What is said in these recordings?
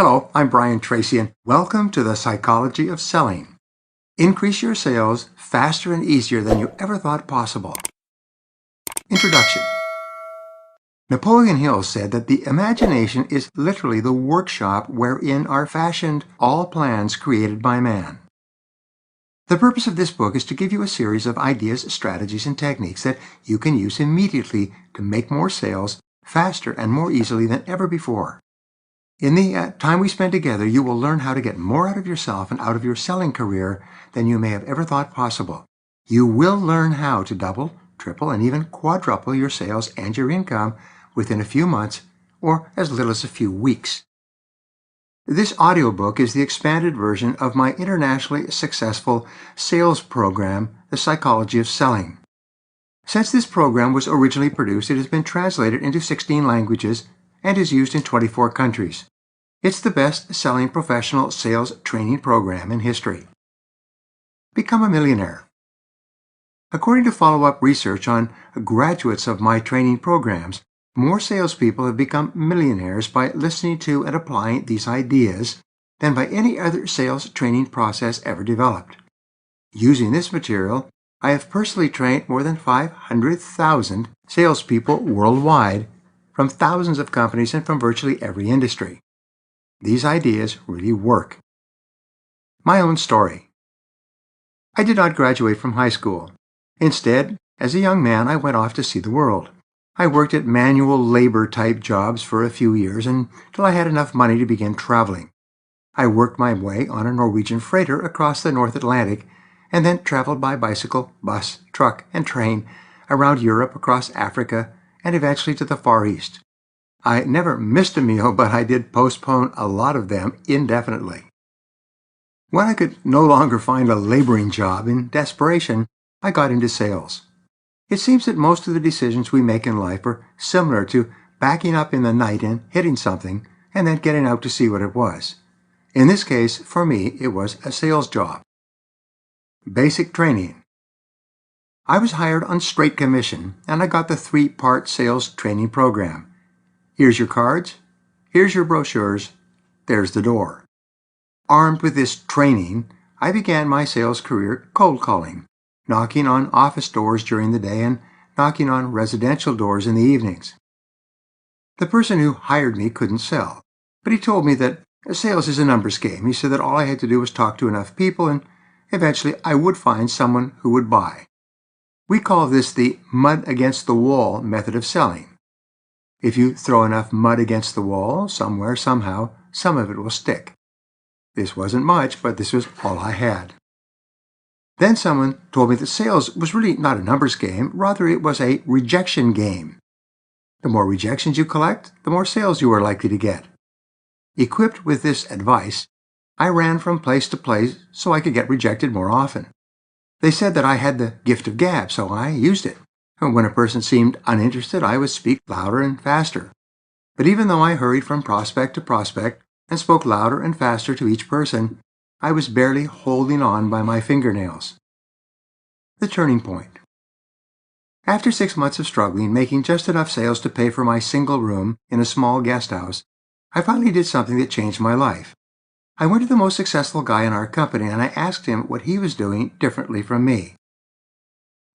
Hello, I'm Brian Tracy, and welcome to the Psychology of Selling. Increase your sales faster and easier than you ever thought possible. Introduction. Napoleon Hill said that the imagination is literally the workshop wherein are fashioned all plans created by man. The purpose of this book is to give you a series of ideas, strategies, and techniques that you can use immediately to make more sales faster and more easily than ever before. In the time we spend together, you will learn how to get more out of yourself and out of your selling career than you may have ever thought possible. You will learn how to double, triple, and even quadruple your sales and your income within a few months or as little as a few weeks. This audiobook is the expanded version of my internationally successful sales program, The Psychology of Selling. Since this program was originally produced, it has been translated into 16 languages and is used in 24 countries. It's the best-selling professional sales training program in history. Become a millionaire. According to follow-up research on graduates of my training programs, more salespeople have become millionaires by listening to and applying these ideas than by any other sales training process ever developed. Using this material, I have personally trained more than 500,000 salespeople worldwide from thousands of companies and from virtually every industry. These ideas really work. My own story. I did not graduate from high school. Instead, as a young man, I went off to see the world. I worked at manual labor-type jobs for a few years until I had enough money to begin traveling. I worked my way on a Norwegian freighter across the North Atlantic and then traveled by bicycle, bus, truck, and train around Europe, across Africa, and eventually to the Far East. I never missed a meal, but I did postpone a lot of them indefinitely. When I could no longer find a laboring job, in desperation, I got into sales. It seems that most of the decisions we make in life are similar to backing up in the night and hitting something, and then getting out to see what it was. In this case, for me, it was a sales job. Basic training. I was hired on straight commission, and I got the 3-part sales training program. Here's your cards, here's your brochures, there's the door. Armed with this training, I began my sales career cold calling, knocking on office doors during the day and knocking on residential doors in the evenings. The person who hired me couldn't sell, but he told me that sales is a numbers game. He said that all I had to do was talk to enough people and eventually I would find someone who would buy. We call this the mud against the wall method of selling. If you throw enough mud against the wall, somewhere, somehow, some of it will stick. This wasn't much, but this was all I had. Then someone told me that sales was really not a numbers game, rather it was a rejection game. The more rejections you collect, the more sales you are likely to get. Equipped with this advice, I ran from place to place so I could get rejected more often. They said that I had the gift of gab, so I used it. When a person seemed uninterested, I would speak louder and faster. But even though I hurried from prospect to prospect and spoke louder and faster to each person, I was barely holding on by my fingernails. The turning point. After 6 months of struggling, making just enough sales to pay for my single room in a small guest house, I finally did something that changed my life. I went to the most successful guy in our company and I asked him what he was doing differently from me.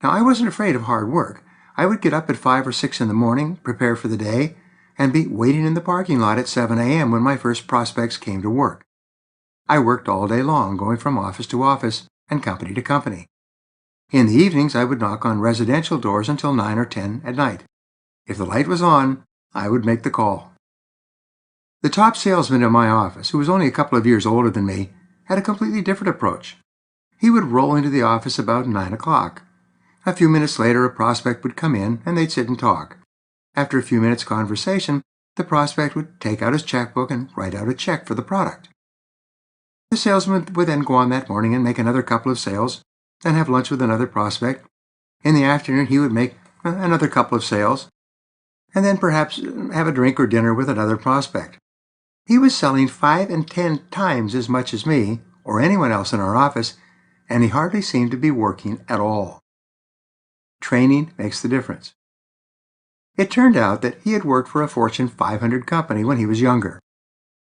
Now, I wasn't afraid of hard work. I would get up at 5 or 6 in the morning, prepare for the day, and be waiting in the parking lot at 7 a.m. when my first prospects came to work. I worked all day long, going from office to office and company to company. In the evenings, I would knock on residential doors until 9 or 10 at night. If the light was on, I would make the call. The top salesman in my office, who was only a couple of years older than me, had a completely different approach. He would roll into the office about 9 o'clock. A few minutes later, a prospect would come in and they'd sit and talk. After a few minutes' conversation, the prospect would take out his checkbook and write out a check for the product. The salesman would then go on that morning and make another couple of sales, then have lunch with another prospect. In the afternoon, he would make another couple of sales, and then perhaps have a drink or dinner with another prospect. He was selling 5 and 10 times as much as me or anyone else in our office, and he hardly seemed to be working at all. Training makes the difference. It turned out that he had worked for a Fortune 500 company when he was younger.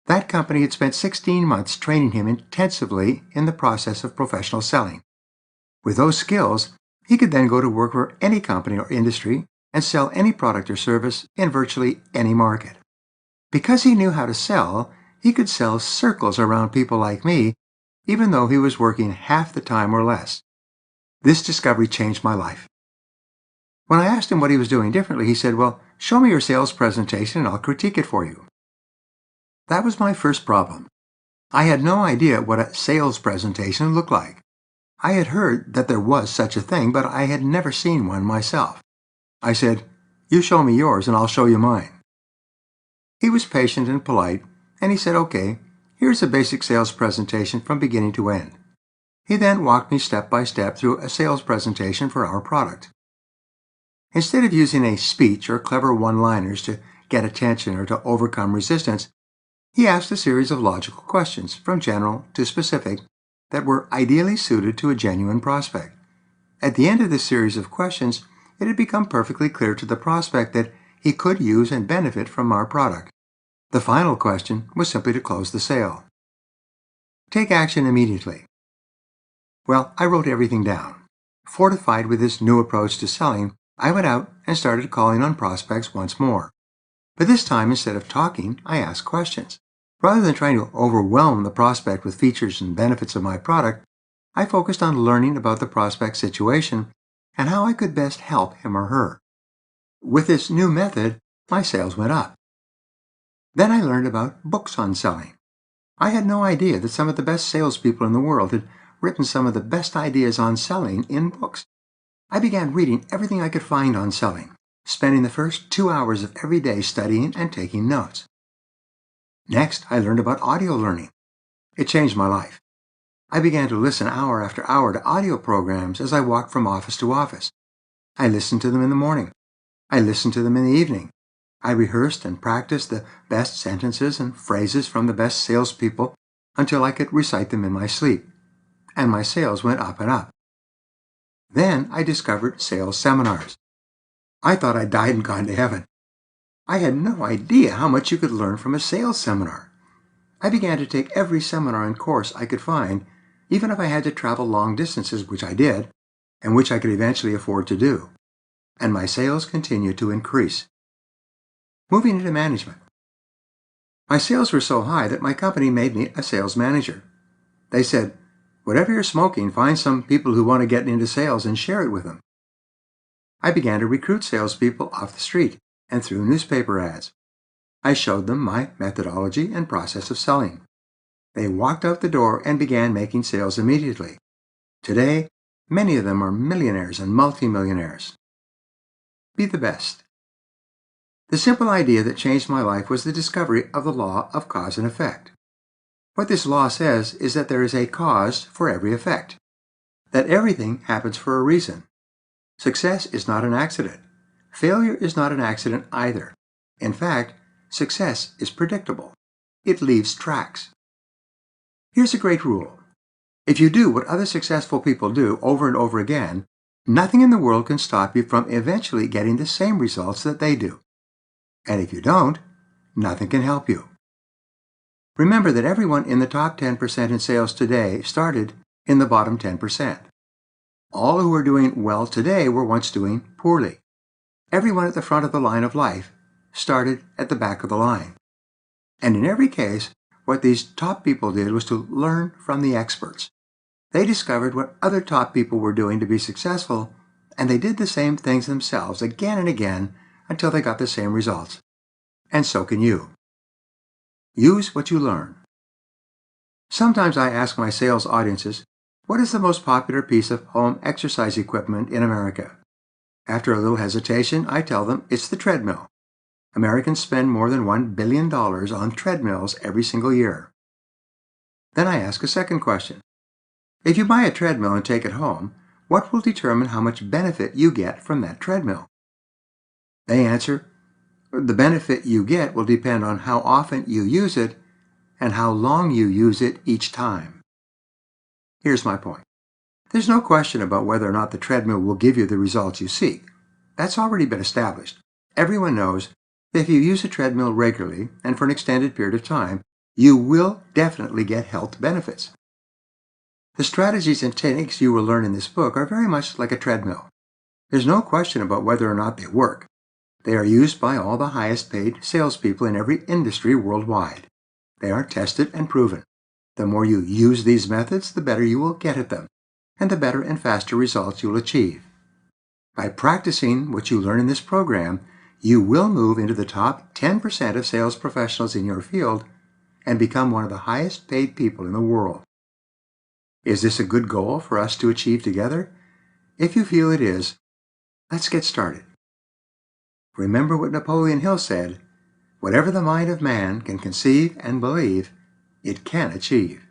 That company had spent 16 months training him intensively in the process of professional selling. With those skills, he could then go to work for any company or industry and sell any product or service in virtually any market. Because he knew how to sell, he could sell circles around people like me, even though he was working half the time or less. This discovery changed my life. When I asked him what he was doing differently, he said, "Well, show me your sales presentation and I'll critique it for you." That was my first problem. I had no idea what a sales presentation looked like. I had heard that there was such a thing, but I had never seen one myself. I said, "You show me yours and I'll show you mine." He was patient and polite, and he said, "Okay, here's a basic sales presentation from beginning to end." He then walked me step by step through a sales presentation for our product. Instead of using a speech or clever one-liners to get attention or to overcome resistance, he asked a series of logical questions, from general to specific, that were ideally suited to a genuine prospect. At the end of this series of questions, it had become perfectly clear to the prospect that he could use and benefit from our product. The final question was simply to close the sale. Take action immediately. Well, I wrote everything down. Fortified with this new approach to selling, I went out and started calling on prospects once more. But this time, instead of talking, I asked questions. Rather than trying to overwhelm the prospect with features and benefits of my product, I focused on learning about the prospect's situation and how I could best help him or her. With this new method, my sales went up. Then I learned about books on selling. I had no idea that some of the best salespeople in the world had written some of the best ideas on selling in books. I began reading everything I could find on selling, spending the first 2 hours of every day studying and taking notes. Next, I learned about audio learning. It changed my life. I began to listen hour after hour to audio programs as I walked from office to office. I listened to them in the morning. I listened to them in the evening. I rehearsed and practiced the best sentences and phrases from the best salespeople until I could recite them in my sleep, and my sales went up and up. Then I discovered sales seminars. I thought I'd died and gone to heaven. I had no idea how much you could learn from a sales seminar. I began to take every seminar and course I could find, even if I had to travel long distances, which I did, and which I could eventually afford to do. And my sales continued to increase. Moving into management. My sales were so high that my company made me a sales manager. They said, "Whatever you're smoking, find some people who want to get into sales and share it with them." I began to recruit salespeople off the street and through newspaper ads. I showed them my methodology and process of selling. They walked out the door and began making sales immediately. Today, many of them are millionaires and multimillionaires. Be the best. The simple idea that changed my life was the discovery of the law of cause and effect. What this law says is that there is a cause for every effect, that everything happens for a reason. Success is not an accident. Failure is not an accident either. In fact, success is predictable. It leaves tracks. Here's a great rule. If you do what other successful people do over and over again, nothing in the world can stop you from eventually getting the same results that they do. And if you don't, nothing can help you. Remember that everyone in the top 10% in sales today started in the bottom 10%. All who are doing well today were once doing poorly. Everyone at the front of the line of life started at the back of the line. And in every case, what these top people did was to learn from the experts. They discovered what other top people were doing to be successful, and they did the same things themselves again and again until they got the same results. And so can you. Use what you learn. Sometimes I ask my sales audiences, what is the most popular piece of home exercise equipment in America? After a little hesitation, I tell them it's the treadmill. Americans spend more than $1 billion on treadmills every single year. Then I ask a second question. If you buy a treadmill and take it home, what will determine how much benefit you get from that treadmill? They answer, the benefit you get will depend on how often you use it and how long you use it each time. Here's my point. There's no question about whether or not the treadmill will give you the results you seek. That's already been established. Everyone knows that if you use a treadmill regularly and for an extended period of time, You will definitely get health benefits. The strategies and techniques you will learn in this book are very much like a treadmill. There's no question about whether or not they work. They are used by all the highest paid salespeople in every industry worldwide. They are tested and proven. The more you use these methods, the better you will get at them, and the better and faster results you'll achieve. By practicing what you learn in this program, you will move into the top 10% of sales professionals in your field and become one of the highest paid people in the world. Is this a good goal for us to achieve together? If you feel it is, let's get started. Remember what Napoleon Hill said, "Whatever the mind of man can conceive and believe, it can achieve."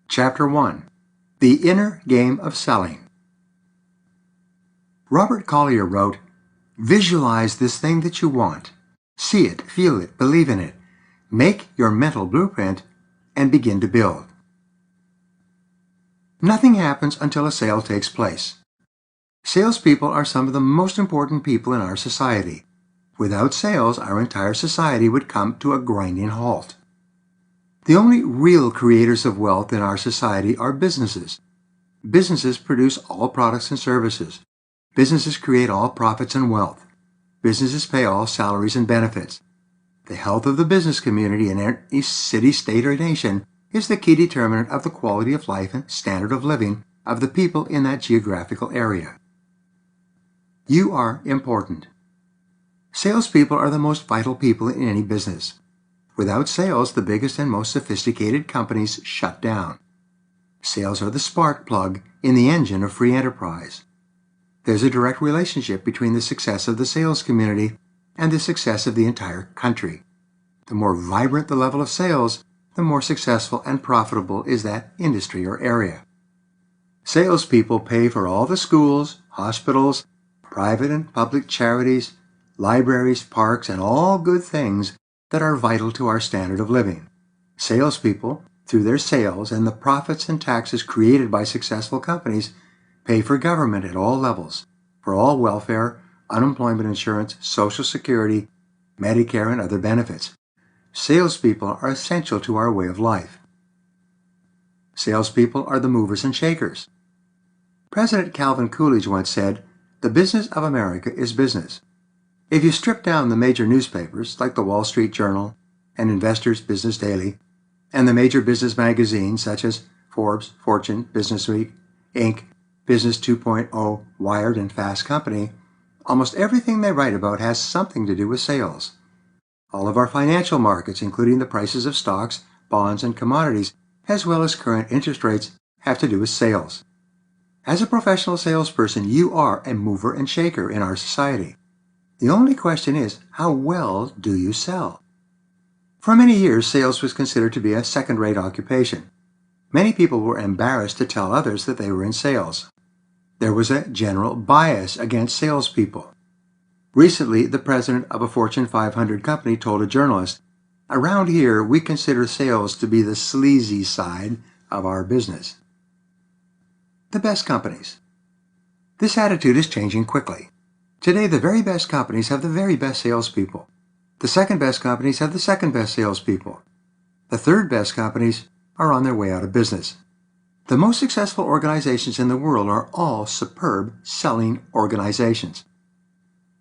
Chapter 1. The Inner Game of Selling. Robert Collier wrote, "Visualize this thing that you want. See it, feel it, believe in it. Make your mental blueprint and begin to build." Nothing happens until a sale takes place. Salespeople are some of the most important people in our society. Without sales, our entire society would come to a grinding halt. The only real creators of wealth in our society are businesses. Businesses produce all products and services. Businesses create all profits and wealth. Businesses pay all salaries and benefits. The health of the business community in any city, state, or nation is the key determinant of the quality of life and standard of living of the people in that geographical area. You are important. Salespeople are the most vital people in any business. Without sales, the biggest and most sophisticated companies shut down. Sales are the spark plug in the engine of free enterprise. There's a direct relationship between the success of the sales community and the success of the entire country. The more vibrant the level of sales, the more successful and profitable is that industry or area. Salespeople pay for all the schools, hospitals, private and public charities, libraries, parks, and all good things that are vital to our standard of living. Salespeople, through their sales and the profits and taxes created by successful companies, pay for government at all levels, for all welfare, unemployment insurance, Social Security, Medicare, and other benefits. Salespeople are essential to our way of life. Salespeople are the movers and shakers. President Calvin Coolidge once said, "The business of America is business." If you strip down the major newspapers like the Wall Street Journal and Investors Business Daily, and the major business magazines such as Forbes, Fortune, Businessweek, Inc., Business 2.0, Wired, and Fast Company, almost everything they write about has something to do with sales. All of our financial markets, including the prices of stocks, bonds, and commodities, as well as current interest rates, have to do with sales. As a professional salesperson, you are a mover and shaker in our society. The only question is, how well do you sell? For many years, sales was considered to be a second-rate occupation. Many people were embarrassed to tell others that they were in sales. There was a general bias against salespeople. Recently, the president of a Fortune 500 company told a journalist, "Around here, we consider sales to be the sleazy side of our business." The best companies. This attitude is changing quickly. Today, the very best companies have the very best salespeople. The second best companies have the second best salespeople. The third best companies are on their way out of business. The most successful organizations in the world are all superb selling organizations.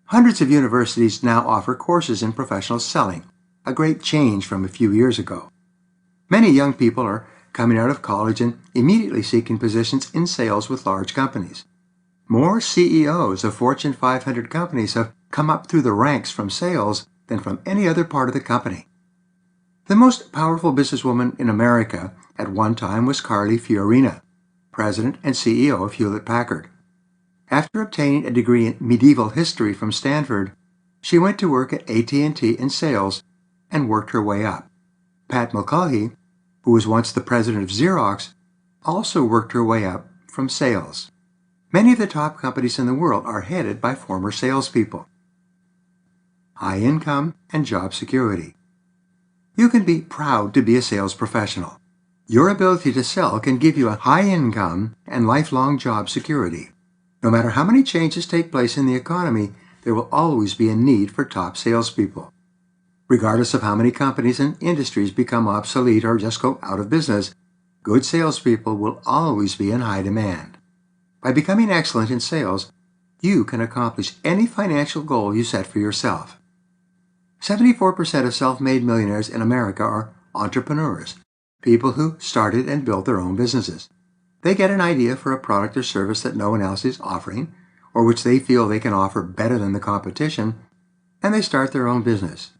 Hundreds of universities now offer courses in professional selling, a great change from a few years ago. Many young people are coming out of college and immediately seeking positions in sales with large companies. More CEOs of Fortune 500 companies have come up through the ranks from sales than from any other part of the company. The most powerful businesswoman in America at one time was Carly Fiorina, president and CEO of Hewlett-Packard. After obtaining a degree in medieval history from Stanford, she went to work at AT&T in sales and worked her way up. Pat Mulcahy, who was once the president of Xerox, also worked her way up from sales. Many of the top companies in the world are headed by former salespeople. High income and job security. You can be proud to be a sales professional. Your ability to sell can give you a high income and lifelong job security. No matter how many changes take place in the economy, there will always be a need for top salespeople. Regardless of how many companies and industries become obsolete or just go out of business, good salespeople will always be in high demand. By becoming excellent in sales, you can accomplish any financial goal you set for yourself. 74% of self-made millionaires in America are entrepreneurs, people who started and built their own businesses. They get an idea for a product or service that no one else is offering, or which they feel they can offer better than the competition, and they start their own business.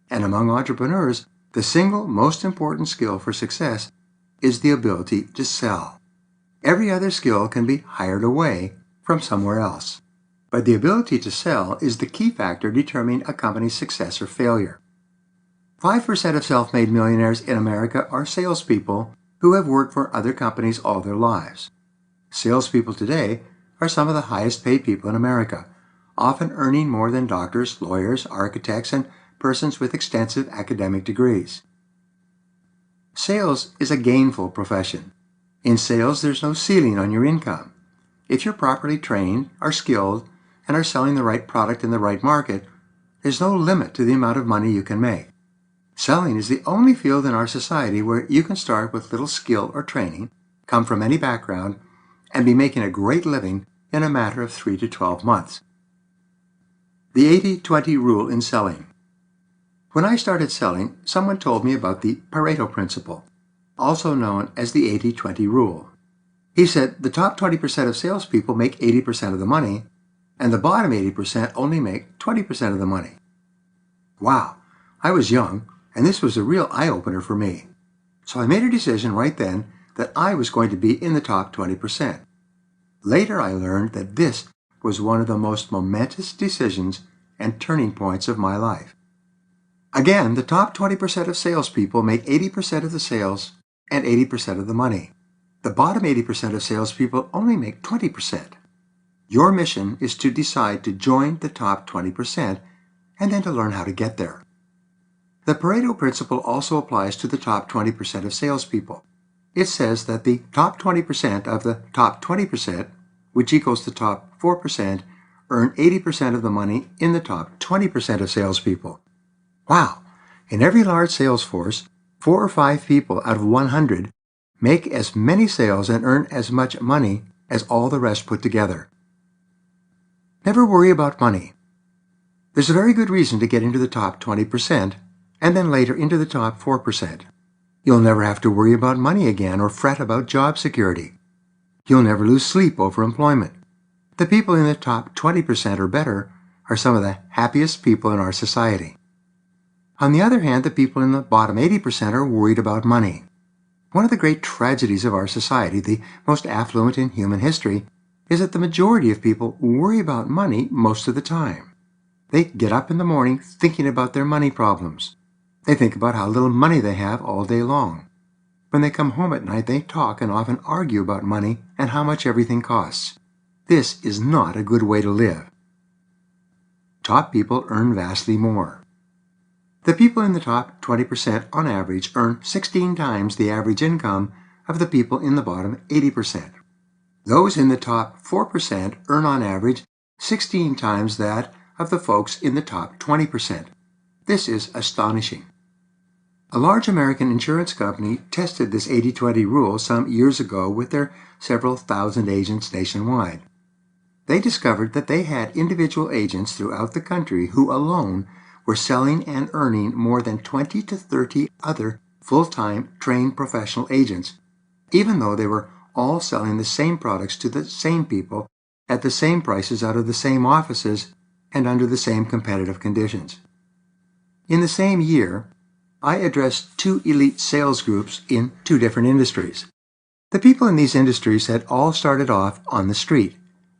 And among entrepreneurs, the single most important skill for success is the ability to sell. Every other skill can be hired away from somewhere else. But the ability to sell is the key factor determining a company's success or failure. 5% of self-made millionaires in America are salespeople who have worked for other companies all their lives. Salespeople today are some of the highest paid people in America, often earning more than doctors, lawyers, architects, and persons with extensive academic degrees. Sales is a gainful profession. In sales, there's no ceiling on your income. If you're properly trained, are skilled, and are selling the right product in the right market, there's no limit to the amount of money you can make. Selling is the only field in our society where you can start with little skill or training, come from any background, and be making a great living in a matter of 3 to 12 months. The 80-20 rule in selling. When I started selling, someone told me about the Pareto principle, also known as the 80-20 rule. He said the top 20% of salespeople make 80% of the money, and the bottom 80% only make 20% of the money. Wow, I was young, and this was a real eye-opener for me. So I made a decision right then that I was going to be in the top 20%. Later I learned that this was one of the most momentous decisions and turning points of my life. Again, the top 20% of salespeople make 80% of the sales and 80% of the money. The bottom 80% of salespeople only make 20%. Your mission is to decide to join the top 20% and then to learn how to get there. The Pareto principle also applies to the top 20% of salespeople. It says that the top 20% of the top 20%, which equals the top 4%, earn 80% of the money in the top 20% of salespeople. Wow! In every large sales force, 4 or 5 people out of 100 make as many sales and earn as much money as all the rest put together. Never worry about money. There's a very good reason to get into the top 20% and then later into the top 4%. You'll never have to worry about money again or fret about job security. You'll never lose sleep over employment. The people in the top 20% or better are some of the happiest people in our society. On the other hand, the people in the bottom 80% are worried about money. One of the great tragedies of our society, the most affluent in human history, is that the majority of people worry about money most of the time. They get up in the morning thinking about their money problems. They think about how little money they have all day long. When they come home at night, they talk and often argue about money and how much everything costs. This is not a good way to live. Top people earn vastly more. The people in the top 20% on average earn 16 times the average income of the people in the bottom 80%. Those in the top 4% earn on average 16 times that of the folks in the top 20%. This is astonishing. A large American insurance company tested this 80-20 rule some years ago with their several thousand agents nationwide. They discovered that they had individual agents throughout the country who alone were selling and earning more than 20 to 30 other full-time trained professional agents, even though they were all selling the same products to the same people at the same prices out of the same offices and under the same competitive conditions. In the same year, I addressed 2 elite sales groups in 2 different industries. The people in these industries had all started off on the street,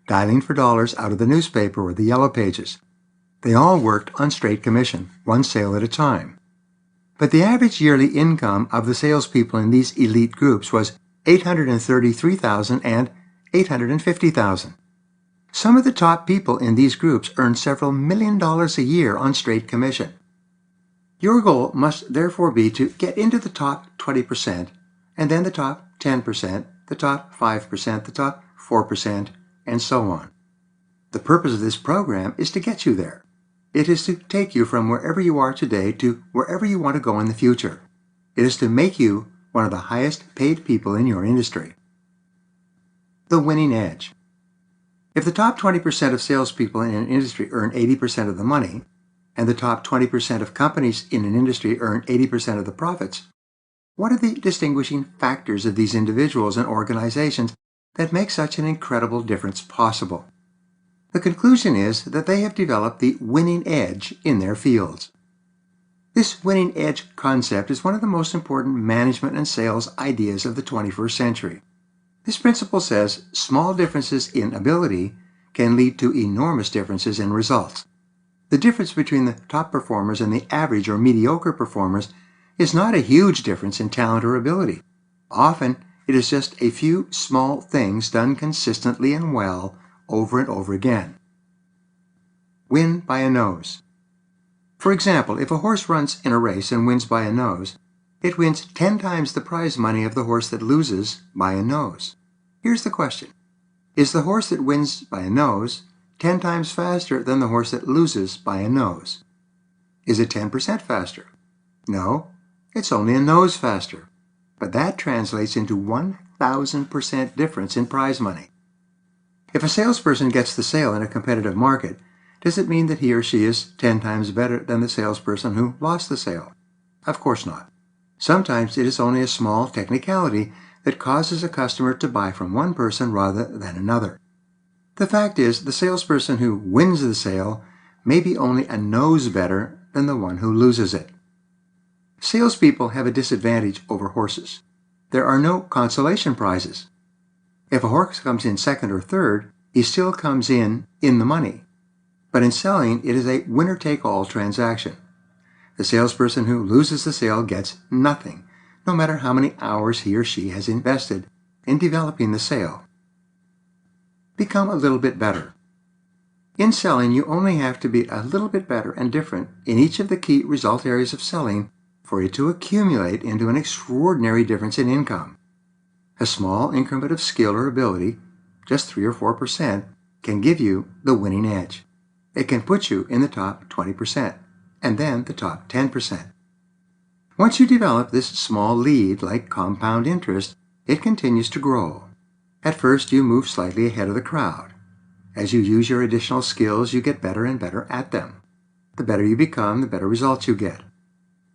dialing for dollars out of the newspaper or the yellow pages. They all worked on straight commission, 1 sale at a time. But the average yearly income of the salespeople in these elite groups was $833,000 and $850,000. Some of the top people in these groups earned several $1 million a year on straight commission. Your goal must therefore be to get into the top 20%, and then the top 10%, the top 5%, the top 4%, and so on. The purpose of this program is to get you there. It is to take you from wherever you are today to wherever you want to go in the future. It is to make you one of the highest paid people in your industry. The winning edge. If the top 20% of salespeople in an industry earn 80% of the money, and the top 20% of companies in an industry earn 80% of the profits, what are the distinguishing factors of these individuals and organizations that make such an incredible difference possible? The conclusion is that they have developed the winning edge in their fields. This winning edge concept is one of the most important management and sales ideas of the 21st century. This principle says small differences in ability can lead to enormous differences in results. The difference between the top performers and the average or mediocre performers is not a huge difference in talent or ability. Often, it is just a few small things done consistently and well over and over again. Win by a nose. For example, if a horse runs in a race and wins by a nose, it wins 10 times the prize money of the horse that loses by a nose. Here's the question. Is the horse that wins by a nose 10 times faster than the horse that loses by a nose? Is it 10% faster? No, it's only a nose faster. But that translates into 1,000% difference in prize money. If a salesperson gets the sale in a competitive market, does it mean that he or she is 10 times better than the salesperson who lost the sale? Of course not. Sometimes it is only a small technicality that causes a customer to buy from one person rather than another. The fact is, the salesperson who wins the sale may be only a nose better than the one who loses it. Salespeople have a disadvantage over horses. There are no consolation prizes. If a horse comes in second or third, he still comes in the money. But in selling, it is a winner-take-all transaction. The salesperson who loses the sale gets nothing, no matter how many hours he or she has invested in developing the sale. Become a little bit better. In selling, you only have to be a little bit better and different in each of the key result areas of selling for it to accumulate into an extraordinary difference in income. A small increment of skill or ability, just 3 or 4%, can give you the winning edge. It can put you in the top 20%, and then the top 10%. Once you develop this small lead like compound interest, it continues to grow. At first, you move slightly ahead of the crowd. As you use your additional skills, you get better and better at them. The better you become, the better results you get.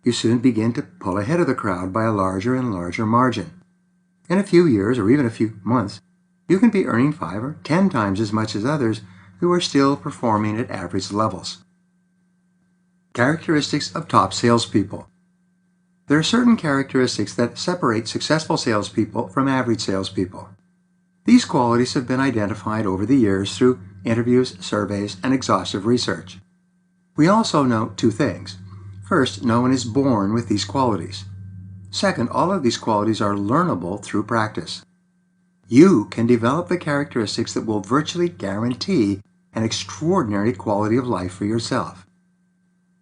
You soon begin to pull ahead of the crowd by a larger and larger margin. In a few years, or even a few months, you can be earning 5 or 10 times as much as others who are still performing at average levels. Characteristics of top salespeople. There are certain characteristics that separate successful salespeople from average salespeople. These qualities have been identified over the years through interviews, surveys, and exhaustive research. We also know 2 things. First, no one is born with these qualities. Second, all of these qualities are learnable through practice. You can develop the characteristics that will virtually guarantee an extraordinary quality of life for yourself.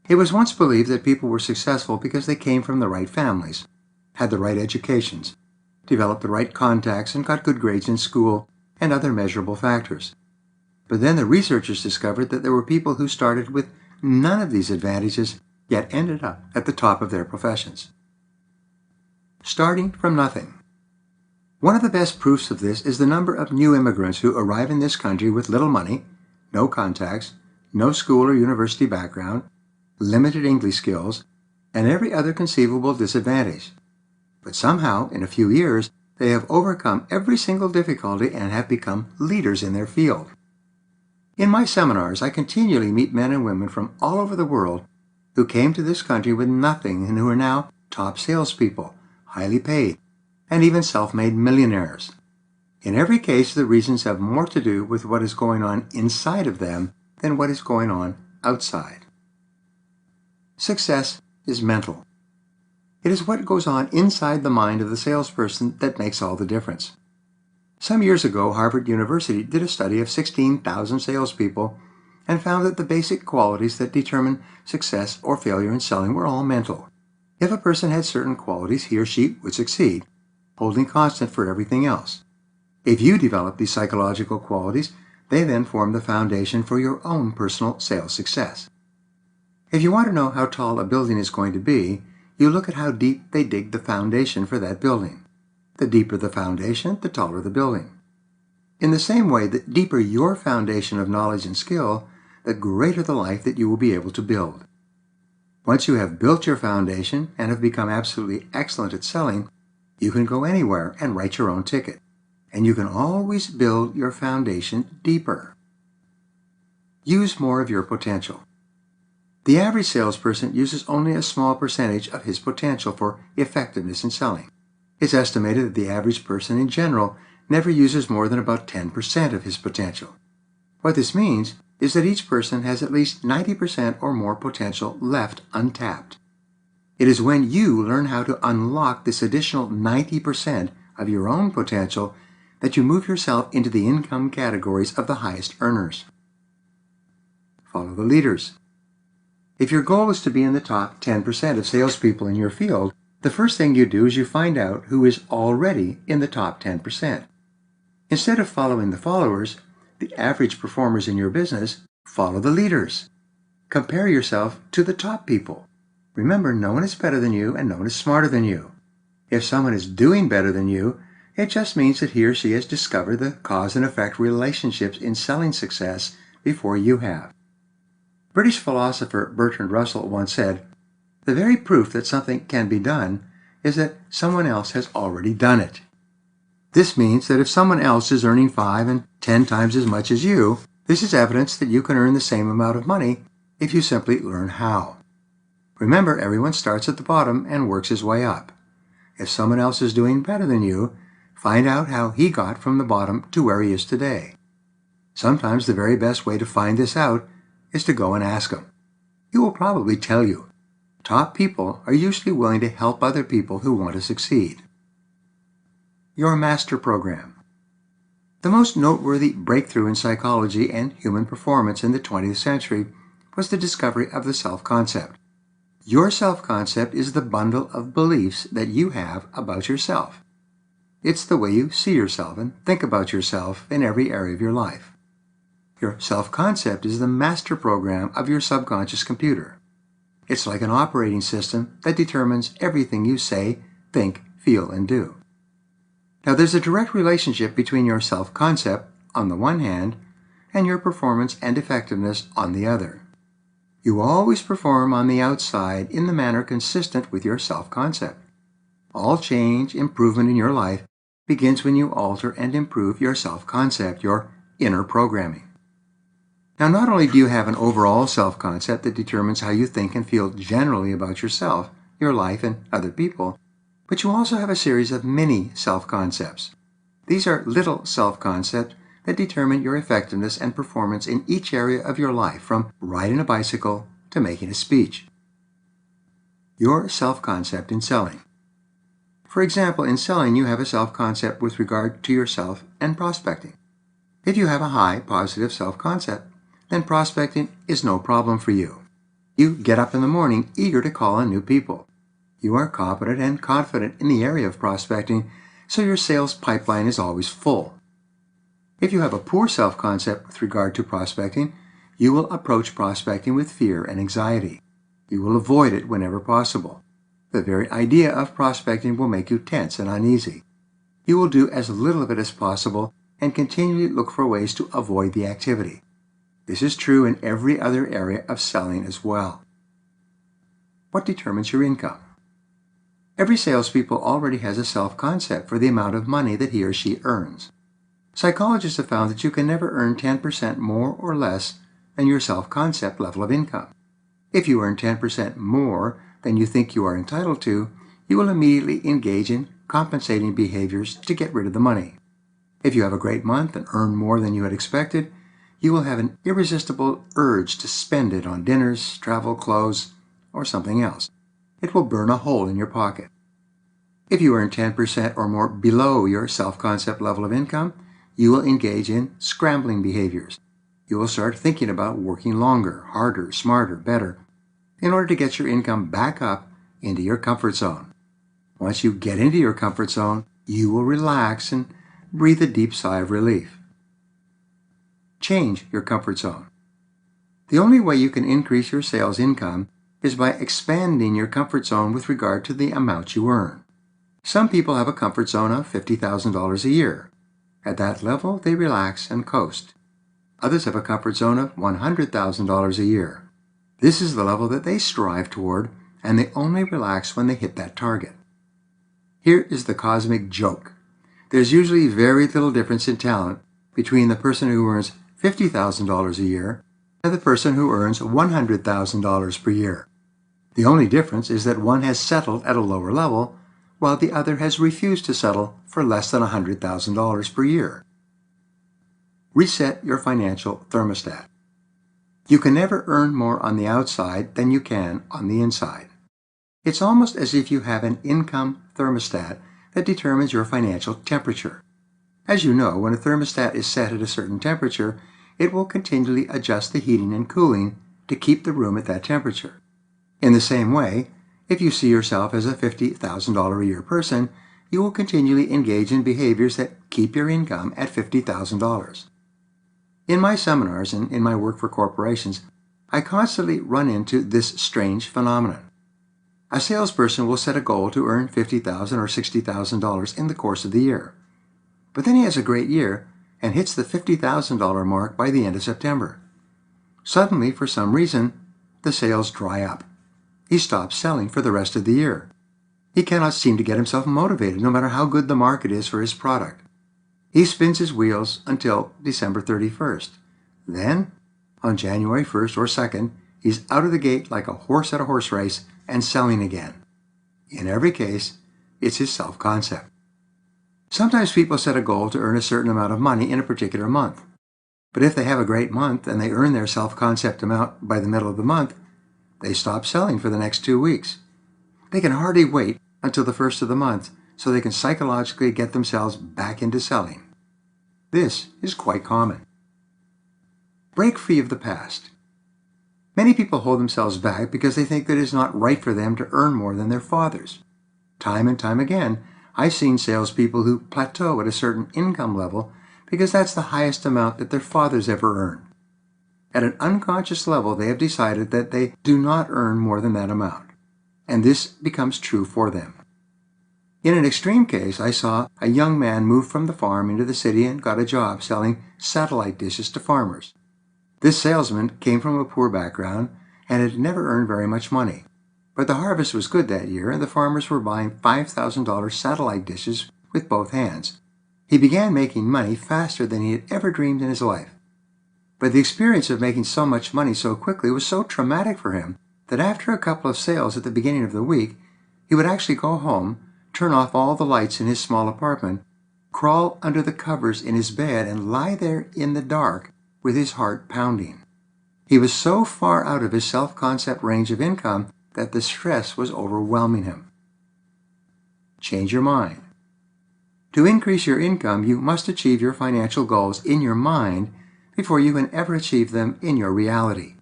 It was once believed that people were successful because they came from the right families, had the right educations, developed the right contacts, and got good grades in school and other measurable factors. But then the researchers discovered that there were people who started with none of these advantages, yet ended up at the top of their professions. Starting from nothing. One of the best proofs of this is the number of new immigrants who arrive in this country with little money, no contacts, no school or university background, limited English skills, and every other conceivable disadvantage. But somehow, in a few years, they have overcome every single difficulty and have become leaders in their field. In my seminars, I continually meet men and women from all over the world who came to this country with nothing and who are now top salespeople, highly paid, and even self-made millionaires. In every case, the reasons have more to do with what is going on inside of them than what is going on outside. Success is mental. It is what goes on inside the mind of the salesperson that makes all the difference. Some years ago, Harvard University did a study of 16,000 salespeople and found that the basic qualities that determine success or failure in selling were all mental. If a person had certain qualities, he or she would succeed, holding constant for everything else. If you develop these psychological qualities, They then form the foundation for your own personal sales success. If you want to know how tall a building is going to be, you look at how deep they dig the foundation for that building. The deeper the foundation, the taller the building. In the same way, the deeper your foundation of knowledge and skill, the greater the life that you will be able to build. Once you have built your foundation and have become absolutely excellent at selling, you can go anywhere and write your own ticket. And you can always build your foundation deeper. Use more of your potential. The average salesperson uses only a small percentage of his potential for effectiveness in selling. It's estimated that the average person in general never uses more than about 10% of his potential. What this means is that each person has at least 90% or more potential left untapped. It is when you learn how to unlock this additional 90% of your own potential that you move yourself into the income categories of the highest earners. Follow the leaders. If your goal is to be in the top 10% of salespeople in your field, the first thing you do is you find out who is already in the top 10%. Instead of following the followers, the average performers in your business, follow the leaders. Compare yourself to the top people. Remember, no one is better than you and no one is smarter than you. If someone is doing better than you, it just means that he or she has discovered the cause and effect relationships in selling success before you have. British philosopher Bertrand Russell once said, "The very proof that something can be done is that someone else has already done it." This means that if someone else is earning 5 and 10 times as much as you, this is evidence that you can earn the same amount of money if you simply learn how. Remember, everyone starts at the bottom and works his way up. If someone else is doing better than you, find out how he got from the bottom to where he is today. Sometimes the very best way to find this out is to go and ask him. He will probably tell you. Top people are usually willing to help other people who want to succeed. Your master program. The most noteworthy breakthrough in psychology and human performance in the 20th century was the discovery of the self-concept. Your self-concept is the bundle of beliefs that you have about yourself. It's the way you see yourself and think about yourself in every area of your life. Your self-concept is the master program of your subconscious computer. It's like an operating system that determines everything you say, think, feel, and do. Now, there's a direct relationship between your self-concept, on the one hand, and your performance and effectiveness on the other. You always perform on the outside in the manner consistent with your self-concept. All change, improvement in your life begins when you alter and improve your self-concept, your inner programming. Now, not only do you have an overall self-concept that determines how you think and feel generally about yourself, your life, and other people, but you also have a series of mini self-concepts. These are little self-concepts that determine your effectiveness and performance in each area of your life, from riding a bicycle to making a speech. Your self-concept in selling. For example, in selling, you have a self-concept with regard to yourself and prospecting. If you have a high positive self-concept, then prospecting is no problem for you. You get up in the morning eager to call on new people. You are competent and confident in the area of prospecting, so your sales pipeline is always full. If you have a poor self-concept with regard to prospecting, you will approach prospecting with fear and anxiety. You will avoid it whenever possible. The very idea of prospecting will make you tense and uneasy. You will do as little of it as possible and continually look for ways to avoid the activity. This is true in every other area of selling as well. What determines your income? Every salespeople already has a self-concept for the amount of money that he or she earns. Psychologists have found that you can never earn 10% more or less than your self-concept level of income. If you earn 10% more than you think you are entitled to, you will immediately engage in compensating behaviors to get rid of the money. If you have a great month and earn more than you had expected, you will have an irresistible urge to spend it on dinners, travel, clothes, or something else. It will burn a hole in your pocket. If you earn 10% or more below your self-concept level of income, you will engage in scrambling behaviors. You will start thinking about working longer, harder, smarter, better, in order to get your income back up into your comfort zone. Once you get into your comfort zone, you will relax and breathe a deep sigh of relief. Change your comfort zone. The only way you can increase your sales income is by expanding your comfort zone with regard to the amount you earn. Some people have a comfort zone of $50,000 a year. At that level, they relax and coast. Others have a comfort zone of $100,000 a year. This is the level that they strive toward, and they only relax when they hit that target. Here is the cosmic joke. There's usually very little difference in talent between the person who earns $50,000 a year and the person who earns $100,000 per year. The only difference is that one has settled at a lower level, while the other has refused to settle for less than $100,000 per year. Reset your financial thermostat. You can never earn more on the outside than you can on the inside. It's almost as if you have an income thermostat that determines your financial temperature. As you know, when a thermostat is set at a certain temperature, it will continually adjust the heating and cooling to keep the room at that temperature. In the same way, if you see yourself as a $50,000 a year person, you will continually engage in behaviors that keep your income at $50,000. In my seminars and in my work for corporations, I constantly run into this strange phenomenon. A salesperson will set a goal to earn $50,000 or $60,000 in the course of the year. But then he has a great year and hits the $50,000 mark by the end of September. Suddenly, for some reason, the sales dry up. He stops selling for the rest of the year. He cannot seem to get himself motivated no matter how good the market is for his product. He spins his wheels until December 31st. Then, on January 1st or 2nd, he's out of the gate like a horse at a horse race and selling again. In every case, it's his self-concept. Sometimes people set a goal to earn a certain amount of money in a particular month. But if they have a great month and they earn their self-concept amount by the middle of the month, they stop selling for the next 2 weeks. They can hardly wait until the first of the month so they can psychologically get themselves back into selling. This is quite common. Break free of the past. Many people hold themselves back because they think that it is not right for them to earn more than their fathers. Time and time again, I've seen salespeople who plateau at a certain income level because that's the highest amount that their fathers ever earned. At an unconscious level, they have decided that they do not earn more than that amount, and this becomes true for them. In an extreme case, I saw a young man move from the farm into the city and got a job selling satellite dishes to farmers. This salesman came from a poor background and had never earned very much money. But the harvest was good that year, and the farmers were buying $5,000 satellite dishes with both hands. He began making money faster than he had ever dreamed in his life. But the experience of making so much money so quickly was so traumatic for him that after a couple of sales at the beginning of the week, he would actually go home, turn off all the lights in his small apartment, crawl under the covers in his bed, and lie there in the dark with his heart pounding. He was so far out of his self-concept range of income that the stress was overwhelming him. Change your mind. To increase your income, you must achieve your financial goals in your mind before you can ever achieve them in your reality.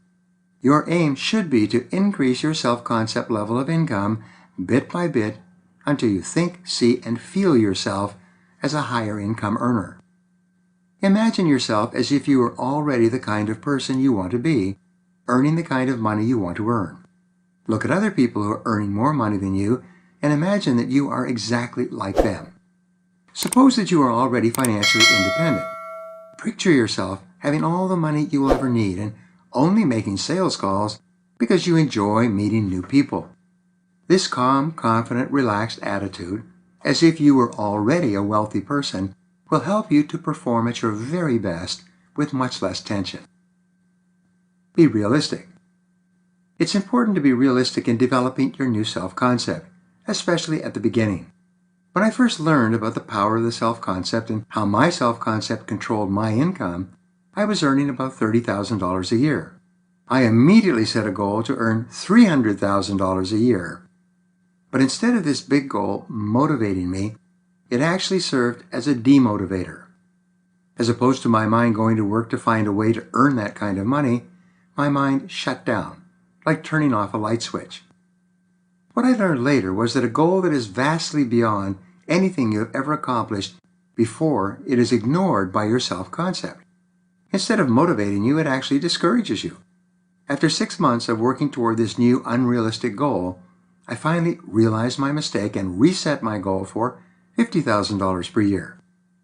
Your aim should be to increase your self-concept level of income bit by bit until you think, see, and feel yourself as a higher income earner. Imagine yourself as if you were already the kind of person you want to be, earning the kind of money you want to earn. Look at other people who are earning more money than you and imagine that you are exactly like them. Suppose that you are already financially independent. Picture yourself having all the money you will ever need and only making sales calls because you enjoy meeting new people. This calm, confident, relaxed attitude, as if you were already a wealthy person, will help you to perform at your very best with much less tension. Be realistic. It's important to be realistic in developing your new self-concept, especially at the beginning. When I first learned about the power of the self-concept and how my self-concept controlled my income, I was earning about $30,000 a year. I immediately set a goal to earn $300,000 a year. But instead of this big goal motivating me, it actually served as a demotivator. As opposed to my mind going to work to find a way to earn that kind of money, my mind shut down, like turning off a light switch. What I learned later was that a goal that is vastly beyond anything you have ever accomplished before it is ignored by your self-concept. Instead of motivating you, it actually discourages you. After 6 months of working toward this new unrealistic goal, I finally realized my mistake and reset my goal for $50,000 per year.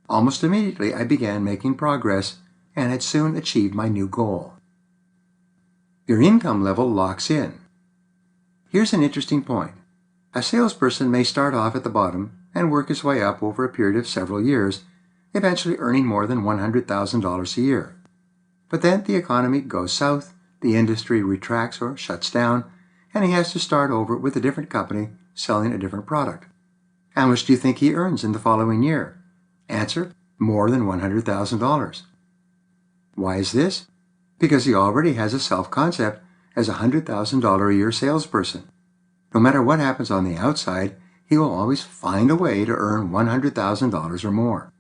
Almost immediately, I began making progress and had soon achieved my new goal. Your income level locks in. Here's an interesting point. A salesperson may start off at the bottom and work his way up over a period of several years, eventually earning more than $100,000 a year. But then the economy goes south, the industry retracts or shuts down, and he has to start over with a different company selling a different product. How much do you think he earns in the following year? Answer: more than $100,000. Why is this? Because he already has a self-concept as a $100,000 a year salesperson. No matter what happens on the outside, he will always find a way to earn $100,000 or more.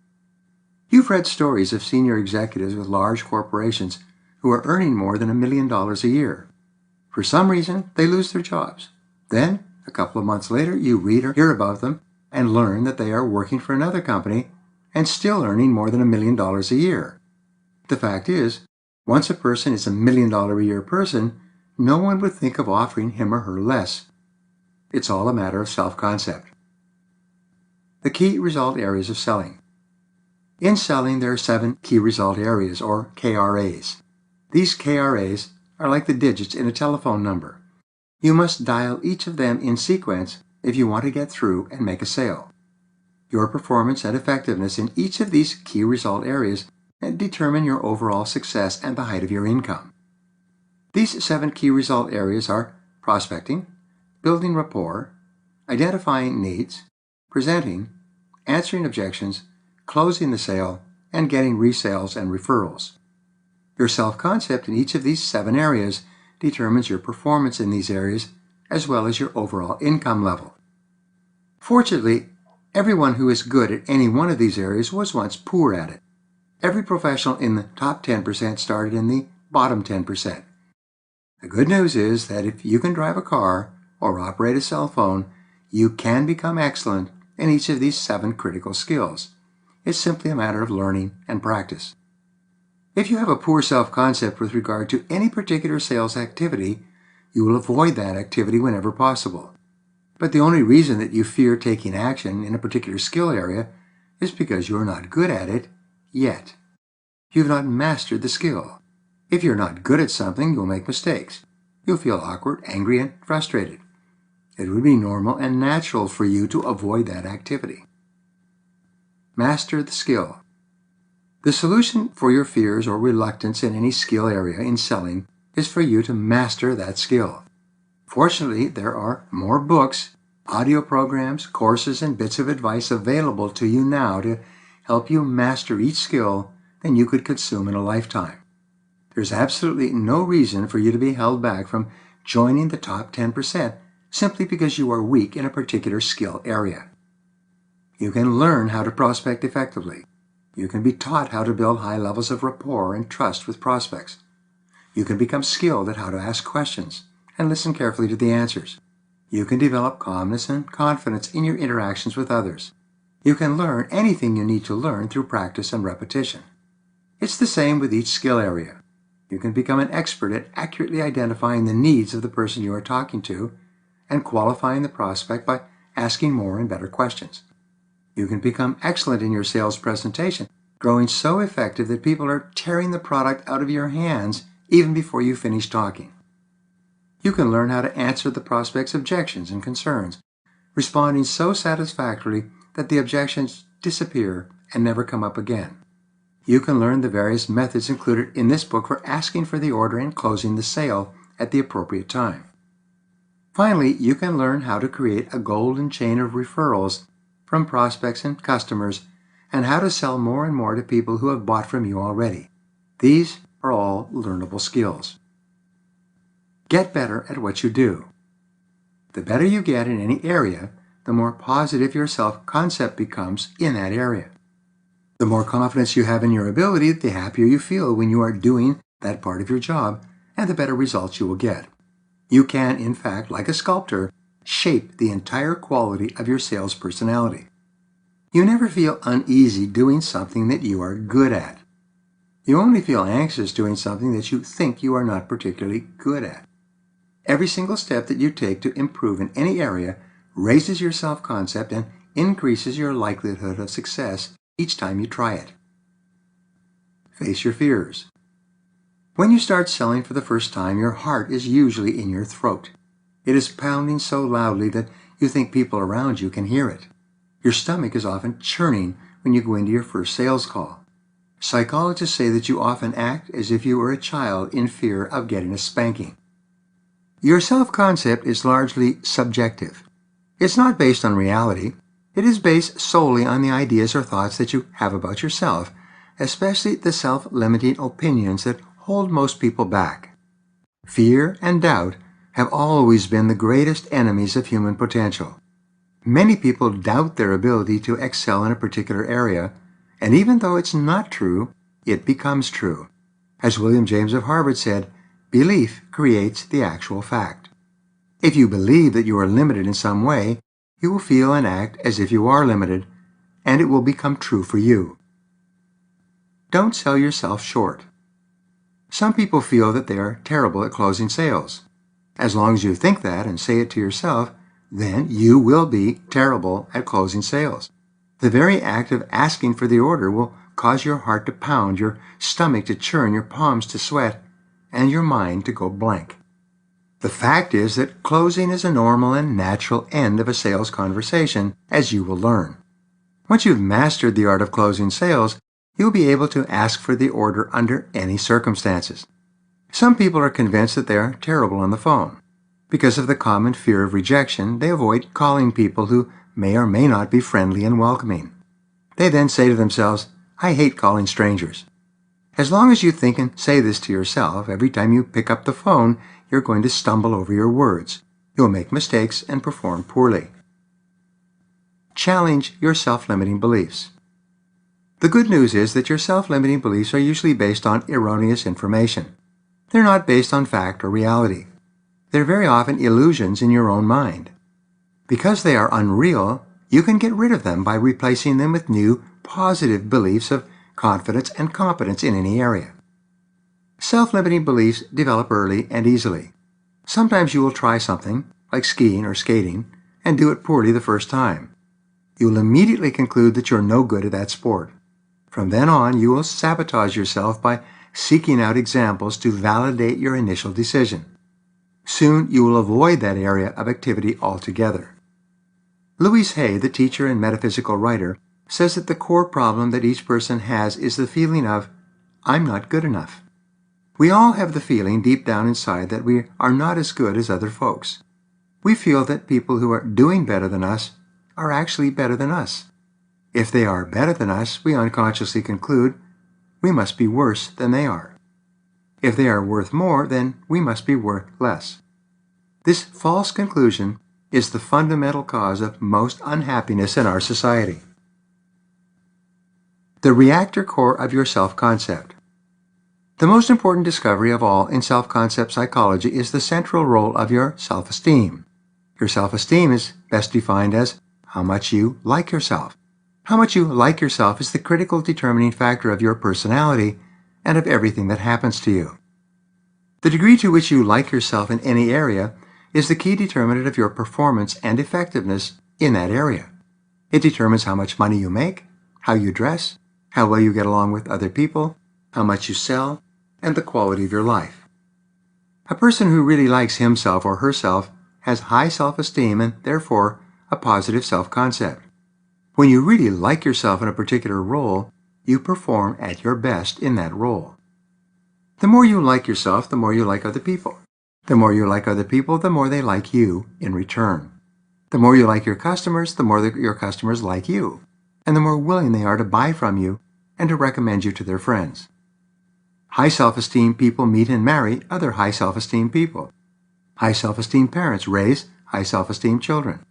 You've read stories of senior executives with large corporations who are earning more than $1 million a year. For some reason, they lose their jobs. Then, a couple of months later, you read or hear about them and learn that they are working for another company and still earning more than $1 million a year. The fact is, once a person is $1 million a year person, no one would think of offering him or her less. It's all a matter of self-concept. The key result areas of selling. In selling, there are 7 key result areas, or KRAs. These KRAs are like the digits in a telephone number. You must dial each of them in sequence if you want to get through and make a sale. Your performance and effectiveness in each of these key result areas determine your overall success and the height of your income. These 7 key result areas are prospecting, building rapport, identifying needs, presenting, answering objections, closing the sale, and getting resales and referrals. Your self-concept in each of these 7 areas determines your performance in these areas as well as your overall income level. Fortunately, everyone who is good at any one of these areas was once poor at it. Every professional in the top 10% started in the bottom 10%. The good news is that if you can drive a car or operate a cell phone, you can become excellent in each of these 7 critical skills. It's simply a matter of learning and practice. If you have a poor self-concept with regard to any particular sales activity, you will avoid that activity whenever possible. But the only reason that you fear taking action in a particular skill area is because you are not good at it yet. You've not mastered the skill. If you're not good at something, you'll make mistakes. You'll feel awkward, angry, and frustrated. It would be normal and natural for you to avoid that activity. Master the skill. The solution for your fears or reluctance in any skill area in selling is for you to master that skill. Fortunately, there are more books, audio programs, courses, and bits of advice available to you now to help you master each skill than you could consume in a lifetime. There's absolutely no reason for you to be held back from joining the top 10% simply because you are weak in a particular skill area. You can learn how to prospect effectively. You can be taught how to build high levels of rapport and trust with prospects. You can become skilled at how to ask questions and listen carefully to the answers. You can develop calmness and confidence in your interactions with others. You can learn anything you need to learn through practice and repetition. It's the same with each skill area. You can become an expert at accurately identifying the needs of the person you are talking to and qualifying the prospect by asking more and better questions. You can become excellent in your sales presentation, growing so effective that people are tearing the product out of your hands even before you finish talking. You can learn how to answer the prospect's objections and concerns, responding so satisfactorily that the objections disappear and never come up again. You can learn the various methods included in this book for asking for the order and closing the sale at the appropriate time. Finally, you can learn how to create a golden chain of referrals from prospects and customers and how to sell more and more to people who have bought from you already. These are all learnable skills. Get better at what you do. The better you get in any area, the more positive your self-concept becomes in that area. The more confidence you have in your ability, the happier you feel when you are doing that part of your job, and the better results you will get. You can, in fact, like a sculptor, shape the entire quality of your sales personality. You never feel uneasy doing something that you are good at. You only feel anxious doing something that you think you are not particularly good at. Every single step that you take to improve in any area raises your self-concept and increases your likelihood of success each time you try it. Face your fears. When you start selling for the first time, your heart is usually in your throat. It is pounding so loudly that you think people around you can hear it. Your stomach is often churning when you go into your first sales call. Psychologists say that you often act as if you were a child in fear of getting a spanking. Your self-concept is largely subjective. It's not based on reality. It is based solely on the ideas or thoughts that you have about yourself, especially the self-limiting opinions that hold most people back. Fear and doubt have always been the greatest enemies of human potential. Many people doubt their ability to excel in a particular area, and even though it's not true, it becomes true. As William James of Harvard said, belief creates the actual fact. If you believe that you are limited in some way, you will feel and act as if you are limited, and it will become true for you. Don't sell yourself short. Some people feel that they are terrible at closing sales. As long as you think that and say it to yourself, then you will be terrible at closing sales. The very act of asking for the order will cause your heart to pound, your stomach to churn, your palms to sweat, and your mind to go blank. The fact is that closing is a normal and natural end of a sales conversation, as you will learn. Once you've mastered the art of closing sales, you'll be able to ask for the order under any circumstances. Some people are convinced that they are terrible on the phone. Because of the common fear of rejection, they avoid calling people who may or may not be friendly and welcoming. They then say to themselves, I hate calling strangers. As long as you think and say this to yourself, every time you pick up the phone, you're going to stumble over your words. You'll make mistakes and perform poorly. Challenge your self-limiting beliefs. The good news is that your self-limiting beliefs are usually based on erroneous information. They're not based on fact or reality. They're very often illusions in your own mind. Because they are unreal, you can get rid of them by replacing them with new, positive beliefs of confidence and competence in any area. Self-limiting beliefs develop early and easily. Sometimes you will try something, like skiing or skating, and do it poorly the first time. You'll immediately conclude that you're no good at that sport. From then on, you will sabotage yourself by seeking out examples to validate your initial decision. Soon, you will avoid that area of activity altogether. Louise Hay, the teacher and metaphysical writer, says that the core problem that each person has is the feeling of, I'm not good enough. We all have the feeling deep down inside that we are not as good as other folks. We feel that people who are doing better than us are actually better than us. If they are better than us, we unconsciously conclude we must be worse than they are. If they are worth more, then we must be worth less. This false conclusion is the fundamental cause of most unhappiness in our society. The reactor core of your self-concept. The most important discovery of all in self-concept psychology is the central role of your self-esteem. Your self-esteem is best defined as how much you like yourself. How much you like yourself is the critical determining factor of your personality and of everything that happens to you. The degree to which you like yourself in any area is the key determinant of your performance and effectiveness in that area. It determines how much money you make, how you dress, how well you get along with other people, how much you sell, and the quality of your life. A person who really likes himself or herself has high self-esteem and, therefore, a positive self-concept. When you really like yourself in a particular role, you perform at your best in that role. The more you like yourself, the more you like other people. The more you like other people, the more they like you in return. The more you like your customers, the more your customers like you, and the more willing they are to buy from you and to recommend you to their friends. High self-esteem people meet and marry other high self-esteem people. High self-esteem parents raise high self-esteem children.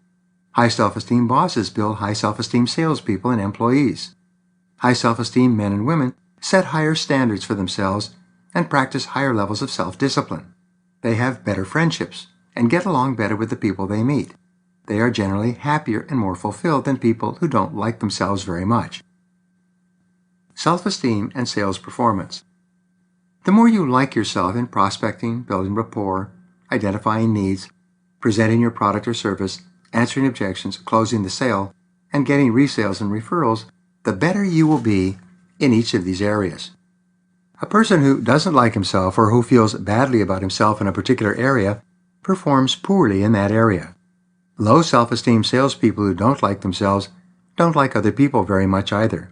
High self-esteem bosses build high self-esteem salespeople and employees. High self-esteem men and women set higher standards for themselves and practice higher levels of self-discipline. They have better friendships and get along better with the people they meet. They are generally happier and more fulfilled than people who don't like themselves very much. self-esteem, and sales performance. The more you like yourself in prospecting, building rapport, identifying needs, presenting your product or service, answering objections, closing the sale, and getting resales and referrals, the better you will be in each of these areas. A person who doesn't like himself or who feels badly about himself in a particular area performs poorly in that area. Low self-esteem salespeople who don't like themselves don't like other people very much either.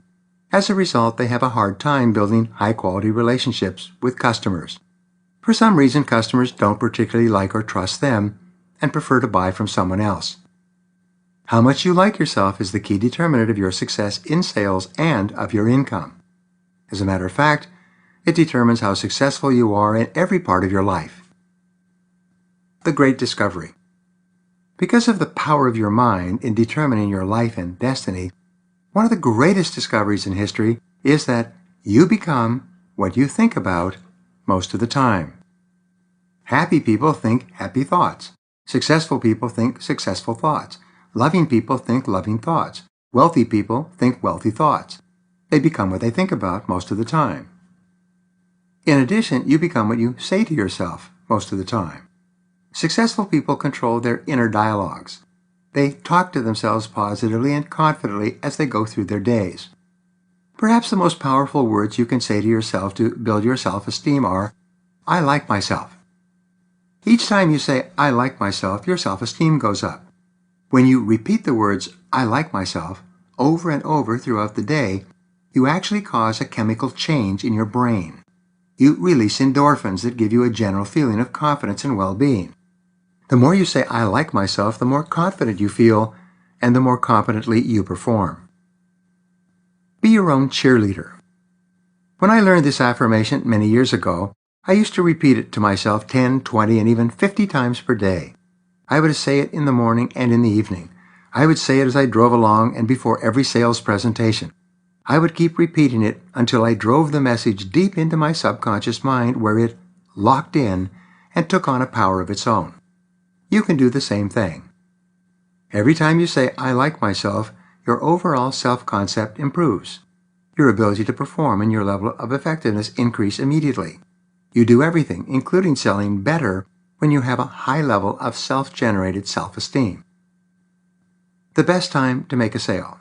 As a result, they have a hard time building high-quality relationships with customers. For some reason, customers don't particularly like or trust them and prefer to buy from someone else. How much you like yourself is the key determinant of your success in sales and of your income. As a matter of fact, it determines how successful you are in every part of your life. The Great Discovery. Because of the power of your mind in determining your life and destiny, one of the greatest discoveries in history is that you become what you think about most of the time. Happy people think happy thoughts. Successful people think successful thoughts. Loving people think loving thoughts. Wealthy people think wealthy thoughts. They become what they think about most of the time. In addition, you become what you say to yourself most of the time. Successful people control their inner dialogues. They talk to themselves positively and confidently as they go through their days. Perhaps the most powerful words you can say to yourself to build your self-esteem are, "I like myself." Each time you say, "I like myself," your self-esteem goes up. When you repeat the words, "I like myself," over and over throughout the day, you actually cause a chemical change in your brain. You release endorphins that give you a general feeling of confidence and well-being. The more you say, "I like myself," the more confident you feel, and the more competently you perform. Be your own cheerleader. When I learned this affirmation many years ago, I used to repeat it to myself 10, 20, and even 50 times per day. I would say it in the morning and in the evening. I would say it as I drove along and before every sales presentation. I would keep repeating it until I drove the message deep into my subconscious mind where it locked in and took on a power of its own. You can do the same thing. Every time you say, "I like myself," your overall self-concept improves. Your ability to perform and your level of effectiveness increase immediately. You do everything, including selling, better when you have a high level of self-generated self-esteem. The best time to make a sale.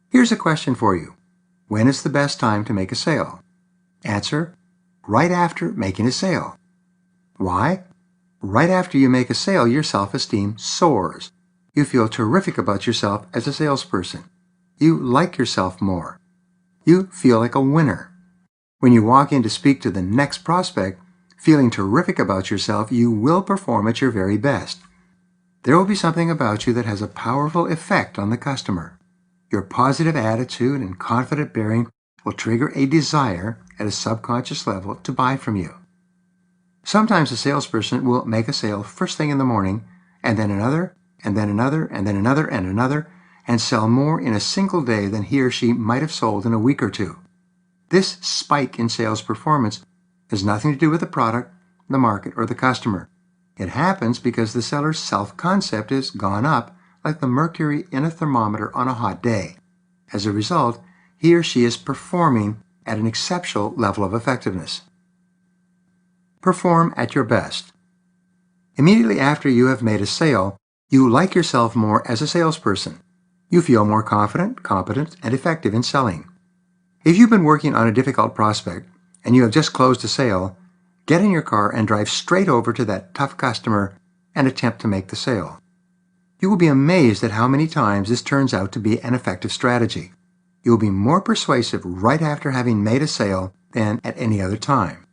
Here's a question for you. When is the best time to make a sale? Answer: right after making a sale. Why? Right after you make a sale, your self-esteem soars. You feel terrific about yourself as a salesperson. You like yourself more. You feel like a winner. When you walk in to speak to the next prospect, feeling terrific about yourself, you will perform at your very best. There will be something about you that has a powerful effect on the customer. Your positive attitude and confident bearing will trigger a desire at a subconscious level to buy from you. Sometimes a salesperson will make a sale first thing in the morning, and then another, and then another, and then another, and another, and sell more in a single day than he or she might have sold in a week or two. This spike in sales performance has nothing to do with the product, the market, or the customer. It happens because the seller's self-concept has gone up like the mercury in a thermometer on a hot day. As a result, he or she is performing at an exceptional level of effectiveness. Perform at your best. Immediately after you have made a sale, you like yourself more as a salesperson. You feel more confident, competent, and effective in selling. If you've been working on a difficult prospect and you have just closed a sale, get in your car and drive straight over to that tough customer and attempt to make the sale. You will be amazed at how many times this turns out to be an effective strategy. You will be more persuasive right after having made a sale than at any other time.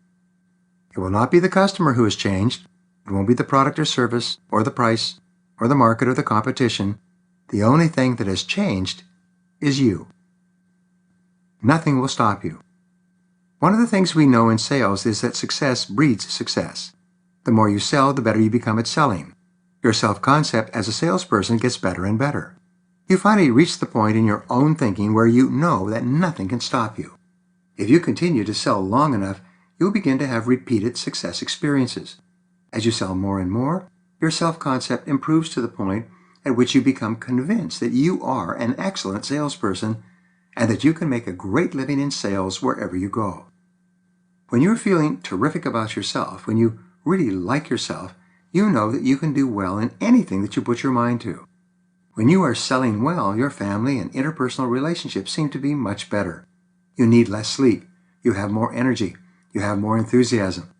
It will not be the customer who has changed. It won't be the product or service, or the price, or the market, or the competition. The only thing that has changed is you. Nothing will stop you. One of the things we know in sales is that success breeds success. The more you sell, the better you become at selling. Your self-concept as a salesperson gets better and better. You finally reach the point in your own thinking where you know that nothing can stop you. If you continue to sell long enough, you'll begin to have repeated success experiences. As you sell more and more, your self-concept improves to the point at which you become convinced that you are an excellent salesperson and that you can make a great living in sales wherever you go. When you're feeling terrific about yourself, when you really like yourself, you know that you can do well in anything that you put your mind to. When you are selling well, your family and interpersonal relationships seem to be much better. You need less sleep. You have more energy. You have more enthusiasm.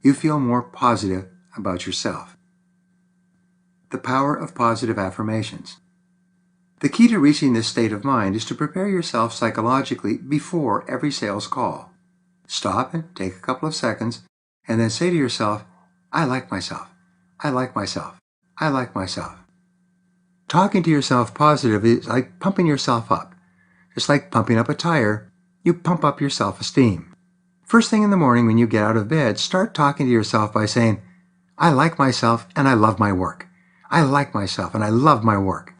You feel more positive about yourself. The power of positive affirmations. The key to reaching this state of mind is to prepare yourself psychologically before every sales call. Stop and take a couple of seconds and then say to yourself, I like myself. I like myself. I like myself. Talking to yourself positively is like pumping yourself up. Just like pumping up a tire, you pump up your self-esteem. First thing in the morning when you get out of bed, start talking to yourself by saying, I like myself and I love my work. I like myself and I love my work.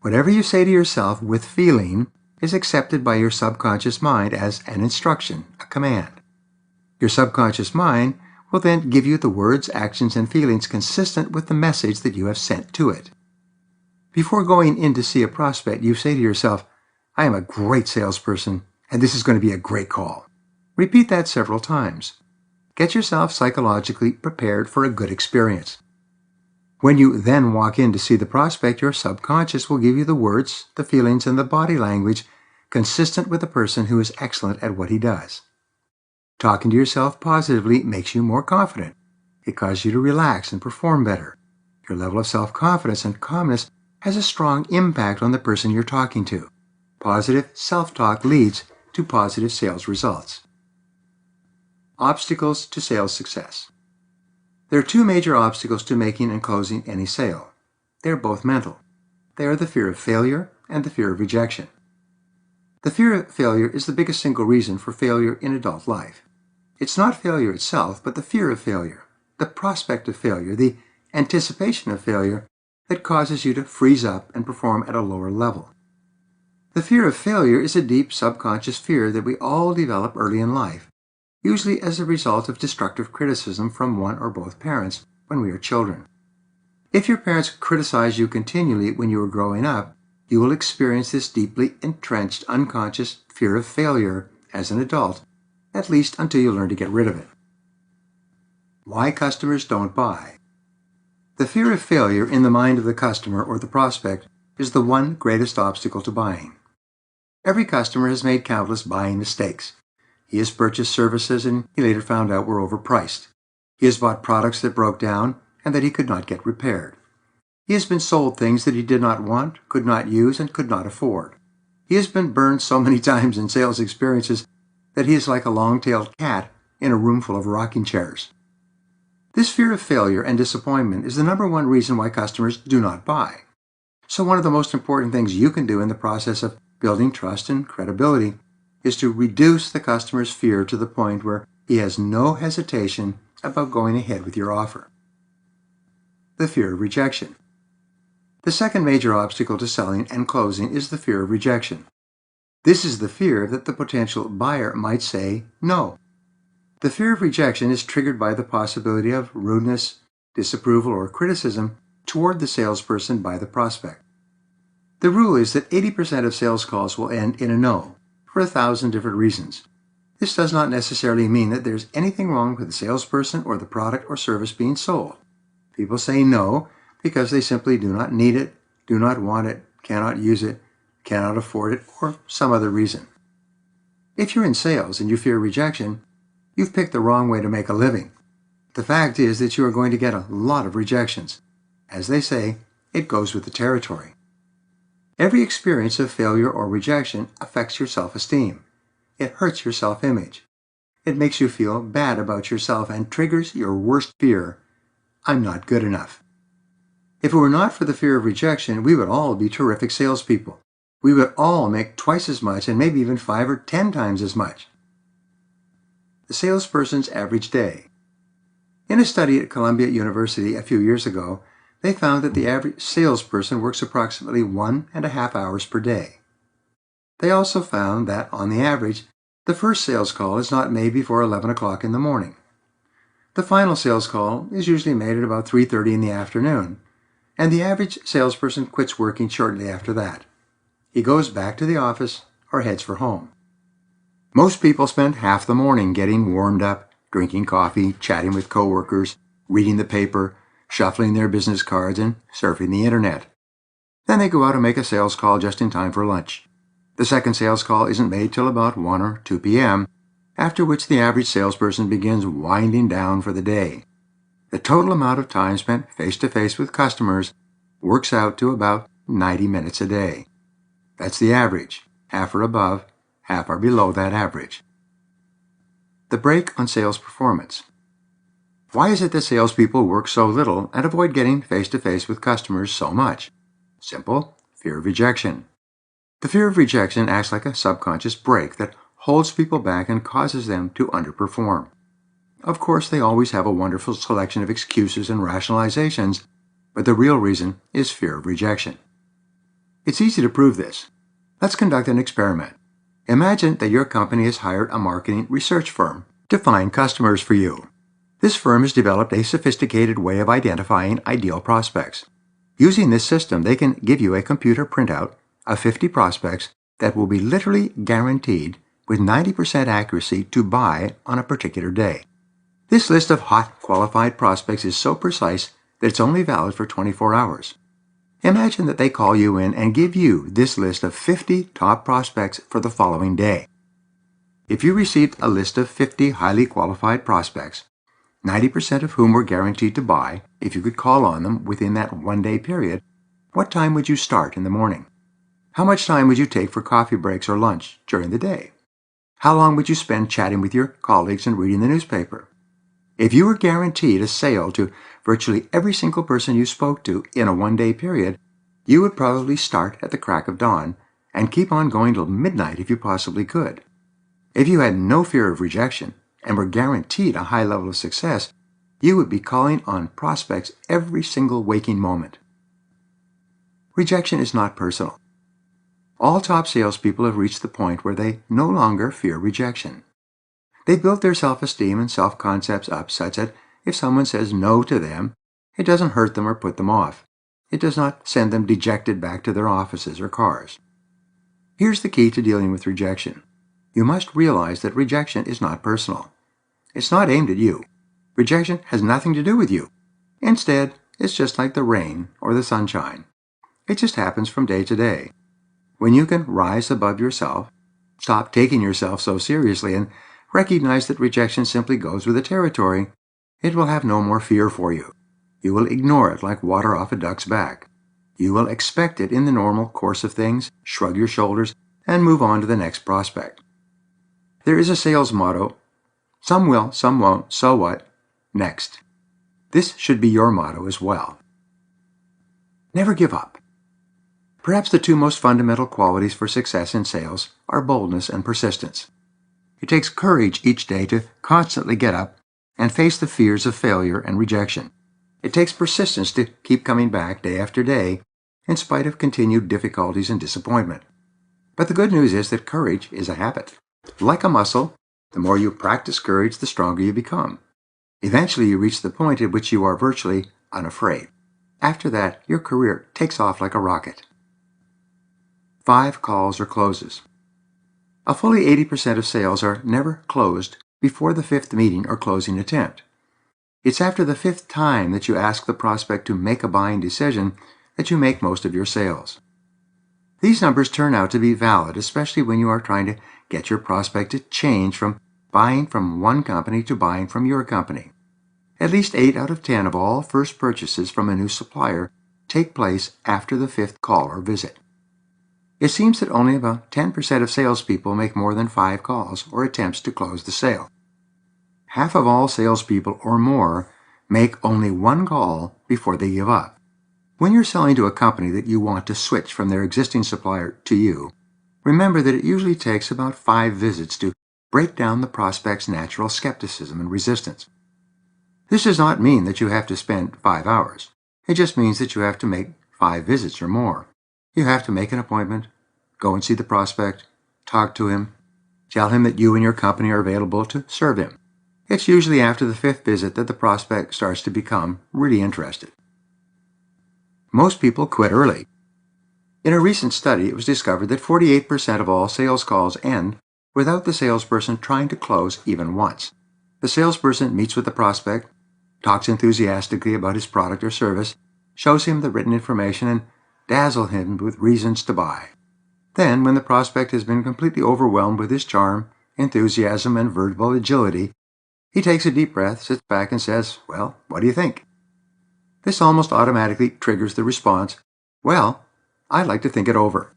Whatever you say to yourself with feeling is accepted by your subconscious mind as an instruction, a command. Your subconscious mind will then give you the words, actions, and feelings consistent with the message that you have sent to it. Before going in to see a prospect, you say to yourself, I am a great salesperson, and this is going to be a great call. Repeat that several times. Get yourself psychologically prepared for a good experience. When you then walk in to see the prospect, your subconscious will give you the words, the feelings, and the body language consistent with a person who is excellent at what he does. Talking to yourself positively makes you more confident. It causes you to relax and perform better. Your level of self-confidence and calmness has a strong impact on the person you're talking to. Positive self-talk leads to positive sales results. Obstacles to sales success. There are two major obstacles to making and closing any sale. They are both mental. They are the fear of failure and the fear of rejection. The fear of failure is the biggest single reason for failure in adult life. It's not failure itself, but the fear of failure, the prospect of failure, the anticipation of failure that causes you to freeze up and perform at a lower level. The fear of failure is a deep subconscious fear that we all develop early in life, usually as a result of destructive criticism from one or both parents when we are children. If your parents criticize you continually when you are growing up, you will experience this deeply entrenched unconscious fear of failure as an adult, at least until you learn to get rid of it. Why customers don't buy. The fear of failure in the mind of the customer or the prospect is the one greatest obstacle to buying. Every customer has made countless buying mistakes. He has purchased services and he later found out were overpriced. He has bought products that broke down and that he could not get repaired. He has been sold things that he did not want, could not use, and could not afford. He has been burned so many times in sales experiences that he is like a long-tailed cat in a room full of rocking chairs. This fear of failure and disappointment is the number one reason why customers do not buy. So one of the most important things you can do in the process of building trust and credibility is to reduce the customer's fear to the point where he has no hesitation about going ahead with your offer. The fear of rejection. The second major obstacle to selling and closing is the fear of rejection. This is the fear that the potential buyer might say no. The fear of rejection is triggered by the possibility of rudeness, disapproval, or criticism toward the salesperson by the prospect. The rule is that 80% of sales calls will end in a no, for 1,000 different reasons. This does not necessarily mean that there's anything wrong with the salesperson or the product or service being sold. People say no because they simply do not need it, do not want it, cannot use it, cannot afford it, or some other reason. If you're in sales and you fear rejection, you've picked the wrong way to make a living. The fact is that you are going to get a lot of rejections. As they say, it goes with the territory. Every experience of failure or rejection affects your self-esteem. It hurts your self-image. It makes you feel bad about yourself and triggers your worst fear, I'm not good enough. If it were not for the fear of rejection, we would all be terrific salespeople. We would all make twice as much and maybe even 5 or 10 times as much. The salesperson's average day. In a study at Columbia University a few years ago, they found that the average salesperson works approximately 1.5 hours per day. They also found that, on the average, the first sales call is not made before 11 o'clock in the morning. The final sales call is usually made at about 3:30 in the afternoon, and the average salesperson quits working shortly after that. He goes back to the office or heads for home. Most people spend half the morning getting warmed up, drinking coffee, chatting with coworkers, reading the paper, shuffling their business cards, and surfing the internet. Then they go out and make a sales call just in time for lunch. The second sales call isn't made till about 1 or 2 p.m., after which the average salesperson begins winding down for the day. The total amount of time spent face-to-face with customers works out to about 90 minutes a day. That's the average. Half are above, half are below that average. The break on sales performance. Why is it that salespeople work so little and avoid getting face-to-face with customers so much? Simple: fear of rejection. The fear of rejection acts like a subconscious brake that holds people back and causes them to underperform. Of course, they always have a wonderful selection of excuses and rationalizations, but the real reason is fear of rejection. It's easy to prove this. Let's conduct an experiment. Imagine that your company has hired a marketing research firm to find customers for you. This firm has developed a sophisticated way of identifying ideal prospects. Using this system, they can give you a computer printout of 50 prospects that will be literally guaranteed with 90% accuracy to buy on a particular day. This list of hot, qualified prospects is so precise that it's only valid for 24 hours. Imagine that they call you in and give you this list of 50 top prospects for the following day. If you received a list of 50 highly qualified prospects, 90% of whom were guaranteed to buy, if you could call on them within that one-day period, what time would you start in the morning? How much time would you take for coffee breaks or lunch during the day? How long would you spend chatting with your colleagues and reading the newspaper? If you were guaranteed a sale to virtually every single person you spoke to in a one-day period, you would probably start at the crack of dawn and keep on going till midnight if you possibly could. If you had no fear of rejection and were guaranteed a high level of success, you would be calling on prospects every single waking moment. Rejection is not personal. All top salespeople have reached the point where they no longer fear rejection. They built their self-esteem and self-concepts up such that if someone says no to them, it doesn't hurt them or put them off. It does not send them dejected back to their offices or cars. Here's the key to dealing with rejection. You must realize that rejection is not personal. It's not aimed at you. Rejection has nothing to do with you. Instead, it's just like the rain or the sunshine. It just happens from day to day. When you can rise above yourself, stop taking yourself so seriously, and recognize that rejection simply goes with the territory, it will have no more fear for you. You will ignore it like water off a duck's back. You will expect it in the normal course of things, shrug your shoulders, and move on to the next prospect. There is a sales motto: some will, some won't, so what? Next. This should be your motto as well. Never give up. Perhaps the two most fundamental qualities for success in sales are boldness and persistence. It takes courage each day to constantly get up and face the fears of failure and rejection. It takes persistence to keep coming back day after day in spite of continued difficulties and disappointment. But the good news is that courage is a habit. Like a muscle, the more you practice courage, the stronger you become. Eventually, you reach the point at which you are virtually unafraid. After that, your career takes off like a rocket. 5 calls or closes. A fully 80% of sales are never closed before the 5th meeting or closing attempt. It's after the 5th time that you ask the prospect to make a buying decision that you make most of your sales. These numbers turn out to be valid, especially when you are trying to get your prospect to change from buying from one company to buying from your company. At least 8 out of 10 of all first purchases from a new supplier take place after the 5th call or visit. It seems that only about 10% of salespeople make more than 5 calls or attempts to close the sale. Half of all salespeople or more make only 1 call before they give up. When you're selling to a company that you want to switch from their existing supplier to you, remember that it usually takes about 5 visits to break down the prospect's natural skepticism and resistance. This does not mean that you have to spend 5 hours. It just means that you have to make 5 visits or more. You have to make an appointment, go and see the prospect, talk to him, tell him that you and your company are available to serve him. It's usually after the 5th visit that the prospect starts to become really interested. Most people quit early. In a recent study, it was discovered that 48% of all sales calls end without the salesperson trying to close even once. The salesperson meets with the prospect, talks enthusiastically about his product or service, shows him the written information, and dazzles him with reasons to buy. Then, when the prospect has been completely overwhelmed with his charm, enthusiasm, and verbal agility, he takes a deep breath, sits back, and says, "Well, what do you think?" This almost automatically triggers the response, "Well, I'd like to think it over."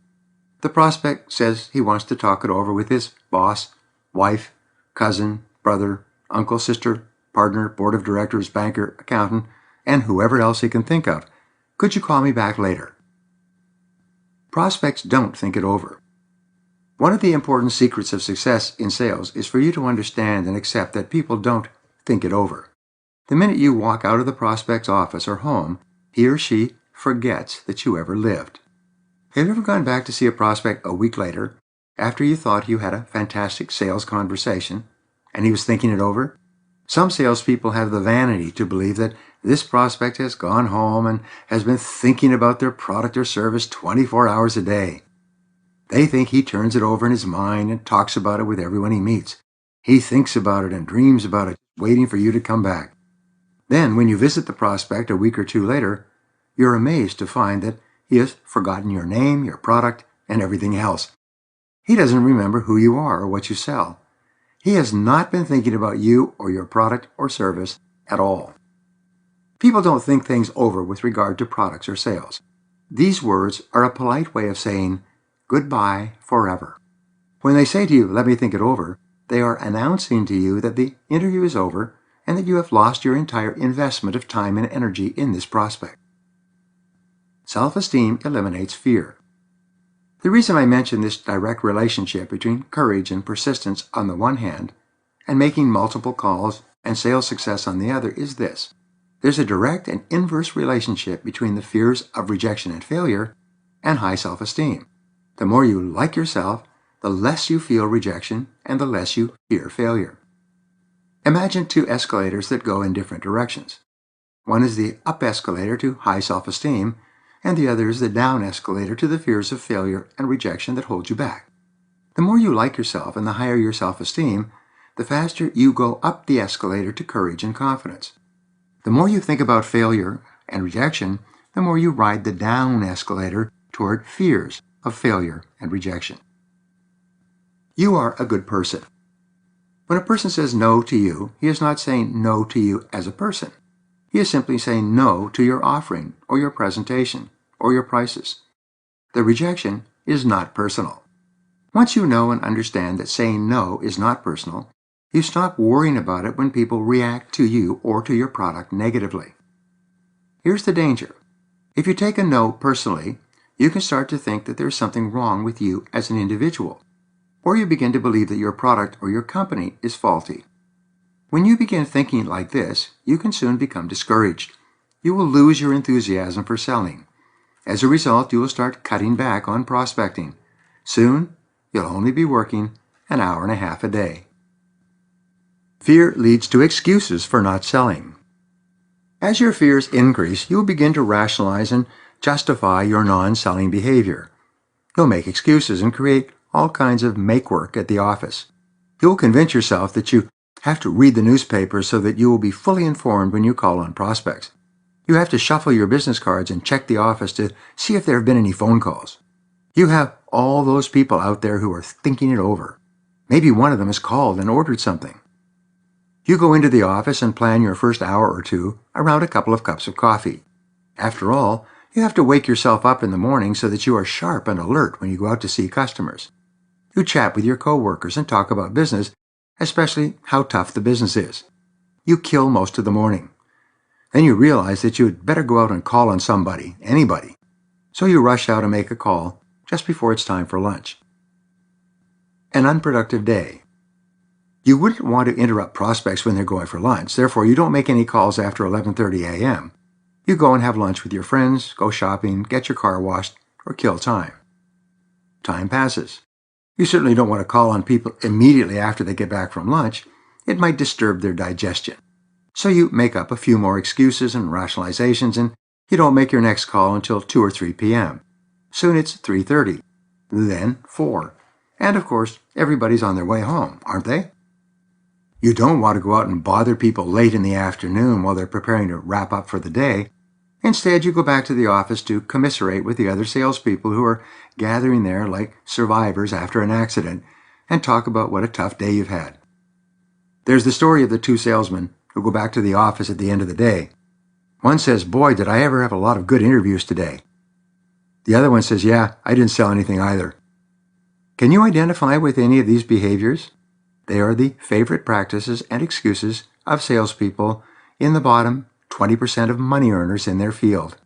The prospect says he wants to talk it over with his boss, wife, cousin, brother, uncle, sister, partner, board of directors, banker, accountant, and whoever else he can think of. "Could you call me back later?" Prospects don't think it over. One of the important secrets of success in sales is for you to understand and accept that people don't think it over. The minute you walk out of the prospect's office or home, he or she forgets that you ever lived. Have you ever gone back to see a prospect a week later, after you thought you had a fantastic sales conversation, and he was thinking it over? Some salespeople have the vanity to believe that this prospect has gone home and has been thinking about their product or service 24 hours a day. They think he turns it over in his mind and talks about it with everyone he meets. He thinks about it and dreams about it, waiting for you to come back. Then, when you visit the prospect a week or two later, you're amazed to find that he has forgotten your name, your product, and everything else. He doesn't remember who you are or what you sell. He has not been thinking about you or your product or service at all. People don't think things over with regard to products or sales. These words are a polite way of saying goodbye forever. When they say to you, "Let me think it over," they are announcing to you that the interview is over and that you have lost your entire investment of time and energy in this prospect. Self-esteem eliminates fear. The reason I mention this direct relationship between courage and persistence on the one hand, and making multiple calls and sales success on the other is this. There's a direct and inverse relationship between the fears of rejection and failure and high self-esteem. The more you like yourself, the less you feel rejection and the less you fear failure. Imagine two escalators that go in different directions. One is the up escalator to high self-esteem, and the other is the down escalator to the fears of failure and rejection that hold you back. The more you like yourself and the higher your self-esteem, the faster you go up the escalator to courage and confidence. The more you think about failure and rejection, the more you ride the down escalator toward fears of failure and rejection. You are a good person. When a person says no to you, he is not saying no to you as a person. He is simply saying no to your offering or your presentation or your prices. The rejection is not personal. Once you know and understand that saying no is not personal, you stop worrying about it when people react to you or to your product negatively. Here's the danger. If you take a no personally, you can start to think that there's something wrong with you as an individual, or you begin to believe that your product or your company is faulty. When you begin thinking like this, you can soon become discouraged. You will lose your enthusiasm for selling. As a result, you will start cutting back on prospecting. Soon, you'll only be working an hour and a half a day. Fear leads to excuses for not selling. As your fears increase, you will begin to rationalize and justify your non-selling behavior. You'll make excuses and create all kinds of make-work at the office. You'll convince yourself that you have to read the newspaper so that you will be fully informed when you call on prospects. You have to shuffle your business cards and check the office to see if there have been any phone calls. You have all those people out there who are thinking it over. Maybe one of them has called and ordered something. You go into the office and plan your first hour or two around a couple of cups of coffee. After all, you have to wake yourself up in the morning so that you are sharp and alert when you go out to see customers. You chat with your coworkers and talk about business, especially how tough the business is. You kill most of the morning. Then you realize that you had better go out and call on somebody, anybody. So you rush out and make a call just before it's time for lunch. An unproductive day. You wouldn't want to interrupt prospects when they're going for lunch, therefore you don't make any calls after 11:30 a.m. You go and have lunch with your friends, go shopping, get your car washed, or kill time. Time passes. You certainly don't want to call on people immediately after they get back from lunch. It might disturb their digestion. So you make up a few more excuses and rationalizations, and you don't make your next call until 2 or 3 p.m. Soon it's 3:30, then 4, and of course, everybody's on their way home, aren't they? You don't want to go out and bother people late in the afternoon while they're preparing to wrap up for the day. Instead, you go back to the office to commiserate with the other salespeople who are gathering there like survivors after an accident and talk about what a tough day you've had. There's the story of the two salesmen who go back to the office at the end of the day. One says, "Boy, did I ever have a lot of good interviews today." The other one says, "Yeah, I didn't sell anything either." Can you identify with any of these behaviors? They are the favorite practices and excuses of salespeople in the bottom 20% of money earners in their field.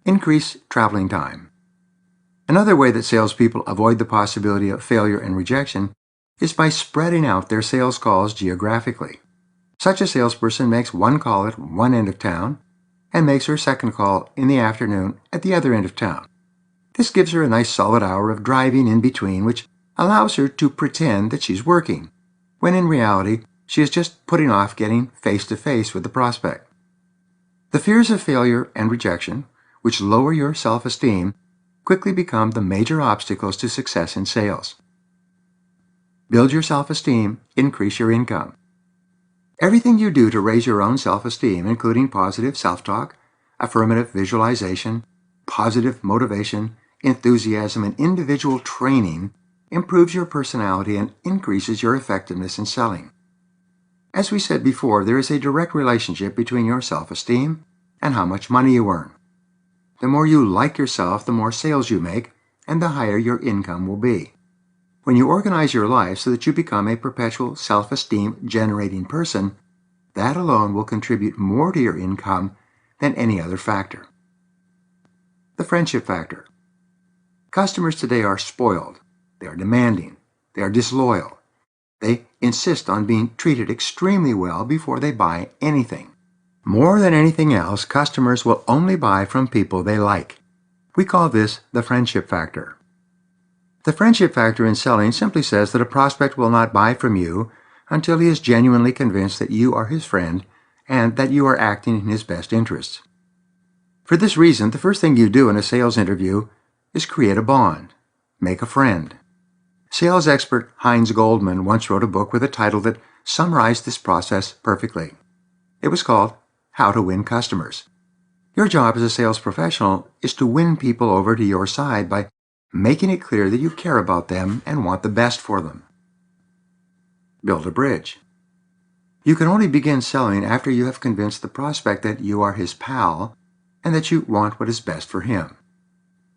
Increase traveling time. Another way that salespeople avoid the possibility of failure and rejection is by spreading out their sales calls geographically. Such a salesperson makes one call at one end of town and makes her second call in the afternoon at the other end of town. This gives her a nice solid hour of driving in between, which allows her to pretend that she's working, when in reality, she is just putting off getting face-to-face with the prospect. The fears of failure and rejection, which lower your self-esteem, quickly become the major obstacles to success in sales. Build your self-esteem, increase your income. Everything you do to raise your own self-esteem, including positive self-talk, affirmative visualization, positive motivation, enthusiasm, and individual training, improves your personality and increases your effectiveness in selling. As we said before, there is a direct relationship between your self-esteem and how much money you earn. The more you like yourself, the more sales you make, and the higher your income will be. When you organize your life so that you become a perpetual self-esteem generating person, that alone will contribute more to your income than any other factor. The friendship factor. Customers today are spoiled. They are demanding. They are disloyal. They insist on being treated extremely well before they buy anything. More than anything else, customers will only buy from people they like. We call this the friendship factor. The friendship factor in selling simply says that a prospect will not buy from you until he is genuinely convinced that you are his friend and that you are acting in his best interests. For this reason, the first thing you do in a sales interview is create a bond, make a friend. Sales expert Heinz Goldman once wrote a book with a title that summarized this process perfectly. It was called How to Win Customers. Your job as a sales professional is to win people over to your side by making it clear that you care about them and want the best for them. Build a bridge. You can only begin selling after you have convinced the prospect that you are his pal and that you want what is best for him.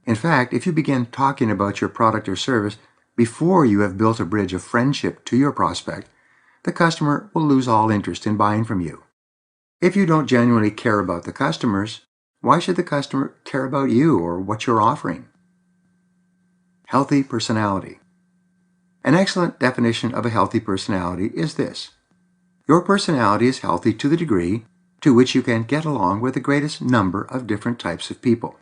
In fact, if you begin talking about your product or service before you have built a bridge of friendship to your prospect, the customer will lose all interest in buying from you. If you don't genuinely care about the customers, why should the customer care about you or what you're offering? Healthy personality. An excellent definition of a healthy personality is this: your personality is healthy to the degree to which you can get along with the greatest number of different types of people.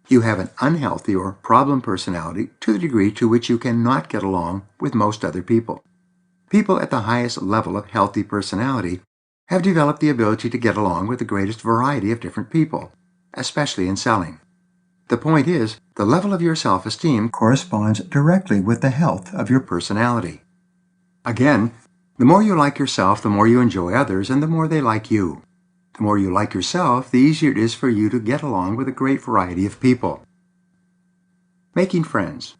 You have an unhealthy or problem personality to the degree to which you cannot get along with most other people. People at the highest level of healthy personality have developed the ability to get along with the greatest variety of different people, especially in selling. The point is, the level of your self-esteem corresponds directly with the health of your personality. Again, the more you like yourself, the more you enjoy others, and the more they like you. The more you like yourself, the easier it is for you to get along with a great variety of people. Making friends.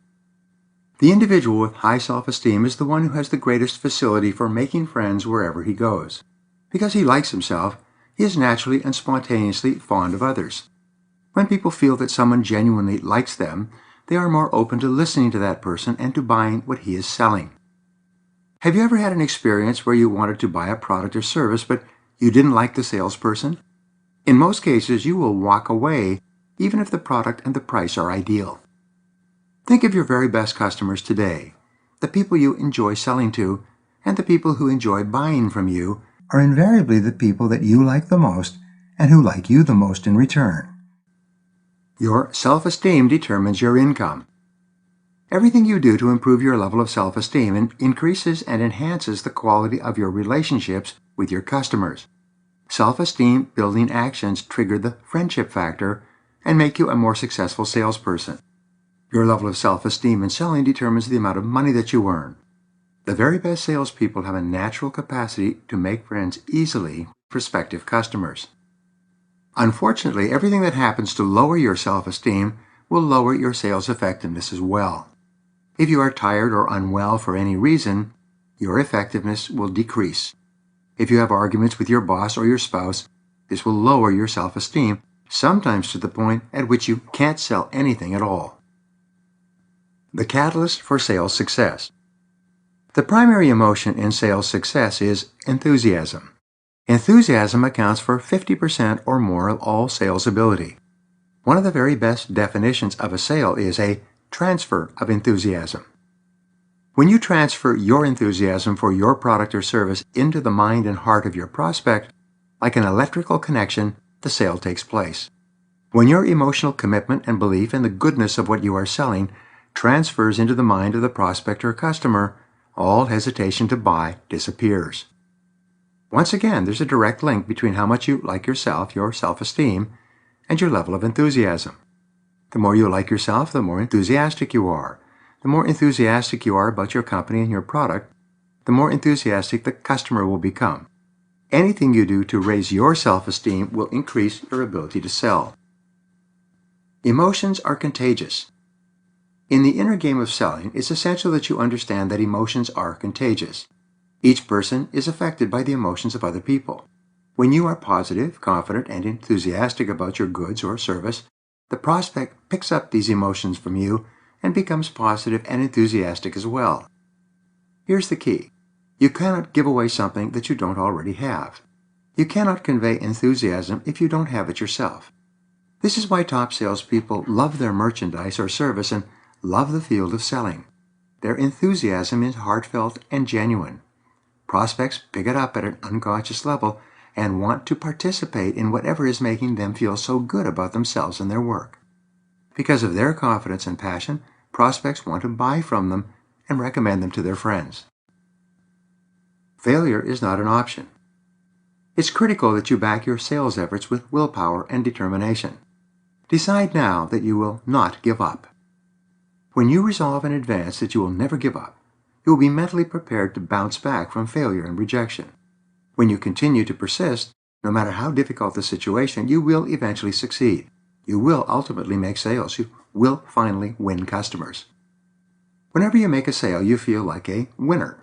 The individual with high self-esteem is the one who has the greatest facility for making friends wherever he goes. Because he likes himself, he is naturally and spontaneously fond of others. When people feel that someone genuinely likes them, they are more open to listening to that person and to buying what he is selling. Have you ever had an experience where you wanted to buy a product or service, but you didn't like the salesperson? In most cases, you will walk away, even if the product and the price are ideal. Think of your very best customers today. The people you enjoy selling to and the people who enjoy buying from you are invariably the people that you like the most and who like you the most in return. Your self-esteem determines your income. Everything you do to improve your level of self-esteem increases and enhances the quality of your relationships with your customers. Self-esteem building actions trigger the friendship factor and make you a more successful salesperson. Your level of self-esteem in selling determines the amount of money that you earn. The very best salespeople have a natural capacity to make friends easily with prospective customers. Unfortunately, everything that happens to lower your self-esteem will lower your sales effectiveness as well. If you are tired or unwell for any reason, your effectiveness will decrease. If you have arguments with your boss or your spouse, this will lower your self-esteem, sometimes to the point at which you can't sell anything at all. The catalyst for sales success. The primary emotion in sales success is enthusiasm. Enthusiasm accounts for 50% or more of all sales ability. One of the very best definitions of a sale is a transfer of enthusiasm. When you transfer your enthusiasm for your product or service into the mind and heart of your prospect, like an electrical connection, the sale takes place. When your emotional commitment and belief in the goodness of what you are selling transfers into the mind of the prospect or customer, all hesitation to buy disappears. Once again, there's a direct link between how much you like yourself, your self-esteem, and your level of enthusiasm. The more you like yourself, the more enthusiastic you are. The more enthusiastic you are about your company and your product, the more enthusiastic the customer will become. Anything you do to raise your self-esteem will increase your ability to sell. Emotions are contagious. In the inner game of selling, it's essential that you understand that emotions are contagious. Each person is affected by the emotions of other people. When you are positive, confident, and enthusiastic about your goods or service, the prospect picks up these emotions from you and becomes positive and enthusiastic as well. Here's the key. You cannot give away something that you don't already have. You cannot convey enthusiasm if you don't have it yourself. This is why top salespeople love their merchandise or service and love the field of selling. Their enthusiasm is heartfelt and genuine. Prospects pick it up at an unconscious level and want to participate in whatever is making them feel so good about themselves and their work. Because of their confidence and passion, prospects want to buy from them and recommend them to their friends. Failure is not an option. It's critical that you back your sales efforts with willpower and determination. Decide now that you will not give up. When you resolve in advance that you will never give up, you will be mentally prepared to bounce back from failure and rejection. When you continue to persist, no matter how difficult the situation, you will eventually succeed. You will ultimately make sales. You will finally win customers. Whenever you make a sale, you feel like a winner.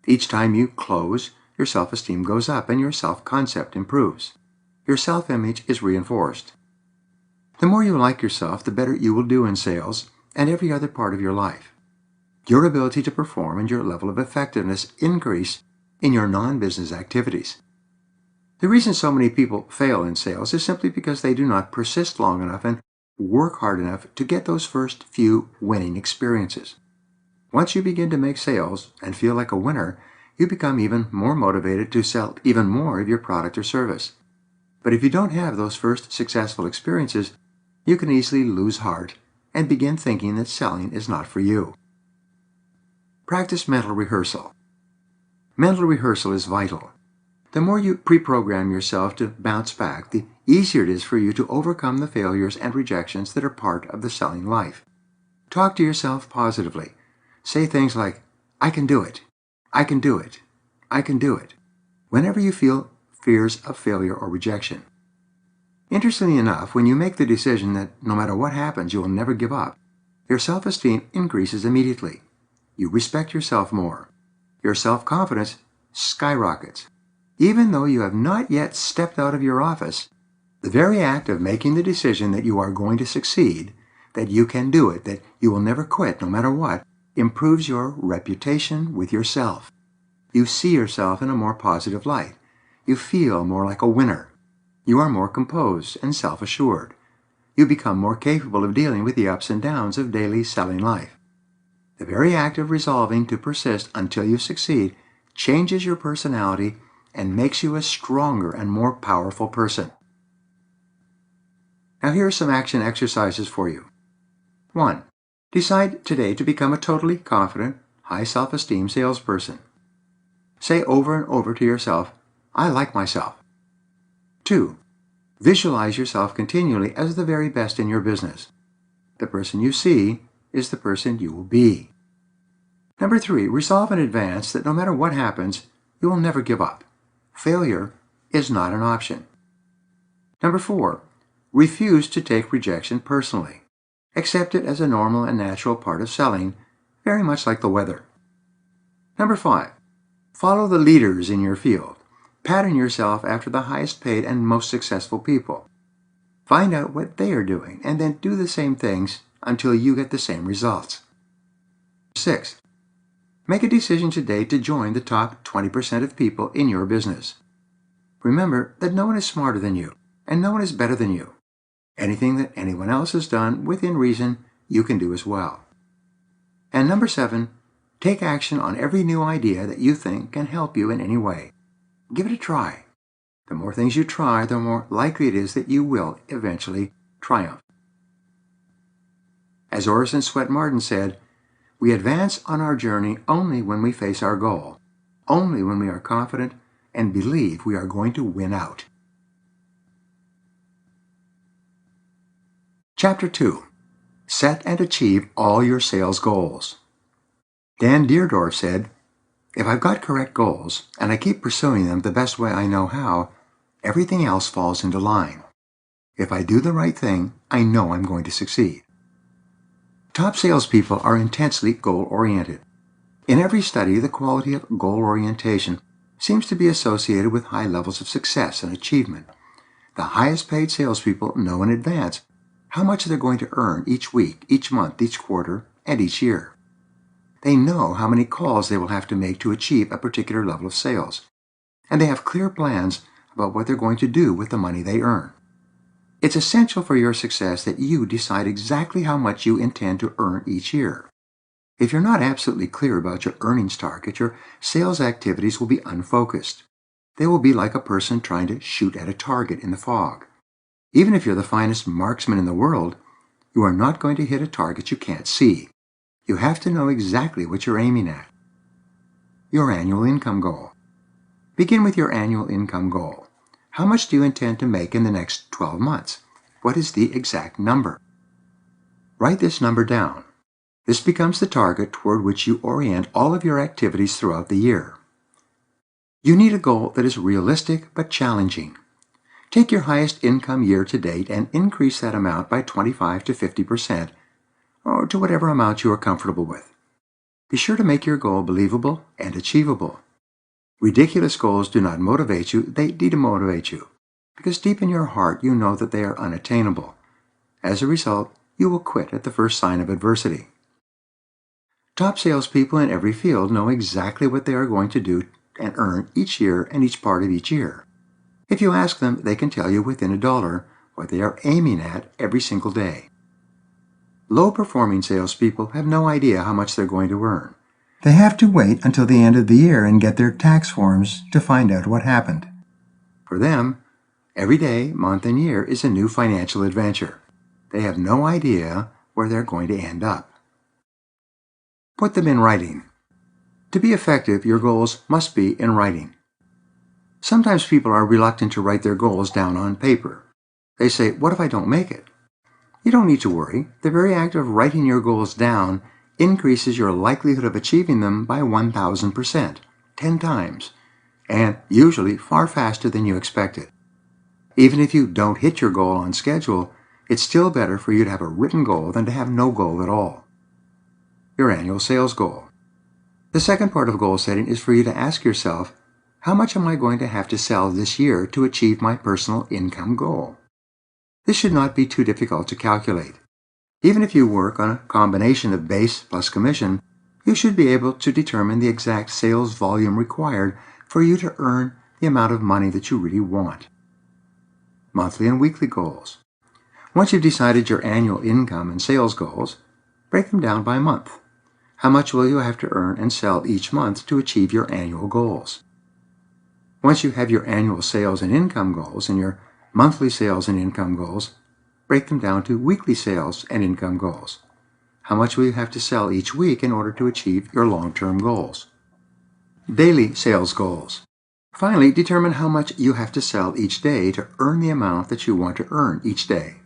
Each time you close, your self-esteem goes up and your self-concept improves. Your self-image is reinforced. The more you like yourself, the better you will do in sales and every other part of your life. Your ability to perform and your level of effectiveness increase in your non-business activities. The reason so many people fail in sales is simply because they do not persist long enough and work hard enough to get those first few winning experiences. Once you begin to make sales and feel like a winner, you become even more motivated to sell even more of your product or service. But if you don't have those first successful experiences, you can easily lose heart and begin thinking that selling is not for you. Practice mental rehearsal. Mental rehearsal is vital. The more you pre-program yourself to bounce back, the easier it is for you to overcome the failures and rejections that are part of the selling life. Talk to yourself positively. Say things like, "I can do it. I can do it. I can do it," whenever you feel fears of failure or rejection. Interestingly enough, when you make the decision that no matter what happens, you will never give up, your self-esteem increases immediately. You respect yourself more. Your self-confidence skyrockets. Even though you have not yet stepped out of your office, the very act of making the decision that you are going to succeed, that you can do it, that you will never quit no matter what, improves your reputation with yourself. You see yourself in a more positive light. You feel more like a winner. You are more composed and self-assured. You become more capable of dealing with the ups and downs of daily selling life. The very act of resolving to persist until you succeed changes your personality and makes you a stronger and more powerful person. Now here are some action exercises for you. 1. Decide today to become a totally confident, high self-esteem salesperson. Say over and over to yourself, "I like myself." 2. Visualize yourself continually as the very best in your business. The person you see is the person you will be. Number 3, resolve in advance that no matter what happens, you will never give up. Failure is not an option. Number 4, refuse to take rejection personally. Accept it as a normal and natural part of selling, very much like the weather. Number 5, follow the leaders in your field. Pattern yourself after the highest paid and most successful people. Find out what they are doing and then do the same things until you get the same results. 6, make a decision today to join the top 20% of people in your business. Remember that no one is smarter than you, and no one is better than you. Anything that anyone else has done within reason, you can do as well. And number 7, take action on every new idea that you think can help you in any way. Give it a try. The more things you try, the more likely it is that you will eventually triumph. As Orison Swett Marden said, we advance on our journey only when we face our goal, only when we are confident and believe we are going to win out. Chapter 2. Set and achieve all your sales goals. Dan Deerdorf said, if I've got correct goals and I keep pursuing them the best way I know how, everything else falls into line. If I do the right thing, I know I'm going to succeed. Top salespeople are intensely goal-oriented. In every study, the quality of goal orientation seems to be associated with high levels of success and achievement. The highest paid salespeople know in advance how much they're going to earn each week, each month, each quarter, and each year. They know how many calls they will have to make to achieve a particular level of sales, and they have clear plans about what they're going to do with the money they earn. It's essential for your success that you decide exactly how much you intend to earn each year. If you're not absolutely clear about your earnings target, your sales activities will be unfocused. They will be like a person trying to shoot at a target in the fog. Even if you're the finest marksman in the world, you are not going to hit a target you can't see. You have to know exactly what you're aiming at. Your annual income goal. Begin with your annual income goal. How much do you intend to make in the next 12 months? What is the exact number? Write this number down. This becomes the target toward which you orient all of your activities throughout the year. You need a goal that is realistic but challenging. Take your highest income year to date and increase that amount by 25 to 50%, or to whatever amount you are comfortable with. Be sure to make your goal believable and achievable. Ridiculous goals do not motivate you, they demotivate you, because deep in your heart you know that they are unattainable. As a result, you will quit at the first sign of adversity. Top salespeople in every field know exactly what they are going to do and earn each year and each part of each year. If you ask them, they can tell you within a dollar what they are aiming at every single day. Low-performing salespeople have no idea how much they're going to earn. They have to wait until the end of the year and get their tax forms to find out what happened. For them, every day, month, and year is a new financial adventure. They have no idea where they're going to end up. Put them in writing. To be effective, your goals must be in writing. Sometimes people are reluctant to write their goals down on paper. They say, what if I don't make it? You don't need to worry. The very act of writing your goals down increases your likelihood of achieving them by 1,000%, 10 times, and usually far faster than you expected. Even if you don't hit your goal on schedule, it's still better for you to have a written goal than to have no goal at all. Your annual sales goal. The second part of goal setting is for you to ask yourself, how much am I going to have to sell this year to achieve my personal income goal? This should not be too difficult to calculate. Even if you work on a combination of base plus commission, you should be able to determine the exact sales volume required for you to earn the amount of money that you really want. Monthly and weekly goals. Once you've decided your annual income and sales goals, break them down by month. How much will you have to earn and sell each month to achieve your annual goals? Once you have your annual sales and income goals and your monthly sales and income goals, break them down to weekly sales and income goals. How much will you have to sell each week in order to achieve your long-term goals? Daily sales goals. Finally, determine how much you have to sell each day to earn the amount that you want to earn each day.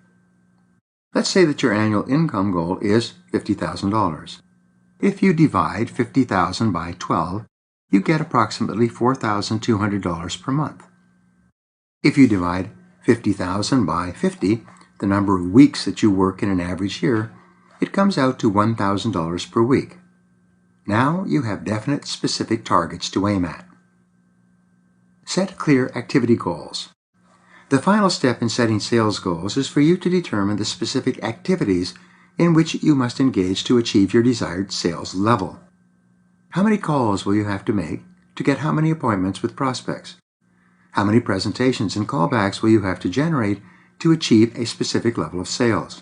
Let's say that your annual income goal is $50,000. If you divide 50,000 by 12, you get approximately $4,200 per month. If you divide 50,000 by 50, the number of weeks that you work in an average year, it comes out to $1,000 per week. Now you have definite, specific targets to aim at. Set clear activity goals. The final step in setting sales goals is for you to determine the specific activities in which you must engage to achieve your desired sales level. How many calls will you have to make to get how many appointments with prospects? How many presentations and callbacks will you have to generate to achieve a specific level of sales?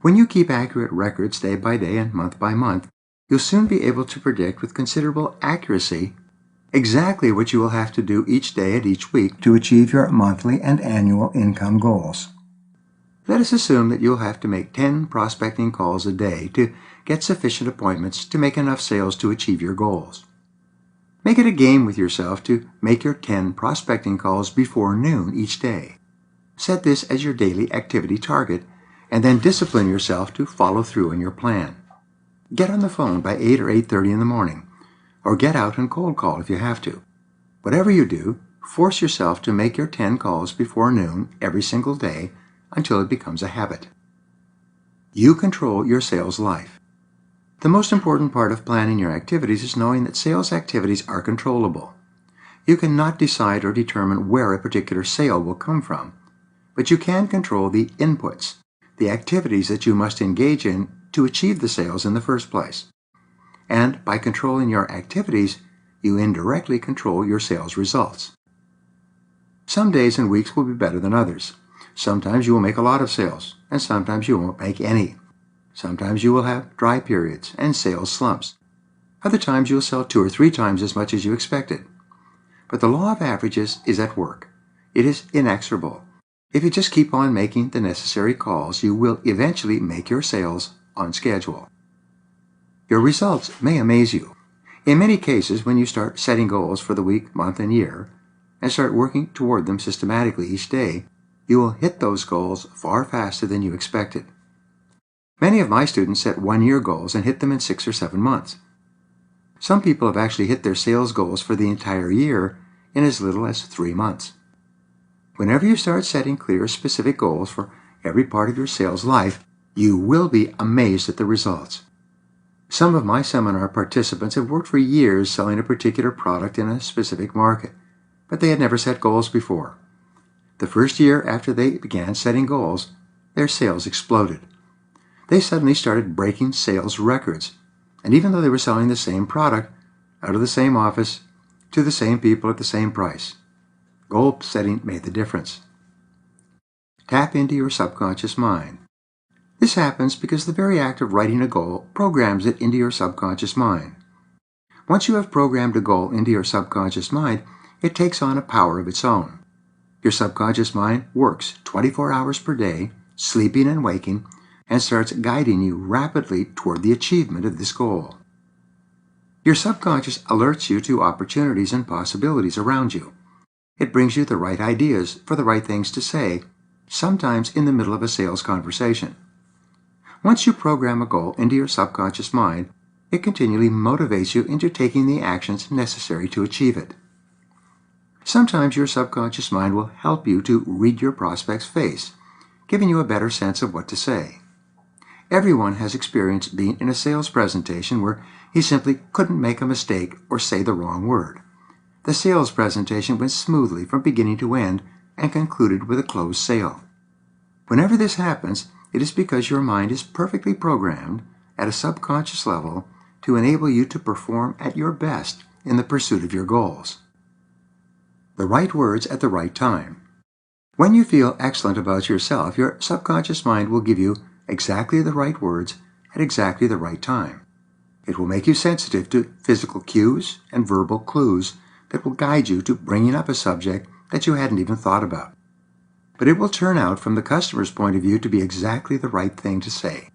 When you keep accurate records day by day and month by month, you'll soon be able to predict with considerable accuracy exactly what you will have to do each day and each week to achieve your monthly and annual income goals. Let us assume that you'll have to make 10 prospecting calls a day to get sufficient appointments to make enough sales to achieve your goals. Make it a game with yourself to make your 10 prospecting calls before noon each day. Set this as your daily activity target, and then discipline yourself to follow through on your plan. Get on the phone by 8 or 8:30 in the morning, or get out and cold call if you have to. Whatever you do, force yourself to make your 10 calls before noon every single day until it becomes a habit. You control your sales life. The most important part of planning your activities is knowing that sales activities are controllable. You cannot decide or determine where a particular sale will come from, but you can control the inputs, the activities that you must engage in to achieve the sales in the first place. And by controlling your activities, you indirectly control your sales results. Some days and weeks will be better than others. Sometimes you will make a lot of sales, and sometimes you won't make any. Sometimes you will have dry periods and sales slumps. Other times you will sell 2 or 3 times as much as you expected. But the law of averages is at work. It is inexorable. If you just keep on making the necessary calls, you will eventually make your sales on schedule. Your results may amaze you. In many cases, when you start setting goals for the week, month, and year, and start working toward them systematically each day, you will hit those goals far faster than you expected. Many of my students set 1-year goals and hit them in 6 or 7 months. Some people have actually hit their sales goals for the entire year in as little as 3 months. Whenever you start setting clear, specific goals for every part of your sales life, you will be amazed at the results. Some of my seminar participants have worked for years selling a particular product in a specific market, but they had never set goals before. The first year after they began setting goals, their sales exploded. They suddenly started breaking sales records, and even though they were selling the same product, out of the same office, to the same people at the same price, goal setting made the difference. Tap into your subconscious mind. This happens because the very act of writing a goal programs it into your subconscious mind. Once you have programmed a goal into your subconscious mind, it takes on a power of its own. Your subconscious mind works 24 hours per day, sleeping and waking, and starts guiding you rapidly toward the achievement of this goal. Your subconscious alerts you to opportunities and possibilities around you. It brings you the right ideas for the right things to say, sometimes in the middle of a sales conversation. Once you program a goal into your subconscious mind, it continually motivates you into taking the actions necessary to achieve it. Sometimes your subconscious mind will help you to read your prospect's face, giving you a better sense of what to say. Everyone has experienced being in a sales presentation where he simply couldn't make a mistake or say the wrong word. The sales presentation went smoothly from beginning to end and concluded with a closed sale. Whenever this happens, it is because your mind is perfectly programmed at a subconscious level to enable you to perform at your best in the pursuit of your goals. The right words at the right time. When you feel excellent about yourself, your subconscious mind will give you exactly the right words at exactly the right time. It will make you sensitive to physical cues and verbal clues that will guide you to bringing up a subject that you hadn't even thought about. But it will turn out from the customer's point of view to be exactly the right thing to say.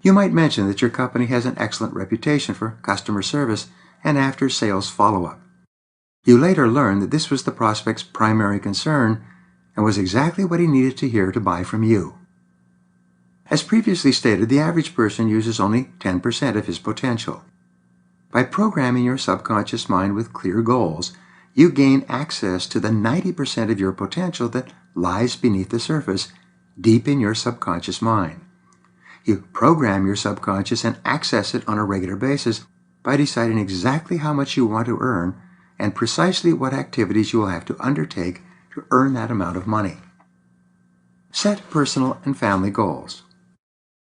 You might mention that your company has an excellent reputation for customer service and after-sales follow-up. You later learned that this was the prospect's primary concern and was exactly what he needed to hear to buy from you. As previously stated, the average person uses only 10% of his potential. By programming your subconscious mind with clear goals, you gain access to the 90% of your potential that lies beneath the surface, deep in your subconscious mind. You program your subconscious and access it on a regular basis by deciding exactly how much you want to earn and precisely what activities you will have to undertake to earn that amount of money. Set personal and family goals.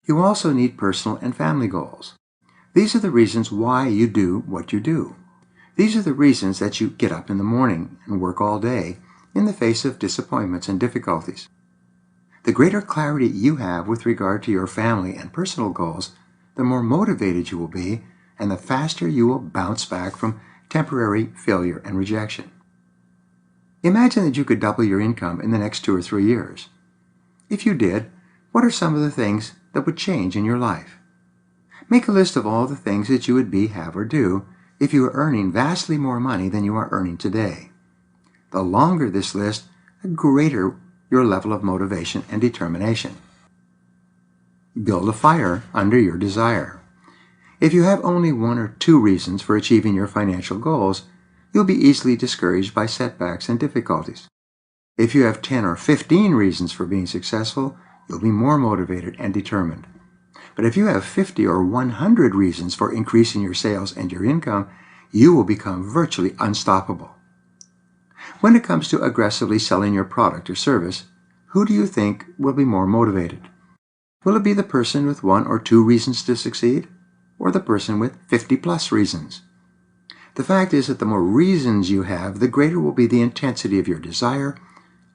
You also need personal and family goals. These are the reasons why you do what you do. These are the reasons that you get up in the morning and work all day in the face of disappointments and difficulties. The greater clarity you have with regard to your family and personal goals, the more motivated you will be and the faster you will bounce back from temporary failure and rejection. Imagine that you could double your income in the next 2 or 3 years. If you did, what are some of the things that would change in your life? Make a list of all the things that you would be, have, or do if you were earning vastly more money than you are earning today. The longer this list, the greater your level of motivation and determination. Build a fire under your desire. If you have only 1 or 2 reasons for achieving your financial goals, you'll be easily discouraged by setbacks and difficulties. If you have 10 or 15 reasons for being successful, you'll be more motivated and determined. But if you have 50 or 100 reasons for increasing your sales and your income, you will become virtually unstoppable. When it comes to aggressively selling your product or service, who do you think will be more motivated? Will it be the person with 1 or 2 reasons to succeed, or the person with 50+ reasons? The fact is that the more reasons you have, the greater will be the intensity of your desire,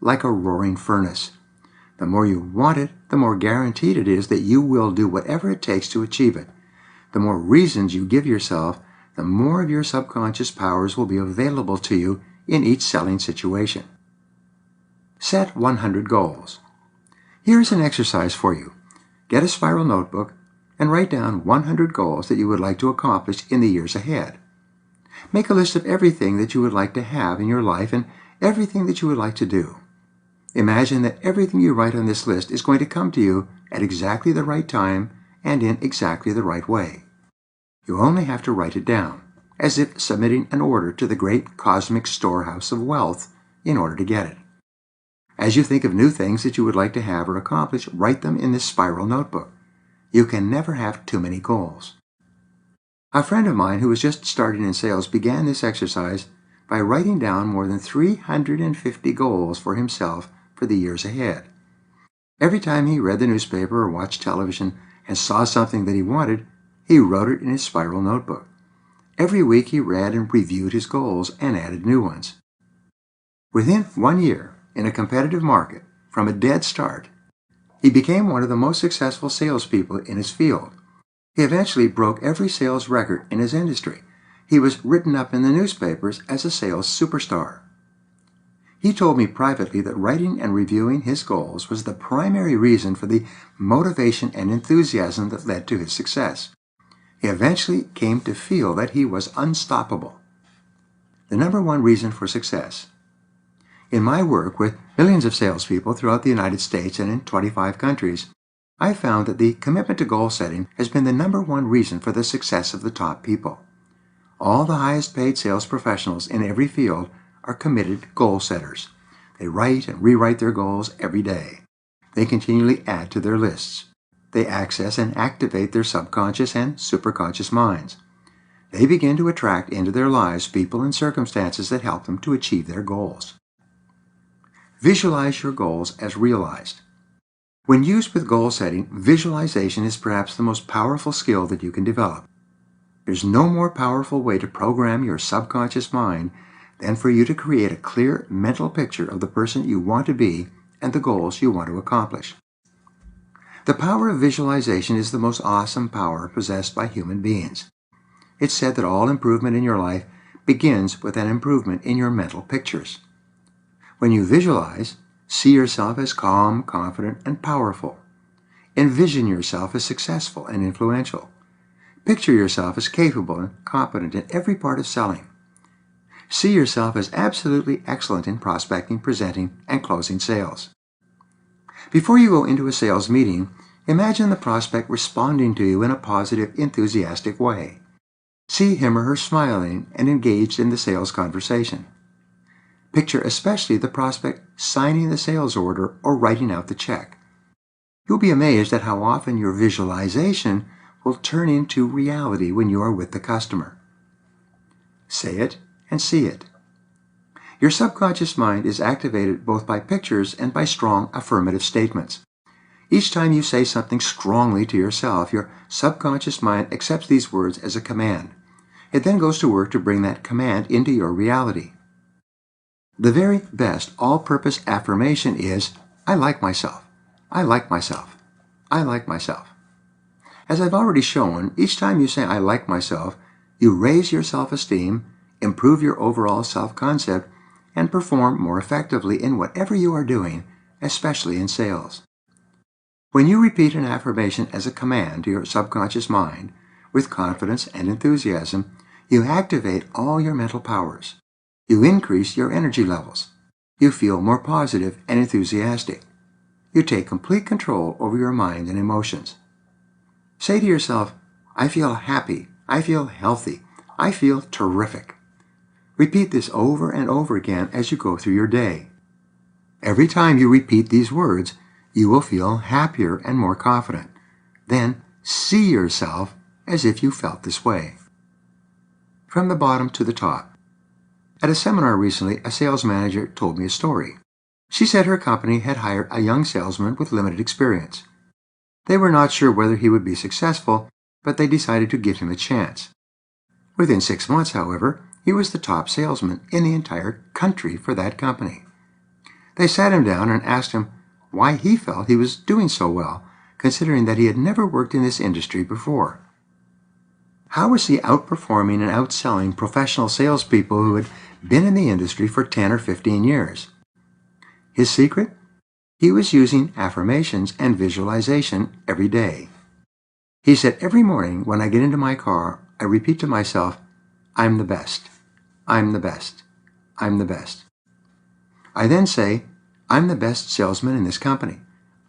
like a roaring furnace. The more you want it, the more guaranteed it is that you will do whatever it takes to achieve it. The more reasons you give yourself, the more of your subconscious powers will be available to you in each selling situation. Set 100 goals. Here's an exercise for you. Get a spiral notebook and write down 100 goals that you would like to accomplish in the years ahead. Make a list of everything that you would like to have in your life and everything that you would like to do. Imagine that everything you write on this list is going to come to you at exactly the right time and in exactly the right way. You only have to write it down, as if submitting an order to the great cosmic storehouse of wealth in order to get it. As you think of new things that you would like to have or accomplish, write them in this spiral notebook. You can never have too many goals. A friend of mine who was just starting in sales began this exercise by writing down more than 350 goals for himself for the years ahead. Every time he read the newspaper or watched television and saw something that he wanted, he wrote it in his spiral notebook. Every week he read and reviewed his goals and added new ones. Within 1 year, in a competitive market, from a dead start, he became one of the most successful salespeople in his field. He eventually broke every sales record in his industry. He was written up in the newspapers as a sales superstar. He told me privately that writing and reviewing his goals was the primary reason for the motivation and enthusiasm that led to his success. He eventually came to feel that he was unstoppable. The number 1 reason for success. In my work with millions of salespeople throughout the United States and in 25 countries, I found that the commitment to goal setting has been the number 1 reason for the success of the top people. All the highest paid sales professionals in every field are committed goal setters. They write and rewrite their goals every day. They continually add to their lists. They access and activate their subconscious and superconscious minds. They begin to attract into their lives people and circumstances that help them to achieve their goals. Visualize your goals as realized. When used with goal setting, visualization is perhaps the most powerful skill that you can develop. There's no more powerful way to program your subconscious mind than for you to create a clear mental picture of the person you want to be and the goals you want to accomplish. The power of visualization is the most awesome power possessed by human beings. It's said that all improvement in your life begins with an improvement in your mental pictures. When you visualize, see yourself as calm, confident, and powerful. Envision yourself as successful and influential. Picture yourself as capable and competent in every part of selling. See yourself as absolutely excellent in prospecting, presenting, and closing sales. Before you go into a sales meeting, imagine the prospect responding to you in a positive, enthusiastic way. See him or her smiling and engaged in the sales conversation. Picture especially the prospect signing the sales order or writing out the check. You'll be amazed at how often your visualization will turn into reality when you are with the customer. Say it and see it. Your subconscious mind is activated both by pictures and by strong affirmative statements. Each time you say something strongly to yourself, your subconscious mind accepts these words as a command. It then goes to work to bring that command into your reality. The very best all-purpose affirmation is, I like myself. I like myself. I like myself. As I've already shown, each time you say I like myself, you raise your self-esteem, improve your overall self-concept, and perform more effectively in whatever you are doing, especially in sales. When you repeat an affirmation as a command to your subconscious mind, with confidence and enthusiasm, you activate all your mental powers. You increase your energy levels. You feel more positive and enthusiastic. You take complete control over your mind and emotions. Say to yourself, I feel happy, I feel healthy, I feel terrific. Repeat this over and over again as you go through your day. Every time you repeat these words, you will feel happier and more confident. Then see yourself as if you felt this way. From the bottom to the top. At a seminar recently, a sales manager told me a story. She said her company had hired a young salesman with limited experience. They were not sure whether he would be successful, but they decided to give him a chance. Within 6 months, however, he was the top salesman in the entire country for that company. They sat him down and asked him why he felt he was doing so well, considering that he had never worked in this industry before. How was he outperforming and outselling professional salespeople who had been in the industry for 10 or 15 years? His secret? He was using affirmations and visualization every day. He said, every morning when I get into my car, I repeat to myself, I'm the best. I'm the best. I'm the best. I then say, I'm the best salesman in this company.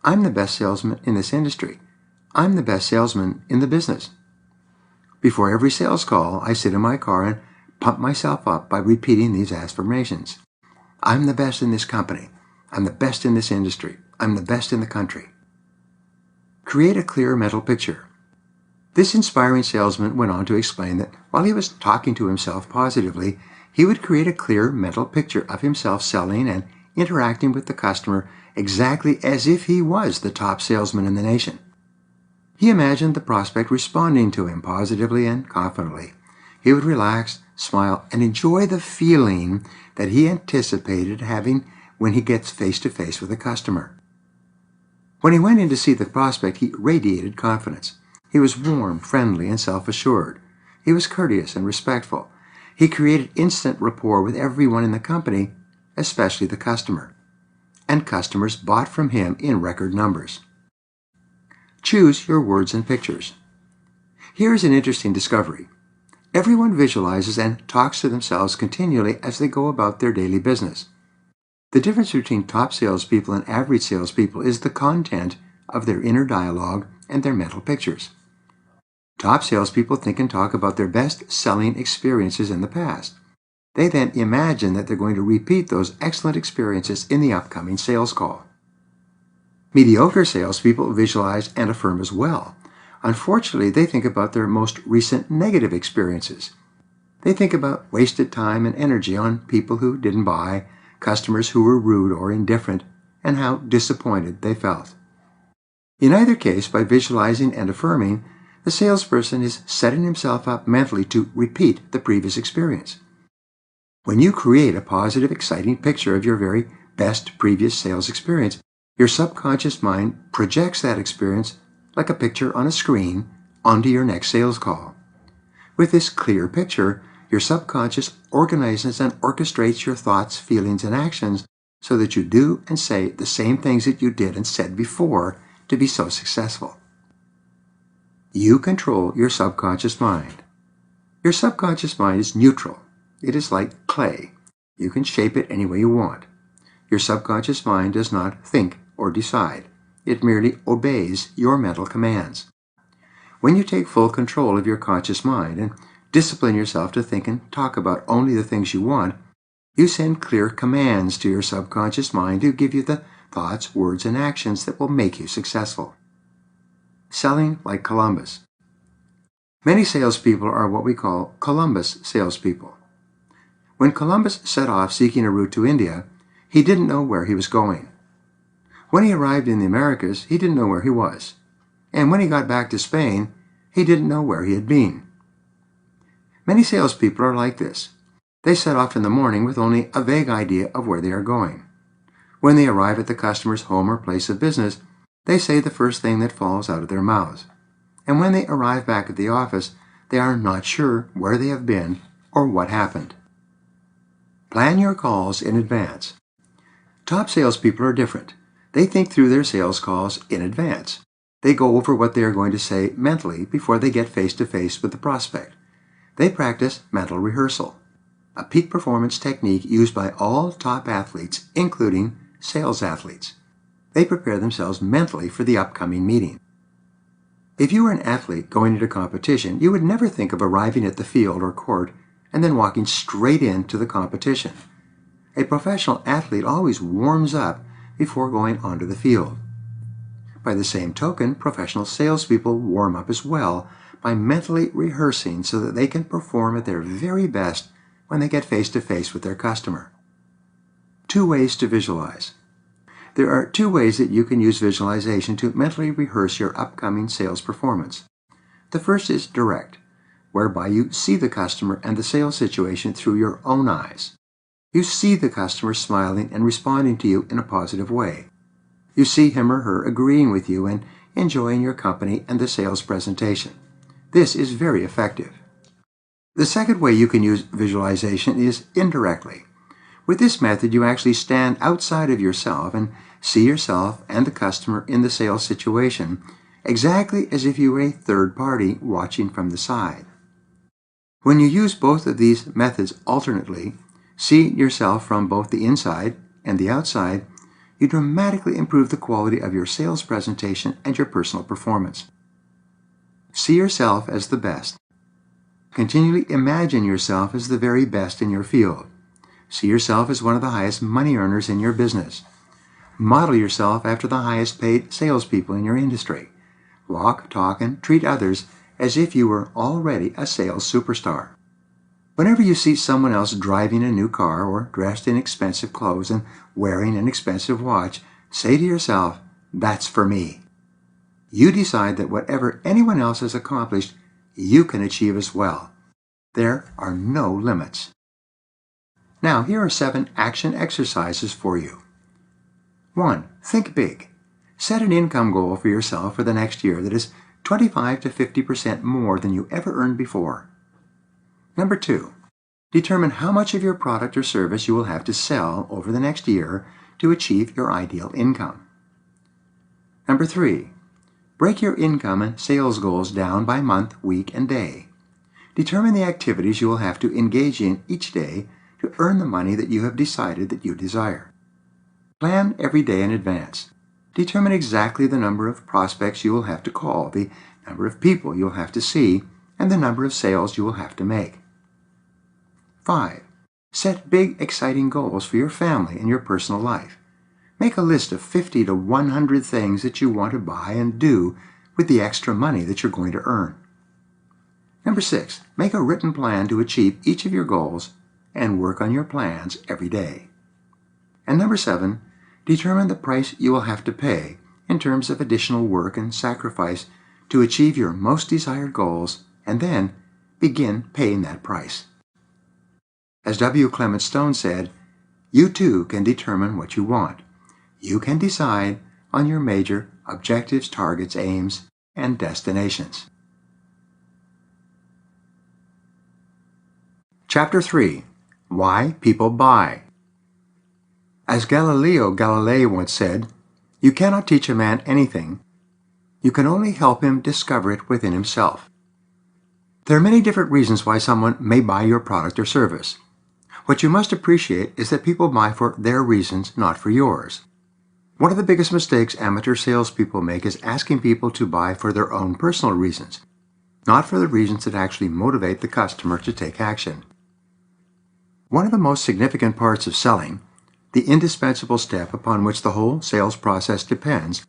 I'm the best salesman in this industry. I'm the best salesman in the business. Before every sales call, I sit in my car and pump myself up by repeating these affirmations. I'm the best in this company. I'm the best in this industry. I'm the best in the country. Create a clear mental picture. This inspiring salesman went on to explain that while he was talking to himself positively, he would create a clear mental picture of himself selling and interacting with the customer exactly as if he was the top salesman in the nation. He imagined the prospect responding to him positively and confidently. He would relax, smile, and enjoy the feeling that he anticipated having when he gets face-to-face with a customer. When he went in to see the prospect, he radiated confidence. He was warm, friendly, and self-assured. He was courteous and respectful. He created instant rapport with everyone in the company, especially the customer. And customers bought from him in record numbers. Choose your words and pictures. Here is an interesting discovery. Everyone visualizes and talks to themselves continually as they go about their daily business. The difference between top salespeople and average salespeople is the content of their inner dialogue and their mental pictures. Top salespeople think and talk about their best-selling experiences in the past. They then imagine that they're going to repeat those excellent experiences in the upcoming sales call. Mediocre salespeople visualize and affirm as well. Unfortunately, they think about their most recent negative experiences. They think about wasted time and energy on people who didn't buy, customers who were rude or indifferent, and how disappointed they felt. In either case, by visualizing and affirming, the salesperson is setting himself up mentally to repeat the previous experience. When you create a positive, exciting picture of your very best previous sales experience, your subconscious mind projects that experience like a picture on a screen onto your next sales call. With this clear picture, your subconscious organizes and orchestrates your thoughts, feelings, and actions so that you do and say the same things that you did and said before to be so successful. You control your subconscious mind. Your subconscious mind is neutral. It is like clay. You can shape it any way you want. Your subconscious mind does not think or decide. It merely obeys your mental commands. When you take full control of your conscious mind and discipline yourself to think and talk about only the things you want, you send clear commands to your subconscious mind to give you the thoughts, words, and actions that will make you successful. Selling like Columbus. Many salespeople are what we call Columbus salespeople. When Columbus set off seeking a route to India, he didn't know where he was going. When he arrived in the Americas, he didn't know where he was. And when he got back to Spain, he didn't know where he had been. Many salespeople are like this. They set off in the morning with only a vague idea of where they are going. When they arrive at the customer's home or place of business, they say the first thing that falls out of their mouths. And when they arrive back at the office, they are not sure where they have been or what happened. Plan your calls in advance. Top salespeople are different. They think through their sales calls in advance. They go over what they are going to say mentally before they get face-to-face with the prospect. They practice mental rehearsal, a peak performance technique used by all top athletes, including sales athletes. They prepare themselves mentally for the upcoming meeting. If you were an athlete going into competition, you would never think of arriving at the field or court and then walking straight into the competition. A professional athlete always warms up before going onto the field. By the same token, professional salespeople warm up as well by mentally rehearsing so that they can perform at their very best when they get face-to-face with their customer. 2 ways to visualize. There are 2 ways that you can use visualization to mentally rehearse your upcoming sales performance. The first is direct, whereby you see the customer and the sales situation through your own eyes. You see the customer smiling and responding to you in a positive way. You see him or her agreeing with you and enjoying your company and the sales presentation. This is very effective. The second way you can use visualization is indirectly. With this method, you actually stand outside of yourself and see yourself and the customer in the sales situation exactly as if you were a third party watching from the side. When you use both of these methods alternately, see yourself from both the inside and the outside, you dramatically improve the quality of your sales presentation and your personal performance. See yourself as the best. Continually imagine yourself as the very best in your field. See yourself as one of the highest money earners in your business. Model yourself after the highest paid salespeople in your industry. Walk, talk, and treat others as if you were already a sales superstar. Whenever you see someone else driving a new car or dressed in expensive clothes and wearing an expensive watch, say to yourself, "That's for me." You decide that whatever anyone else has accomplished, you can achieve as well. There are no limits. Now, here are 7 action exercises for you. 1. Think big. Set an income goal for yourself for the next year that is 25 to 50% more than you ever earned before. Number 2. Determine how much of your product or service you will have to sell over the next year to achieve your ideal income. Number 3. Break your income and sales goals down by month, week, and day. Determine the activities you will have to engage in each day to earn the money that you have decided that you desire. Plan every day in advance. Determine exactly the number of prospects you will have to call, the number of people you will have to see, and the number of sales you will have to make. 5. Set big, exciting goals for your family and your personal life. Make a list of 50 to 100 things that you want to buy and do with the extra money that you're going to earn. Number 6. Make a written plan to achieve each of your goals and work on your plans every day. And number 7. Determine the price you will have to pay in terms of additional work and sacrifice to achieve your most desired goals, and then begin paying that price. As W. Clement Stone said, you too can determine what you want. You can decide on your major objectives, targets, aims, and destinations. Chapter 3. Why People Buy. As Galileo Galilei once said, you cannot teach a man anything. You can only help him discover it within himself. There are many different reasons why someone may buy your product or service. What you must appreciate is that people buy for their reasons, not for yours. One of the biggest mistakes amateur salespeople make is asking people to buy for their own personal reasons, not for the reasons that actually motivate the customer to take action. One of the most significant parts of selling, the indispensable step upon which the whole sales process depends,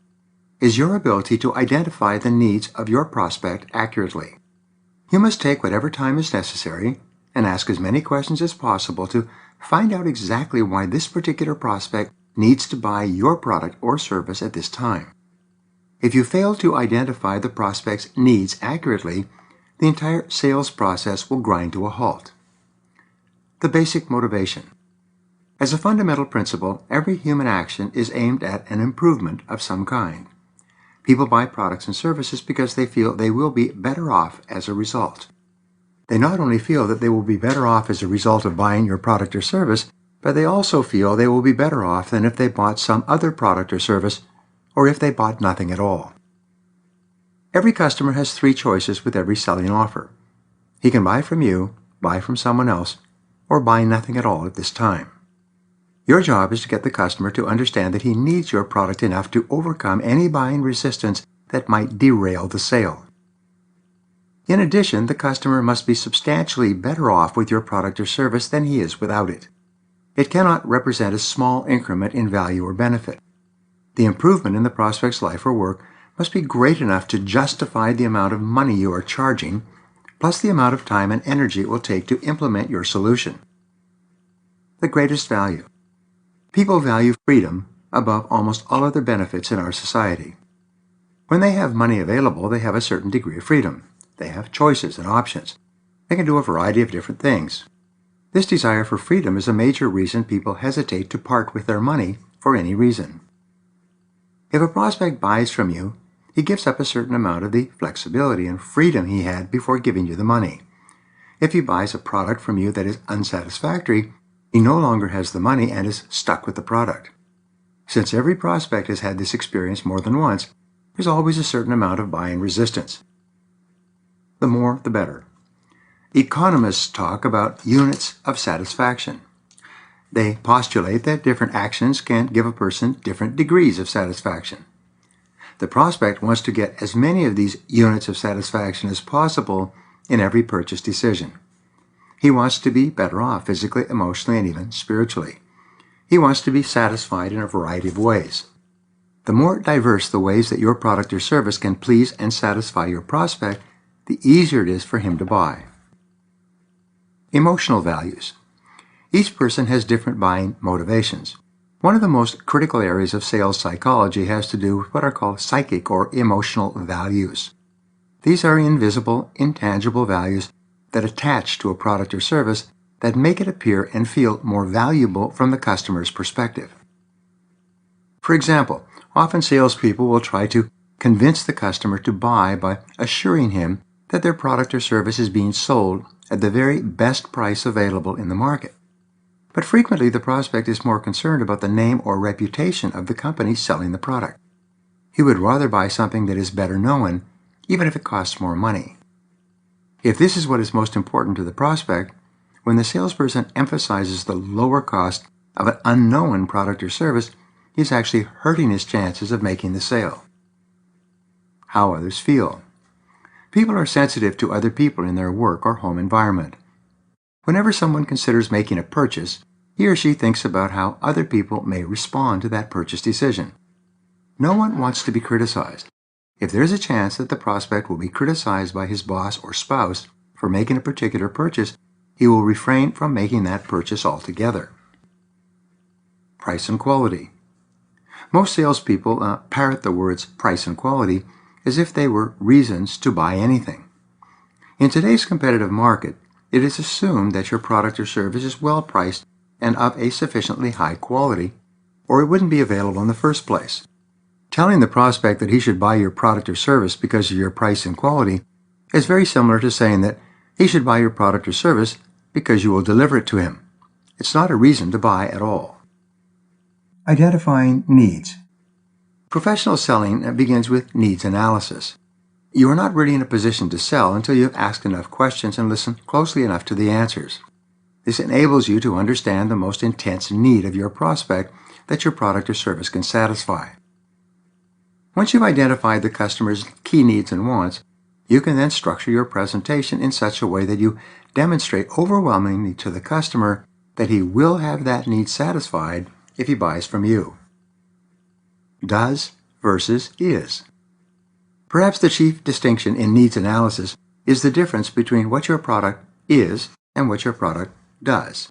is your ability to identify the needs of your prospect accurately. You must take whatever time is necessary and ask as many questions as possible to find out exactly why this particular prospect needs to buy your product or service at this time. If you fail to identify the prospect's needs accurately, the entire sales process will grind to a halt. The basic motivation. As a fundamental principle, every human action is aimed at an improvement of some kind. People buy products and services because they feel they will be better off as a result. They not only feel that they will be better off as a result of buying your product or service, but they also feel they will be better off than if they bought some other product or service, or if they bought nothing at all. Every customer has three choices with every selling offer. He can buy from you, buy from someone else, or buy nothing at all at this time. Your job is to get the customer to understand that he needs your product enough to overcome any buying resistance that might derail the sale. In addition, the customer must be substantially better off with your product or service than he is without it. It cannot represent a small increment in value or benefit. The improvement in the prospect's life or work must be great enough to justify the amount of money you are charging, plus the amount of time and energy it will take to implement your solution. The greatest value. People value freedom above almost all other benefits in our society. When they have money available, they have a certain degree of freedom. They have choices and options. They can do a variety of different things. This desire for freedom is a major reason people hesitate to part with their money for any reason. If a prospect buys from you, he gives up a certain amount of the flexibility and freedom he had before giving you the money. If he buys a product from you that is unsatisfactory, he no longer has the money and is stuck with the product. Since every prospect has had this experience more than once, there's always a certain amount of buying resistance. The more, the better. Economists talk about units of satisfaction. They postulate that different actions can give a person different degrees of satisfaction. The prospect wants to get as many of these units of satisfaction as possible in every purchase decision. He wants to be better off physically, emotionally, and even spiritually. He wants to be satisfied in a variety of ways. The more diverse the ways that your product or service can please and satisfy your prospect, the easier it is for him to buy. Emotional values. Each person has different buying motivations. One of the most critical areas of sales psychology has to do with what are called psychic or emotional values. These are invisible, intangible values that attach to a product or service that make it appear and feel more valuable from the customer's perspective. For example, often salespeople will try to convince the customer to buy by assuring him that their product or service is being sold at the very best price available in the market. But frequently the prospect is more concerned about the name or reputation of the company selling the product. He would rather buy something that is better known, even if it costs more money. If this is what is most important to the prospect, when the salesperson emphasizes the lower cost of an unknown product or service, he is actually hurting his chances of making the sale. How others feel. People are sensitive to other people in their work or home environment. Whenever someone considers making a purchase, he or she thinks about how other people may respond to that purchase decision. No one wants to be criticized. If there is a chance that the prospect will be criticized by his boss or spouse for making a particular purchase, he will refrain from making that purchase altogether. Price and quality. Most salespeople parrot the words price and quality as if they were reasons to buy anything. In today's competitive market, it is assumed that your product or service is well priced and of a sufficiently high quality, or it wouldn't be available in the first place. Telling the prospect that he should buy your product or service because of your price and quality is very similar to saying that he should buy your product or service because you will deliver it to him. It's not a reason to buy at all. Identifying needs. Professional selling begins with needs analysis. You are not really in a position to sell until you have asked enough questions and listened closely enough to the answers. This enables you to understand the most intense need of your prospect that your product or service can satisfy. Once you've identified the customer's key needs and wants, you can then structure your presentation in such a way that you demonstrate overwhelmingly to the customer that he will have that need satisfied if he buys from you. Does versus is. Perhaps the chief distinction in needs analysis is the difference between what your product is and what your product does.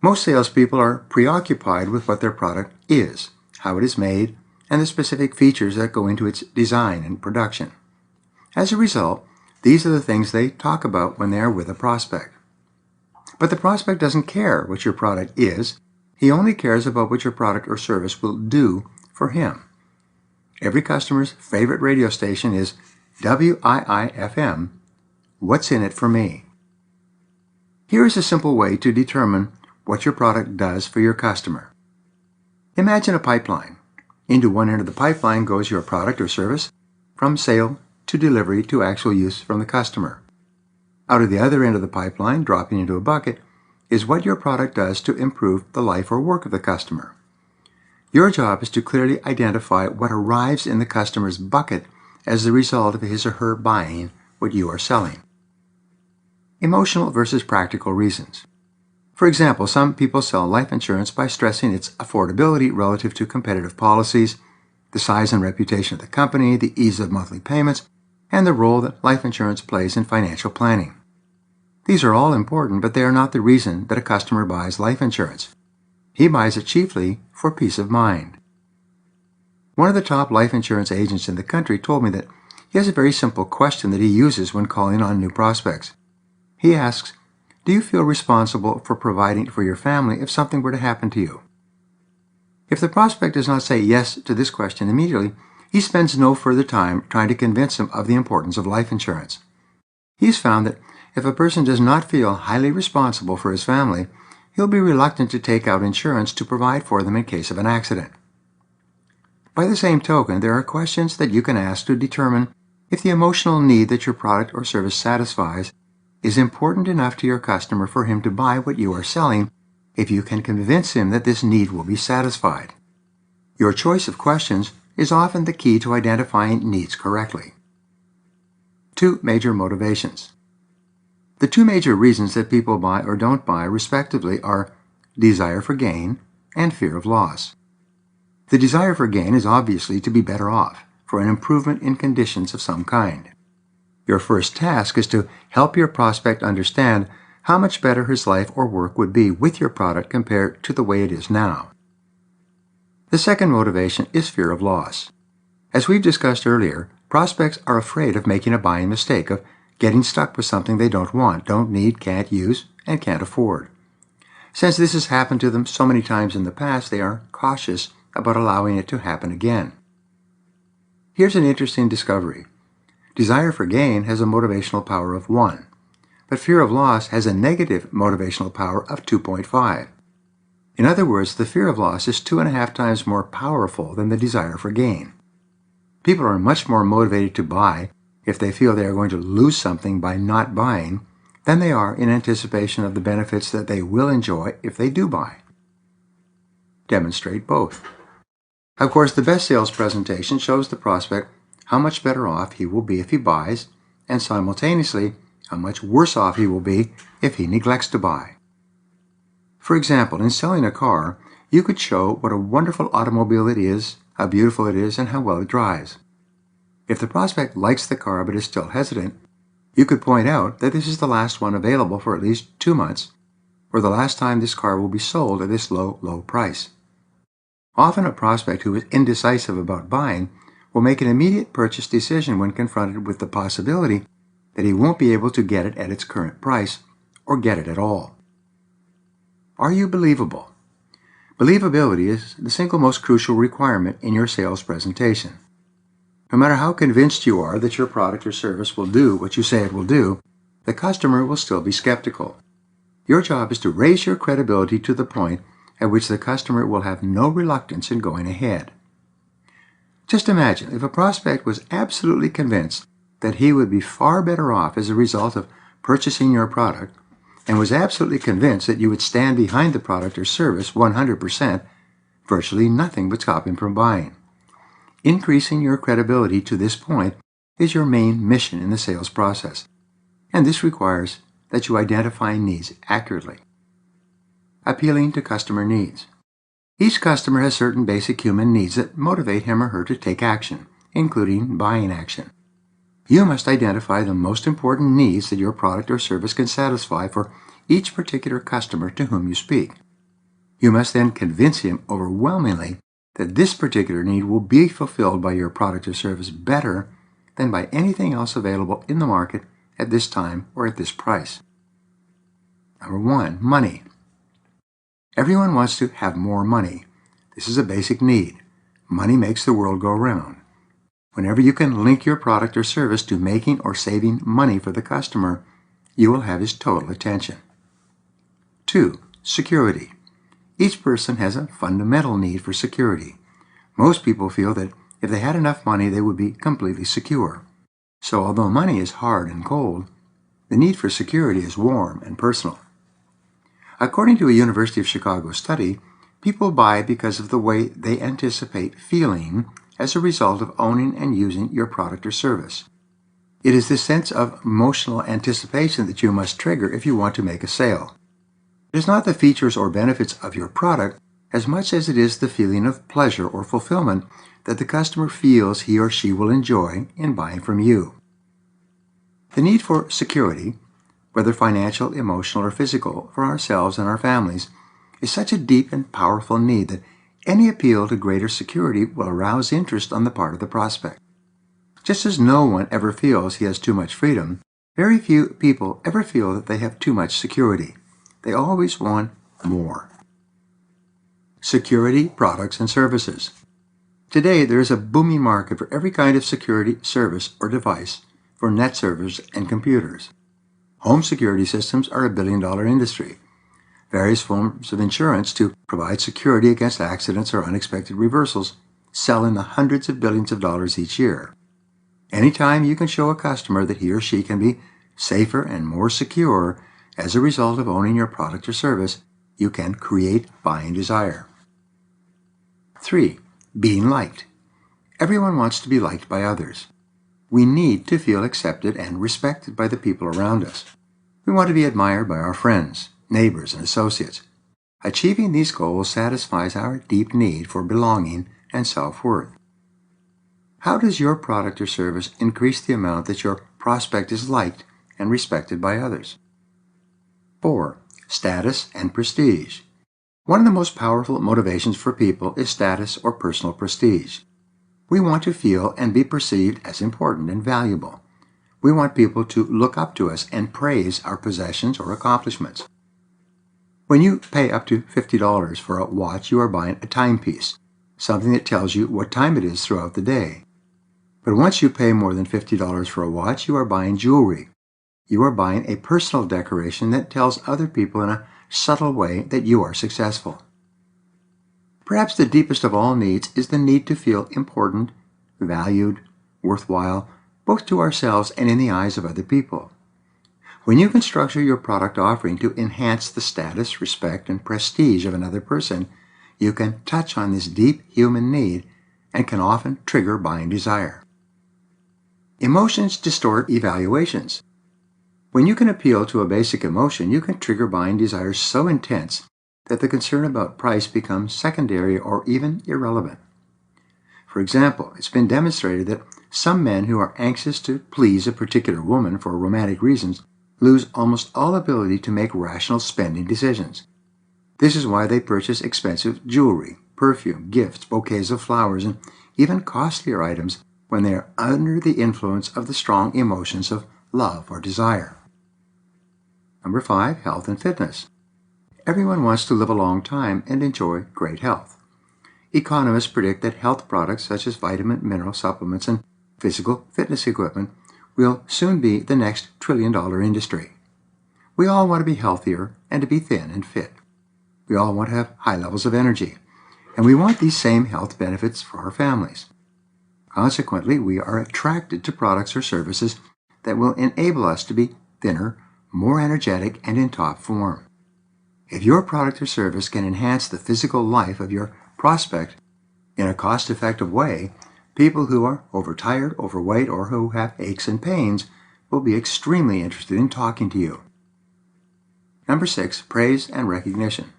Most salespeople are preoccupied with what their product is, how it is made, and the specific features that go into its design and production. As a result, these are the things they talk about when they are with a prospect. But the prospect doesn't care what your product is. He only cares about what your product or service will do for him. Every customer's favorite radio station is WIIFM, What's in it for me? Here is a simple way to determine what your product does for your customer. Imagine a pipeline. Into one end of the pipeline goes your product or service, from sale to delivery to actual use from the customer. Out of the other end of the pipeline, dropping into a bucket, is what your product does to improve the life or work of the customer. Your job is to clearly identify what arrives in the customer's bucket as the result of his or her buying what you are selling. Emotional versus practical reasons. For example, some people sell life insurance by stressing its affordability relative to competitive policies, the size and reputation of the company, the ease of monthly payments, and the role that life insurance plays in financial planning. These are all important, but they are not the reason that a customer buys life insurance. He buys it chiefly for peace of mind. One of the top life insurance agents in the country told me that he has a very simple question that he uses when calling on new prospects. He asks, "Do you feel responsible for providing for your family if something were to happen to you?" If the prospect does not say yes to this question immediately, he spends no further time trying to convince him of the importance of life insurance. He's found that if a person does not feel highly responsible for his family, he'll be reluctant to take out insurance to provide for them in case of an accident. By the same token, there are questions that you can ask to determine if the emotional need that your product or service satisfies is important enough to your customer for him to buy what you are selling if you can convince him that this need will be satisfied. Your choice of questions is often the key to identifying needs correctly. 2 major motivations. The 2 major reasons that people buy or don't buy, respectively, are desire for gain and fear of loss. The desire for gain is obviously to be better off, for an improvement in conditions of some kind. Your first task is to help your prospect understand how much better his life or work would be with your product compared to the way it is now. The second motivation is fear of loss. As we've discussed earlier, prospects are afraid of making a buying mistake, of getting stuck with something they don't want, don't need, can't use, and can't afford. Since this has happened to them so many times in the past, they are cautious about allowing it to happen again. Here's an interesting discovery. Desire for gain has a motivational power of 1, but fear of loss has a negative motivational power of 2.5. In other words, the fear of loss is 2.5 times more powerful than the desire for gain. People are much more motivated to buy if they feel they are going to lose something by not buying than they are in anticipation of the benefits that they will enjoy if they do buy. Demonstrate both. Of course, the best sales presentation shows the prospect how much better off he will be if he buys, and simultaneously how much worse off he will be if he neglects to buy. For example, in selling a car, you could show what a wonderful automobile it is, how beautiful it is, and how well it drives. If the prospect likes the car but is still hesitant, you could point out that this is the last one available for at least 2 months, or the last time this car will be sold at this low price. Often a prospect who is indecisive about buying will make an immediate purchase decision when confronted with the possibility that he won't be able to get it at its current price or get it at all. Are you believable? Believability is the single most crucial requirement in your sales presentation. No matter how convinced you are that your product or service will do what you say it will do, the customer will still be skeptical. Your job is to raise your credibility to the point at which the customer will have no reluctance in going ahead. Just imagine if a prospect was absolutely convinced that he would be far better off as a result of purchasing your product and was absolutely convinced that you would stand behind the product or service 100%, virtually nothing would stop him from buying. Increasing your credibility to this point is your main mission in the sales process, and this requires that you identify needs accurately. Appealing to customer needs. Each customer has certain basic human needs that motivate him or her to take action, including buying action. You must identify the most important needs that your product or service can satisfy for each particular customer to whom you speak. You must then convince him overwhelmingly that this particular need will be fulfilled by your product or service better than by anything else available in the market at this time or at this price. Number 1, money. Everyone wants to have more money. This is a basic need. Money makes the world go round. Whenever you can link your product or service to making or saving money for the customer, you will have his total attention. 2, security. Each person has a fundamental need for security. Most people feel that if they had enough money, they would be completely secure. So although money is hard and cold, the need for security is warm and personal. According to a University of Chicago study, people buy because of the way they anticipate feeling as a result of owning and using your product or service. It is this sense of emotional anticipation that you must trigger if you want to make a sale. It is not the features or benefits of your product as much as it is the feeling of pleasure or fulfillment that the customer feels he or she will enjoy in buying from you. The need for security, whether financial, emotional, or physical, for ourselves and our families, is such a deep and powerful need that any appeal to greater security will arouse interest on the part of the prospect. Just as no one ever feels he has too much freedom, very few people ever feel that they have too much security. They always want more. Security products and services. Today, there is a booming market for every kind of security service or device for net servers and computers. Home security systems are a billion-dollar industry. Various forms of insurance to provide security against accidents or unexpected reversals sell in the hundreds of billions of dollars each year. Anytime you can show a customer that he or she can be safer and more secure as a result of owning your product or service, you can create buying desire. 3, being liked. Everyone wants to be liked by others. We need to feel accepted and respected by the people around us. We want to be admired by our friends, neighbors, and associates. Achieving these goals satisfies our deep need for belonging and self-worth. How does your product or service increase the amount that your prospect is liked and respected by others? 4, status and prestige. One of the most powerful motivations for people is status or personal prestige. We want to feel and be perceived as important and valuable. We want people to look up to us and praise our possessions or accomplishments. When you pay up to $50 for a watch, you are buying a timepiece, something that tells you what time it is throughout the day. But once you pay more than $50 for a watch, you are buying jewelry. You are buying a personal decoration that tells other people in a subtle way that you are successful. Perhaps the deepest of all needs is the need to feel important, valued, worthwhile, both to ourselves and in the eyes of other people. When you can structure your product offering to enhance the status, respect, and prestige of another person, you can touch on this deep human need and can often trigger buying desire. Emotions distort evaluations. When you can appeal to a basic emotion, you can trigger buying desires so intense that the concern about price becomes secondary or even irrelevant. For example, it's been demonstrated that some men who are anxious to please a particular woman for romantic reasons lose almost all ability to make rational spending decisions. This is why they purchase expensive jewelry, perfume, gifts, bouquets of flowers, and even costlier items when they are under the influence of the strong emotions of love or desire. Number 5, health and fitness. Everyone wants to live a long time and enjoy great health. Economists predict that health products such as vitamin, mineral supplements, and physical fitness equipment will soon be the next trillion-dollar industry. We all want to be healthier and to be thin and fit. We all want to have high levels of energy, and we want these same health benefits for our families. Consequently, we are attracted to products or services that will enable us to be thinner, more energetic, and in top form. If your product or service can enhance the physical life of your prospect in a cost-effective way, people who are overtired, overweight, or who have aches and pains will be extremely interested in talking to you. Number 6, praise and recognition.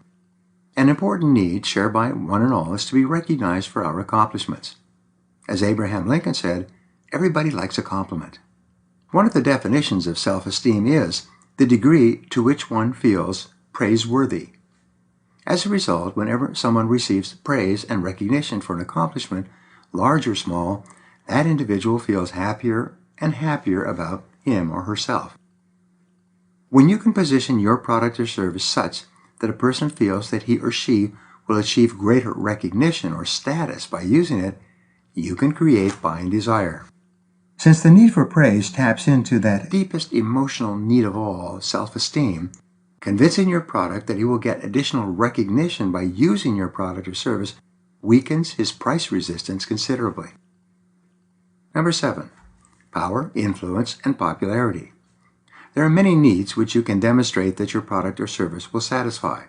An important need shared by one and all is to be recognized for our accomplishments. As Abraham Lincoln said, everybody likes a compliment. One of the definitions of self-esteem is the degree to which one feels praiseworthy. As a result, whenever someone receives praise and recognition for an accomplishment, large or small, that individual feels happier and happier about him or herself. When you can position your product or service such that a person feels that he or she will achieve greater recognition or status by using it, you can create buying desire. Since the need for praise taps into that deepest emotional need of all, self-esteem, convincing your product that he will get additional recognition by using your product or service weakens his price resistance considerably. Number 7, power, influence, and popularity. There are many needs which you can demonstrate that your product or service will satisfy.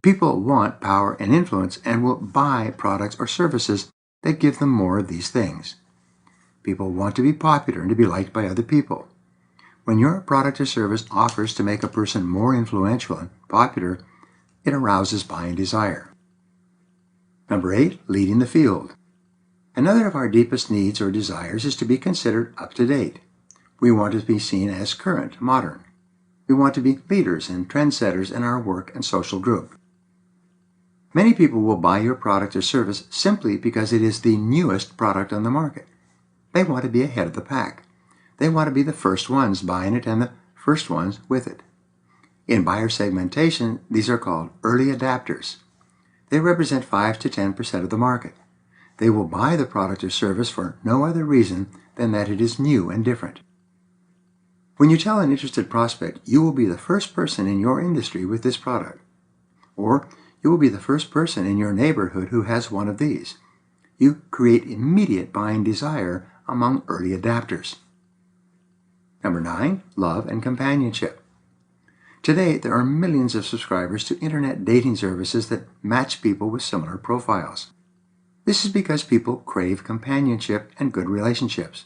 People want power and influence and will buy products or services that give them more of these things. People want to be popular and to be liked by other people. When your product or service offers to make a person more influential and popular, it arouses buying desire. Number 8, leading the field. Another of our deepest needs or desires is to be considered up to date. We want to be seen as current, modern. We want to be leaders and trendsetters in our work and social group. Many people will buy your product or service simply because it is the newest product on the market. They want to be ahead of the pack. They want to be the first ones buying it and the first ones with it. In buyer segmentation, these are called early adapters. They represent 5 to 10% of the market. They will buy the product or service for no other reason than that it is new and different. When you tell an interested prospect you will be the first person in your industry with this product, or you will be the first person in your neighborhood who has one of these, you create immediate buying desire among early adapters. Number 9, love and companionship. Today, there are millions of subscribers to internet dating services that match people with similar profiles. This is because people crave companionship and good relationships.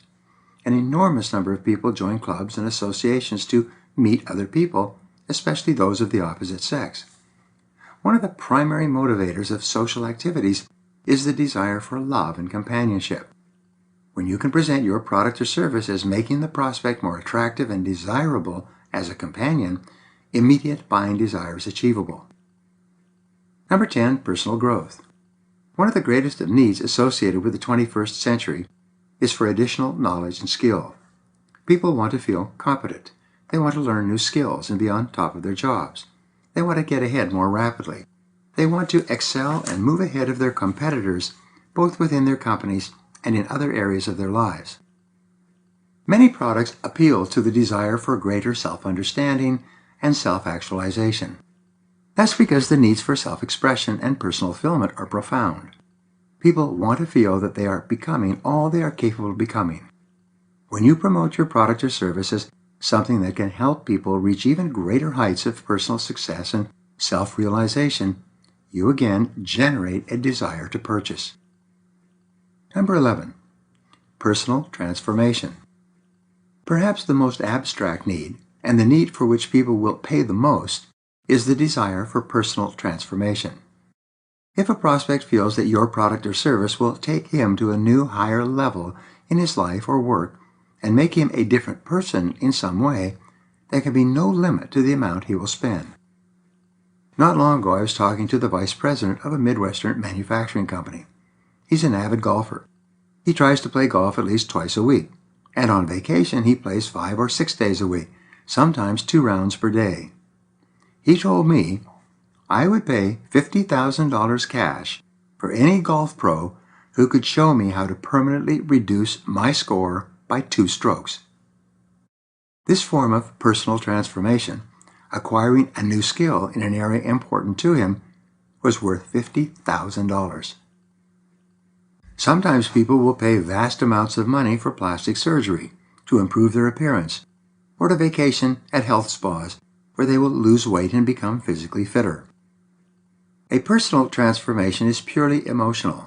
An enormous number of people join clubs and associations to meet other people, especially those of the opposite sex. One of the primary motivators of social activities is the desire for love and companionship. When you can present your product or service as making the prospect more attractive and desirable as a companion, immediate buying desire is achievable. Number 10, personal growth. One of the greatest of needs associated with the 21st century is for additional knowledge and skill. People want to feel competent. They want to learn new skills and be on top of their jobs. They want to get ahead more rapidly. They want to excel and move ahead of their competitors, both within their companies and in other areas of their lives. Many products appeal to the desire for greater self-understanding and self-actualization. That's because the needs for self-expression and personal fulfillment are profound. People want to feel that they are becoming all they are capable of becoming. When you promote your product or service as something that can help people reach even greater heights of personal success and self-realization, you again generate a desire to purchase. Number 11, personal transformation. Perhaps the most abstract need, and the need for which people will pay the most, is the desire for personal transformation. If a prospect feels that your product or service will take him to a new, higher level in his life or work and make him a different person in some way, there can be no limit to the amount he will spend. Not long ago, I was talking to the vice president of a Midwestern manufacturing company. He's an avid golfer. He tries to play golf at least twice a week, and on vacation he plays 5 or 6 days a week, sometimes 2 rounds per day. He told me I would pay $50,000 cash for any golf pro who could show me how to permanently reduce my score by 2 strokes. This form of personal transformation, acquiring a new skill in an area important to him, was worth $50,000. Sometimes people will pay vast amounts of money for plastic surgery to improve their appearance, or to vacation at health spas where they will lose weight and become physically fitter. A personal transformation is purely emotional.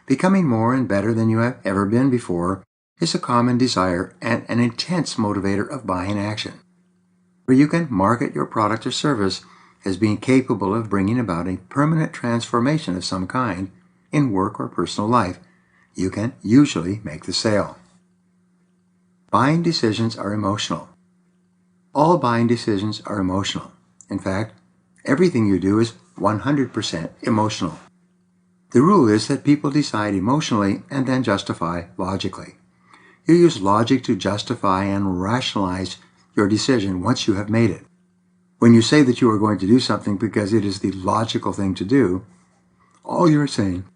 Becoming more and better than you have ever been before is a common desire and an intense motivator of buying action. Where you can market your product or service as being capable of bringing about a permanent transformation of some kind in work or personal life, you can usually make the sale. Buying decisions are emotional. All buying decisions are emotional. In fact, everything you do is 100% emotional. The rule is that people decide emotionally and then justify logically. You use logic to justify and rationalize your decision once you have made it. When you say that you are going to do something because it is the logical thing to do, all you're saying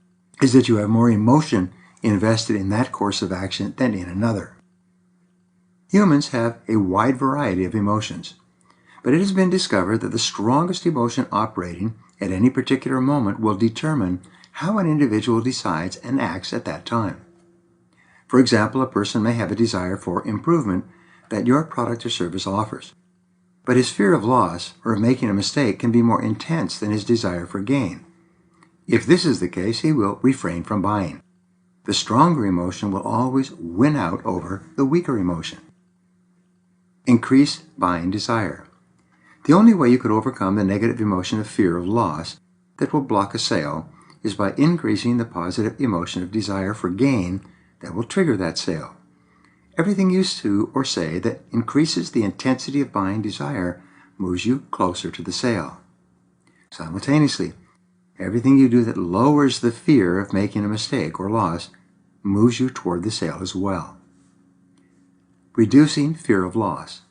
is that you have more emotion invested in that course of action than in another. Humans have a wide variety of emotions, but it has been discovered that the strongest emotion operating at any particular moment will determine how an individual decides and acts at that time. For example, a person may have a desire for improvement that your product or service offers, but his fear of loss or of making a mistake can be more intense than his desire for gain. If this is the case, he will refrain from buying. The stronger emotion will always win out over the weaker emotion. Increase buying desire. The only way you could overcome the negative emotion of fear of loss that will block a sale is by increasing the positive emotion of desire for gain that will trigger that sale. Everything you do or say that increases the intensity of buying desire moves you closer to the sale. Simultaneously, everything you do that lowers the fear of making a mistake or loss moves you toward the sale as well. Reducing fear of loss.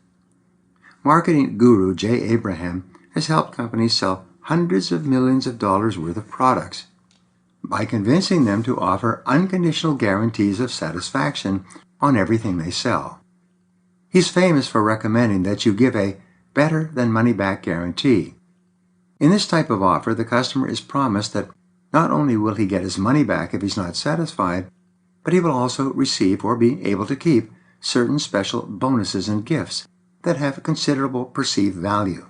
Marketing guru Jay Abraham has helped companies sell hundreds of millions of dollars worth of products by convincing them to offer unconditional guarantees of satisfaction on everything they sell. He's famous for recommending that you give a better than money back guarantee. In this type of offer, the customer is promised that not only will he get his money back if he's not satisfied, but he will also receive or be able to keep certain special bonuses and gifts that have considerable perceived value.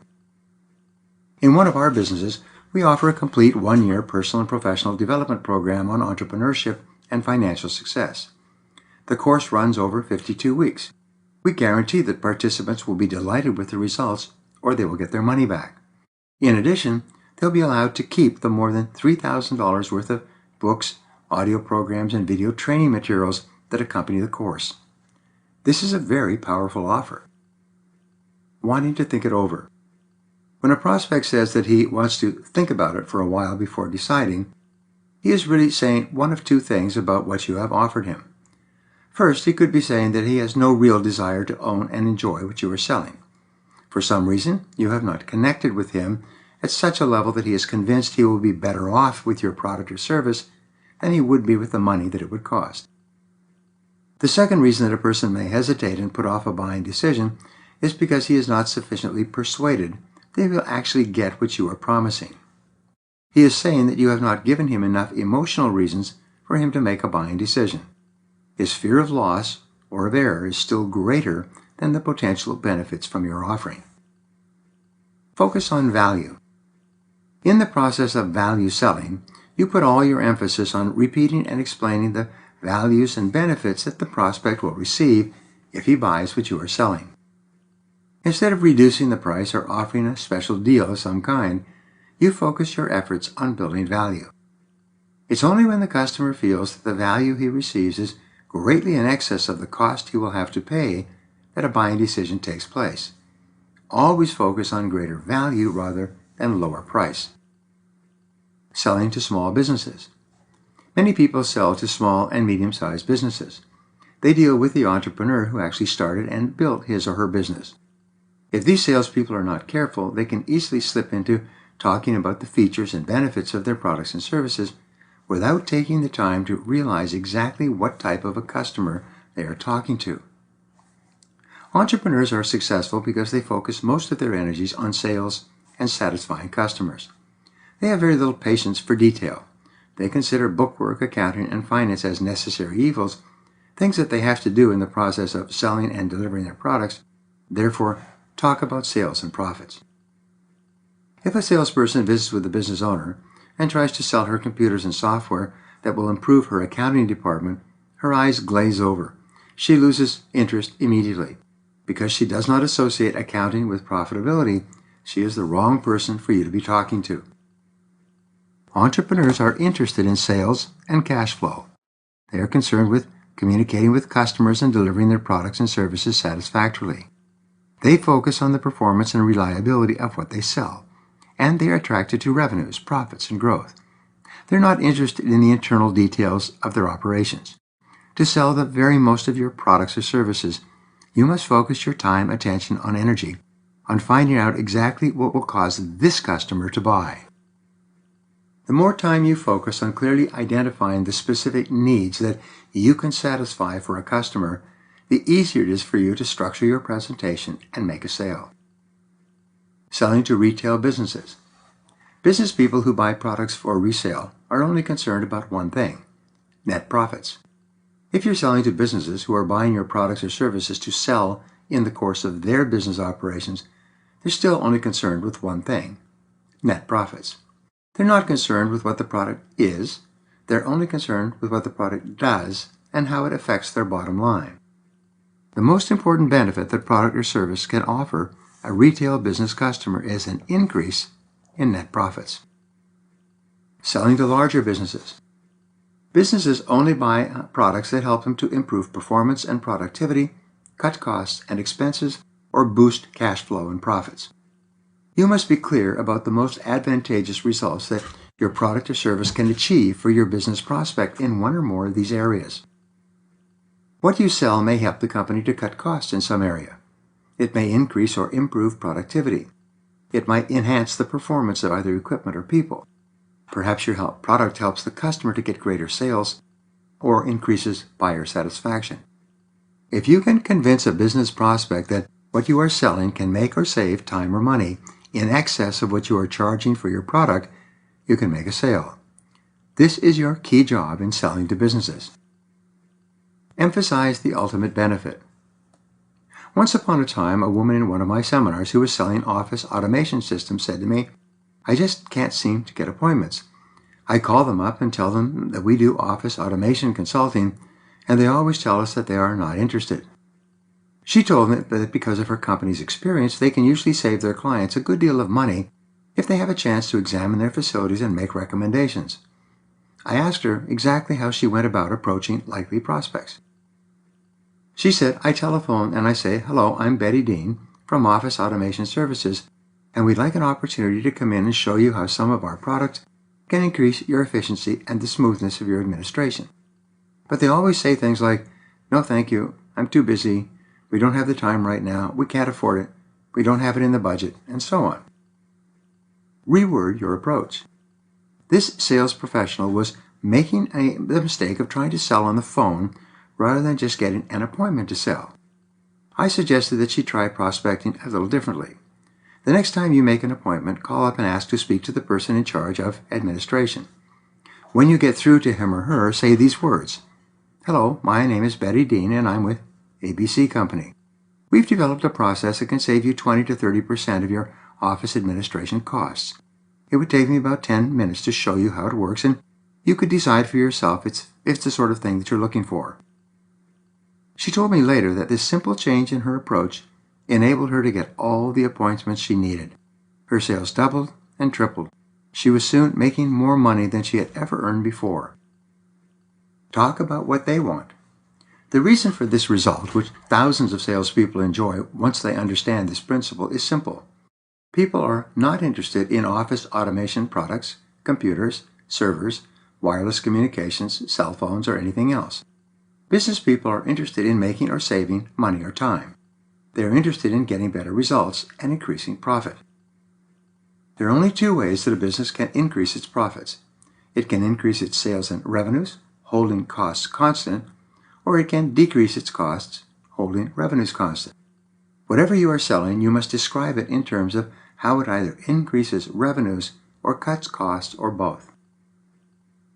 In one of our businesses, we offer a complete one-year personal and professional development program on entrepreneurship and financial success. The course runs over 52 weeks. We guarantee that participants will be delighted with the results or they will get their money back. In addition, they'll be allowed to keep the more than $3,000 worth of books, audio programs, and video training materials that accompany the course. This is a very powerful offer. Wanting to think it over. When a prospect says that he wants to think about it for a while before deciding, he is really saying one of two things about what you have offered him. First, he could be saying that he has no real desire to own and enjoy what you are selling. For some reason, you have not connected with him at such a level that he is convinced he will be better off with your product or service than he would be with the money that it would cost. The second reason that a person may hesitate and put off a buying decision is because he is not sufficiently persuaded that he will actually get what you are promising. He is saying that you have not given him enough emotional reasons for him to make a buying decision. His fear of loss or of error is still greater than the potential benefits from your offering. Focus on value. In the process of value selling, you put all your emphasis on repeating and explaining the values and benefits that the prospect will receive if he buys what you are selling. Instead of reducing the price or offering a special deal of some kind, you focus your efforts on building value. It's only when the customer feels that the value he receives is greatly in excess of the cost he will have to pay that a buying decision takes place. Always focus on greater value rather than lower price. Selling to small businesses. Many people sell to small and medium-sized businesses. They deal with the entrepreneur who actually started and built his or her business. If these salespeople are not careful, they can easily slip into talking about the features and benefits of their products and services without taking the time to realize exactly what type of a customer they are talking to. Entrepreneurs are successful because they focus most of their energies on sales and satisfying customers. They have very little patience for detail. They consider bookwork, accounting, and finance as necessary evils, things that they have to do in the process of selling and delivering their products, Therefore, talk about sales and profits. If a salesperson visits with a business owner and tries to sell her computers and software that will improve her accounting department, her eyes glaze over. She loses interest immediately. Because she does not associate accounting with profitability, she is the wrong person for you to be talking to. Entrepreneurs are interested in sales and cash flow. They are concerned with communicating with customers and delivering their products and services satisfactorily. They focus on the performance and reliability of what they sell, and they are attracted to revenues, profits, and growth. They're not interested in the internal details of their operations. To sell the very most of your products or services, you must focus your time, attention, and energy on finding out exactly what will cause this customer to buy. The more time you focus on clearly identifying the specific needs that you can satisfy for a customer, the easier it is for you to structure your presentation and make a sale. Selling to retail businesses. Business people who buy products for resale are only concerned about one thing: net profits. If you're selling to businesses who are buying your products or services to sell in the course of their business operations, they're still only concerned with one thing: net profits. They're not concerned with what the product is. They're only concerned with what the product does and how it affects their bottom line. The most important benefit that product or service can offer a retail business customer is an increase in net profits. Selling to larger businesses. Businesses only buy products that help them to improve performance and productivity, cut costs and expenses, or boost cash flow and profits. You must be clear about the most advantageous results that your product or service can achieve for your business prospect in one or more of these areas. What you sell may help the company to cut costs in some area. It may increase or improve productivity. It might enhance the performance of either equipment or people. Perhaps your product helps the customer to get greater sales or increases buyer satisfaction. If you can convince a business prospect that what you are selling can make or save time or money in excess of what you are charging for your product, you can make a sale. This is your key job in selling to businesses. Emphasize the ultimate benefit. Once upon a time, a woman in one of my seminars who was selling office automation systems said to me, "I just can't seem to get appointments. I call them up and tell them that we do office automation consulting, and they always tell us that they are not interested." She told me that because of her company's experience, they can usually save their clients a good deal of money if they have a chance to examine their facilities and make recommendations. I asked her exactly how she went about approaching likely prospects. She said, "I telephone and I say, 'Hello, I'm Betty Dean from Office Automation Services, and we'd like an opportunity to come in and show you how some of our products can increase your efficiency and the smoothness of your administration.' But they always say things like, 'No, thank you, I'm too busy, we don't have the time right now, we can't afford it, we don't have it in the budget,' and so on." Reword your approach. This sales professional was making the mistake of trying to sell on the phone rather than just getting an appointment to sell. I suggested that she try prospecting a little differently. The next time you make an appointment, call up and ask to speak to the person in charge of administration. When you get through to him or her, say these words: "Hello, my name is Betty Dean and I'm with ABC Company. We've developed a process that can save you 20 to 30% of your office administration costs. It would take me about 10 minutes to show you how it works, and you could decide for yourself if it's the sort of thing that you're looking for." She told me later that this simple change in her approach enabled her to get all the appointments she needed. Her sales doubled and tripled. She was soon making more money than she had ever earned before. Talk about what they want. The reason for this result, which thousands of salespeople enjoy once they understand this principle, is simple. People are not interested in office automation products, computers, servers, wireless communications, cell phones, or anything else. Business people are interested in making or saving money or time. They are interested in getting better results and increasing profit. There are only two ways that a business can increase its profits. It can increase its sales and revenues, holding costs constant, or it can decrease its costs, holding revenues constant. Whatever you are selling, you must describe it in terms of how it either increases revenues or cuts costs or both.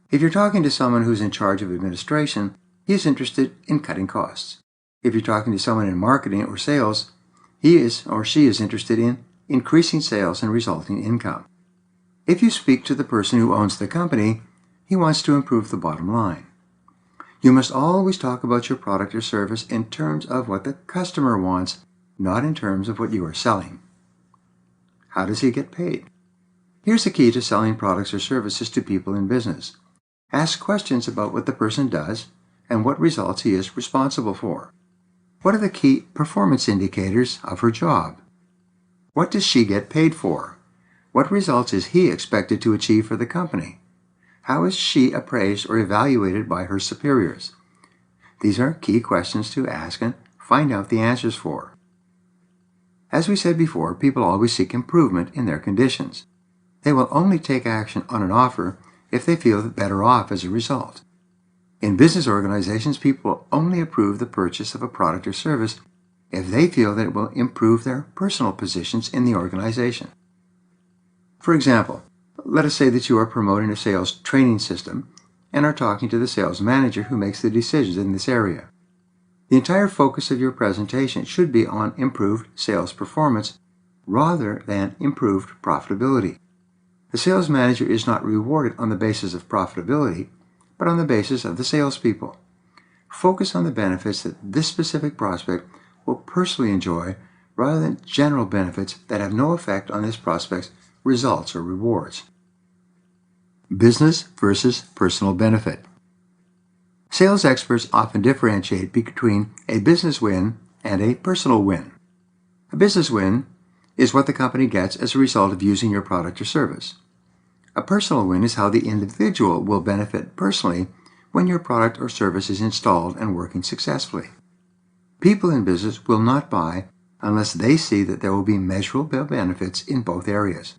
If you're talking to someone who's in charge of administration, he is interested in cutting costs. If you're talking to someone in marketing or sales, He is or she is interested in increasing sales and resulting income. If you speak to the person who owns the company, he wants to improve the bottom line. You must always talk about your product or service in terms of what the customer wants, not in terms of what you are selling. How does he get paid? Here's the key to selling products or services to people in business. Ask questions about what the person does and what results he is responsible for. What are the key performance indicators of her job? What does she get paid for? What results is he expected to achieve for the company? How is she appraised or evaluated by her superiors? These are key questions to ask and find out the answers for. As we said before, people always seek improvement in their conditions. They will only take action on an offer if they feel better off as a result. In business organizations, people will only approve the purchase of a product or service if they feel that it will improve their personal positions in the organization. For example, let us say that you are promoting a sales training system and are talking to the sales manager who makes the decisions in this area. The entire focus of your presentation should be on improved sales performance rather than improved profitability. The sales manager is not rewarded on the basis of profitability, but on the basis of the salespeople. Focus on the benefits that this specific prospect will personally enjoy rather than general benefits that have no effect on this prospect's results or rewards. Business versus personal benefit. Sales experts often differentiate between a business win and a personal win. A business win is what the company gets as a result of using your product or service. A personal win is how the individual will benefit personally when your product or service is installed and working successfully. People in business will not buy unless they see that there will be measurable benefits in both areas.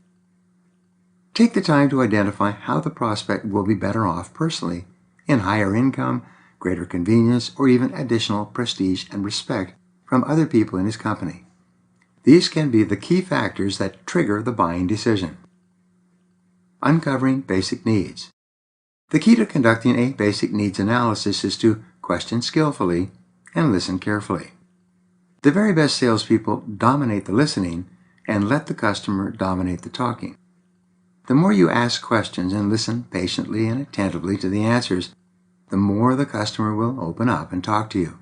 Take the time to identify how the prospect will be better off personally in higher income, greater convenience, or even additional prestige and respect from other people in his company. These can be the key factors that trigger the buying decision. Uncovering basic needs. The key to conducting a basic needs analysis is to question skillfully and listen carefully. The very best salespeople dominate the listening and let the customer dominate the talking. The more you ask questions and listen patiently and attentively to the answers, the more the customer will open up and talk to you.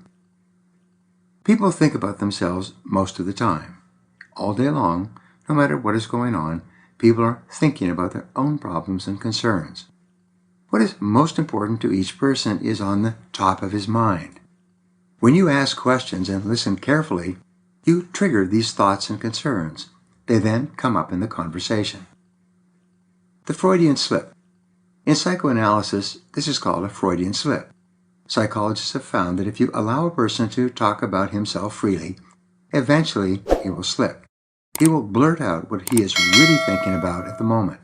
People think about themselves most of the time. All day long, no matter what is going on, people are thinking about their own problems and concerns. What is most important to each person is on the top of his mind. When you ask questions and listen carefully, you trigger these thoughts and concerns. They then come up in the conversation. The Freudian slip. In psychoanalysis, this is called a Freudian slip. Psychologists have found that if you allow a person to talk about himself freely, eventually he will slip. He will blurt out what he is really thinking about at the moment.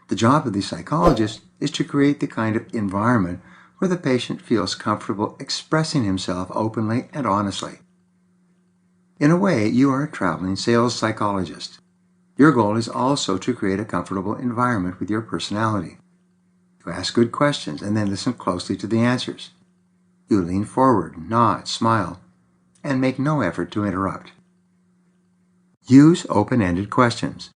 The job of the psychologist is to create the kind of environment where the patient feels comfortable expressing himself openly and honestly. In a way, you are a traveling sales psychologist. Your goal is also to create a comfortable environment with your personality. You ask good questions and then listen closely to the answers. You lean forward, nod, smile, and make no effort to interrupt. Use open-ended questions.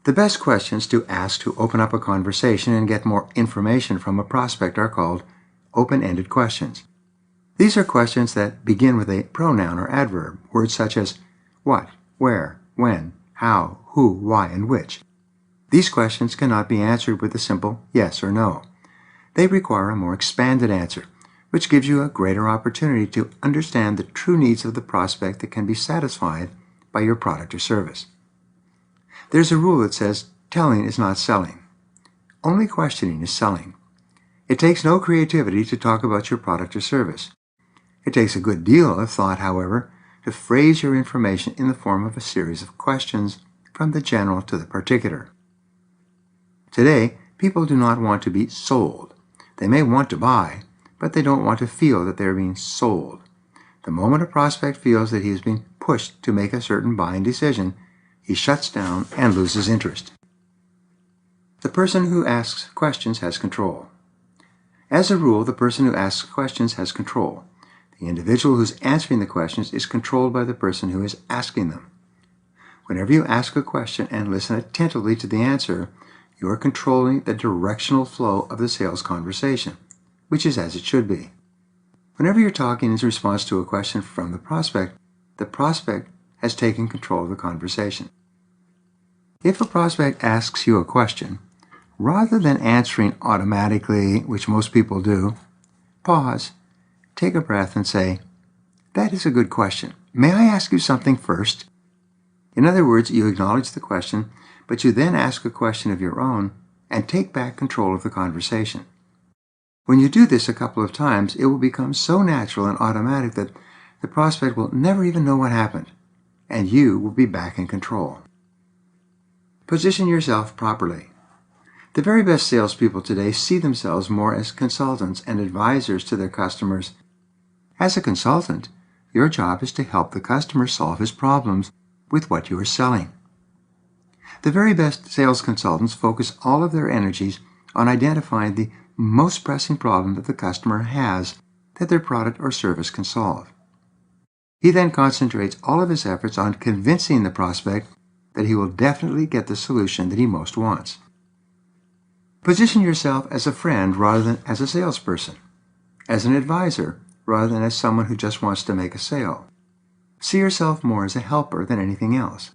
The best questions to ask to open up a conversation and get more information from a prospect are called open-ended questions. These are questions that begin with a pronoun or adverb, words such as what, where, when, how, who, why, and which. These questions cannot be answered with a simple yes or no. They require a more expanded answer, which gives you a greater opportunity to understand the true needs of the prospect that can be satisfied by your product or service. There's a rule that says telling is not selling. Only questioning is selling. It takes no creativity to talk about your product or service. It takes a good deal of thought, however, to phrase your information in the form of a series of questions from the general to the particular. Today, people do not want to be sold. They may want to buy, but they don't want to feel that they are being sold. The moment a prospect feels that he is being pushed to make a certain buying decision, he shuts down and loses interest. The person who asks questions has control. As a rule, the person who asks questions has control. The individual who's answering the questions is controlled by the person who is asking them. Whenever you ask a question and listen attentively to the answer, you are controlling the directional flow of the sales conversation, which is as it should be. Whenever you're talking in response to a question from the prospect has taken control of the conversation. If a prospect asks you a question, rather than answering automatically, which most people do, pause, take a breath and say, "That is a good question. May I ask you something first?" In other words, you acknowledge the question, but you then ask a question of your own and take back control of the conversation. When you do this a couple of times, it will become so natural and automatic that the prospect will never even know what happened, and you will be back in control. Position yourself properly. The very best salespeople today see themselves more as consultants and advisors to their customers. As a consultant, your job is to help the customer solve his problems with what you are selling. The very best sales consultants focus all of their energies on identifying the most pressing problem that the customer has that their product or service can solve. He then concentrates all of his efforts on convincing the prospect that he will definitely get the solution that he most wants. Position yourself as a friend rather than as a salesperson, as an advisor rather than as someone who just wants to make a sale. See yourself more as a helper than anything else.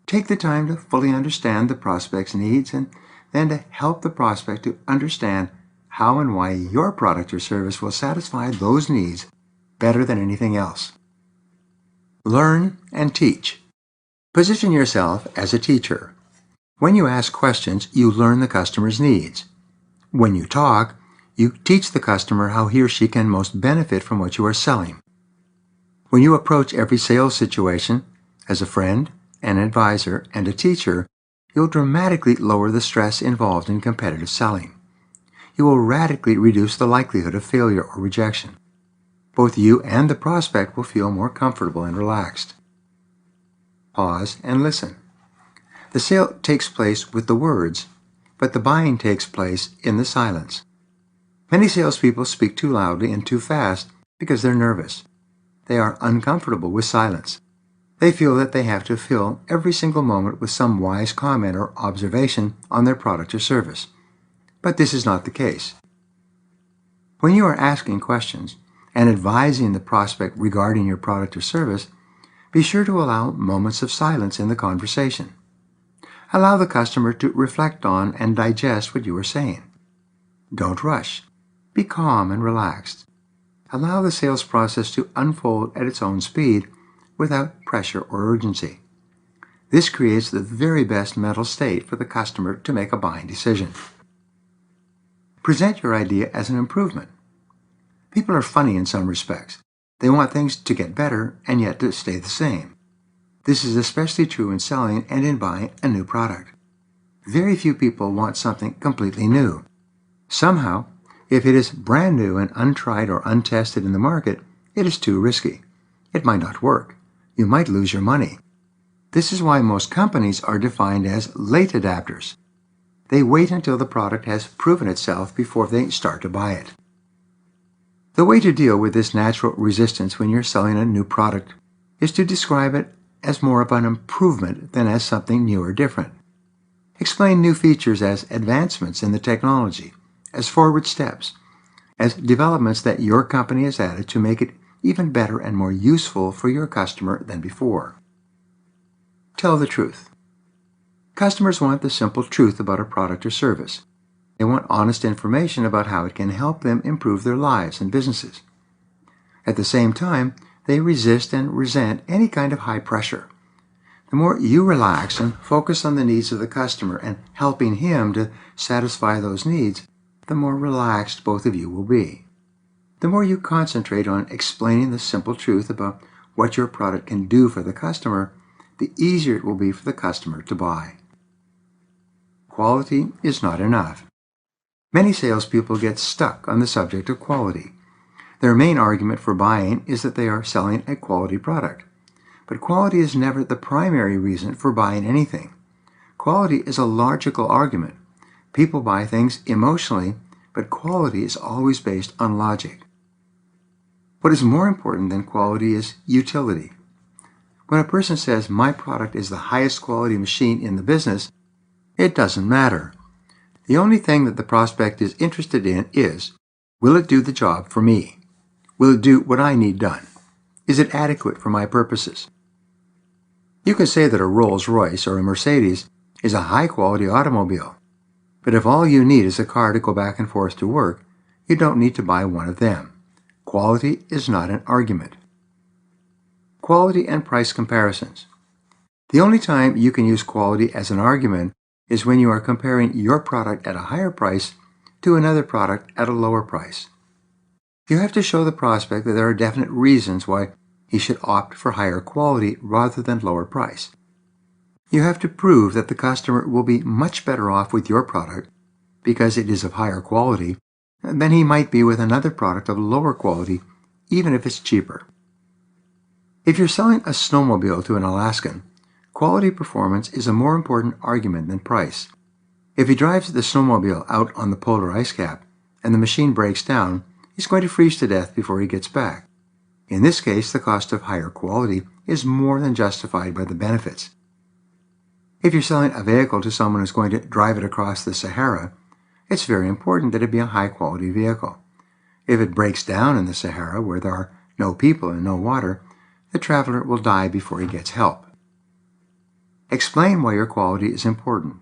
Take the time to fully understand the prospect's needs and then to help the prospect to understand how and why your product or service will satisfy those needs better than anything else. Learn and teach. Position yourself as a teacher. When you ask questions, you learn the customer's needs. When you talk, you teach the customer how he or she can most benefit from what you are selling. When you approach every sales situation as a friend, an advisor, and a teacher, you'll dramatically lower the stress involved in competitive selling. You will radically reduce the likelihood of failure or rejection. Both you and the prospect will feel more comfortable and relaxed. Pause and listen. The sale takes place with the words, but the buying takes place in the silence. Many salespeople speak too loudly and too fast because they're nervous. They are uncomfortable with silence. They feel that they have to fill every single moment with some wise comment or observation on their product or service. But this is not the case. When you are asking questions and advising the prospect regarding your product or service, be sure to allow moments of silence in the conversation. Allow the customer to reflect on and digest what you are saying. Don't rush. Be calm and relaxed. Allow the sales process to unfold at its own speed without pressure or urgency. This creates the very best mental state for the customer to make a buying decision. Present your idea as an improvement. People are funny in some respects. They want things to get better and yet to stay the same. This is especially true in selling and in buying a new product. Very few people want something completely new. Somehow, if it is brand new and untried or untested in the market, it is too risky. It might not work. You might lose your money. This is why most companies are defined as late adapters. They wait until the product has proven itself before they start to buy it. The way to deal with this natural resistance when you're selling a new product is to describe it as more of an improvement than as something new or different. Explain new features as advancements in the technology, as forward steps, as developments that your company has added to make it even better and more useful for your customer than before. Tell the truth. Customers want the simple truth about a product or service. They want honest information about how it can help them improve their lives and businesses. At the same time, they resist and resent any kind of high pressure. The more you relax and focus on the needs of the customer and helping him to satisfy those needs, the more relaxed both of you will be. The more you concentrate on explaining the simple truth about what your product can do for the customer, the easier it will be for the customer to buy. Quality is not enough. Many salespeople get stuck on the subject of quality. Their main argument for buying is that they are selling a quality product. But quality is never the primary reason for buying anything. Quality is a logical argument. People buy things emotionally, but quality is always based on logic. What is more important than quality is utility. When a person says, "My product is the highest quality machine in the business," it doesn't matter. The only thing that the prospect is interested in is, will it do the job for me? Will it do what I need done? Is it adequate for my purposes? You can say that a Rolls-Royce or a Mercedes is a high-quality automobile, but if all you need is a car to go back and forth to work, you don't need to buy one of them. Quality is not an argument. Quality and price comparisons. The only time you can use quality as an argument is when you are comparing your product at a higher price to another product at a lower price. You have to show the prospect that there are definite reasons why he should opt for higher quality rather than lower price. You have to prove that the customer will be much better off with your product because it is of higher quality than he might be with another product of lower quality, even if it's cheaper. If you're selling a snowmobile to an Alaskan, quality performance is a more important argument than price. If he drives the snowmobile out on the polar ice cap and the machine breaks down, he's going to freeze to death before he gets back. In this case, the cost of higher quality is more than justified by the benefits. If you're selling a vehicle to someone who's going to drive it across the Sahara, it's very important that it be a high-quality vehicle. If it breaks down in the Sahara, where there are no people and no water, the traveler will die before he gets help. Explain why your quality is important.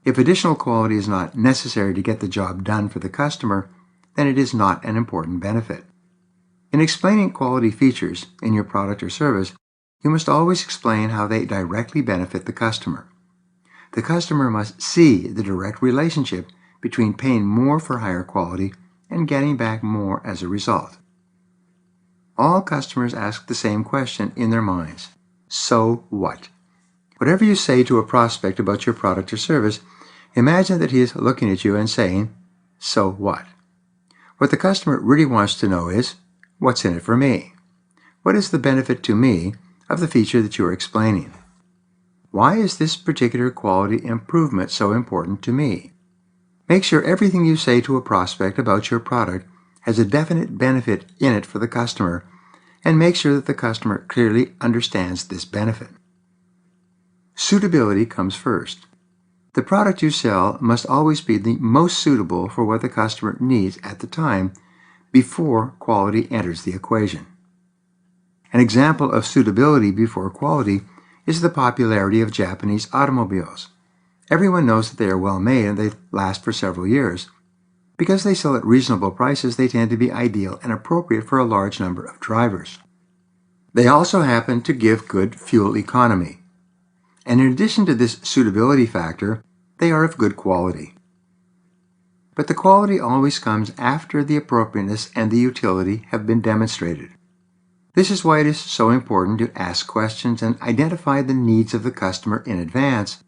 If additional quality is not necessary to get the job done for the customer, then it is not an important benefit. In explaining quality features in your product or service, you must always explain how they directly benefit the customer. The customer must see the direct relationship between paying more for higher quality and getting back more as a result. All customers ask the same question in their minds: so what? Whatever you say to a prospect about your product or service, imagine that he is looking at you and saying, so what? What the customer really wants to know is, what's in it for me? What is the benefit to me of the feature that you are explaining? Why is this particular quality improvement so important to me? Make sure everything you say to a prospect about your product has a definite benefit in it for the customer, and make sure that the customer clearly understands this benefit. Suitability comes first. The product you sell must always be the most suitable for what the customer needs at the time before quality enters the equation. An example of suitability before quality is the popularity of Japanese automobiles. Everyone knows that they are well made and they last for several years. Because they sell at reasonable prices, they tend to be ideal and appropriate for a large number of drivers. They also happen to give good fuel economy. And in addition to this suitability factor, they are of good quality. But the quality always comes after the appropriateness and the utility have been demonstrated. This is why it is so important to ask questions and identify the needs of the customer in advance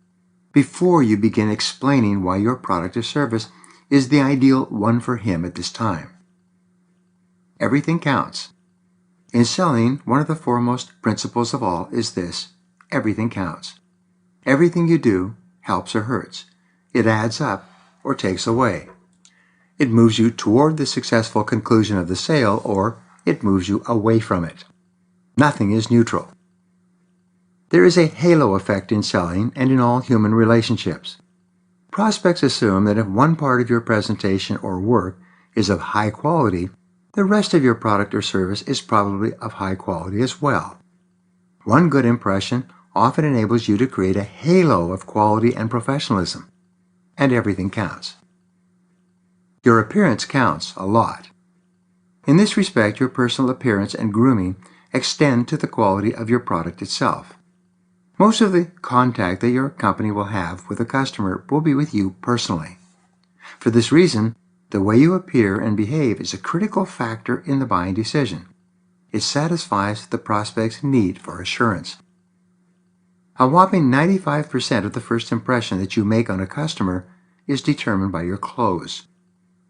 before you begin explaining why your product or service is the ideal one for him at this time. Everything counts. In selling, one of the foremost principles of all is this: everything counts. Everything you do helps or hurts. It adds up or takes away. It moves you toward the successful conclusion of the sale, or it moves you away from it. Nothing is neutral. There is a halo effect in selling and in all human relationships. Prospects assume that if one part of your presentation or work is of high quality, the rest of your product or service is probably of high quality as well. One good impression often enables you to create a halo of quality and professionalism, and everything counts. Your appearance counts a lot. In this respect, your personal appearance and grooming extend to the quality of your product itself. Most of the contact that your company will have with a customer will be with you personally. For this reason, the way you appear and behave is a critical factor in the buying decision. It satisfies the prospect's need for assurance. A whopping 95% of the first impression that you make on a customer is determined by your clothes.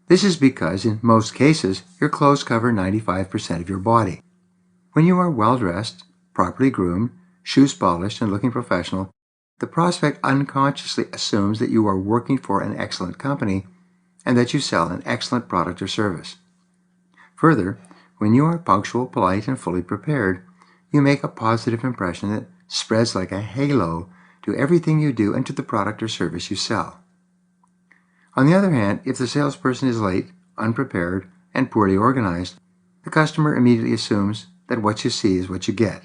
This is because, in most cases, your clothes cover 95% of your body. When you are well-dressed, properly groomed, shoes polished, and looking professional, the prospect unconsciously assumes that you are working for an excellent company and that you sell an excellent product or service. Further, When you are punctual, polite, and fully prepared, you make a positive impression that spreads like a halo to everything you do and to the product or service you sell. On the other hand, if the salesperson is late, unprepared, and poorly organized, the customer immediately assumes that what you see is what you get.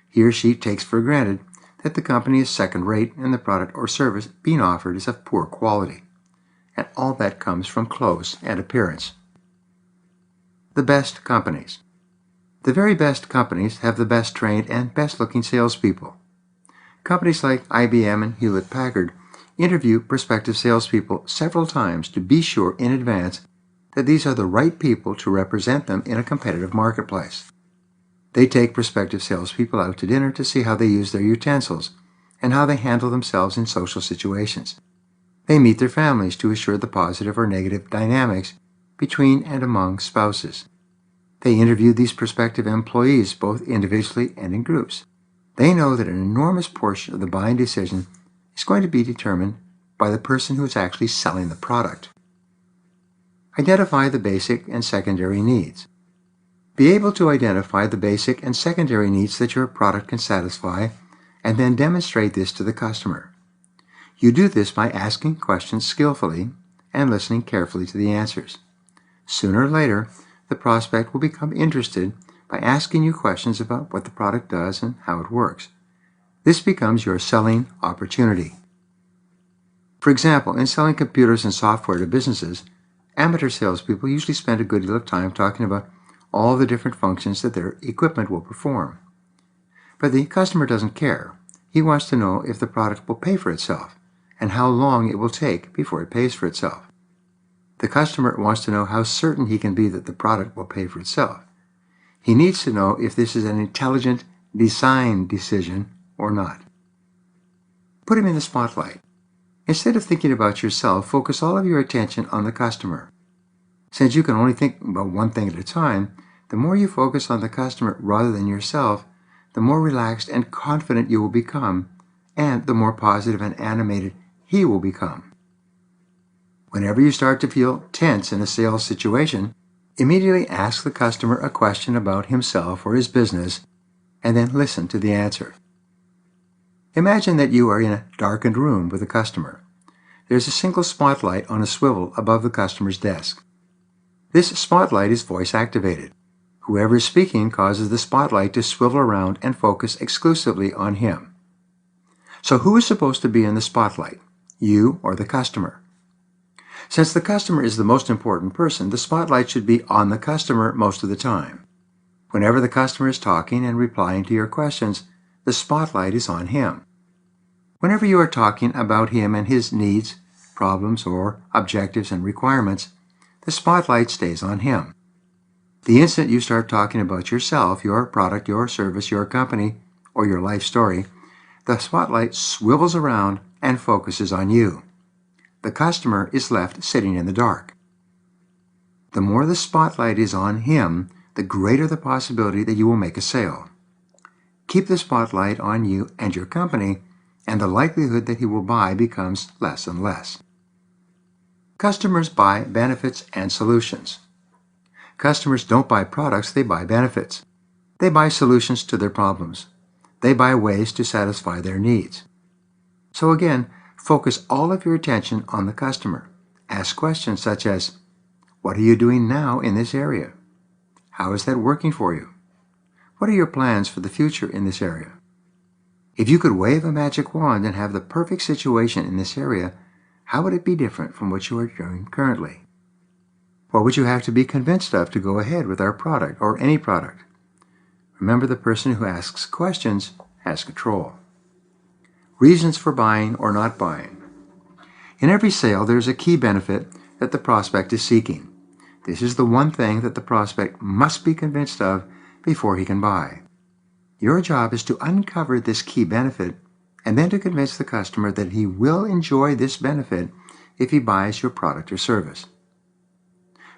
He or she takes for granted that the company is second-rate and the product or service being offered is of poor quality. And all that comes from clothes and appearance. The best companies. The very best companies have the best trained and best-looking salespeople. Companies like IBM and Hewlett-Packard interview prospective salespeople several times to be sure in advance that these are the right people to represent them in a competitive marketplace. They take prospective salespeople out to dinner to see how they use their utensils and how they handle themselves in social situations. They meet their families to assure the positive or negative dynamics between and among spouses. They interview these prospective employees both individually and in groups. They know that an enormous portion of the buying decision is going to be determined by the person who is actually selling the product. Identify the basic and secondary needs. Be able to identify the basic and secondary needs that your product can satisfy and then demonstrate this to the customer. You do this by asking questions skillfully and listening carefully to the answers. Sooner or later, the prospect will become interested by asking you questions about what the product does and how it works. This becomes your selling opportunity. For example, in selling computers and software to businesses, amateur salespeople usually spend a good deal of time talking about all the different functions that their equipment will perform. But the customer doesn't care. He wants to know if the product will pay for itself and how long it will take before it pays for itself. The customer wants to know how certain he can be that the product will pay for itself. He needs to know if this is an intelligent design decision or not. Put him in the spotlight. Instead of thinking about yourself, focus all of your attention on the customer. Since you can only think about one thing at a time, the more you focus on the customer rather than yourself, the more relaxed and confident you will become, and the more positive and animated he will become. Whenever you start to feel tense in a sales situation, immediately ask the customer a question about himself or his business, and then listen to the answer. Imagine that you are in a darkened room with a customer. There's a single spotlight on a swivel above the customer's desk. This spotlight is voice-activated. Whoever is speaking causes the spotlight to swivel around and focus exclusively on him. So who is supposed to be in the spotlight, you or the customer? Since the customer is the most important person, the spotlight should be on the customer most of the time. Whenever the customer is talking and replying to your questions, the spotlight is on him. Whenever you are talking about him and his needs, problems, or objectives and requirements, the spotlight stays on him. The instant you start talking about yourself, your product, your service, your company, or your life story, the spotlight swivels around and focuses on you. The customer is left sitting in the dark. The more the spotlight is on him, the greater the possibility that you will make a sale. Keep the spotlight on you and your company, and the likelihood that he will buy becomes less and less. Customers buy benefits and solutions. Customers don't buy products, they buy benefits. They buy solutions to their problems. They buy ways to satisfy their needs. So again, focus all of your attention on the customer. Ask questions such as, what are you doing now in this area? How is that working for you? What are your plans for the future in this area? If you could wave a magic wand and have the perfect situation in this area, how would it be different from what you are doing currently? What would you have to be convinced of to go ahead with our product or any product? Remember, the person who asks questions has control. Reasons for buying or not buying. In every sale, there is a key benefit that the prospect is seeking. This is the one thing that the prospect must be convinced of before he can buy. Your job is to uncover this key benefit and then to convince the customer that he will enjoy this benefit if he buys your product or service.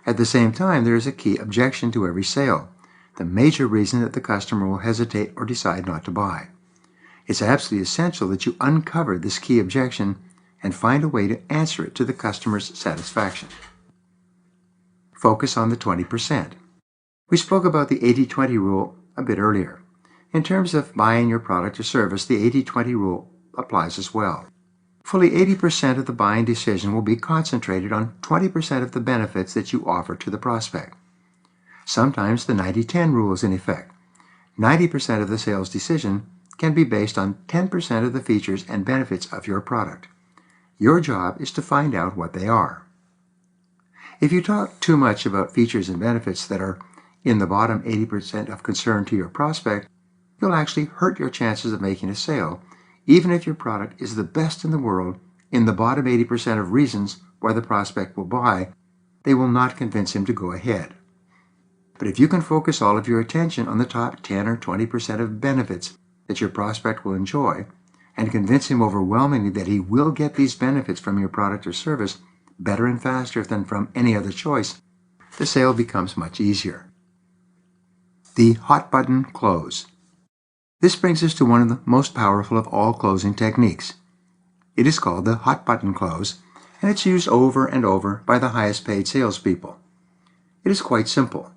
At the same time, there is a key objection to every sale, the major reason that the customer will hesitate or decide not to buy. It's absolutely essential that you uncover this key objection and find a way to answer it to the customer's satisfaction. Focus on the 20%. We spoke about the 80-20 rule a bit earlier. In terms of buying your product or service, the 80-20 rule applies as well. Fully 80% of the buying decision will be concentrated on 20% of the benefits that you offer to the prospect. Sometimes the 90-10 rule is in effect. 90% of the sales decision can be based on 10% of the features and benefits of your product. Your job is to find out what they are. If you talk too much about features and benefits that are in the bottom 80% of concern to your prospect, you'll actually hurt your chances of making a sale, even if your product is the best in the world. In the bottom 80% of reasons why the prospect will buy, they will not convince him to go ahead. But if you can focus all of your attention on the top 10 or 20% of benefits that your prospect will enjoy, and convince him overwhelmingly that he will get these benefits from your product or service better and faster than from any other choice, the sale becomes much easier. The hot button close. This brings us to one of the most powerful of all closing techniques. It is called the hot button close, and it's used over and over by the highest paid salespeople. It is quite simple.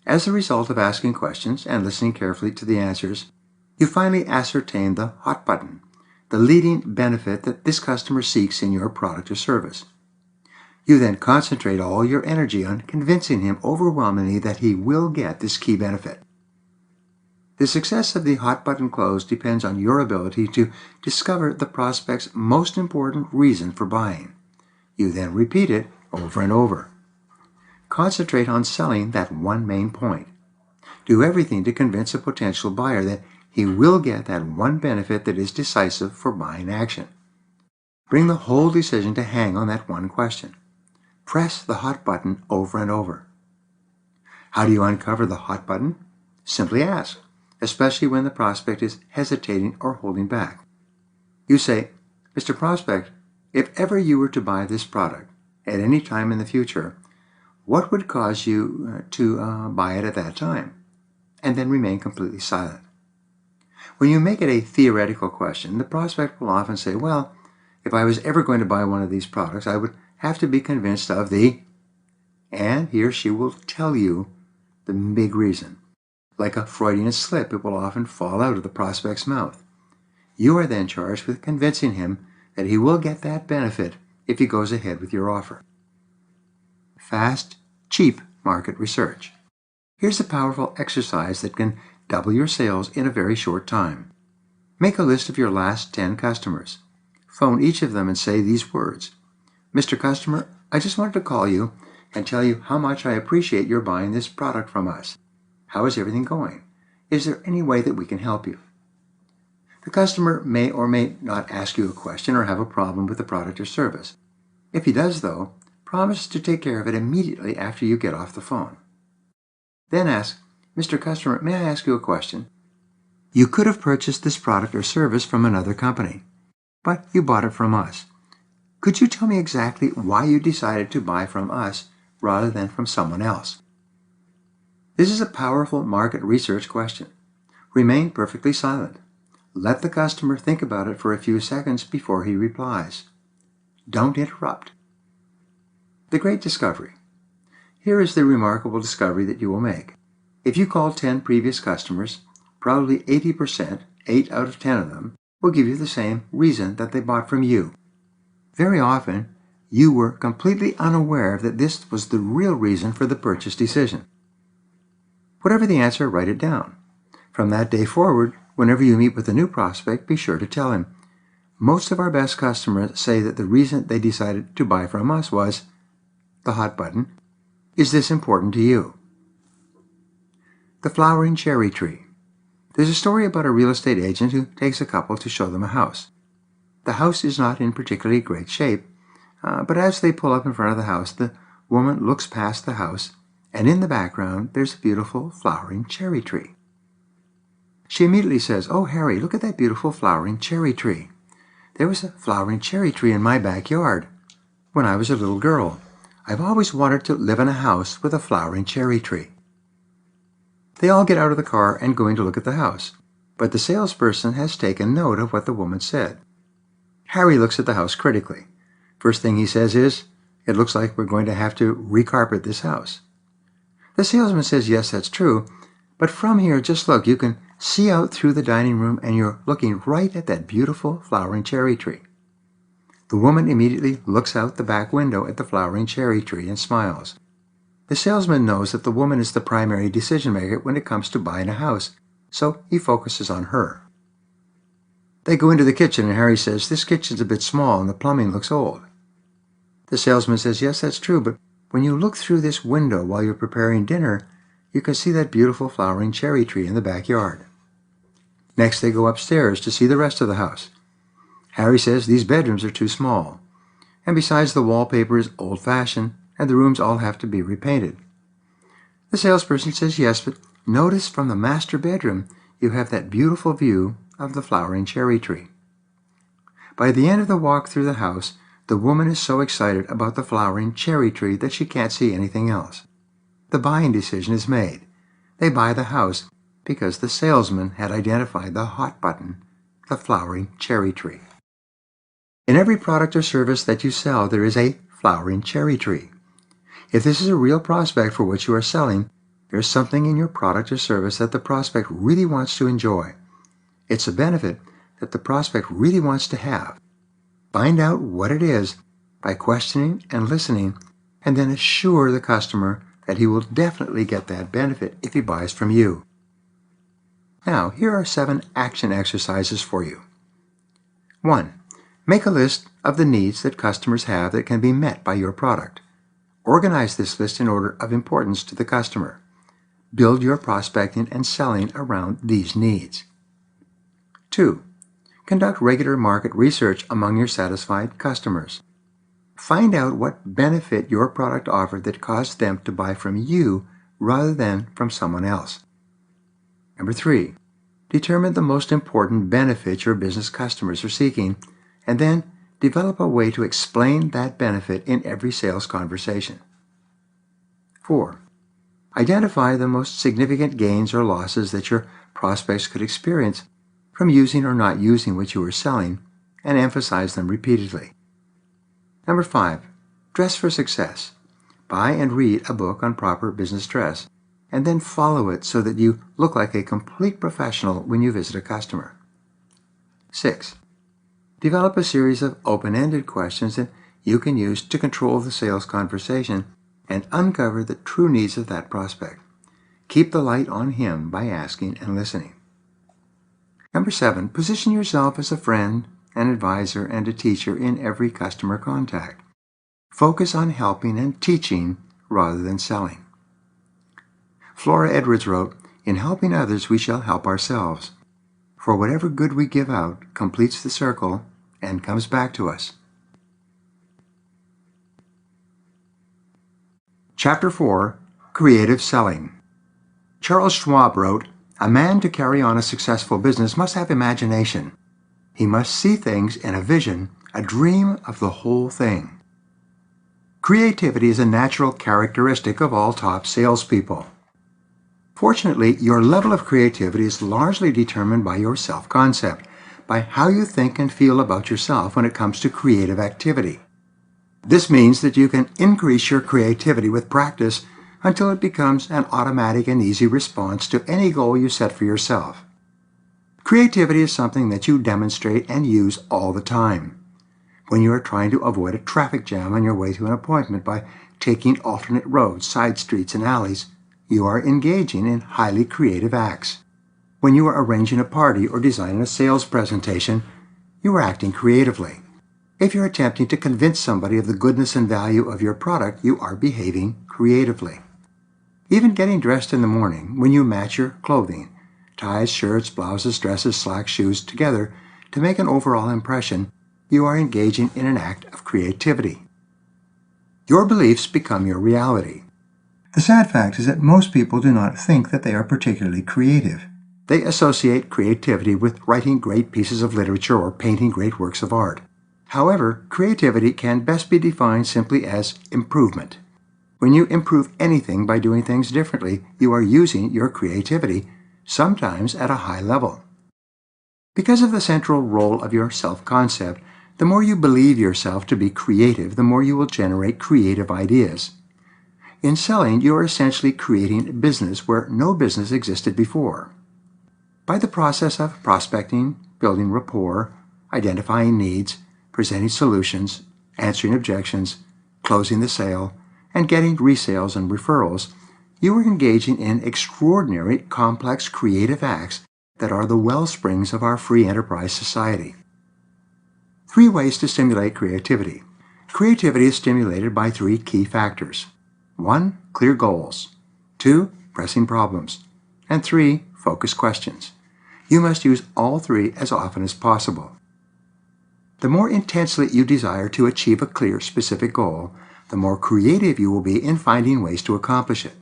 As a result of asking questions and listening carefully to the answers, you finally ascertain the hot button, the leading benefit that this customer seeks in your product or service. You then concentrate all your energy on convincing him overwhelmingly that he will get this key benefit. The success of the hot button close depends on your ability to discover the prospect's most important reason for buying. You then repeat it over and over. Concentrate on selling that one main point. Do everything to convince a potential buyer that he will get that one benefit that is decisive for buying action. Bring the whole decision to hang on that one question. Press the hot button over and over. How do you uncover the hot button? Simply ask, especially when the prospect is hesitating or holding back. You say, "Mr. Prospect, if ever you were to buy this product at any time in the future, what would cause you to buy it at that time?" And then remain completely silent. When you make it a theoretical question, the prospect will often say, "Well, if I was ever going to buy one of these products, I would have to be convinced of the..." And he or she will tell you the big reason. Like a Freudian slip, it will often fall out of the prospect's mouth. You are then charged with convincing him that he will get that benefit if he goes ahead with your offer. Fast, cheap market research. Here's a powerful exercise that can double your sales in a very short time. Make a list of your last 10 customers. Phone each of them and say these words: "Mr. Customer, I just wanted to call you and tell you how much I appreciate your buying this product from us. How is everything going? Is there any way that we can help you?" The customer may or may not ask you a question or have a problem with the product or service. If he does, though, promise to take care of it immediately after you get off the phone. Then ask, "Mr. Customer, may I ask you a question? You could have purchased this product or service from another company, but you bought it from us. Could you tell me exactly why you decided to buy from us rather than from someone else?" This is a powerful market research question. Remain perfectly silent. Let the customer think about it for a few seconds before he replies. Don't interrupt. The great discovery. Here is the remarkable discovery that you will make. If you call 10 previous customers, probably 80%, 8 out of 10 of them, will give you the same reason that they bought from you. Very often, you were completely unaware that this was the real reason for the purchase decision. Whatever the answer, write it down. From that day forward, whenever you meet with a new prospect, be sure to tell him, "Most of our best customers say that the reason they decided to buy from us was..." The hot button. Is this important to you? The flowering cherry tree. There's a story about a real estate agent who takes a couple to show them a house. The house is not in particularly great shape, but as they pull up in front of the house, the woman looks past the house, and in the background there's a beautiful flowering cherry tree. She immediately says, "Oh, Harry, look at that beautiful flowering cherry tree. There was a flowering cherry tree in my backyard when I was a little girl. I've always wanted to live in a house with a flowering cherry tree." They all get out of the car and go in to look at the house, but the salesperson has taken note of what the woman said. Harry looks at the house critically. First thing he says is, "It looks like we're going to have to recarpet this house." The salesman says, yes, that's true, but from here, just look, you can see out through the dining room and you're looking right at that beautiful flowering cherry tree. The woman immediately looks out the back window at the flowering cherry tree and smiles. The salesman knows that the woman is the primary decision maker when it comes to buying a house, so he focuses on her. They go into the kitchen and Harry says, this kitchen's a bit small and the plumbing looks old. The salesman says, yes, that's true, but when you look through this window while you're preparing dinner, you can see that beautiful flowering cherry tree in the backyard. Next, they go upstairs to see the rest of the house. Harry says these bedrooms are too small, and besides, the wallpaper is old-fashioned and the rooms all have to be repainted. The salesperson says, yes, but notice from the master bedroom you have that beautiful view of the flowering cherry tree. By the end of the walk through the house, the woman is so excited about the flowering cherry tree that she can't see anything else. The buying decision is made. They buy the house because the salesman had identified the hot button, the flowering cherry tree. In every product or service that you sell, there is a flowering cherry tree. If this is a real prospect for what you are selling, there's something in your product or service that the prospect really wants to enjoy. It's a benefit that the prospect really wants to have. Find out what it is by questioning and listening, and then assure the customer that he will definitely get that benefit if he buys from you. Now, here are 7 action exercises for you. 1. Make a list of the needs that customers have that can be met by your product. Organize this list in order of importance to the customer. Build your prospecting and selling around these needs. 2. Conduct regular market research among your satisfied customers. Find out what benefit your product offered that caused them to buy from you rather than from someone else. Number 3. Determine the most important benefit your business customers are seeking, and then develop a way to explain that benefit in every sales conversation. 4. Identify the most significant gains or losses that your prospects could experience from using or not using what you are selling, and emphasize them repeatedly. Number 5. Dress for success. Buy and read a book on proper business dress, and then follow it so that you look like a complete professional when you visit a customer. 6. Develop a series of open-ended questions that you can use to control the sales conversation and uncover the true needs of that prospect. Keep the light on him by asking and listening. Number 7, position yourself as a friend, an advisor, and a teacher in every customer contact. Focus on helping and teaching rather than selling. Flora Edwards wrote, "In helping others we shall help ourselves, for whatever good we give out completes the circle and comes back to us." Chapter 4, Creative Selling. Charles Schwab wrote, "A man to carry on a successful business must have imagination. He must see things in a vision, a dream of the whole thing." Creativity is a natural characteristic of all top salespeople. Fortunately, your level of creativity is largely determined by your self-concept, by how you think and feel about yourself when it comes to creative activity. This means that you can increase your creativity with practice until it becomes an automatic and easy response to any goal you set for yourself. Creativity is something that you demonstrate and use all the time. When you are trying to avoid a traffic jam on your way to an appointment by taking alternate roads, side streets, and alleys, you are engaging in highly creative acts. When you are arranging a party or designing a sales presentation, you are acting creatively. If you're attempting to convince somebody of the goodness and value of your product, you are behaving creatively. Even getting dressed in the morning, when you match your clothing, ties, shirts, blouses, dresses, slacks, shoes together to make an overall impression, you are engaging in an act of creativity. Your beliefs become your reality. The sad fact is that most people do not think that they are particularly creative. They associate creativity with writing great pieces of literature or painting great works of art. However, creativity can best be defined simply as improvement. When you improve anything by doing things differently, you are using your creativity, sometimes at a high level. Because of the central role of your self-concept, the more you believe yourself to be creative, the more you will generate creative ideas. In selling, you are essentially creating business where no business existed before. By the process of prospecting, building rapport, identifying needs, presenting solutions, answering objections, closing the sale, and getting resales and referrals, you are engaging in extraordinary, complex, creative acts that are the wellsprings of our free enterprise society. 3 ways to stimulate creativity. Creativity is stimulated by 3 key factors. 1. Clear goals. 2. Pressing problems. And 3. Focused questions. You must use all 3 as often as possible. The more intensely you desire to achieve a clear, specific goal, the more creative you will be in finding ways to accomplish it.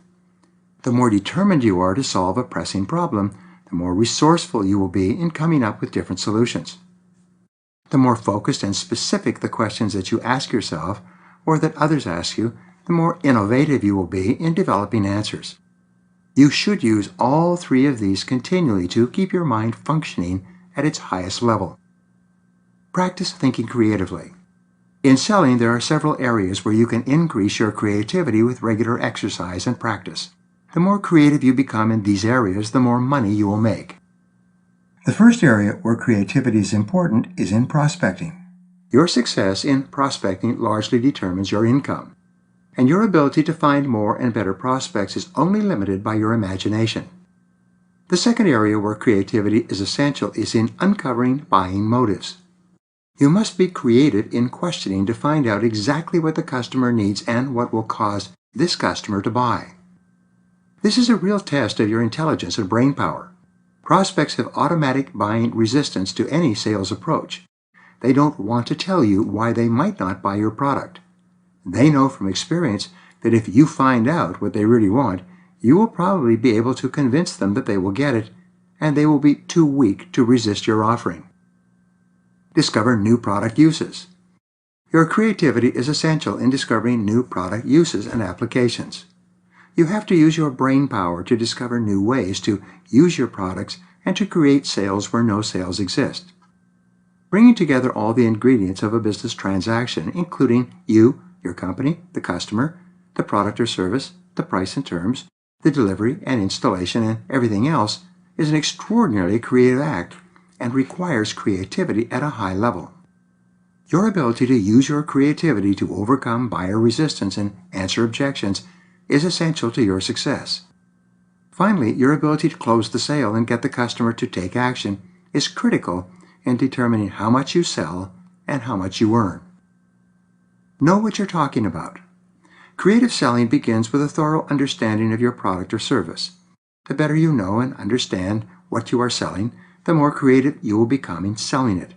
The more determined you are to solve a pressing problem, the more resourceful you will be in coming up with different solutions. The more focused and specific the questions that you ask yourself or that others ask you, the more innovative you will be in developing answers. You should use all 3 of these continually to keep your mind functioning at its highest level. Practice thinking creatively. In selling, there are several areas where you can increase your creativity with regular exercise and practice. The more creative you become in these areas, the more money you will make. The first area where creativity is important is in prospecting. Your success in prospecting largely determines your income, and your ability to find more and better prospects is only limited by your imagination. The second area where creativity is essential is in uncovering buying motives. You must be creative in questioning to find out exactly what the customer needs and what will cause this customer to buy. This is a real test of your intelligence and brain power. Prospects have automatic buying resistance to any sales approach. They don't want to tell you why they might not buy your product. They know from experience that if you find out what they really want, you will probably be able to convince them that they will get it, and they will be too weak to resist your offering. Discover new product uses. Your creativity is essential in discovering new product uses and applications. You have to use your brain power to discover new ways to use your products and to create sales where no sales exist. Bringing together all the ingredients of a business transaction, including you, your company, the customer, the product or service, the price and terms, the delivery and installation, and everything else, is an extraordinarily creative act and requires creativity at a high level. Your ability to use your creativity to overcome buyer resistance and answer objections is essential to your success. Finally, your ability to close the sale and get the customer to take action is critical in determining how much you sell and how much you earn. Know what you're talking about. Creative selling begins with a thorough understanding of your product or service. The better you know and understand what you are selling, the more creative you will become in selling it.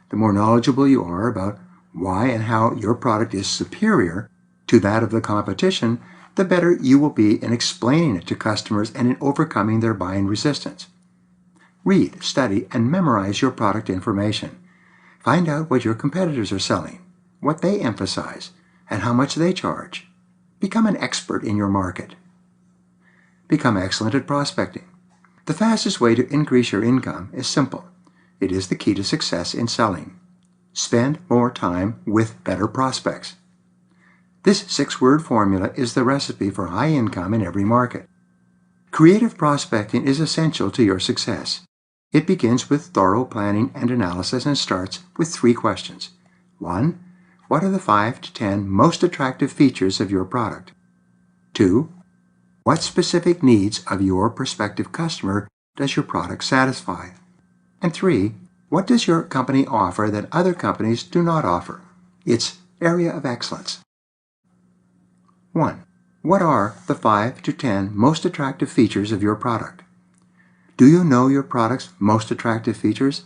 The more knowledgeable you are about why and how your product is superior to that of the competition, the better you will be in explaining it to customers and in overcoming their buying resistance. Read, study, and memorize your product information. Find out what your competitors are selling, what they emphasize, and how much they charge. Become an expert in your market. Become excellent at prospecting. The fastest way to increase your income is simple. It is the key to success in selling. Spend more time with better prospects. This 6-word formula is the recipe for high income in every market. Creative prospecting is essential to your success. It begins with thorough planning and analysis and starts with 3 questions. 1. What are the 5 to 10 most attractive features of your product? 2. What specific needs of your prospective customer does your product satisfy? And 3. What does your company offer that other companies do not offer? Its area of excellence. 1. What are the 5 to 10 most attractive features of your product? Do you know your product's most attractive features?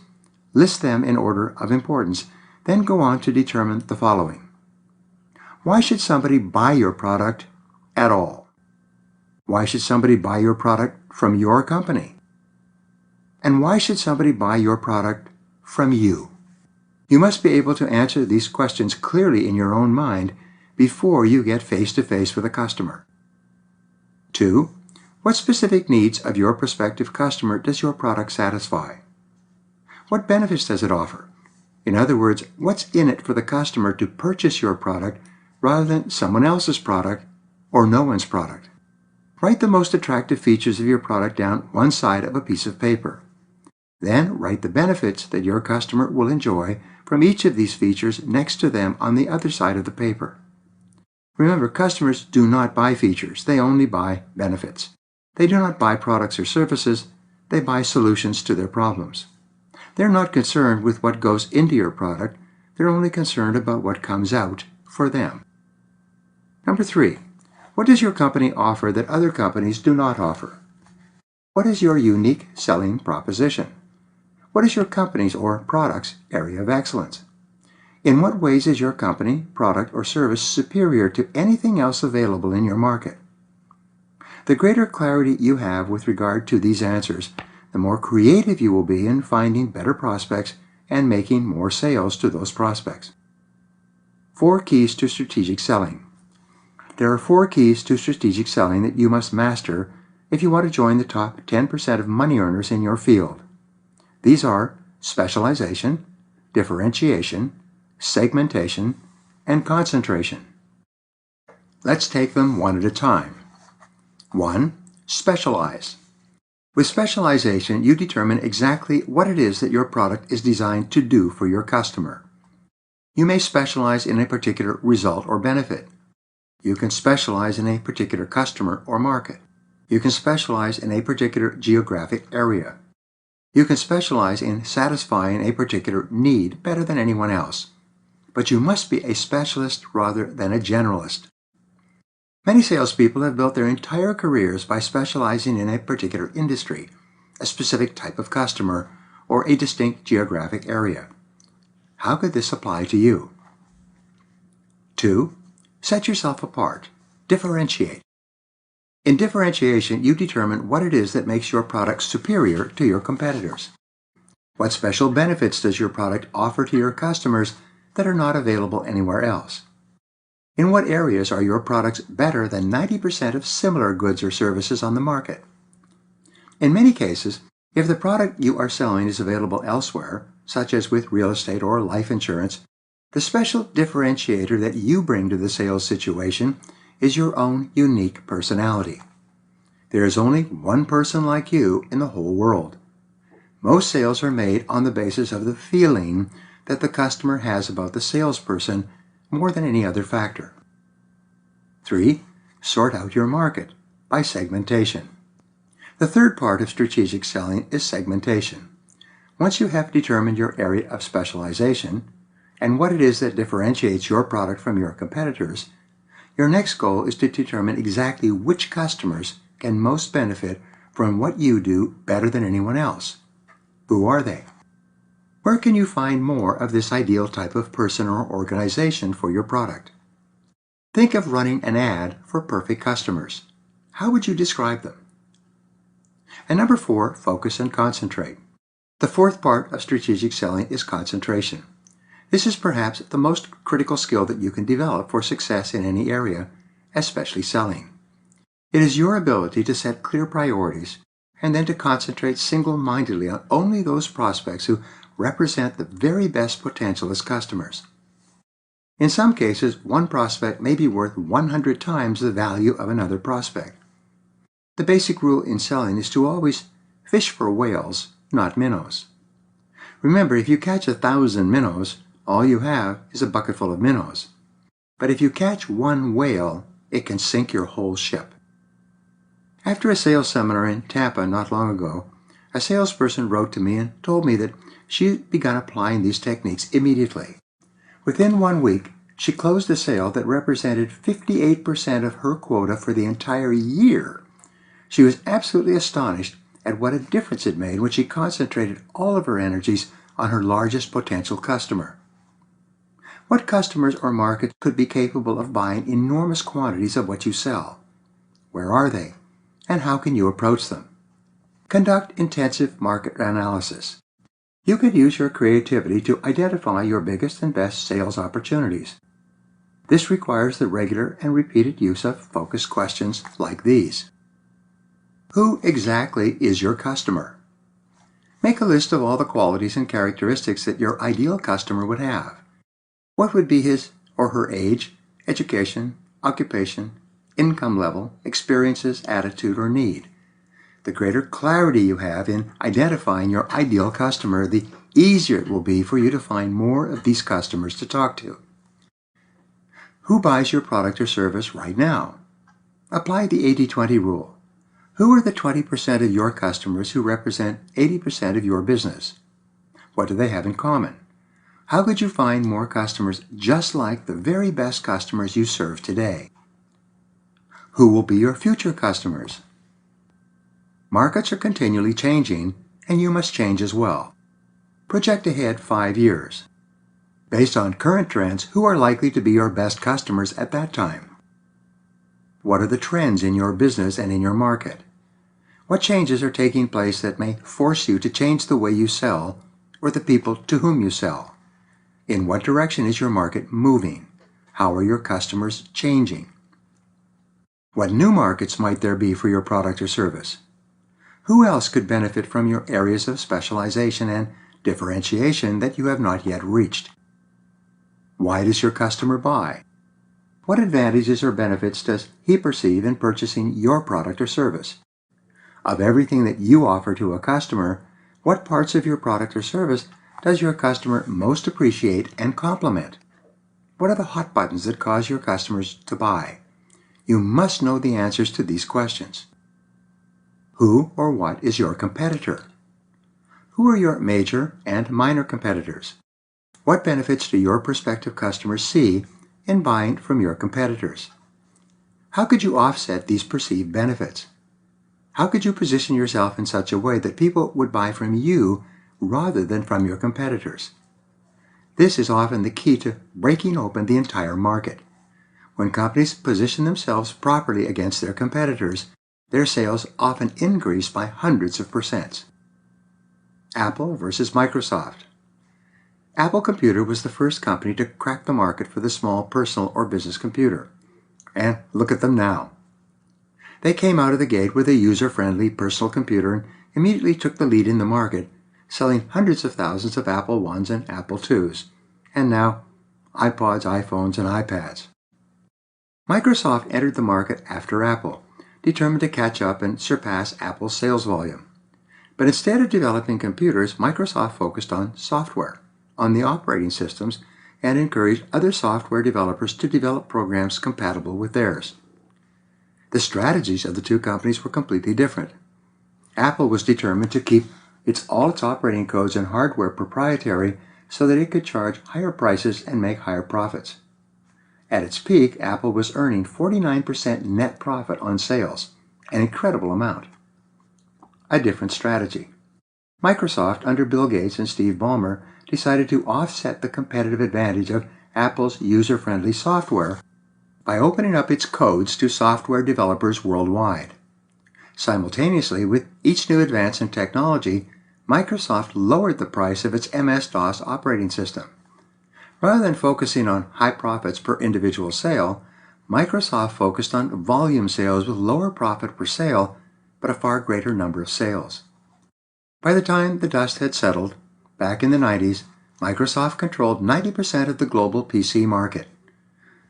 List them in order of importance, then go on to determine the following. Why should somebody buy your product at all? Why should somebody buy your product from your company? And why should somebody buy your product from you? You must be able to answer these questions clearly in your own mind before you get face-to-face with a customer. 2. What specific needs of your prospective customer does your product satisfy? What benefits does it offer? In other words, what's in it for the customer to purchase your product rather than someone else's product or no one's product. Write the most attractive features of your product down one side of a piece of paper. Then write the benefits that your customer will enjoy from each of these features next to them on the other side of the paper. Remember, customers do not buy features, they only buy benefits. They do not buy products or services, they buy solutions to their problems. They're not concerned with what goes into your product, they're only concerned about what comes out for them. Number 3, what does your company offer that other companies do not offer? What is your unique selling proposition? What is your company's or product's area of excellence? In what ways is your company, product, or service superior to anything else available in your market? The greater clarity you have with regard to these answers, the more creative you will be in finding better prospects and making more sales to those prospects. 4 keys to strategic selling. There are 4 keys to strategic selling that you must master if you want to join the top 10% of money earners in your field. These are specialization, differentiation, segmentation, and concentration. Let's take them one at a time. 1. Specialize. With specialization, you determine exactly what it is that your product is designed to do for your customer. You may specialize in a particular result or benefit. You can specialize in a particular customer or market. You can specialize in a particular geographic area. You can specialize in satisfying a particular need better than anyone else. But you must be a specialist rather than a generalist. Many salespeople have built their entire careers by specializing in a particular industry, a specific type of customer, or a distinct geographic area. How could this apply to you? 2. Set yourself apart. Differentiate. In differentiation, you determine what it is that makes your product superior to your competitors. What special benefits does your product offer to your customers that are not available anywhere else? In what areas are your products better than 90% of similar goods or services on the market? In many cases, if the product you are selling is available elsewhere, such as with real estate or life insurance, the special differentiator that you bring to the sales situation is your own unique personality. There is only one person like you in the whole world. Most sales are made on the basis of the feeling that the customer has about the salesperson more than any other factor. 3. Sort out your market by segmentation. The third part of strategic selling is segmentation. Once you have determined your area of specialization and what it is that differentiates your product from your competitors, your next goal is to determine exactly which customers can most benefit from what you do better than anyone else. Who are they? Where can you find more of this ideal type of person or organization for your product? Think of running an ad for perfect customers. How would you describe them? And number 4, focus and concentrate. The fourth part of strategic selling is concentration. This is perhaps the most critical skill that you can develop for success in any area, especially selling. It is your ability to set clear priorities and then to concentrate single-mindedly on only those prospects who represent the very best potential as customers. In some cases, one prospect may be worth 100 times the value of another prospect. The basic rule in selling is to always fish for whales, not minnows. Remember, if you catch 1,000 minnows, all you have is a bucket full of minnows. But if you catch one whale, it can sink your whole ship. After a sales seminar in Tampa not long ago, a salesperson wrote to me and told me that she had begun applying these techniques immediately. Within 1 week, she closed a sale that represented 58% of her quota for the entire year. She was absolutely astonished at what a difference it made when she concentrated all of her energies on her largest potential customer. What customers or markets could be capable of buying enormous quantities of what you sell? Where are they? And how can you approach them? Conduct intensive market analysis. You could use your creativity to identify your biggest and best sales opportunities. This requires the regular and repeated use of focused questions like these. Who exactly is your customer? Make a list of all the qualities and characteristics that your ideal customer would have. What would be his or her age, education, occupation, income level, experiences, attitude, or need. The greater clarity you have in identifying your ideal customer, the easier it will be for you to find more of these customers to talk to. Who buys your product or service right now? Apply the 80-20 rule. Who are the 20% of your customers who represent 80% of your business? What do they have in common? How could you find more customers just like the very best customers you serve today? Who will be your future customers? Markets are continually changing, and you must change as well. Project ahead 5 years. Based on current trends, who are likely to be your best customers at that time? What are the trends in your business and in your market? What changes are taking place that may force you to change the way you sell or the people to whom you sell? In what direction is your market moving? How are your customers changing? What new markets might there be for your product or service? Who else could benefit from your areas of specialization and differentiation that you have not yet reached? Why does your customer buy? What advantages or benefits does he perceive in purchasing your product or service? Of everything that you offer to a customer, what parts of your product or service does your customer most appreciate and compliment? What are the hot buttons that cause your customers to buy? You must know the answers to these questions. Who or what is your competitor? Who are your major and minor competitors? What benefits do your prospective customers see in buying from your competitors? How could you offset these perceived benefits? How could you position yourself in such a way that people would buy from you rather than from your competitors? This is often the key to breaking open the entire market. When companies position themselves properly against their competitors, their sales often increase by hundreds of percent. Apple versus Microsoft. Apple Computer was the first company to crack the market for the small personal or business computer. And look at them now. They came out of the gate with a user-friendly personal computer and immediately took the lead in the market, selling hundreds of thousands of Apple I's and Apple II's, and now iPods, iPhones, and iPads. Microsoft entered the market after Apple, determined to catch up and surpass Apple's sales volume. But instead of developing computers, Microsoft focused on software, on the operating systems, and encouraged other software developers to develop programs compatible with theirs. The strategies of the two companies were completely different. Apple was determined to keep all its operating codes and hardware proprietary so that it could charge higher prices and make higher profits. At its peak, Apple was earning 49% net profit on sales, an incredible amount. A different strategy. Microsoft, under Bill Gates and Steve Ballmer, decided to offset the competitive advantage of Apple's user-friendly software by opening up its codes to software developers worldwide. Simultaneously, with each new advance in technology, Microsoft lowered the price of its MS-DOS operating system. Rather than focusing on high profits per individual sale, Microsoft focused on volume sales with lower profit per sale, but a far greater number of sales. By the time the dust had settled, back in the 90s, Microsoft controlled 90% of the global PC market.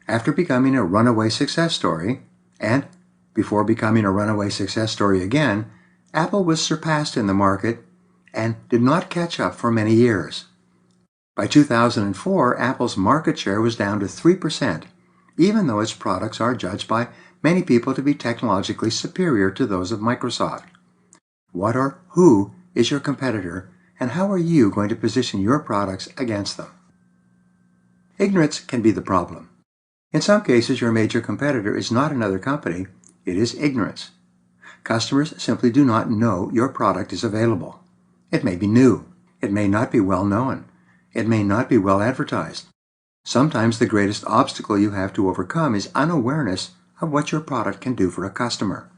After becoming a runaway success story, and before becoming a runaway success story again, Apple was surpassed in the market and did not catch up for many years. By 2004, Apple's market share was down to 3%, even though its products are judged by many people to be technologically superior to those of Microsoft. What or who is your competitor, and how are you going to position your products against them? Ignorance can be the problem. In some cases, your major competitor is not another company, it is ignorance. Customers simply do not know your product is available. It may be new. It may not be well known. It may not be well advertised. Sometimes the greatest obstacle you have to overcome is unawareness of what your product can do for a customer.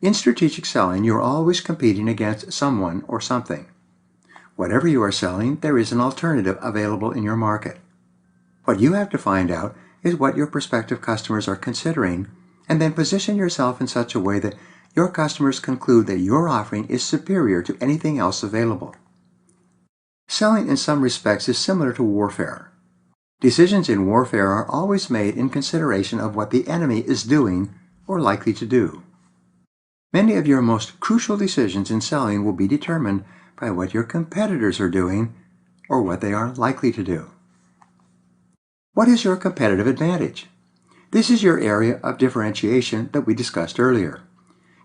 In strategic selling, you're always competing against someone or something. Whatever you are selling, there is an alternative available in your market. What you have to find out is what your prospective customers are considering, and then position yourself in such a way that your customers conclude that your offering is superior to anything else available. Selling in some respects is similar to warfare. Decisions in warfare are always made in consideration of what the enemy is doing or likely to do. Many of your most crucial decisions in selling will be determined by what your competitors are doing or what they are likely to do. What is your competitive advantage? This is your area of differentiation that we discussed earlier.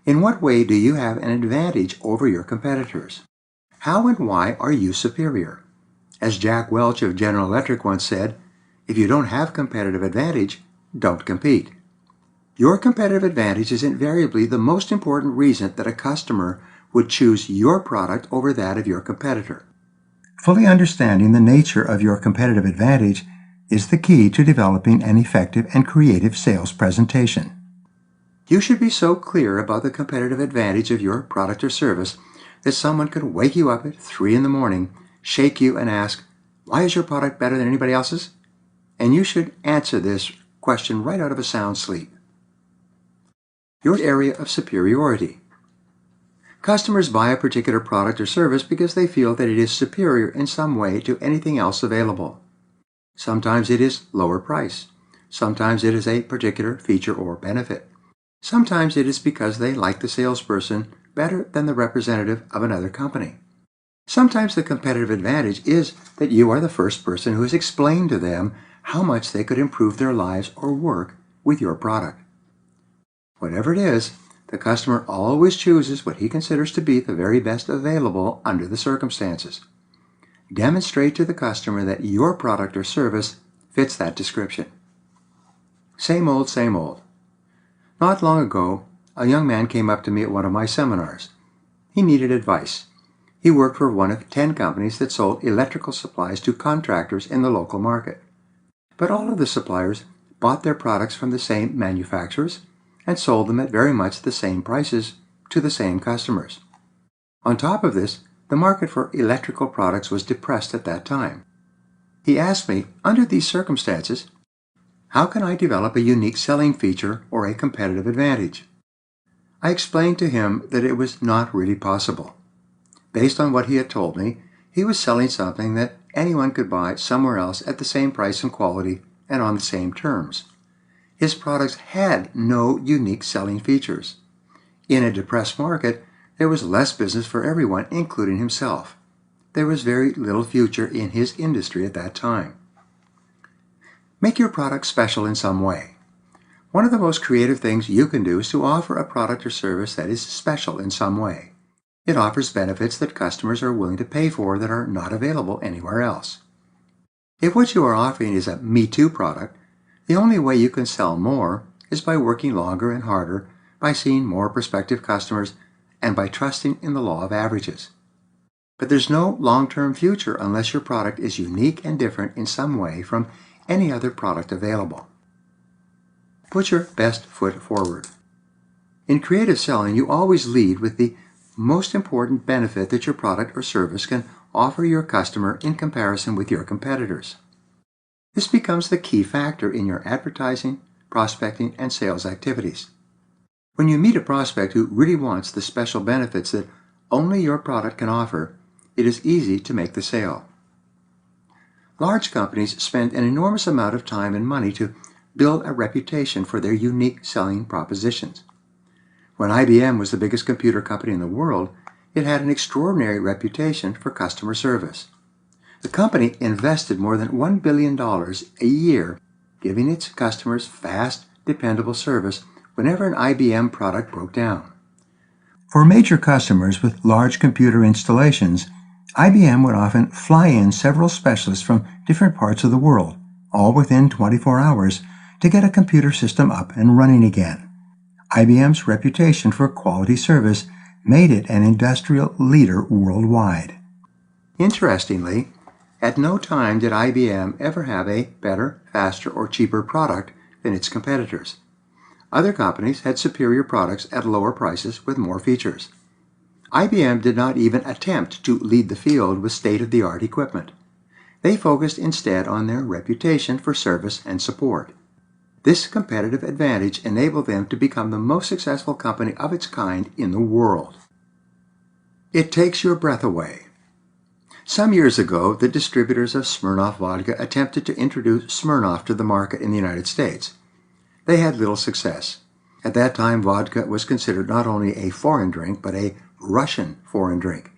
In what way do you have an advantage over your competitors? How and why are you superior? As Jack Welch of General Electric once said, if you don't have competitive advantage, don't compete. Your competitive advantage is invariably the most important reason that a customer would choose your product over that of your competitor. Fully understanding the nature of your competitive advantage is the key to developing an effective and creative sales presentation. You should be so clear about the competitive advantage of your product or service that someone could wake you up at 3 in the morning, shake you and ask, "Why is your product better than anybody else's?" And you should answer this question right out of a sound sleep. Your area of superiority. Customers buy a particular product or service because they feel that it is superior in some way to anything else available. Sometimes it is lower price. Sometimes it is a particular feature or benefit. Sometimes it is because they like the salesperson better than the representative of another company. Sometimes the competitive advantage is that you are the first person who has explained to them how much they could improve their lives or work with your product. Whatever it is, the customer always chooses what he considers to be the very best available under the circumstances. Demonstrate to the customer that your product or service fits that description. Same old, same old. Not long ago, a young man came up to me at one of my seminars. He needed advice. He worked for one of 10 companies that sold electrical supplies to contractors in the local market. But all of the suppliers bought their products from the same manufacturers and sold them at very much the same prices to the same customers. On top of this, the market for electrical products was depressed at that time. He asked me, under these circumstances, how can I develop a unique selling feature or a competitive advantage? I explained to him that it was not really possible. Based on what he had told me, he was selling something that anyone could buy somewhere else at the same price and quality and on the same terms. His products had no unique selling features. In a depressed market, there was less business for everyone, including himself. There was very little future in his industry at that time. Make your product special in some way. One of the most creative things you can do is to offer a product or service that is special in some way. It offers benefits that customers are willing to pay for that are not available anywhere else. If what you are offering is a Me Too product, the only way you can sell more is by working longer and harder, by seeing more prospective customers, and by trusting in the law of averages. But there's no long-term future unless your product is unique and different in some way from any other product available. Put your best foot forward. In creative selling, you always lead with the most important benefit that your product or service can offer your customer in comparison with your competitors. This becomes the key factor in your advertising, prospecting, and sales activities. When you meet a prospect who really wants the special benefits that only your product can offer, it is easy to make the sale. Large companies spend an enormous amount of time and money to build a reputation for their unique selling propositions. When IBM was the biggest computer company in the world, it had an extraordinary reputation for customer service. The company invested more than $1 billion a year giving its customers fast, dependable service whenever an IBM product broke down. For major customers with large computer installations, IBM would often fly in several specialists from different parts of the world, all within 24 hours, to get a computer system up and running again. IBM's reputation for quality service made it an industrial leader worldwide. Interestingly, at no time did IBM ever have a better, faster, or cheaper product than its competitors. Other companies had superior products at lower prices with more features. IBM did not even attempt to lead the field with state-of-the-art equipment. They focused instead on their reputation for service and support. This competitive advantage enabled them to become the most successful company of its kind in the world. It takes your breath away. Some years ago, the distributors of Smirnoff vodka attempted to introduce Smirnoff to the market in the United States. They had little success. At that time, vodka was considered not only a foreign drink, but a Russian foreign drink.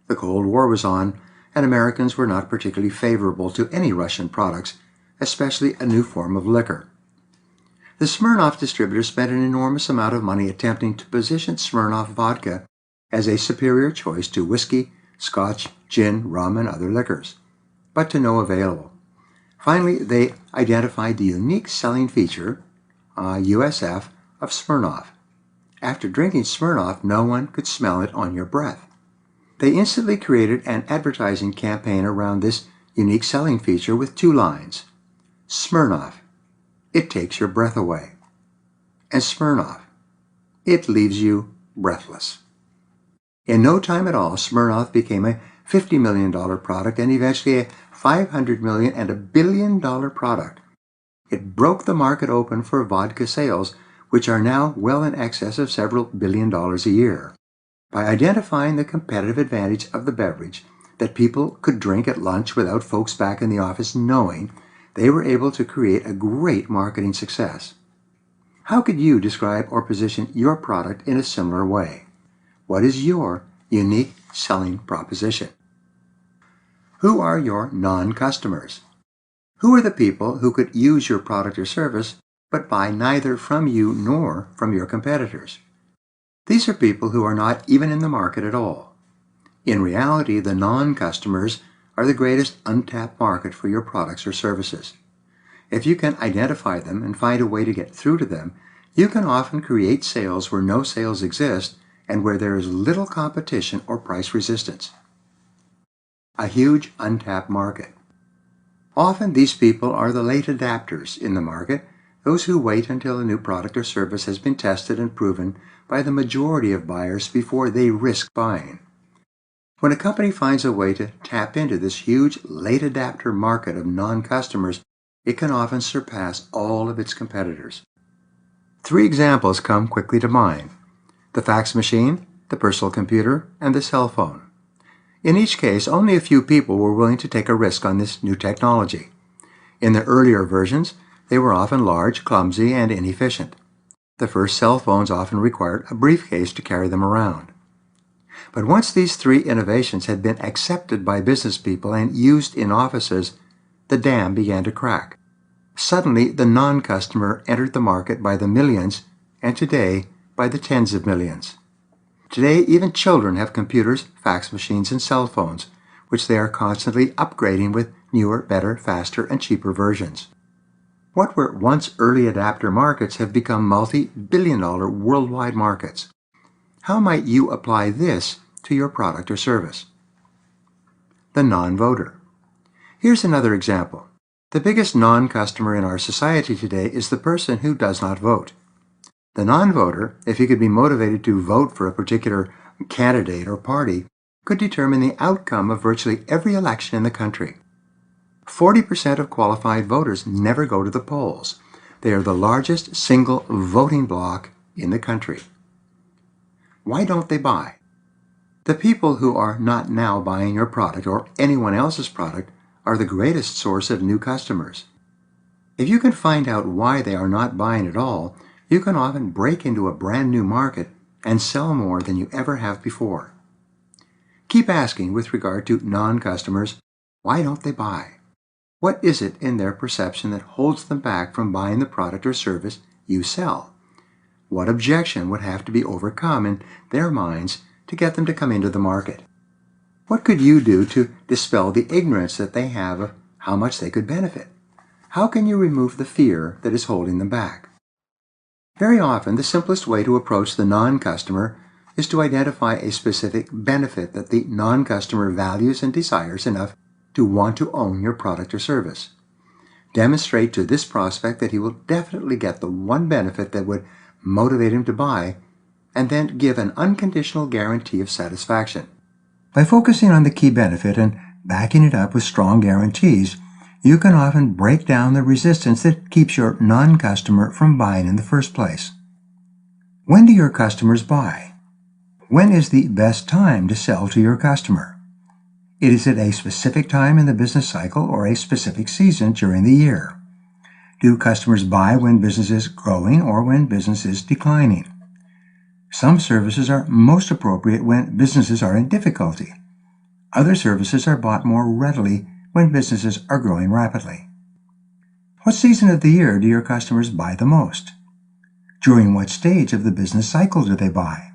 The Cold War was on, and Americans were not particularly favorable to any Russian products, especially a new form of liquor. The Smirnoff distributors spent an enormous amount of money attempting to position Smirnoff vodka as a superior choice to whiskey, scotch, gin, rum, and other liquors, but to no avail. Finally, they identified the unique selling feature, USF, of Smirnoff. After drinking Smirnoff, no one could smell it on your breath. They instantly created an advertising campaign around this unique selling feature with 2 lines. Smirnoff, it takes your breath away. And Smirnoff, it leaves you breathless. In no time at all, Smirnoff became a $50 million product and eventually a $500 million and $1 billion product. It broke the market open for vodka sales, which are now well in excess of several $1 billion a year. By identifying the competitive advantage of the beverage that people could drink at lunch without folks back in the office knowing, they were able to create a great marketing success. How could you describe or position your product in a similar way? What is your unique selling proposition? Who are your non-customers? Who are the people who could use your product or service but buy neither from you nor from your competitors? These are people who are not even in the market at all. In reality, the non-customers are the greatest untapped market for your products or services. If you can identify them and find a way to get through to them, you can often create sales where no sales exist and where there is little competition or price resistance. A huge untapped market. Often these people are the late adapters in the market, those who wait until a new product or service has been tested and proven by the majority of buyers before they risk buying. When a company finds a way to tap into this huge late adapter market of non-customers, it can often surpass all of its competitors. 3 examples come quickly to mind: the fax machine, the personal computer, and the cell phone. In each case, only a few people were willing to take a risk on this new technology. In the earlier versions, they were often large, clumsy, and inefficient. The first cell phones often required a briefcase to carry them around. But once these 3 innovations had been accepted by business people and used in offices, the dam began to crack. Suddenly, the non-customer entered the market by the millions, and today, by the tens of millions. Today, even children have computers, fax machines, and cell phones, which they are constantly upgrading with newer, better, faster, and cheaper versions. What were once early adapter markets have become multi-billion-dollar worldwide markets. How might you apply this to your product or service? The non-voter. Here's another example. The biggest non-customer in our society today is the person who does not vote. The non-voter, if he could be motivated to vote for a particular candidate or party, could determine the outcome of virtually every election in the country. 40% of qualified voters never go to the polls. They are the largest single voting bloc in the country. Why don't they buy? The people who are not now buying your product or anyone else's product are the greatest source of new customers. If you can find out why they are not buying at all, you can often break into a brand new market and sell more than you ever have before. Keep asking with regard to non-customers, why don't they buy? What is it in their perception that holds them back from buying the product or service you sell? What objection would have to be overcome in their minds to get them to come into the market? What could you do to dispel the ignorance that they have of how much they could benefit? How can you remove the fear that is holding them back? Very often, the simplest way to approach the non-customer is to identify a specific benefit that the non-customer values and desires enough to want to own your product or service. Demonstrate to this prospect that he will definitely get the one benefit that would motivate him to buy, and then give an unconditional guarantee of satisfaction. By focusing on the key benefit and backing it up with strong guarantees, you can often break down the resistance that keeps your non-customer from buying in the first place. When do your customers buy? When is the best time to sell to your customer? Is it a specific time in the business cycle or a specific season during the year? Do customers buy when business is growing or when business is declining? Some services are most appropriate when businesses are in difficulty. Other services are bought more readily when businesses are growing rapidly. What season of the year do your customers buy the most? During what stage of the business cycle do they buy?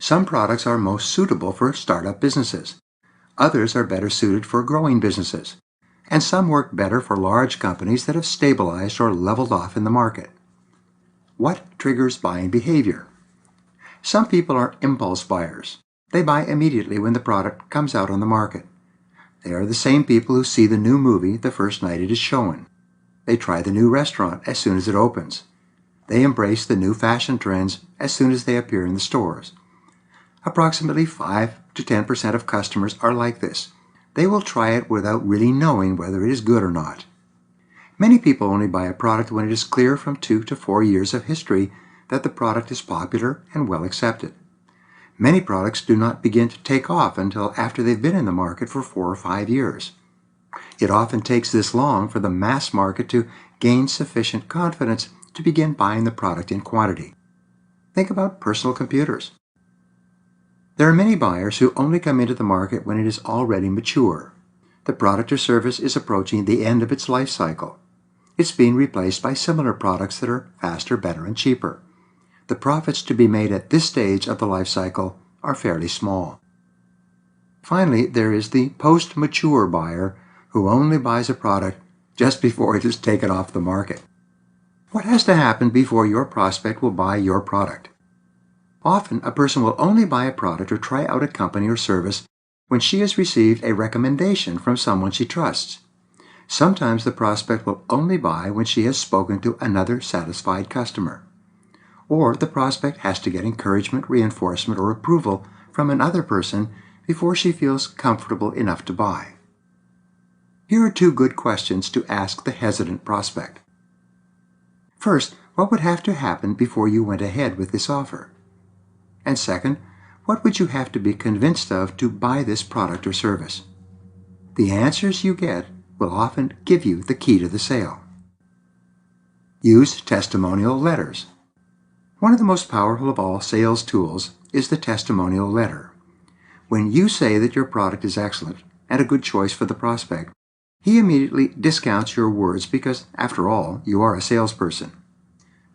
Some products are most suitable for startup businesses. Others are better suited for growing businesses. And some work better for large companies that have stabilized or leveled off in the market. What triggers buying behavior? Some people are impulse buyers. They buy immediately when the product comes out on the market. They are the same people who see the new movie the first night it is shown. They try the new restaurant as soon as it opens. They embrace the new fashion trends as soon as they appear in the stores. Approximately 5 to 10% of customers are like this. They will try it without really knowing whether it is good or not. Many people only buy a product when it is clear from 2 to 4 years of history that the product is popular and well accepted. Many products do not begin to take off until after they've been in the market for 4 or 5 years. It often takes this long for the mass market to gain sufficient confidence to begin buying the product in quantity. Think about personal computers. There are many buyers who only come into the market when it is already mature. The product or service is approaching the end of its life cycle. It's being replaced by similar products that are faster, better, and cheaper. The profits to be made at this stage of the life cycle are fairly small. Finally, there is the post-mature buyer who only buys a product just before it is taken off the market. What has to happen before your prospect will buy your product? Often, a person will only buy a product or try out a company or service when she has received a recommendation from someone she trusts. Sometimes the prospect will only buy when she has spoken to another satisfied customer. Or the prospect has to get encouragement, reinforcement, or approval from another person before she feels comfortable enough to buy. Here are 2 good questions to ask the hesitant prospect. First, what would have to happen before you went ahead with this offer? And second, what would you have to be convinced of to buy this product or service? The answers you get will often give you the key to the sale. Use testimonial letters. One of the most powerful of all sales tools is the testimonial letter. When you say that your product is excellent and a good choice for the prospect, he immediately discounts your words because, after all, you are a salesperson.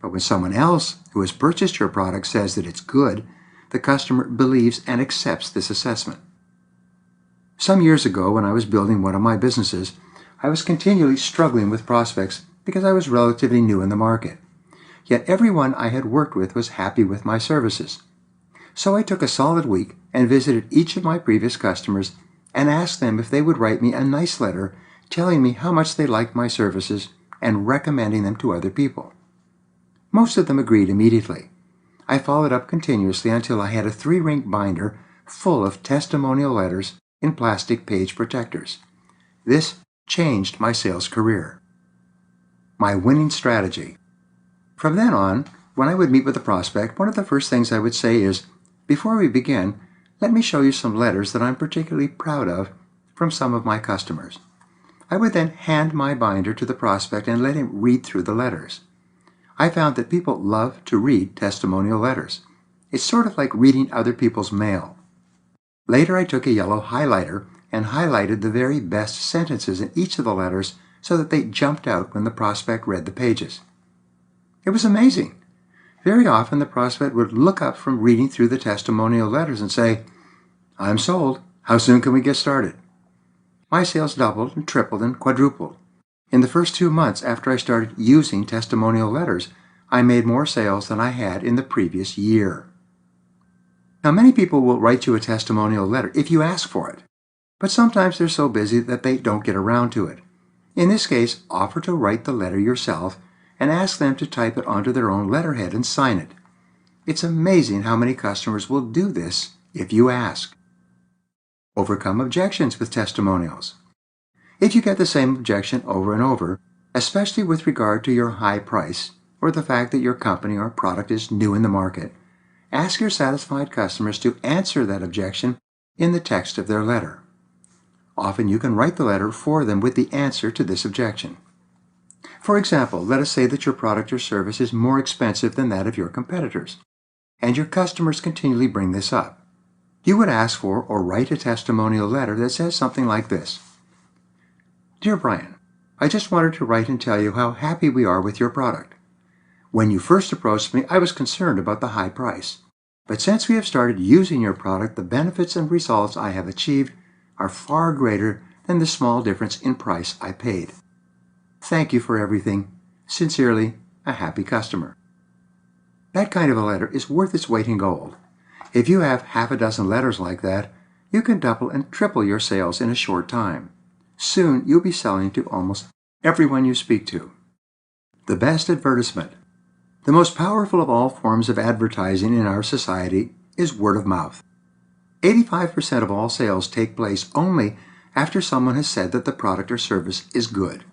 But when someone else who has purchased your product says that it's good, the customer believes and accepts this assessment. Some years ago, when I was building one of my businesses, I was continually struggling with prospects because I was relatively new in the market. Yet everyone I had worked with was happy with my services. So I took a solid week and visited each of my previous customers and asked them if they would write me a nice letter telling me how much they liked my services and recommending them to other people. Most of them agreed immediately. I followed up continuously until I had a 3-ring binder full of testimonial letters in plastic page protectors. This changed my sales career. My winning strategy. From then on, when I would meet with a prospect, one of the first things I would say is, before we begin, let me show you some letters that I'm particularly proud of from some of my customers. I would then hand my binder to the prospect and let him read through the letters. I found that people love to read testimonial letters. It's sort of like reading other people's mail. Later I took a yellow highlighter and highlighted the very best sentences in each of the letters so that they jumped out when the prospect read the pages. It was amazing. Very often the prospect would look up from reading through the testimonial letters and say, "I'm sold. How soon can we get started?" My sales doubled and tripled and quadrupled. In the first 2 months after I started using testimonial letters, I made more sales than I had in the previous year. Now, many people will write you a testimonial letter if you ask for it, but sometimes they're so busy that they don't get around to it. In this case, offer to write the letter yourself and ask them to type it onto their own letterhead and sign it. It's amazing how many customers will do this if you ask. Overcome objections with testimonials. If you get the same objection over and over, especially with regard to your high price or the fact that your company or product is new in the market, ask your satisfied customers to answer that objection in the text of their letter. Often you can write the letter for them with the answer to this objection. For example, let us say that your product or service is more expensive than that of your competitors, and your customers continually bring this up. You would ask for or write a testimonial letter that says something like this. Dear Brian, I just wanted to write and tell you how happy we are with your product. When you first approached me, I was concerned about the high price. But since we have started using your product, the benefits and results I have achieved are far greater than the small difference in price I paid. Thank you for everything. Sincerely, a happy customer. That kind of a letter is worth its weight in gold. If you have half a dozen letters like that, you can double and triple your sales in a short time. Soon you'll be selling to almost everyone you speak to. The best advertisement. The most powerful of all forms of advertising in our society is word of mouth. 85% of all sales take place only after someone has said that the product or service is good.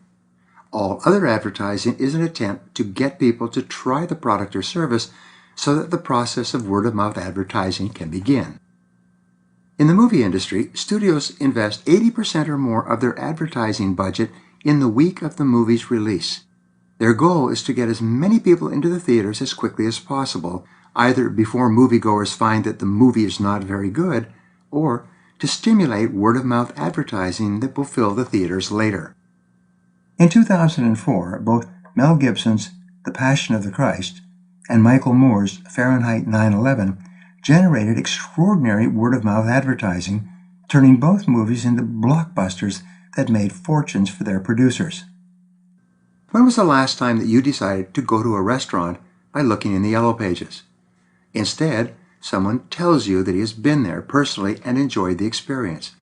All other advertising is an attempt to get people to try the product or service so that the process of word-of-mouth advertising can begin. In the movie industry, studios invest 80% or more of their advertising budget in the week of the movie's release. Their goal is to get as many people into the theaters as quickly as possible, either before moviegoers find that the movie is not very good, or to stimulate word-of-mouth advertising that will fill the theaters later. In 2004, both Mel Gibson's The Passion of the Christ and Michael Moore's Fahrenheit 9/11 generated extraordinary word-of-mouth advertising, turning both movies into blockbusters that made fortunes for their producers. When was the last time that you decided to go to a restaurant by looking in the yellow pages? Instead, someone tells you that he has been there personally and enjoyed the experience.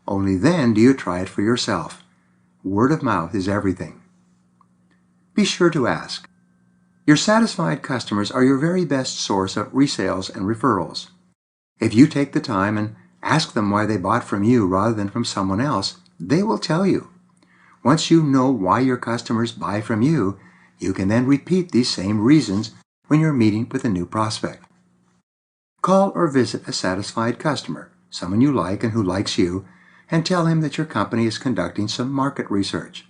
Only then do you try it for yourself. Word of mouth is everything. Be sure to ask. Your satisfied customers are your very best source of resales and referrals. If you take the time and ask them why they bought from you rather than from someone else, they will tell you. Once you know why your customers buy from you, you can then repeat these same reasons when you're meeting with a new prospect. Call or visit a satisfied customer, someone you like and who likes you, and tell him that your company is conducting some market research.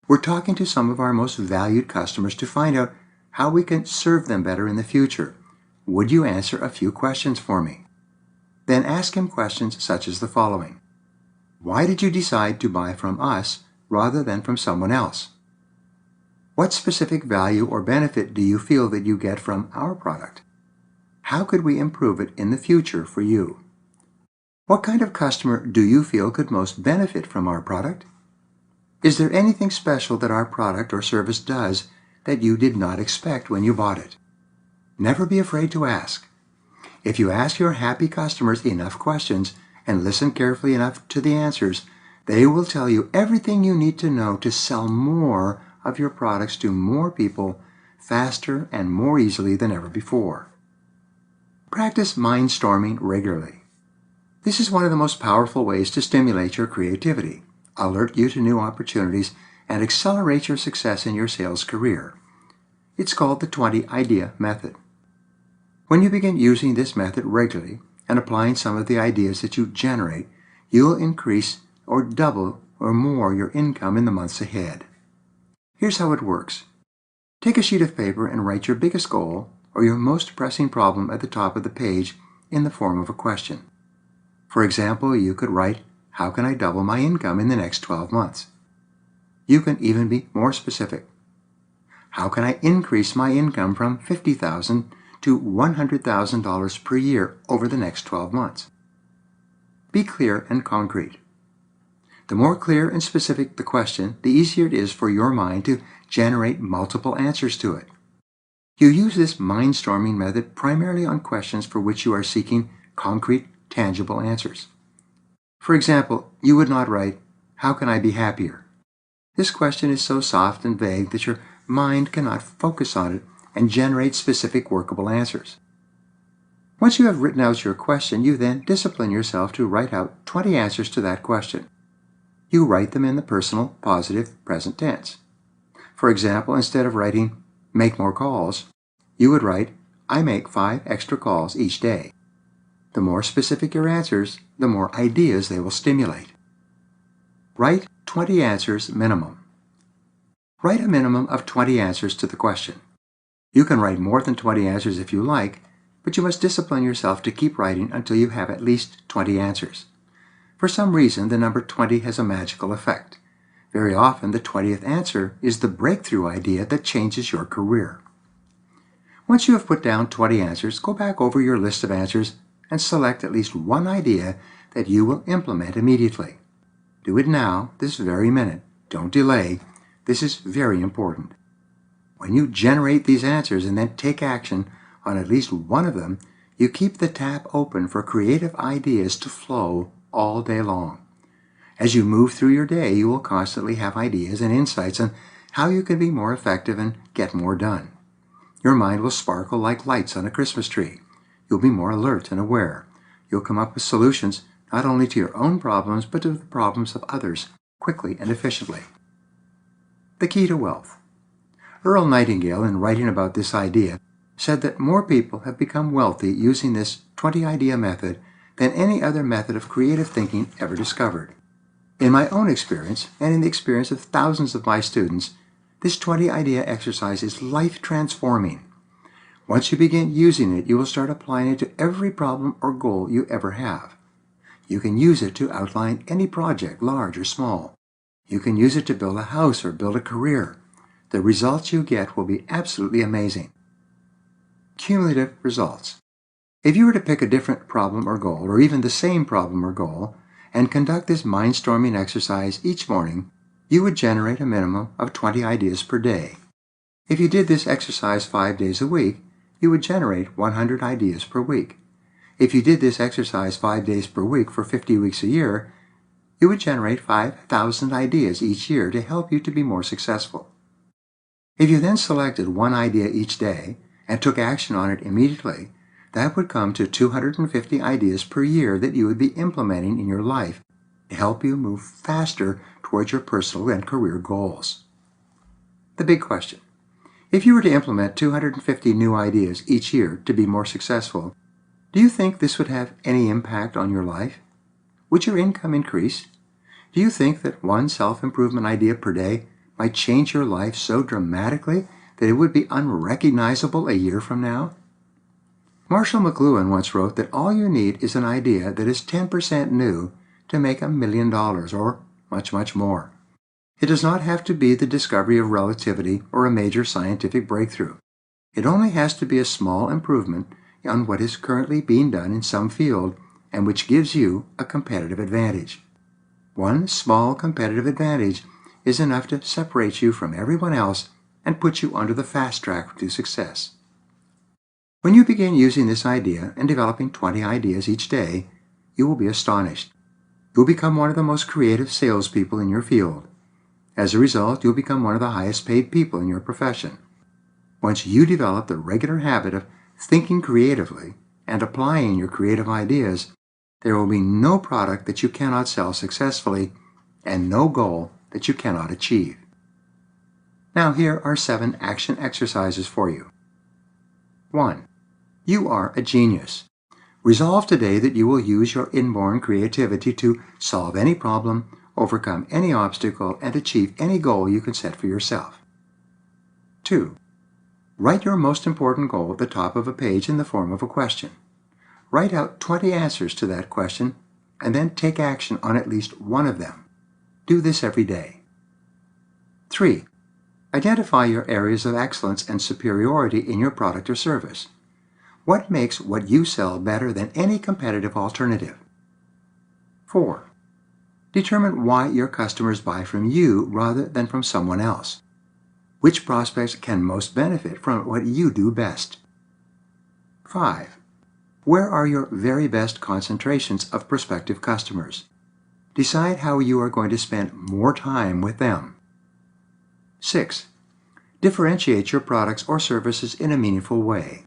We're talking to some of our most valued customers to find out how we can serve them better in the future. Would you answer a few questions for me? Then ask him questions such as the following. Why did you decide to buy from us rather than from someone else? What specific value or benefit do you feel that you get from our product? How could we improve it in the future for you? What kind of customer do you feel could most benefit from our product? Is there anything special that our product or service does that you did not expect when you bought it? Never be afraid to ask. If you ask your happy customers enough questions and listen carefully enough to the answers, they will tell you everything you need to know to sell more of your products to more people faster and more easily than ever before. Practice mind-storming regularly. This is one of the most powerful ways to stimulate your creativity, alert you to new opportunities, and accelerate your success in your sales career. It's called the 20-idea method. When you begin using this method regularly and applying some of the ideas that you generate, you will increase or double or more your income in the months ahead. Here's how it works. Take a sheet of paper and write your biggest goal or your most pressing problem at the top of the page in the form of a question. For example, you could write, how can I double my income in the next 12 months? You can even be more specific. How can I increase my income from $50,000 to $100,000 per year over the next 12 months? Be clear and concrete. The more clear and specific the question, the easier it is for your mind to generate multiple answers to it. You use this mind-storming method primarily on questions for which you are seeking concrete, tangible answers. For example, you would not write, how can I be happier? This question is so soft and vague that your mind cannot focus on it and generate specific workable answers. Once you have written out your question, you then discipline yourself to write out 20 answers to that question. You write them in the personal, positive, present tense. For example, instead of writing, make more calls, you would write, I make 5 extra calls each day. The more specific your answers, the more ideas they will stimulate. Write 20 answers minimum. Write a minimum of 20 answers to the question. You can write more than 20 answers if you like, but you must discipline yourself to keep writing until you have at least 20 answers. For some reason, the number 20 has a magical effect. Very often, the 20th answer is the breakthrough idea that changes your career. Once you have put down 20 answers, go back over your list of answers and select at least one idea that you will implement immediately. Do it now, this very minute. Don't delay. This is very important. When you generate these answers and then take action on at least one of them, you keep the tap open for creative ideas to flow all day long. As you move through your day, you will constantly have ideas and insights on how you can be more effective and get more done. Your mind will sparkle like lights on a Christmas tree. You'll be more alert and aware. You'll come up with solutions not only to your own problems, but to the problems of others, quickly and efficiently. The key to wealth. Earl Nightingale, in writing about this idea, said that more people have become wealthy using this 20-idea method than any other method of creative thinking ever discovered. In my own experience, and in the experience of thousands of my students, this 20-idea exercise is life-transforming. Once you begin using it, you will start applying it to every problem or goal you ever have. You can use it to outline any project, large or small. You can use it to build a house or build a career. The results you get will be absolutely amazing. Cumulative results. If you were to pick a different problem or goal, or even the same problem or goal, and conduct this mind-storming exercise each morning, you would generate a minimum of 20 ideas per day. If you did this exercise 5 days a week, you would generate 100 ideas per week. If you did this exercise 5 days per week for 50 weeks a year, you would generate 5,000 ideas each year to help you to be more successful. If you then selected one idea each day and took action on it immediately, that would come to 250 ideas per year that you would be implementing in your life to help you move faster towards your personal and career goals. The big question. If you were to implement 250 new ideas each year to be more successful, do you think this would have any impact on your life? Would your income increase? Do you think that one self-improvement idea per day might change your life so dramatically that it would be unrecognizable a year from now? Marshall McLuhan once wrote that all you need is an idea that is 10% new to make $1 million or much, much more. It does not have to be the discovery of relativity or a major scientific breakthrough. It only has to be a small improvement on what is currently being done in some field and which gives you a competitive advantage. One small competitive advantage is enough to separate you from everyone else and put you onto the fast track to success. When you begin using this idea and developing 20 ideas each day, you will be astonished. You'll become one of the most creative salespeople in your field. As a result, you'll become one of the highest paid people in your profession. Once you develop the regular habit of thinking creatively and applying your creative ideas, there will be no product that you cannot sell successfully and no goal that you cannot achieve. Now here are 7 action exercises for you. 1. You are a genius. Resolve today that you will use your inborn creativity to solve any problem, overcome any obstacle, and achieve any goal you can set for yourself. 2. Write your most important goal at the top of a page in the form of a question. Write out 20 answers to that question and then take action on at least one of them. Do this every day. 3. Identify your areas of excellence and superiority in your product or service. What makes what you sell better than any competitive alternative? 4. Determine why your customers buy from you rather than from someone else. Which prospects can most benefit from what you do best? 5. Where are your very best concentrations of prospective customers? Decide how you are going to spend more time with them. 6. Differentiate your products or services in a meaningful way.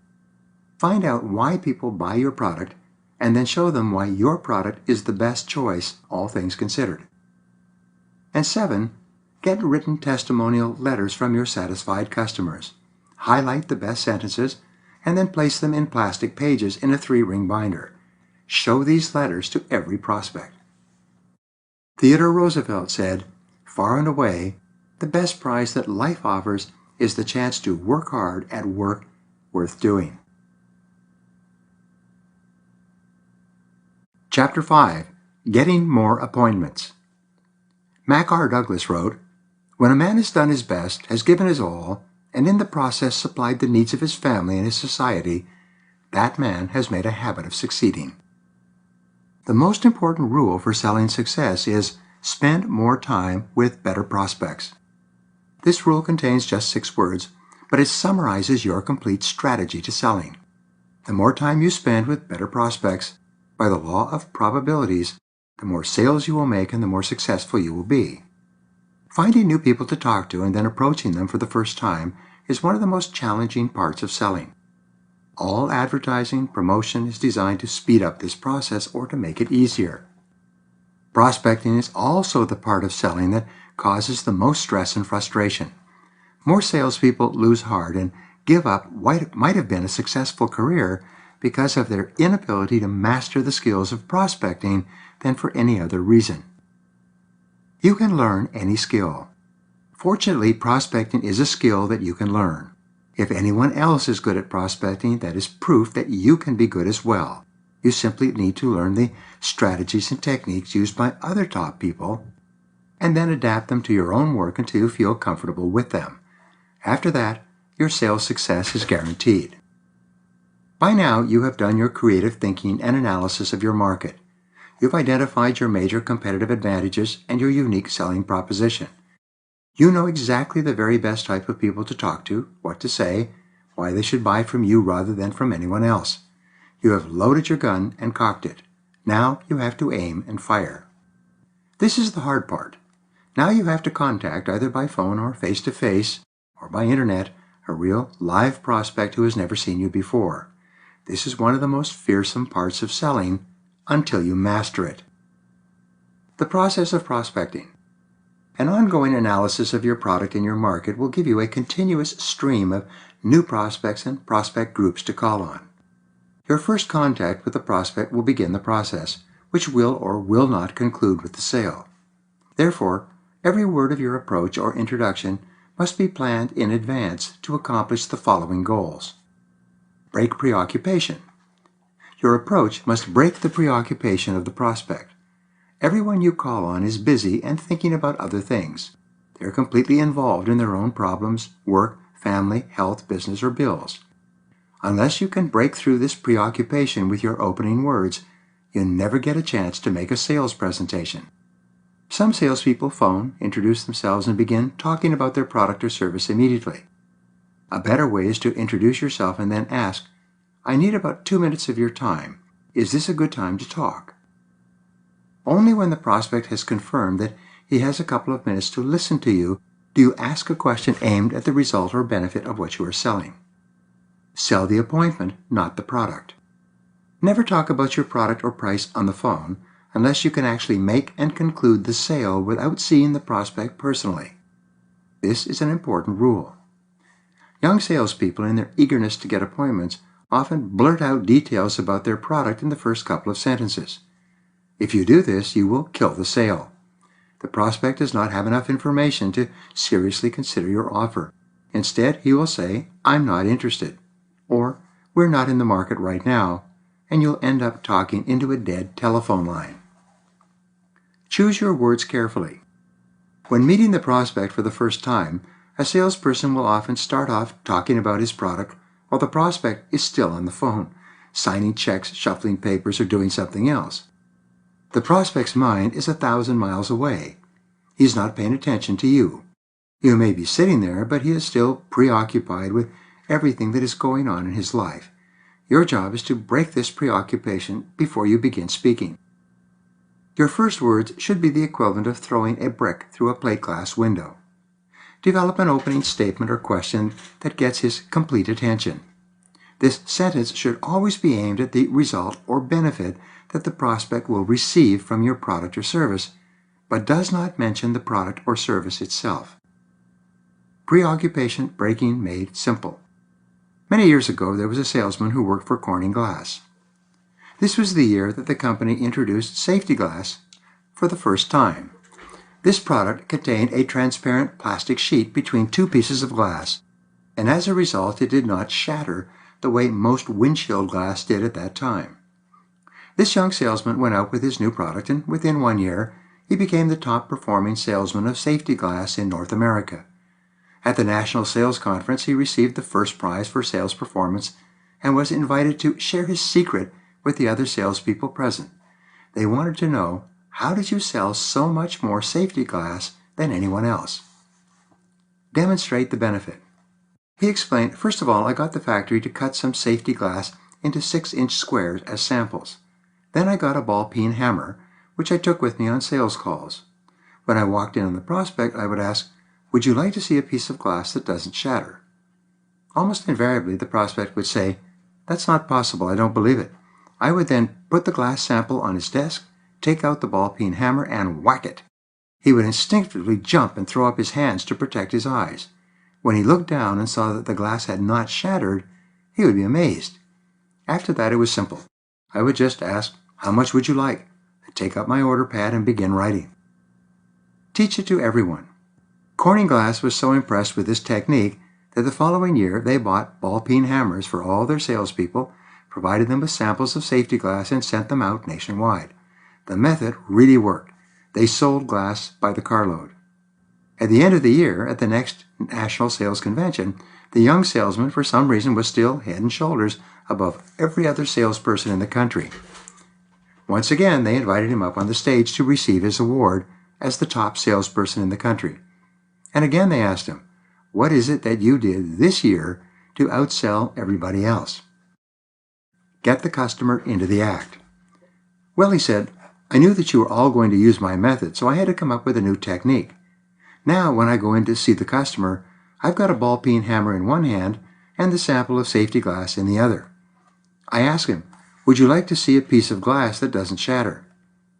Find out why people buy your product and then show them why your product is the best choice, all things considered. And 7. Get written testimonial letters from your satisfied customers. Highlight the best sentences and then place them in plastic pages in a 3-ring binder. Show these letters to every prospect. Theodore Roosevelt said, "Far and away, the best prize that life offers is the chance to work hard at work worth doing." Chapter 5. Getting More Appointments. Mac R. Douglas wrote, "When a man has done his best, has given his all, and in the process supplied the needs of his family and his society, that man has made a habit of succeeding." The most important rule for selling success is spend more time with better prospects. This rule contains just 6 words, but it summarizes your complete strategy to selling. The more time you spend with better prospects, by the law of probabilities, the more sales you will make and the more successful you will be. Finding new people to talk to and then approaching them for the first time is one of the most challenging parts of selling. All advertising, promotion is designed to speed up this process or to make it easier. Prospecting is also the part of selling that causes the most stress and frustration. More salespeople lose heart and give up what might have been a successful career because of their inability to master the skills of prospecting than for any other reason. You can learn any skill. Fortunately, prospecting is a skill that you can learn. If anyone else is good at prospecting, that is proof that you can be good as well. You simply need to learn the strategies and techniques used by other top people, and then adapt them to your own work until you feel comfortable with them. After that, your sales success is guaranteed. By now, you have done your creative thinking and analysis of your market. You've identified your major competitive advantages and your unique selling proposition. You know exactly the very best type of people to talk to, what to say, why they should buy from you rather than from anyone else. You have loaded your gun and cocked it. Now you have to aim and fire. This is the hard part. Now you have to contact, either by phone or face-to-face, or by internet, a real live prospect who has never seen you before. This is one of the most fearsome parts of selling until you master it. The process of prospecting. An ongoing analysis of your product and your market will give you a continuous stream of new prospects and prospect groups to call on. Your first contact with the prospect will begin the process, which will or will not conclude with the sale. Therefore, every word of your approach or introduction must be planned in advance to accomplish the following goals. Break preoccupation. Your approach must break the preoccupation of the prospect. Everyone you call on is busy and thinking about other things. They are completely involved in their own problems, work, family, health, business, or bills. Unless you can break through this preoccupation with your opening words, you never get a chance to make a sales presentation. Some salespeople phone, introduce themselves, and begin talking about their product or service immediately. A better way is to introduce yourself and then ask, "I need about 2 minutes of your time. Is this a good time to talk?" Only when the prospect has confirmed that he has a couple of minutes to listen to you do you ask a question aimed at the result or benefit of what you are selling. Sell the appointment, not the product. Never talk about your product or price on the phone unless you can actually make and conclude the sale without seeing the prospect personally. This is an important rule. Young salespeople, in their eagerness to get appointments, often blurt out details about their product in the first couple of sentences. If you do this, you will kill the sale. The prospect does not have enough information to seriously consider your offer. Instead, he will say, "I'm not interested," or "We're not in the market right now," and you'll end up talking into a dead telephone line. Choose your words carefully. When meeting the prospect for the first time, a salesperson will often start off talking about his product while the prospect is still on the phone, signing checks, shuffling papers, or doing something else. The prospect's mind is 1,000 miles away. He's not paying attention to you. You may be sitting there, but he is still preoccupied with everything that is going on in his life. Your job is to break this preoccupation before you begin speaking. Your first words should be the equivalent of throwing a brick through a plate glass window. Develop an opening statement or question that gets his complete attention. This sentence should always be aimed at the result or benefit that the prospect will receive from your product or service, but does not mention the product or service itself. Preoccupation breaking made simple. Many years ago, there was a salesman who worked for Corning Glass. This was the year that the company introduced safety glass for the first time. This product contained a transparent plastic sheet between two pieces of glass, and as a result it did not shatter the way most windshield glass did at that time. This young salesman went out with his new product, and within 1 year, he became the top performing salesman of safety glass in North America. At the National Sales Conference, he received the first prize for sales performance and was invited to share his secret with the other salespeople present. They wanted to know, how did you sell so much more safety glass than anyone else? Demonstrate the benefit. He explained, first of all, I got the factory to cut some safety glass into 6-inch squares as samples. Then I got a ball-peen hammer, which I took with me on sales calls. When I walked in on the prospect, I would ask, would you like to see a piece of glass that doesn't shatter? Almost invariably, the prospect would say, that's not possible, I don't believe it. I would then put the glass sample on his desk, take out the ball-peen hammer, and whack it. He would instinctively jump and throw up his hands to protect his eyes. When he looked down and saw that the glass had not shattered, he would be amazed. After that, it was simple. I would just ask, how much would you like? I'd take up my order pad and begin writing. Teach it to everyone. Corning Glass was so impressed with this technique that the following year they bought ball-peen hammers for all their salespeople, provided them with samples of safety glass, and sent them out nationwide. The method really worked. They sold glass by the carload. At the end of the year, at the next National Sales Convention, the young salesman, for some reason, was still head and shoulders above every other salesperson in the country. Once again, they invited him up on the stage to receive his award as the top salesperson in the country. And again they asked him, what is it that you did this year to outsell everybody else? Get the customer into the act. Well, he said, I knew that you were all going to use my method, so I had to come up with a new technique. Now, when I go in to see the customer, I've got a ball-peen hammer in one hand and the sample of safety glass in the other. I ask him, would you like to see a piece of glass that doesn't shatter?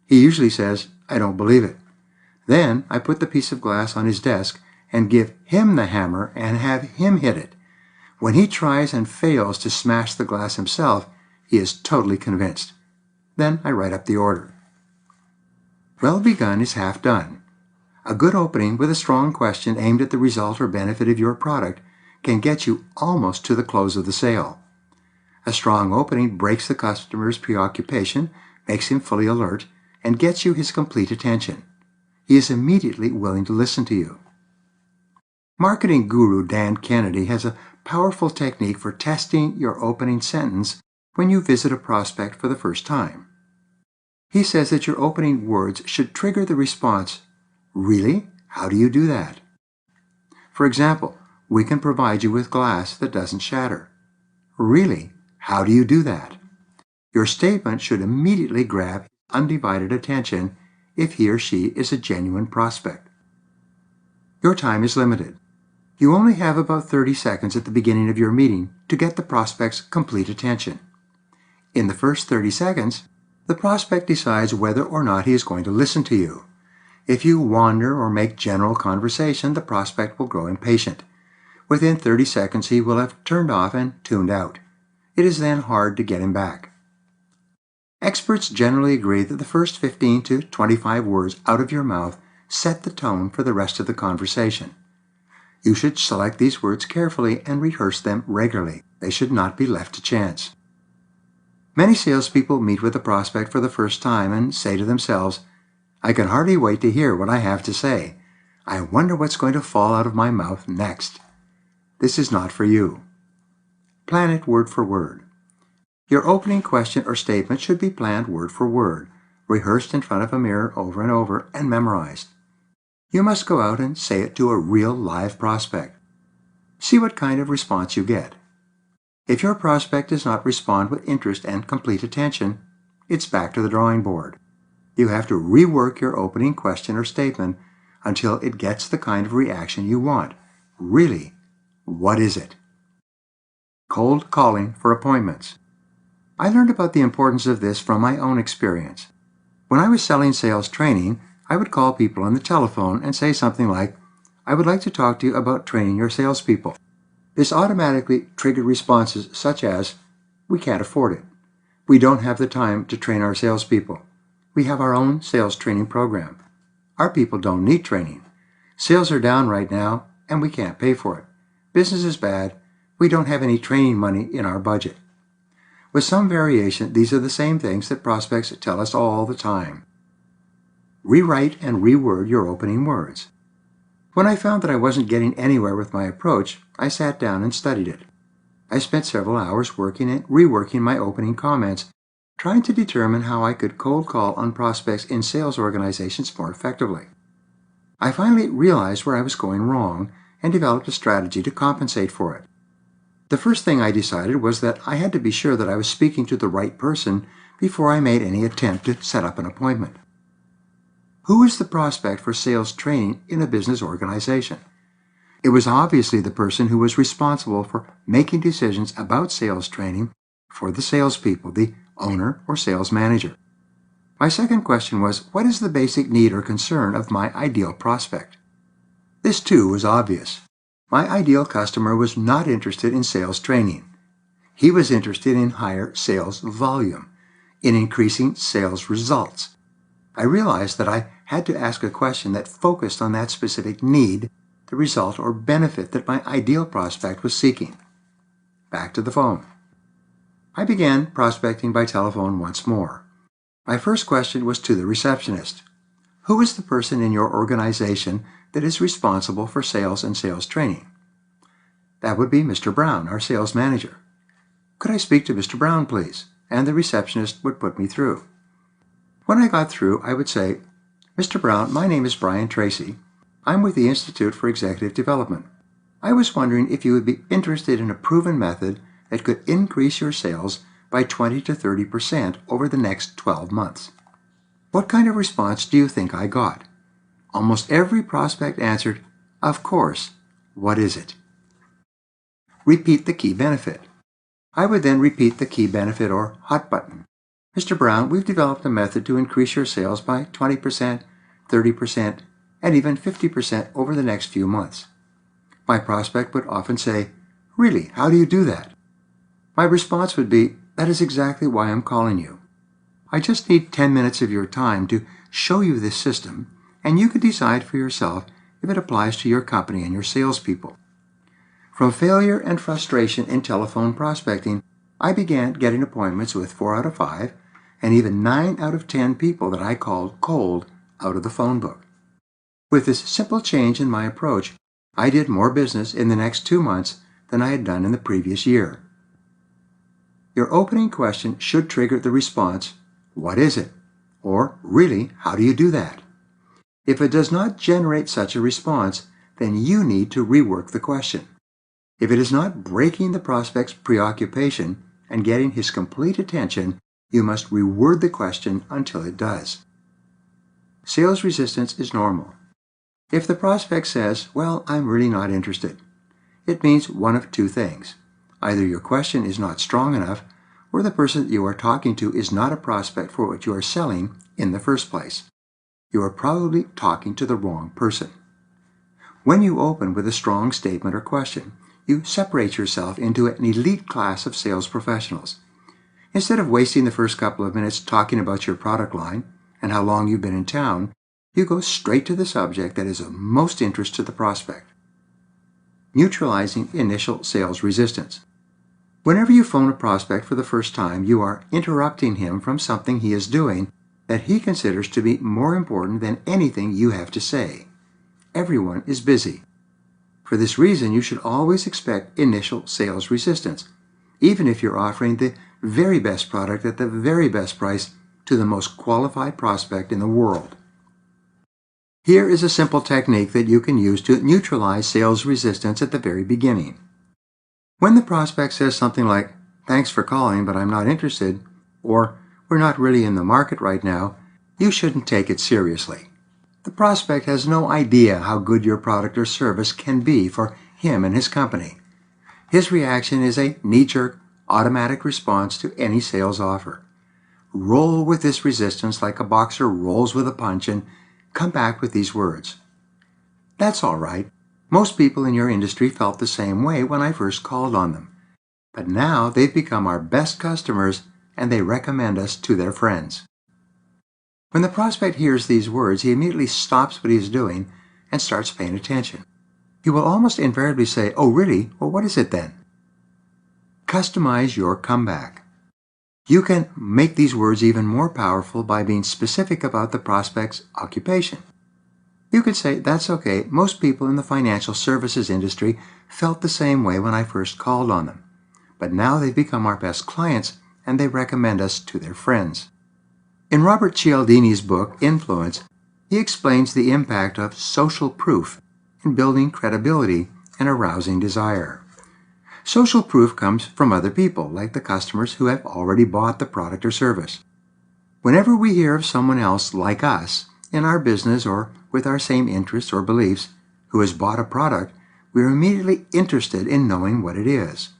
He usually says, I don't believe it. Then I put the piece of glass on his desk and give him the hammer and have him hit it. When he tries and fails to smash the glass himself, he is totally convinced. Then I write up the order. Well begun is half done. A good opening with a strong question aimed at the result or benefit of your product can get you almost to the close of the sale. A strong opening breaks the customer's preoccupation, makes him fully alert, and gets you his complete attention. He is immediately willing to listen to you. Marketing guru Dan Kennedy has a powerful technique for testing your opening sentence when you visit a prospect for the first time. He says that your opening words should trigger the response, really? How do you do that? For example, we can provide you with glass that doesn't shatter. Really? How do you do that? Your statement should immediately grab undivided attention if he or she is a genuine prospect. Your time is limited. You only have about 30 seconds at the beginning of your meeting to get the prospect's complete attention. In the first 30 seconds, the prospect decides whether or not he is going to listen to you. If you wander or make general conversation, the prospect will grow impatient. Within 30 seconds, he will have turned off and tuned out. It is then hard to get him back. Experts generally agree that the first 15 to 25 words out of your mouth set the tone for the rest of the conversation. You should select these words carefully and rehearse them regularly. They should not be left to chance. Many salespeople meet with a prospect for the first time and say to themselves, I can hardly wait to hear what I have to say. I wonder what's going to fall out of my mouth next. This is not for you. Plan it word for word. Your opening question or statement should be planned word for word, rehearsed in front of a mirror over and over, and memorized. You must go out and say it to a real live prospect. See what kind of response you get. If your prospect does not respond with interest and complete attention, it's back to the drawing board. You have to rework your opening question or statement until it gets the kind of reaction you want. Really, what is it? Cold calling for appointments. I learned about the importance of this from my own experience. When I was selling sales training, I would call people on the telephone and say something like, I would like to talk to you about training your salespeople. This automatically triggered responses such as, we can't afford it. We don't have the time to train our salespeople. We have our own sales training program. Our people don't need training. Sales are down right now, and we can't pay for it. Business is bad. We don't have any training money in our budget. With some variation, these are the same things that prospects tell us all the time. Rewrite and reword your opening words. When I found that I wasn't getting anywhere with my approach, I sat down and studied it. I spent several hours working and reworking my opening comments, trying to determine how I could cold call on prospects in sales organizations more effectively. I finally realized where I was going wrong and developed a strategy to compensate for it. The first thing I decided was that I had to be sure that I was speaking to the right person before I made any attempt to set up an appointment. Who is the prospect for sales training in a business organization? It was obviously the person who was responsible for making decisions about sales training for the salespeople, the owner or sales manager. My second question was, what is the basic need or concern of my ideal prospect? This too was obvious. My ideal customer was not interested in sales training. He was interested in higher sales volume, in increasing sales results. I realized that I had to ask a question that focused on that specific need, the result or benefit that my ideal prospect was seeking. Back to the phone. I began prospecting by telephone once more. My first question was to the receptionist. Who is the person in your organization that is responsible for sales and sales training? That would be Mr. Brown, our sales manager. Could I speak to Mr. Brown, please? And the receptionist would put me through. When I got through, I would say, Mr. Brown, my name is Brian Tracy. I'm with the Institute for Executive Development. I was wondering if you would be interested in a proven method that could increase your sales by 20 to 30% over the next 12 months. What kind of response do you think I got? Almost every prospect answered, of course. What is it? Repeat the key benefit. I would then repeat the key benefit or hot button. Mr. Brown, we've developed a method to increase your sales by 20%, 30%, and even 50% over the next few months. My prospect would often say, really, how do you do that? My response would be, that is exactly why I'm calling you. I just need 10 minutes of your time to show you this system, and you can decide for yourself if it applies to your company and your salespeople. From failure and frustration in telephone prospecting, I began getting appointments with 4 out of 5 and even 9 out of 10 people that I called cold out of the phone book. With this simple change in my approach, I did more business in the next 2 months than I had done in the previous year. Your opening question should trigger the response, what is it? Or, really, how do you do that? If it does not generate such a response, then you need to rework the question. If it is not breaking the prospect's preoccupation and getting his complete attention, you must reword the question until it does. Sales resistance is normal. If the prospect says, well, I'm really not interested, it means one of two things. Either your question is not strong enough, or the person that you are talking to is not a prospect for what you are selling in the first place. You are probably talking to the wrong person. When you open with a strong statement or question, you separate yourself into an elite class of sales professionals. Instead of wasting the first couple of minutes talking about your product line and how long you've been in town, you go straight to the subject that is of most interest to the prospect. Neutralizing initial sales resistance. Whenever you phone a prospect for the first time, you are interrupting him from something he is doing that he considers to be more important than anything you have to say. Everyone is busy. For this reason, you should always expect initial sales resistance, even if you're offering the very best product at the very best price to the most qualified prospect in the world. Here is a simple technique that you can use to neutralize sales resistance at the very beginning. When the prospect says something like, thanks for calling, but I'm not interested, or we're not really in the market right now, you shouldn't take it seriously. The prospect has no idea how good your product or service can be for him and his company. His reaction is a knee-jerk, automatic response to any sales offer. Roll with this resistance like a boxer rolls with a punch and come back with these words. That's all right. Most people in your industry felt the same way when I first called on them. But now they've become our best customers and they recommend us to their friends. When the prospect hears these words, he immediately stops what he is doing and starts paying attention. He will almost invariably say, "Oh, really? Well, what is it then?" Customize your comeback. You can make these words even more powerful by being specific about the prospect's occupation. You could say, "That's okay. Most people in the financial services industry felt the same way when I first called on them. But now they've become our best clients and they recommend us to their friends." In Robert Cialdini's book, Influence, he explains the impact of social proof in building credibility and arousing desire. Social proof comes from other people, like the customers who have already bought the product or service. Whenever we hear of someone else like us, in our business or with our same interests or beliefs, who has bought a product, we are immediately interested in knowing what it is.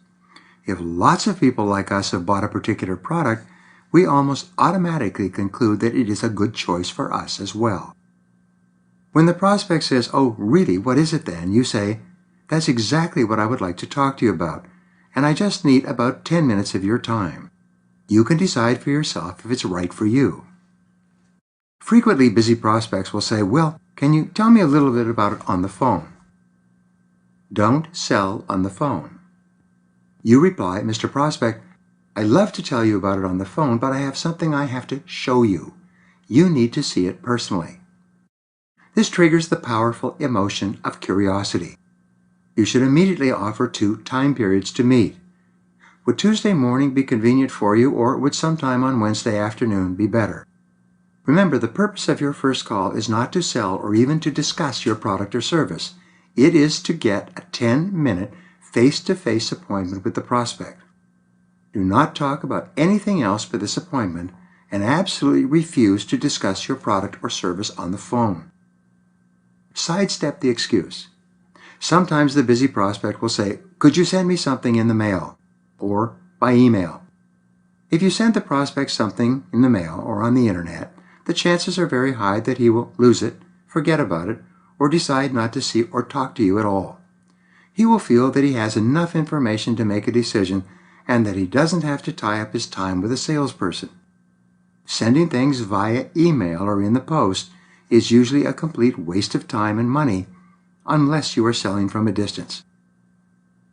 If lots of people like us have bought a particular product, we almost automatically conclude that it is a good choice for us as well. When the prospect says, "Oh, really, what is it then?" you say, "That's exactly what I would like to talk to you about, and I just need about 10 minutes of your time. You can decide for yourself if it's right for you." Frequently, busy prospects will say, "Well, can you tell me a little bit about it on the phone?" Don't sell on the phone. You reply, "Mr. Prospect, I'd love to tell you about it on the phone, but I have something I have to show you. You need to see it personally." This triggers the powerful emotion of curiosity. You should immediately offer 2 time periods to meet. Would Tuesday morning be convenient for you, or would sometime on Wednesday afternoon be better? Remember, the purpose of your first call is not to sell or even to discuss your product or service. It is to get a 10-minute face-to-face appointment with the prospect. Do not talk about anything else but this appointment, and absolutely refuse to discuss your product or service on the phone. Sidestep the excuse. Sometimes the busy prospect will say, "Could you send me something in the mail?" or by email. If you send the prospect something in the mail or on the internet, the chances are very high that he will lose it, forget about it, or decide not to see or talk to you at all. He will feel that he has enough information to make a decision and that he doesn't have to tie up his time with a salesperson. Sending things via email or in the post is usually a complete waste of time and money unless you are selling from a distance.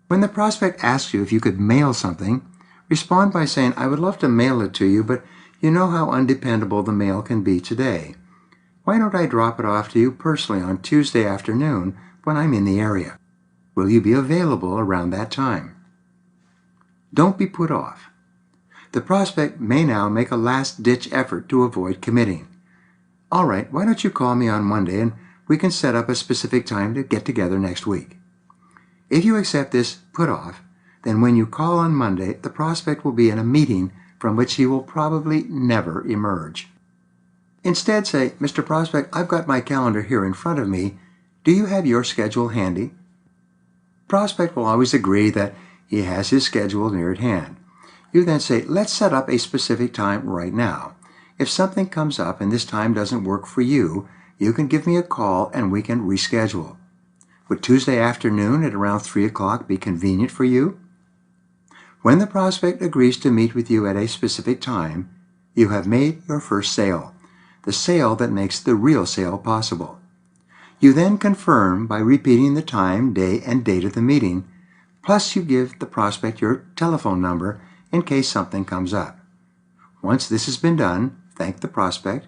When the prospect asks you if you could mail something, respond by saying, "I would love to mail it to you, but you know how undependable the mail can be today. Why don't I drop it off to you personally on Tuesday afternoon when I'm in the area? Will you be available around that time?" Don't be put off. The prospect may now make a last-ditch effort to avoid committing. "All right, why don't you call me on Monday and we can set up a specific time to get together next week?" If you accept this put off, then when you call on Monday, the prospect will be in a meeting from which he will probably never emerge. Instead say, "Mr. Prospect, I've got my calendar here in front of me. Do you have your schedule handy?" Prospect will always agree that he has his schedule near at hand. You then say, "Let's set up a specific time right now. If something comes up and this time doesn't work for you, you can give me a call and we can reschedule. Would Tuesday afternoon at around 3 o'clock be convenient for you?" When the prospect agrees to meet with you at a specific time, you have made your first sale, the sale that makes the real sale possible. You then confirm by repeating the time, day, and date of the meeting, plus you give the prospect your telephone number in case something comes up. Once this has been done, thank the prospect,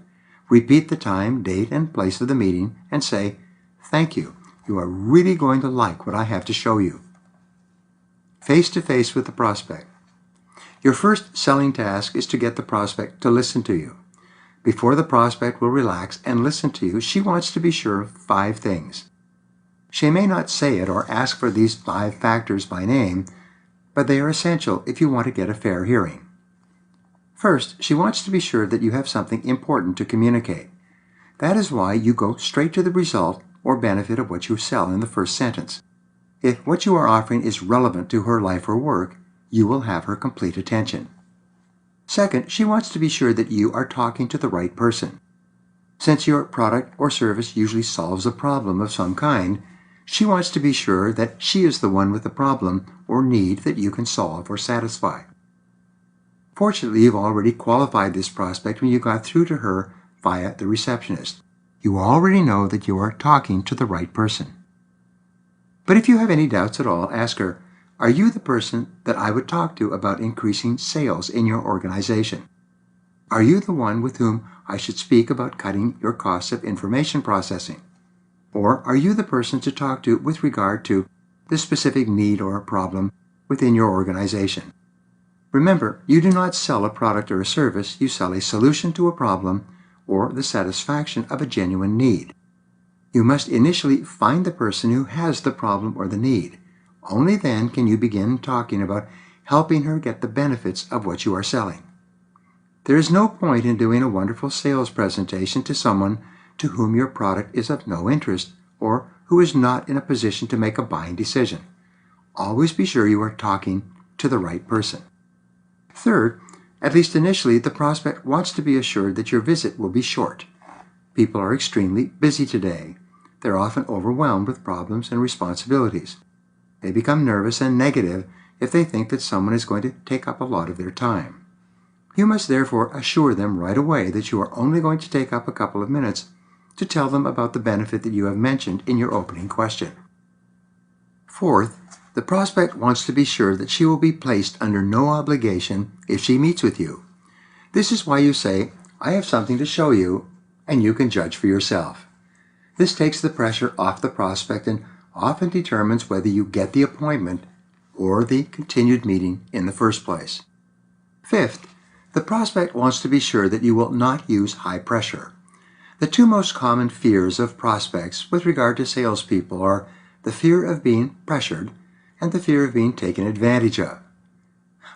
repeat the time, date, and place of the meeting, and say, "Thank you. You are really going to like what I have to show you." Face-to-face with the prospect. Your first selling task is to get the prospect to listen to you. Before the prospect will relax and listen to you, she wants to be sure of 5 things. She may not say it or ask for these 5 factors by name, but they are essential if you want to get a fair hearing. First, she wants to be sure that you have something important to communicate. That is why you go straight to the result or benefit of what you sell in the first sentence. If what you are offering is relevant to her life or work, you will have her complete attention. Second, she wants to be sure that you are talking to the right person. Since your product or service usually solves a problem of some kind, she wants to be sure that she is the one with the problem or need that you can solve or satisfy. Fortunately, you've already qualified this prospect when you got through to her via the receptionist. You already know that you are talking to the right person. But if you have any doubts at all, ask her, are you the person that I would talk to about increasing sales in your organization? Are you the one with whom I should speak about cutting your costs of information processing? Or are you the person to talk to with regard to the specific need or problem within your organization? Remember, you do not sell a product or a service, you sell a solution to a problem or the satisfaction of a genuine need. You must initially find the person who has the problem or the need. Only then can you begin talking about helping her get the benefits of what you are selling. There is no point in doing a wonderful sales presentation to someone to whom your product is of no interest or who is not in a position to make a buying decision. Always be sure you are talking to the right person. Third, at least initially, the prospect wants to be assured that your visit will be short. People are extremely busy today. They're often overwhelmed with problems and responsibilities. They become nervous and negative if they think that someone is going to take up a lot of their time. You must therefore assure them right away that you are only going to take up a couple of minutes to tell them about the benefit that you have mentioned in your opening question. Fourth, the prospect wants to be sure that she will be placed under no obligation if she meets with you. This is why you say, I have something to show you, and you can judge for yourself. This takes the pressure off the prospect and often determines whether you get the appointment or the continued meeting in the first place. Fifth, the prospect wants to be sure that you will not use high pressure. The two most common fears of prospects with regard to salespeople are the fear of being pressured and the fear of being taken advantage of.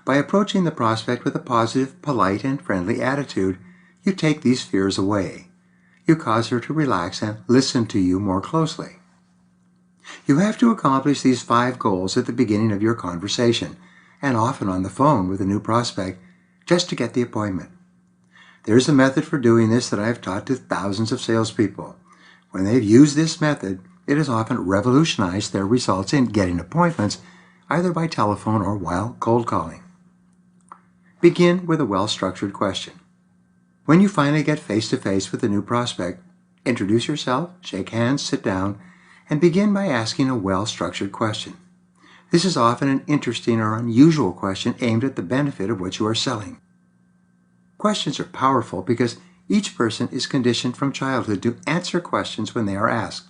By approaching the prospect with a positive, polite, and friendly attitude, you take these fears away. You cause her to relax and listen to you more closely. You have to accomplish these 5 goals at the beginning of your conversation, and often on the phone with a new prospect, just to get the appointment. There's a method for doing this that I have taught to thousands of salespeople. When they've used this method, it has often revolutionized their results in getting appointments, either by telephone or while cold calling. Begin with a well-structured question. When you finally get face-to-face with a new prospect, introduce yourself, shake hands, sit down, and begin by asking a well-structured question. This is often an interesting or unusual question aimed at the benefit of what you are selling. Questions are powerful because each person is conditioned from childhood to answer questions when they are asked.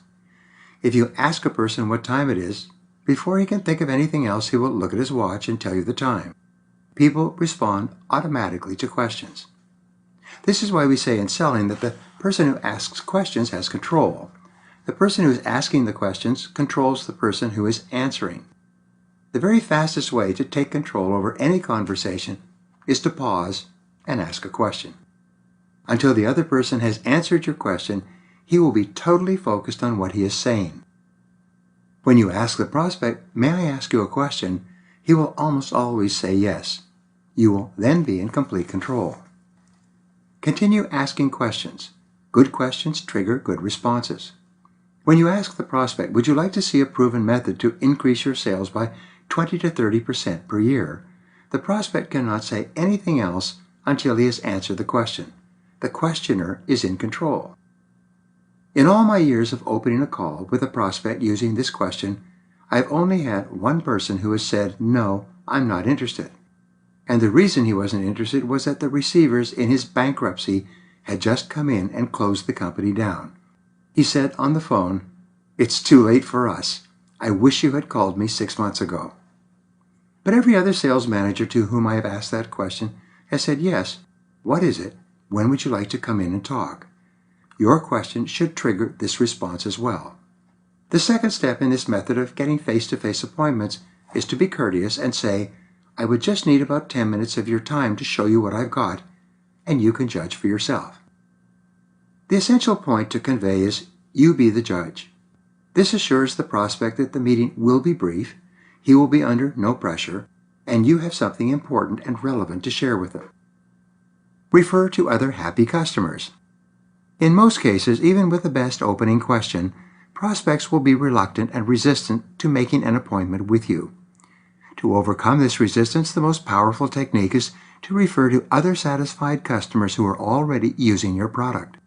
If you ask a person what time it is, before he can think of anything else, he will look at his watch and tell you the time. People respond automatically to questions. This is why we say in selling that the person who asks questions has control. The person who is asking the questions controls the person who is answering. The very fastest way to take control over any conversation is to pause and ask a question. Until the other person has answered your question, he will be totally focused on what he is saying. When you ask the prospect, "May I ask you a question?" he will almost always say yes. You will then be in complete control. Continue asking questions. Good questions trigger good responses. When you ask the prospect, "Would you like to see a proven method to increase your sales by 20 to 30% per year?" the prospect cannot say anything else until he has answered the question. The questioner is in control. In all my years of opening a call with a prospect using this question, I've only had one person who has said, "No, I'm not interested." And the reason he wasn't interested was that the receivers in his bankruptcy had just come in and closed the company down. He said on the phone, "It's too late for us. I wish you had called me 6 months ago." But every other sales manager to whom I have asked that question has said, "Yes, what is it? When would you like to come in and talk?" Your question should trigger this response as well. The second step in this method of getting face-to-face appointments is to be courteous and say, "I would just need about 10 minutes of your time to show you what I've got, and you can judge for yourself." The essential point to convey is, you be the judge. This assures the prospect that the meeting will be brief, he will be under no pressure, and you have something important and relevant to share with him. Refer to other happy customers. In most cases, even with the best opening question, prospects will be reluctant and resistant to making an appointment with you. To overcome this resistance, the most powerful technique is to refer to other satisfied customers who are already using your product.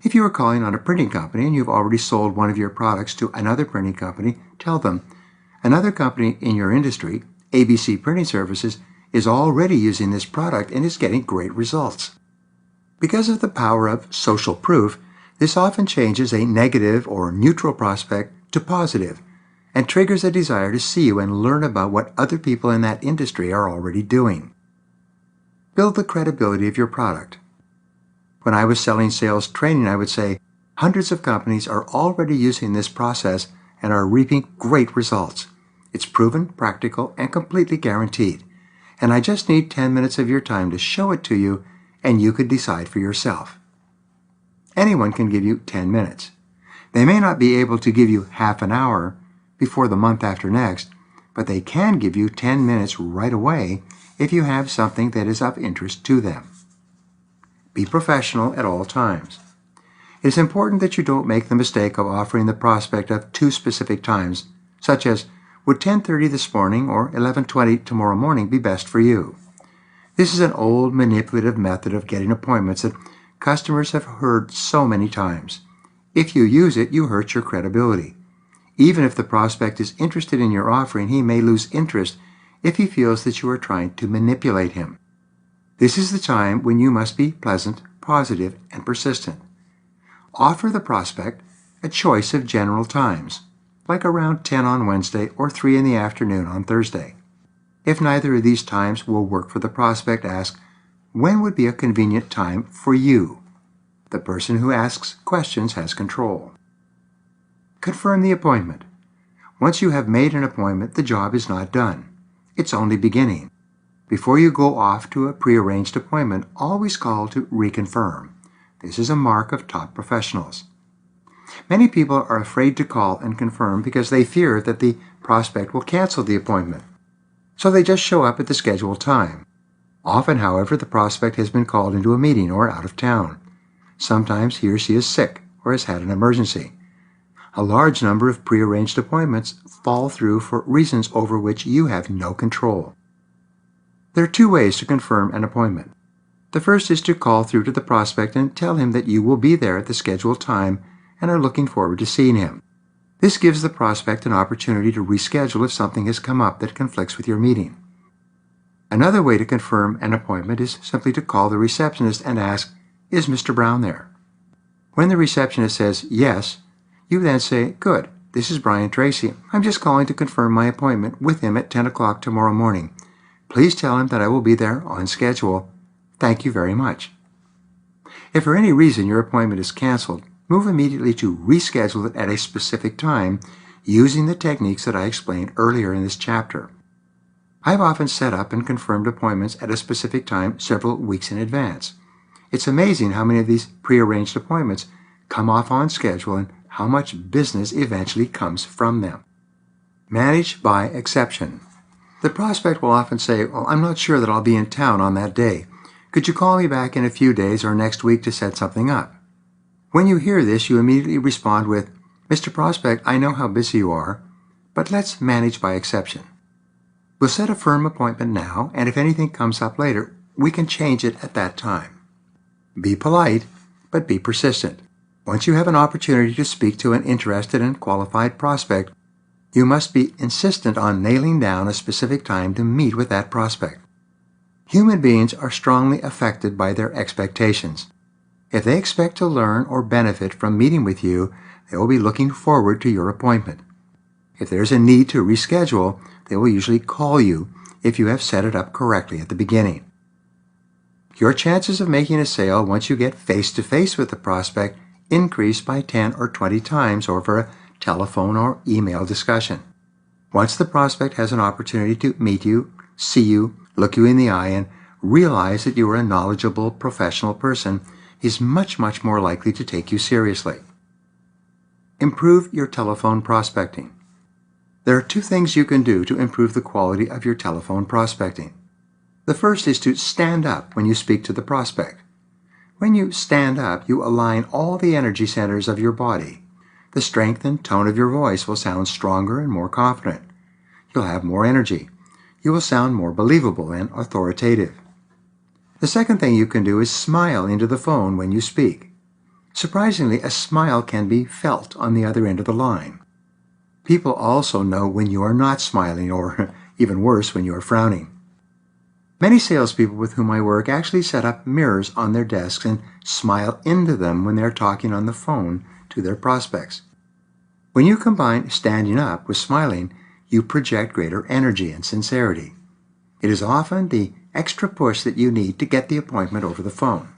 If you are calling on a printing company and you've already sold one of your products to another printing company, tell them, another company in your industry, ABC Printing Services, is already using this product and is getting great results. Because of the power of social proof, this often changes a negative or neutral prospect to positive and triggers a desire to see you and learn about what other people in that industry are already doing. Build the credibility of your product. When I was selling sales training, I would say, hundreds of companies are already using this process and are reaping great results. It's proven, practical, and completely guaranteed. And I just need 10 minutes of your time to show it to you, and you could decide for yourself. Anyone can give you 10 minutes. They may not be able to give you half an hour before the month after next, but they can give you 10 minutes right away if you have something that is of interest to them. Be professional at all times. It is important that you don't make the mistake of offering the prospect of two specific times, such as, would 10:30 this morning or 11:20 tomorrow morning be best for you? This is an old manipulative method of getting appointments that customers have heard so many times. If you use it, you hurt your credibility. Even if the prospect is interested in your offering, he may lose interest if he feels that you are trying to manipulate him. This is the time when you must be pleasant, positive, and persistent. Offer the prospect a choice of general times, like around 10 on Wednesday or 3 in the afternoon on Thursday. If neither of these times will work for the prospect, ask, when would be a convenient time for you? The person who asks questions has control. Confirm the appointment. Once you have made an appointment, the job is not done. It's only beginning. Before you go off to a prearranged appointment, always call to reconfirm. This is a mark of top professionals. Many people are afraid to call and confirm because they fear that the prospect will cancel the appointment. So they just show up at the scheduled time. Often, however, the prospect has been called into a meeting or out of town. Sometimes he or she is sick or has had an emergency. A large number of prearranged appointments fall through for reasons over which you have no control. There are two ways to confirm an appointment. The first is to call through to the prospect and tell him that you will be there at the scheduled time and are looking forward to seeing him. This gives the prospect an opportunity to reschedule if something has come up that conflicts with your meeting. Another way to confirm an appointment is simply to call the receptionist and ask, "Is Mr. Brown there?" When the receptionist says yes, you then say, "Good, this is Brian Tracy. I'm just calling to confirm my appointment with him at 10 o'clock tomorrow morning. Please tell him that I will be there on schedule. Thank you very much." If for any reason your appointment is canceled, move immediately to reschedule it at a specific time using the techniques that I explained earlier in this chapter. I've often set up and confirmed appointments at a specific time several weeks in advance. It's amazing how many of these prearranged appointments come off on schedule and how much business eventually comes from them. Manage by exception. The prospect will often say, "Well, I'm not sure that I'll be in town on that day. Could you call me back in a few days or next week to set something up?" When you hear this, you immediately respond with, "Mr. Prospect, I know how busy you are, but let's manage by exception. We'll set a firm appointment now, and if anything comes up later, we can change it at that time." Be polite, but be persistent. Once you have an opportunity to speak to an interested and qualified prospect, you must be insistent on nailing down a specific time to meet with that prospect. Human beings are strongly affected by their expectations. If they expect to learn or benefit from meeting with you, they will be looking forward to your appointment. If there is a need to reschedule, they will usually call you if you have set it up correctly at the beginning. Your chances of making a sale once you get face-to-face with the prospect increase by 10 or 20 times over a telephone or email discussion. Once the prospect has an opportunity to meet you, see you, look you in the eye, and realize that you are a knowledgeable professional person, he's much more likely to take you seriously. Improve your telephone prospecting. There are two things you can do to improve the quality of your telephone prospecting. The first is to stand up when you speak to the prospect. When you stand up, you align all the energy centers of your body. The strength and tone of your voice will sound stronger and more confident. You'll have more energy. You will sound more believable and authoritative. The second thing you can do is smile into the phone when you speak. Surprisingly, a smile can be felt on the other end of the line. People also know when you are not smiling, or even worse, when you are frowning. Many salespeople with whom I work actually set up mirrors on their desks and smile into them when they are talking on the phone to their prospects. When you combine standing up with smiling, you project greater energy and sincerity. It is often the extra push that you need to get the appointment over the phone.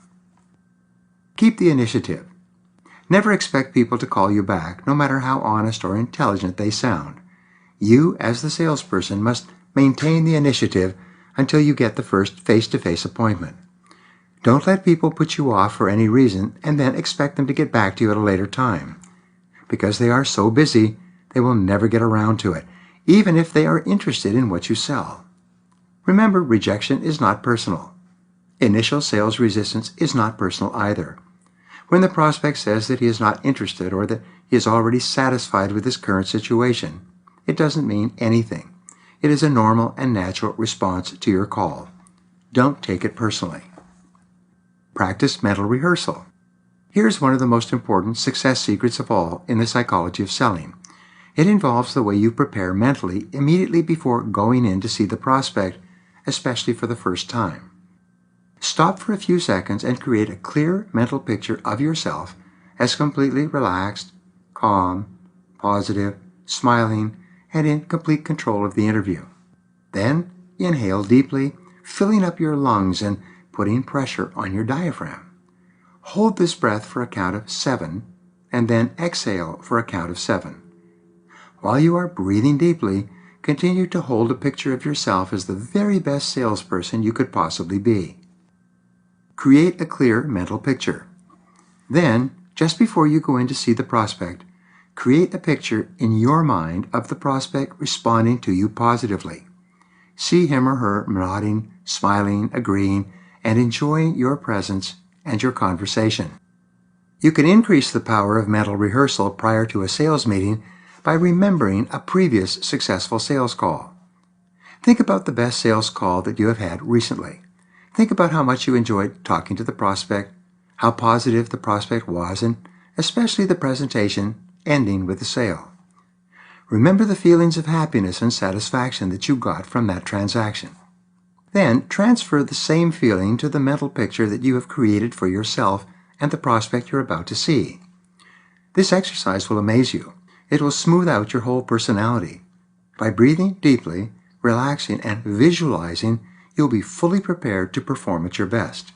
Keep the initiative. Never expect people to call you back, no matter how honest or intelligent they sound. You, as the salesperson, must maintain the initiative until you get the first face-to-face appointment. Don't let people put you off for any reason and then expect them to get back to you at a later time. Because they are so busy, they will never get around to it, even if they are interested in what you sell. Remember, rejection is not personal. Initial sales resistance is not personal either. When the prospect says that he is not interested or that he is already satisfied with his current situation, it doesn't mean anything. It is a normal and natural response to your call. Don't take it personally. Practice mental rehearsal. Here's one of the most important success secrets of all in the psychology of selling. It involves the way you prepare mentally immediately before going in to see the prospect, especially for the first time. Stop for a few seconds and create a clear mental picture of yourself as completely relaxed, calm, positive, smiling, and in complete control of the interview. Then inhale deeply, filling up your lungs and putting pressure on your diaphragm. Hold this breath for a count of 7, and then exhale for a count of 7. While you are breathing deeply, continue to hold a picture of yourself as the very best salesperson you could possibly be. Create a clear mental picture. Then, just before you go in to see the prospect, create a picture in your mind of the prospect responding to you positively. See him or her nodding, smiling, agreeing, and enjoying your presence and your conversation. You can increase the power of mental rehearsal prior to a sales meeting by remembering a previous successful sales call. Think about the best sales call that you have had recently. Think about how much you enjoyed talking to the prospect, how positive the prospect was, and especially the presentation ending with the sale. Remember the feelings of happiness and satisfaction that you got from that transaction. Then transfer the same feeling to the mental picture that you have created for yourself and the prospect you're about to see. This exercise will amaze you. It will smooth out your whole personality. By breathing deeply, relaxing, and visualizing, you'll be fully prepared to perform at your best.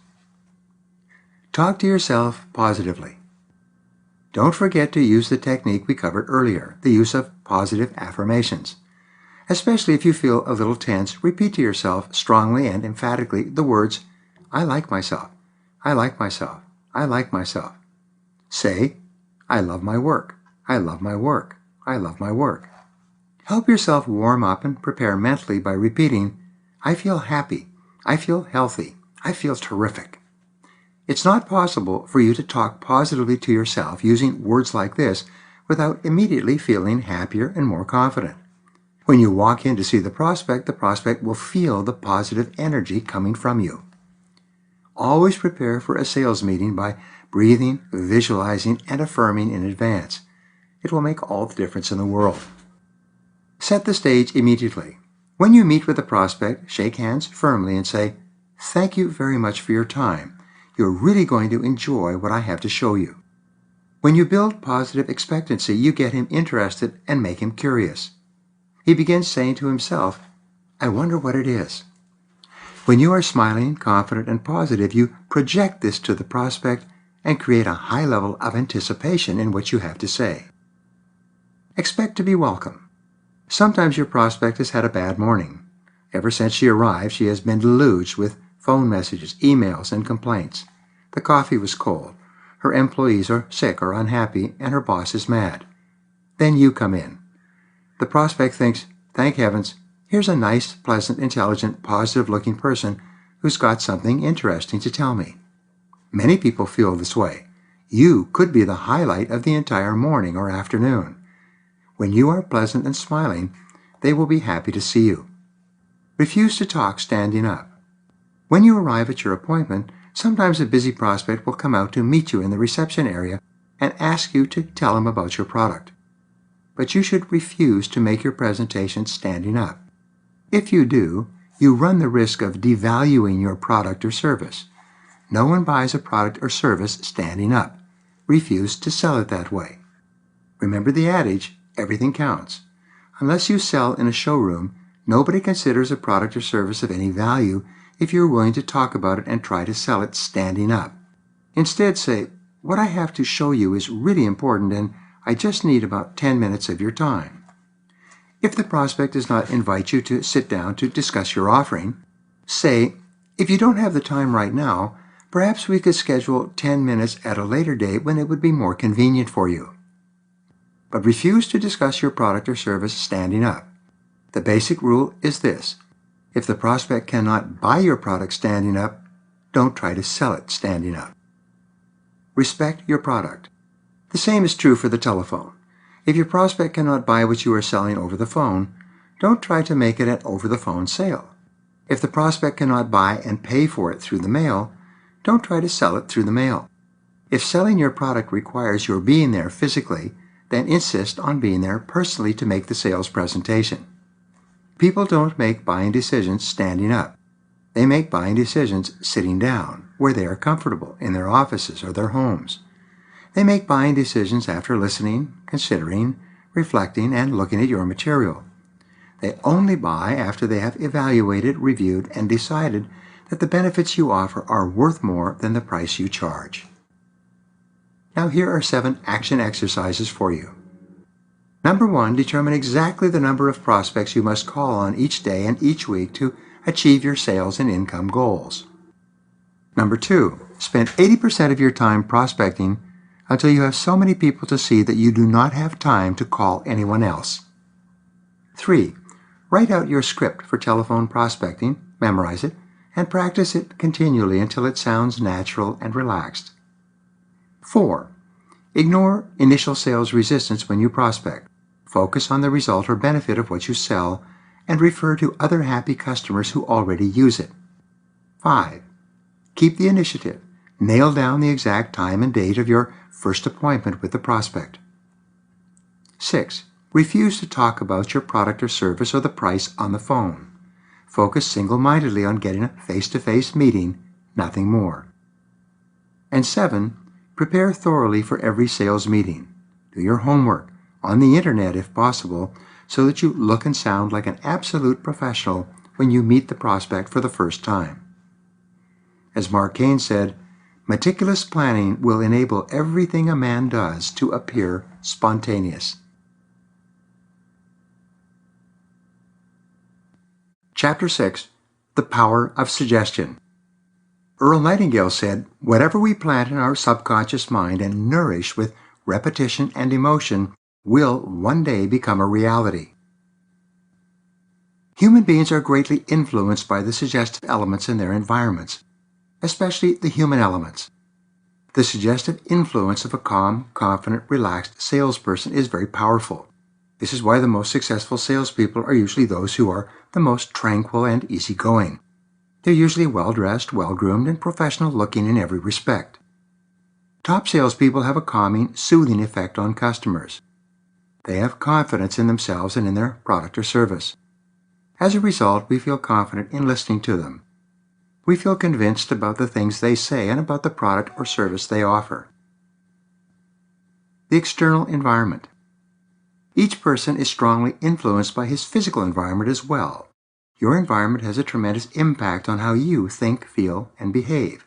Talk to yourself positively. Don't forget to use the technique we covered earlier, the use of positive affirmations. Especially if you feel a little tense, repeat to yourself strongly and emphatically the words, "I like myself, I like myself, I like myself." Say, "I love my work, I love my work, I love my work." Help yourself warm up and prepare mentally by repeating, "I feel happy, I feel healthy, I feel terrific." It's not possible for you to talk positively to yourself using words like this without immediately feeling happier and more confident. When you walk in to see the prospect will feel the positive energy coming from you. Always prepare for a sales meeting by breathing, visualizing, and affirming in advance. It will make all the difference in the world. Set the stage immediately. When you meet with a prospect, shake hands firmly and say, "Thank you very much for your time. You're really going to enjoy what I have to show you." When you build positive expectancy, you get him interested and make him curious. He begins saying to himself, "I wonder what it is." When you are smiling, confident, and positive, you project this to the prospect and create a high level of anticipation in what you have to say. Expect to be welcome. Sometimes your prospect has had a bad morning. Ever since she arrived, she has been deluged with phone messages, emails, and complaints. The coffee was cold. Her employees are sick or unhappy, and her boss is mad. Then you come in. The prospect thinks, "Thank heavens, here's a nice, pleasant, intelligent, positive-looking person who's got something interesting to tell me." Many people feel this way. You could be the highlight of the entire morning or afternoon. When you are pleasant and smiling, they will be happy to see you. Refuse to talk standing up. When you arrive at your appointment, sometimes a busy prospect will come out to meet you in the reception area and ask you to tell him about your product. But you should refuse to make your presentation standing up. If you do, you run the risk of devaluing your product or service. No one buys a product or service standing up. Refuse to sell it that way. Remember the adage, everything counts. Unless you sell in a showroom, nobody considers a product or service of any value if you're willing to talk about it and try to sell it standing up. Instead say, what I have to show you is really important and I just need about 10 minutes of your time. If the prospect does not invite you to sit down to discuss your offering, say, if you don't have the time right now, perhaps we could schedule 10 minutes at a later date when it would be more convenient for you. But refuse to discuss your product or service standing up. The basic rule is this. If the prospect cannot buy your product standing up, don't try to sell it standing up. Respect your product. The same is true for the telephone. If your prospect cannot buy what you are selling over the phone, don't try to make it an over-the-phone sale. If the prospect cannot buy and pay for it through the mail, don't try to sell it through the mail. If selling your product requires your being there physically, then insist on being there personally to make the sales presentation. People don't make buying decisions standing up. They make buying decisions sitting down, where they are comfortable, in their offices or their homes. They make buying decisions after listening, considering, reflecting, and looking at your material. They only buy after they have evaluated, reviewed, and decided that the benefits you offer are worth more than the price you charge. Now here are 7 action exercises for you. Number 1, determine exactly the number of prospects you must call on each day and each week to achieve your sales and income goals. Number 2, spend 80% of your time prospecting until you have so many people to see that you do not have time to call anyone else. 3, write out your script for telephone prospecting, memorize it, and practice it continually until it sounds natural and relaxed. 4, ignore initial sales resistance when you prospect. Focus on the result or benefit of what you sell and refer to other happy customers who already use it. 5, keep the initiative. Nail down the exact time and date of your first appointment with the prospect. 6, refuse to talk about your product or service or the price on the phone. Focus single-mindedly on getting a face-to-face meeting, nothing more. And 7, prepare thoroughly for every sales meeting. Do your homework, on the internet if possible, so that you look and sound like an absolute professional when you meet the prospect for the first time. As Mark Cain said, meticulous planning will enable everything a man does to appear spontaneous. Chapter 6, The Power of Suggestion. Earl Nightingale said, whatever we plant in our subconscious mind and nourish with repetition and emotion will one day become a reality. Human beings are greatly influenced by the suggestive elements in their environments, especially the human elements. The suggestive influence of a calm, confident, relaxed salesperson is very powerful. This is why the most successful salespeople are usually those who are the most tranquil and easygoing. They're usually well-dressed, well-groomed, and professional-looking in every respect. Top salespeople have a calming, soothing effect on customers. They have confidence in themselves and in their product or service. As a result, we feel confident in listening to them. We feel convinced about the things they say and about the product or service they offer. The external environment. Each person is strongly influenced by his physical environment as well. Your environment has a tremendous impact on how you think, feel, and behave.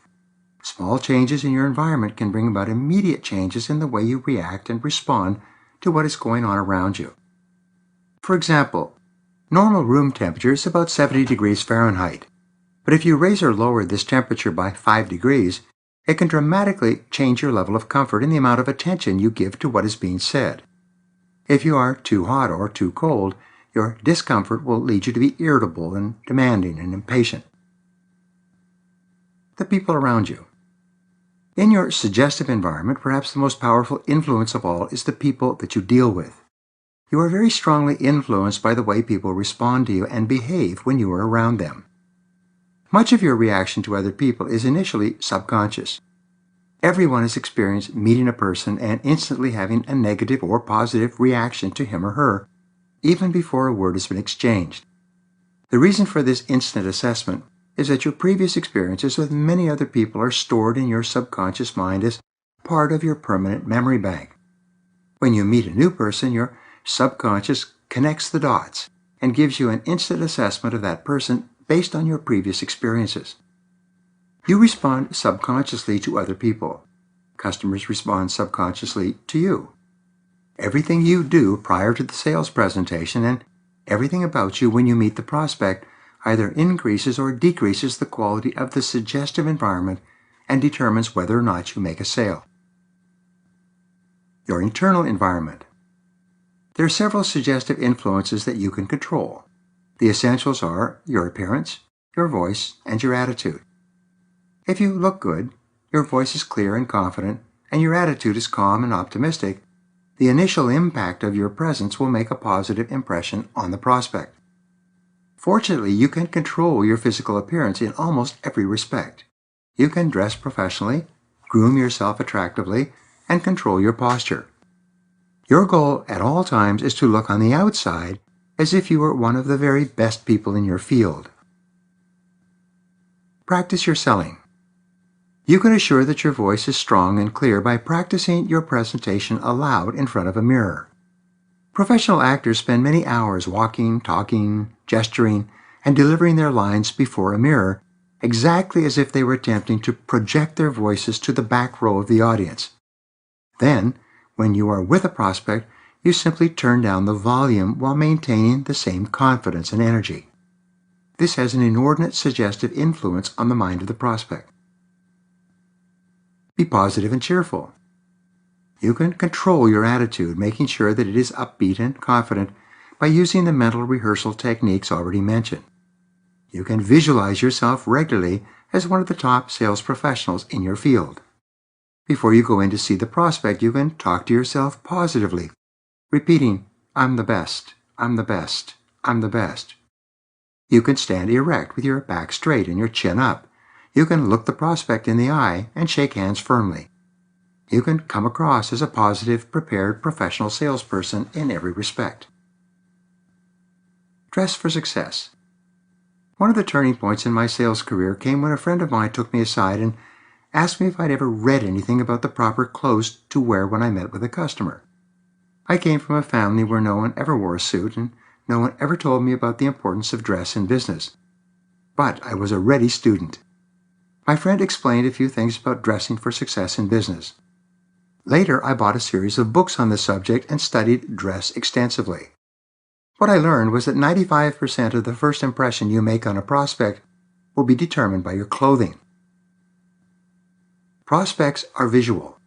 Small changes in your environment can bring about immediate changes in the way you react and respond to what is going on around you. For example, normal room temperature is about 70 degrees Fahrenheit. But if you raise or lower this temperature by 5 degrees, it can dramatically change your level of comfort and the amount of attention you give to what is being said. If you are too hot or too cold, your discomfort will lead you to be irritable and demanding and impatient. The people around you. In your suggestive environment, perhaps the most powerful influence of all is the people that you deal with. You are very strongly influenced by the way people respond to you and behave when you are around them. Much of your reaction to other people is initially subconscious. Everyone has experienced meeting a person and instantly having a negative or positive reaction to him or her, even before a word has been exchanged. The reason for this instant assessment is that your previous experiences with many other people are stored in your subconscious mind as part of your permanent memory bank. When you meet a new person, your subconscious connects the dots and gives you an instant assessment of that person based on your previous experiences. You respond subconsciously to other people. Customers respond subconsciously to you. Everything you do prior to the sales presentation and everything about you when you meet the prospect either increases or decreases the quality of the suggestive environment and determines whether or not you make a sale. Your internal environment. There are several suggestive influences that you can control. The essentials are your appearance, your voice, and your attitude. If you look good, your voice is clear and confident, and your attitude is calm and optimistic, the initial impact of your presence will make a positive impression on the prospect. Fortunately, you can control your physical appearance in almost every respect. You can dress professionally, groom yourself attractively, and control your posture. Your goal at all times is to look on the outside as if you were one of the very best people in your field. Practice your selling. You can assure that your voice is strong and clear by practicing your presentation aloud in front of a mirror. Professional actors spend many hours walking, talking, gesturing, and delivering their lines before a mirror, exactly as if they were attempting to project their voices to the back row of the audience. Then, when you are with a prospect, you simply turn down the volume while maintaining the same confidence and energy. This has an inordinate suggestive influence on the mind of the prospect. Be positive and cheerful. You can control your attitude, making sure that it is upbeat and confident by using the mental rehearsal techniques already mentioned. You can visualize yourself regularly as one of the top sales professionals in your field. Before you go in to see the prospect, you can talk to yourself positively, repeating, "I'm the best, I'm the best, I'm the best." You can stand erect with your back straight and your chin up. You can look the prospect in the eye and shake hands firmly. You can come across as a positive, prepared, professional salesperson in every respect. Dress for success. One of the turning points in my sales career came when a friend of mine took me aside and asked me if I'd ever read anything about the proper clothes to wear when I met with a customer. I came from a family where no one ever wore a suit and no one ever told me about the importance of dress in business. But I was a ready student. My friend explained a few things about dressing for success in business. Later, I bought a series of books on the subject and studied dress extensively. What I learned was that 95% of the first impression you make on a prospect will be determined by your clothing. Prospects are visual.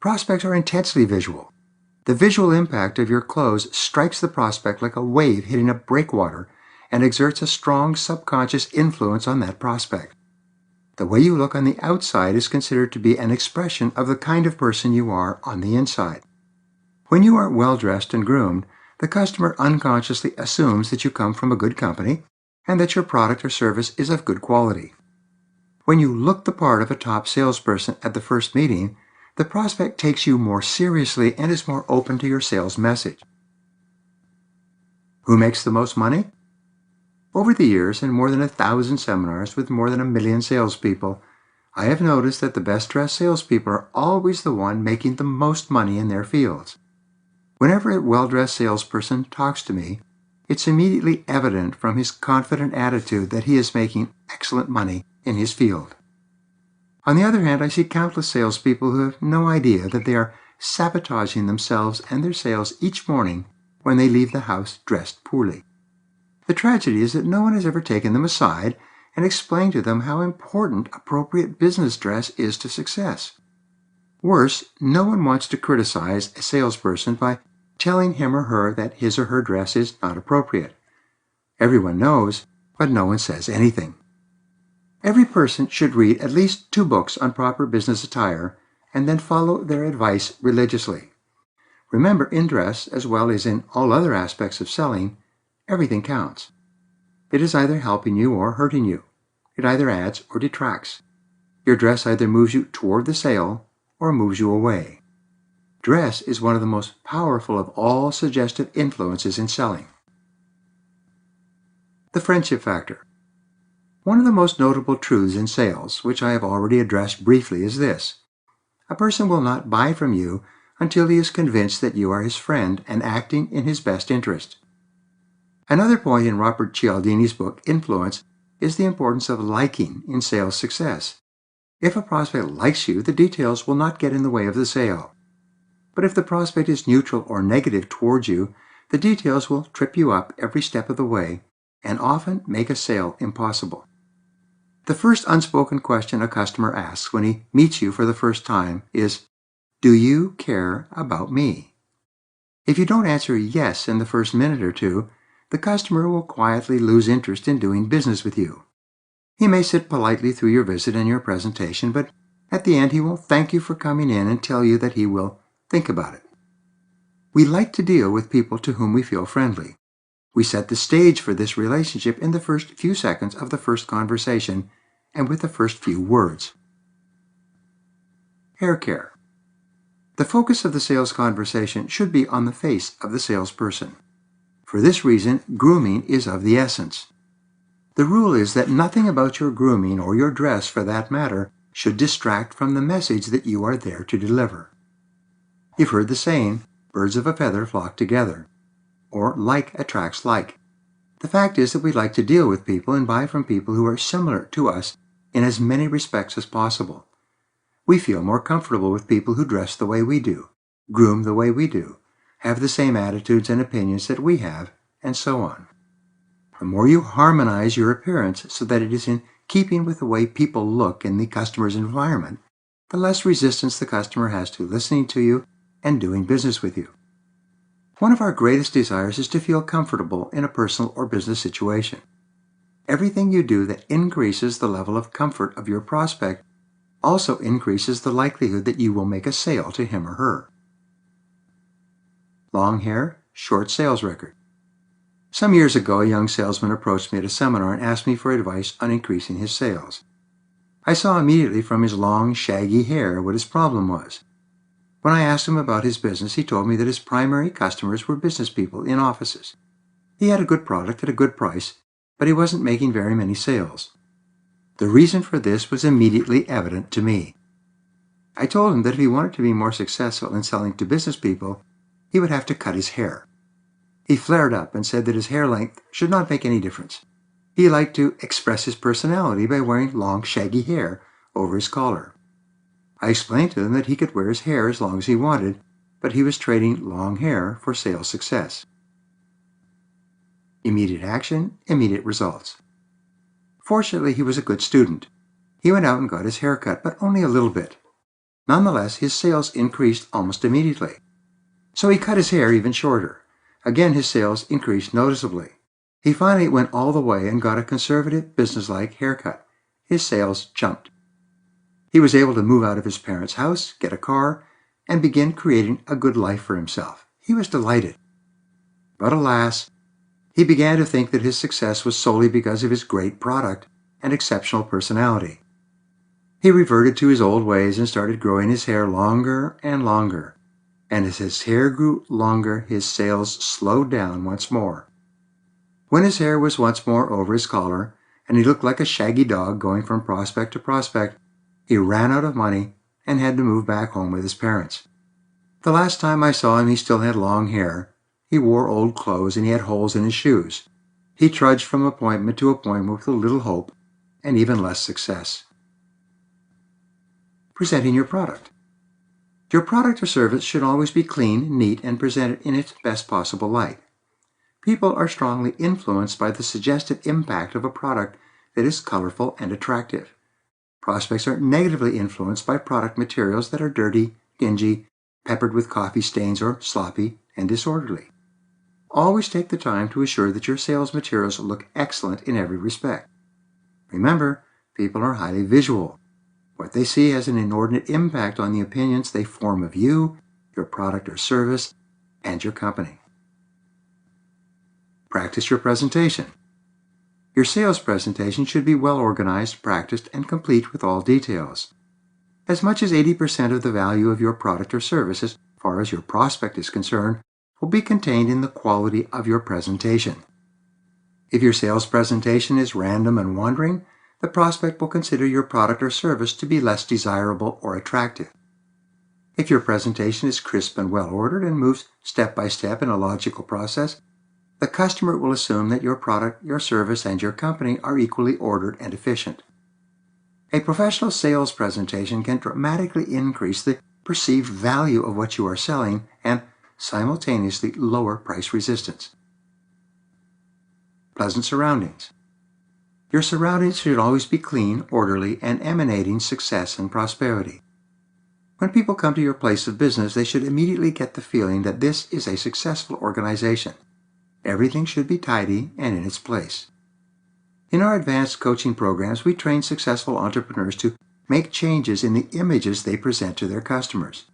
Prospects are intensely visual. The visual impact of your clothes strikes the prospect like a wave hitting a breakwater and exerts a strong subconscious influence on that prospect. The way you look on the outside is considered to be an expression of the kind of person you are on the inside. When you are well-dressed and groomed, the customer unconsciously assumes that you come from a good company and that your product or service is of good quality. When you look the part of a top salesperson at the first meeting, the prospect takes you more seriously and is more open to your sales message. Who makes the most money? Over the years, in more than 1,000 seminars with more than 1 million salespeople, I have noticed that the best-dressed salespeople are always the one making the most money in their fields. Whenever a well-dressed salesperson talks to me, it's immediately evident from his confident attitude that he is making excellent money in his field. On the other hand, I see countless salespeople who have no idea that they are sabotaging themselves and their sales each morning when they leave the house dressed poorly. The tragedy is that no one has ever taken them aside and explained to them how important appropriate business dress is to success. Worse, no one wants to criticize a salesperson by telling him or her that his or her dress is not appropriate. Everyone knows, but no one says anything. Every person should read at least 2 books on proper business attire and then follow their advice religiously. Remember, in dress, as well as in all other aspects of selling, everything counts. It is either helping you or hurting you. It either adds or detracts. Your dress either moves you toward the sale or moves you away. Dress is one of the most powerful of all suggestive influences in selling. The friendship factor. One of the most notable truths in sales, which I have already addressed briefly, is this. A person will not buy from you until he is convinced that you are his friend and acting in his best interest. Another point in Robert Cialdini's book, Influence, is the importance of liking in sales success. If a prospect likes you, the details will not get in the way of the sale. But if the prospect is neutral or negative towards you, the details will trip you up every step of the way and often make a sale impossible. The first unspoken question a customer asks when he meets you for the first time is, "Do you care about me?" If you don't answer yes in the first minute or two, the customer will quietly lose interest in doing business with you. He may sit politely through your visit and your presentation, but at the end he will thank you for coming in and tell you that he will think about it. We like to deal with people to whom we feel friendly. We set the stage for this relationship in the first few seconds of the first conversation and with the first few words. Hair care. The focus of the sales conversation should be on the face of the salesperson. For this reason, grooming is of the essence. The rule is that nothing about your grooming, or your dress for that matter, should distract from the message that you are there to deliver. You've heard the saying, birds of a feather flock together, or like attracts like. The fact is that we like to deal with people and buy from people who are similar to us in as many respects as possible. We feel more comfortable with people who dress the way we do, groom the way we do, have the same attitudes and opinions that we have, and so on. The more you harmonize your appearance so that it is in keeping with the way people look in the customer's environment, the less resistance the customer has to listening to you and doing business with you. One of our greatest desires is to feel comfortable in a personal or business situation. Everything you do that increases the level of comfort of your prospect also increases the likelihood that you will make a sale to him or her. Long hair, short sales record. Some years ago, a young salesman approached me at a seminar and asked me for advice on increasing his sales. I saw immediately from his long, shaggy hair what his problem was. When I asked him about his business, he told me that his primary customers were business people in offices. He had a good product at a good price, but he wasn't making very many sales. The reason for this was immediately evident to me. I told him that if he wanted to be more successful in selling to business people, he would have to cut his hair. He flared up and said that his hair length should not make any difference. He liked to express his personality by wearing long, shaggy hair over his collar. I explained to him that he could wear his hair as long as he wanted, but he was trading long hair for sales success. Immediate action, immediate results. Fortunately, he was a good student. He went out and got his hair cut, but only a little bit. Nonetheless, his sales increased almost immediately. So he cut his hair even shorter. Again, his sales increased noticeably. He finally went all the way and got a conservative, businesslike haircut. His sales jumped. He was able to move out of his parents' house, get a car, and begin creating a good life for himself. He was delighted. But alas, he began to think that his success was solely because of his great product and exceptional personality. He reverted to his old ways and started growing his hair longer and longer. And as his hair grew longer, his sales slowed down once more. When his hair was once more over his collar, and he looked like a shaggy dog going from prospect to prospect, he ran out of money and had to move back home with his parents. The last time I saw him, he still had long hair. He wore old clothes and he had holes in his shoes. He trudged from appointment to appointment with little hope and even less success. Presenting your product. Your product or service should always be clean, neat, and presented in its best possible light. People are strongly influenced by the suggestive impact of a product that is colorful and attractive. Prospects are negatively influenced by product materials that are dirty, dingy, peppered with coffee stains, or sloppy and disorderly. Always take the time to assure that your sales materials look excellent in every respect. Remember, people are highly visual. What they see has an inordinate impact on the opinions they form of you, your product or service, and your company. Practice your presentation. Your sales presentation should be well organized, practiced, and complete with all details. As much as 80% of the value of your product or service, as far as your prospect is concerned, will be contained in the quality of your presentation. If your sales presentation is random and wandering, the prospect will consider your product or service to be less desirable or attractive. If your presentation is crisp and well-ordered and moves step by step in a logical process, the customer will assume that your product, your service, and your company are equally ordered and efficient. A professional sales presentation can dramatically increase the perceived value of what you are selling and simultaneously lower price resistance. Pleasant surroundings. Your surroundings should always be clean, orderly, and emanating success and prosperity. When people come to your place of business, they should immediately get the feeling that this is a successful organization. Everything should be tidy and in its place. In our advanced coaching programs, we train successful entrepreneurs to make changes in the images they present to their customers.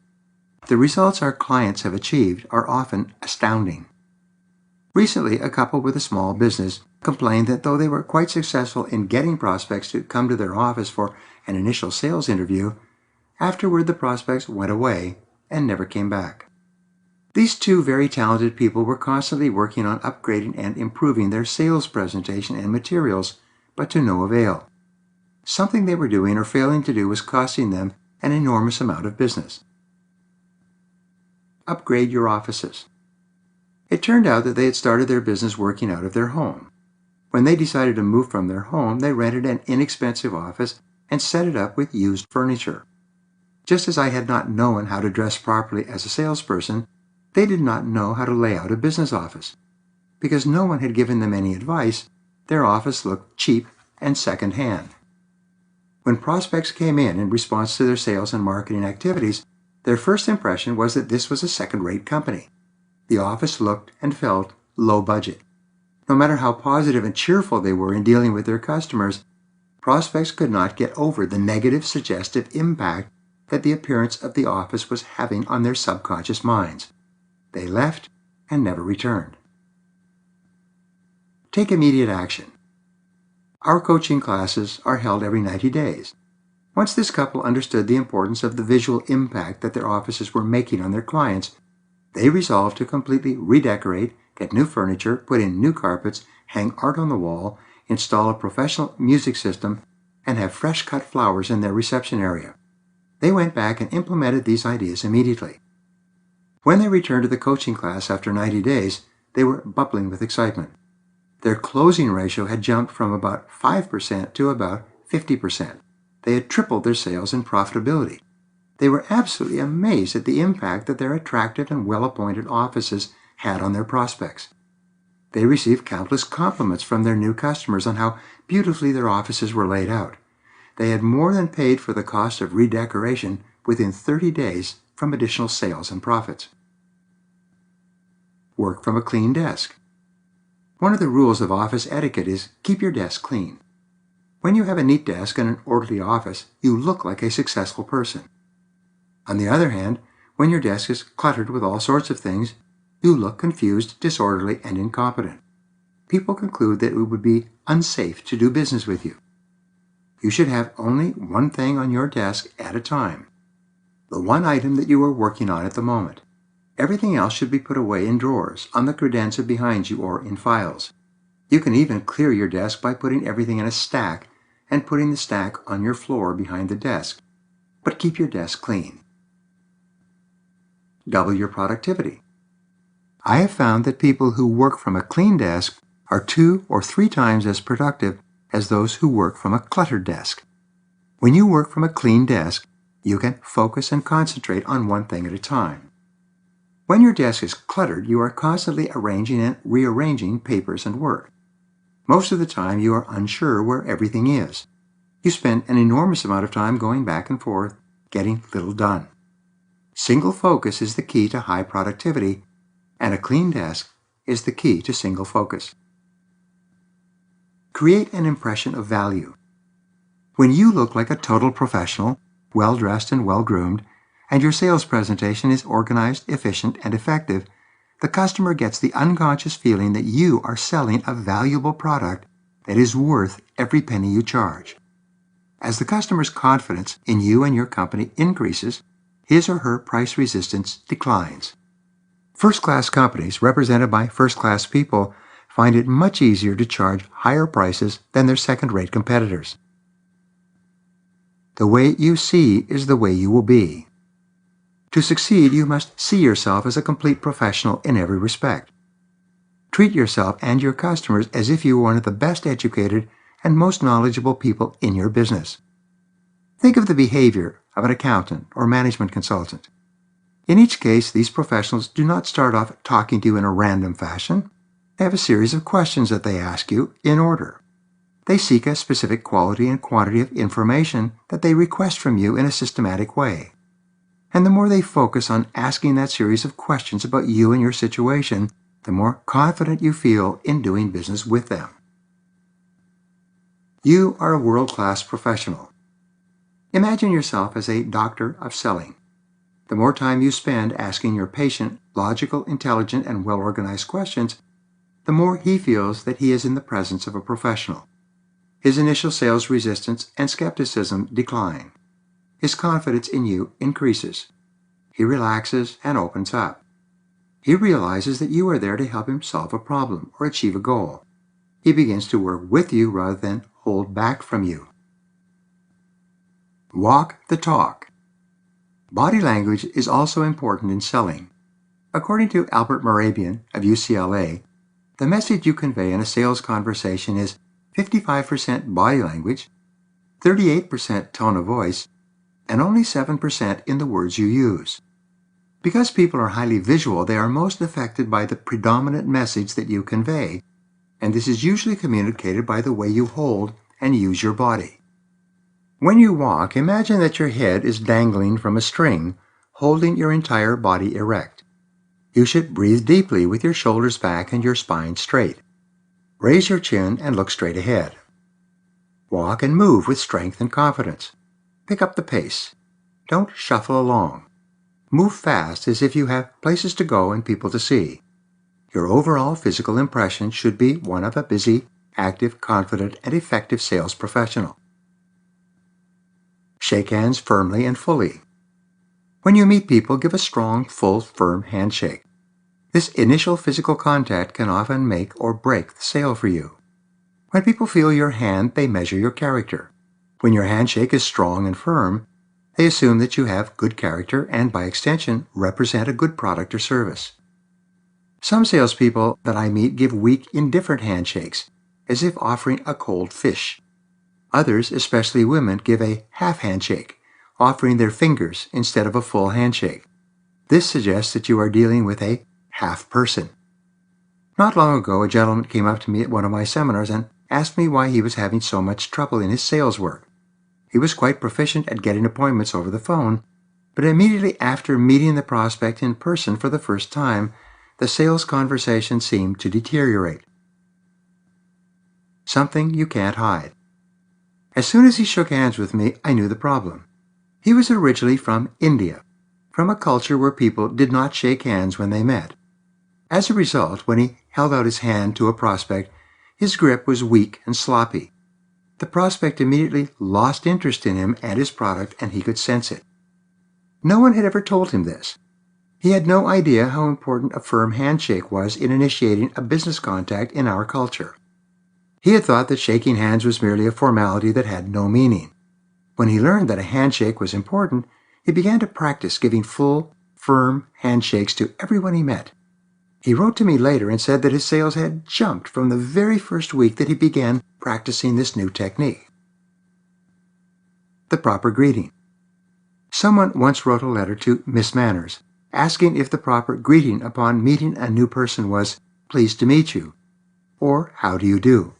The results our clients have achieved are often astounding. Recently, a couple with a small business complained that though they were quite successful in getting prospects to come to their office for an initial sales interview, afterward the prospects went away and never came back. These two very talented people were constantly working on upgrading and improving their sales presentation and materials, but to no avail. Something they were doing or failing to do was costing them an enormous amount of business. Upgrade your offices. It turned out that they had started their business working out of their home. When they decided to move from their home, they rented an inexpensive office and set it up with used furniture. Just as I had not known how to dress properly as a salesperson, they did not know how to lay out a business office. Because no one had given them any advice, their office looked cheap and second-hand. When prospects came in response to their sales and marketing activities, their first impression was that this was a second-rate company. The office looked and felt low budget. No matter how positive and cheerful they were in dealing with their customers, prospects could not get over the negative suggestive impact that the appearance of the office was having on their subconscious minds. They left and never returned. Take immediate action. Our coaching classes are held every 90 days. Once this couple understood the importance of the visual impact that their offices were making on their clients, they resolved to completely redecorate, get new furniture, put in new carpets, hang art on the wall, install a professional music system, and have fresh-cut flowers in their reception area. They went back and implemented these ideas immediately. When they returned to the coaching class after 90 days, they were bubbling with excitement. Their closing ratio had jumped from about 5% to about 50%. They had tripled their sales and profitability. They were absolutely amazed at the impact that their attractive and well-appointed offices had on their prospects. They received countless compliments from their new customers on how beautifully their offices were laid out. They had more than paid for the cost of redecoration within 30 days from additional sales and profits. Work from a clean desk. One of the rules of office etiquette is keep your desk clean. When you have a neat desk and an orderly office, you look like a successful person. On the other hand, when your desk is cluttered with all sorts of things, you look confused, disorderly, and incompetent. People conclude that it would be unsafe to do business with you. You should have only one thing on your desk at a time, the one item that you are working on at the moment. Everything else should be put away in drawers, on the credenza behind you, or in files. You can even clear your desk by putting everything in a stack and putting the stack on your floor behind the desk. But keep your desk clean. Double your productivity. I have found that people who work from a clean desk are 2 or 3 times as productive as those who work from a cluttered desk. When you work from a clean desk, you can focus and concentrate on one thing at a time. When your desk is cluttered, you are constantly arranging and rearranging papers and work. Most of the time, you are unsure where everything is. You spend an enormous amount of time going back and forth, getting little done. Single focus is the key to high productivity, and a clean desk is the key to single focus. Create an impression of value. When you look like a total professional, well-dressed and well-groomed, and your sales presentation is organized, efficient, and effective, the customer gets the unconscious feeling that you are selling a valuable product that is worth every penny you charge. As the customer's confidence in you and your company increases, his or her price resistance declines. First-class companies represented by first-class people find it much easier to charge higher prices than their second-rate competitors. The way you see is the way you will be. To succeed, you must see yourself as a complete professional in every respect. Treat yourself and your customers as if you were one of the best educated and most knowledgeable people in your business. Think of the behavior of an accountant or management consultant. In each case, these professionals do not start off talking to you in a random fashion. They have a series of questions that they ask you in order. They seek a specific quality and quantity of information that they request from you in a systematic way. And the more they focus on asking that series of questions about you and your situation, the more confident you feel in doing business with them. You are a world-class professional. Imagine yourself as a doctor of selling. The more time you spend asking your patient logical, intelligent, and well-organized questions, the more he feels that he is in the presence of a professional. His initial sales resistance and skepticism decline. His confidence in you increases. He relaxes and opens up. He realizes that you are there to help him solve a problem or achieve a goal. He begins to work with you rather than hold back from you. Walk the talk. Body language is also important in selling. According to Albert Mehrabian of UCLA, the message you convey in a sales conversation is 55% body language, 38% tone of voice, and only 7% in the words you use. Because people are highly visual, they are most affected by the predominant message that you convey, and this is usually communicated by the way you hold and use your body. When you walk, imagine that your head is dangling from a string, holding your entire body erect. You should breathe deeply with your shoulders back and your spine straight. Raise your chin and look straight ahead. Walk and move with strength and confidence. Pick up the pace. Don't shuffle along. Move fast as if you have places to go and people to see. Your overall physical impression should be one of a busy, active, confident, and effective sales professional. Shake hands firmly and fully. When you meet people, give a strong, full, firm handshake. This initial physical contact can often make or break the sale for you. When people feel your hand, they measure your character. When your handshake is strong and firm, they assume that you have good character and, by extension, represent a good product or service. Some salespeople that I meet give weak, indifferent handshakes, as if offering a cold fish. Others, especially women, give a half handshake, offering their fingers instead of a full handshake. This suggests that you are dealing with a half person. Not long ago, a gentleman came up to me at one of my seminars and asked me why he was having so much trouble in his sales work. He was quite proficient at getting appointments over the phone, but immediately after meeting the prospect in person for the first time, the sales conversation seemed to deteriorate. Something you can't hide. As soon as he shook hands with me, I knew the problem. He was originally from India, from a culture where people did not shake hands when they met. As a result, when he held out his hand to a prospect, his grip was weak and sloppy. The prospect immediately lost interest in him and his product, and he could sense it. No one had ever told him this. He had no idea how important a firm handshake was in initiating a business contact in our culture. He had thought that shaking hands was merely a formality that had no meaning. When he learned that a handshake was important, he began to practice giving full, firm handshakes to everyone he met. He wrote to me later and said that his sales had jumped from the very first week that he began practicing this new technique. The proper greeting. Someone once wrote a letter to Miss Manners, asking if the proper greeting upon meeting a new person was, "Pleased to meet you," or "How do you do?"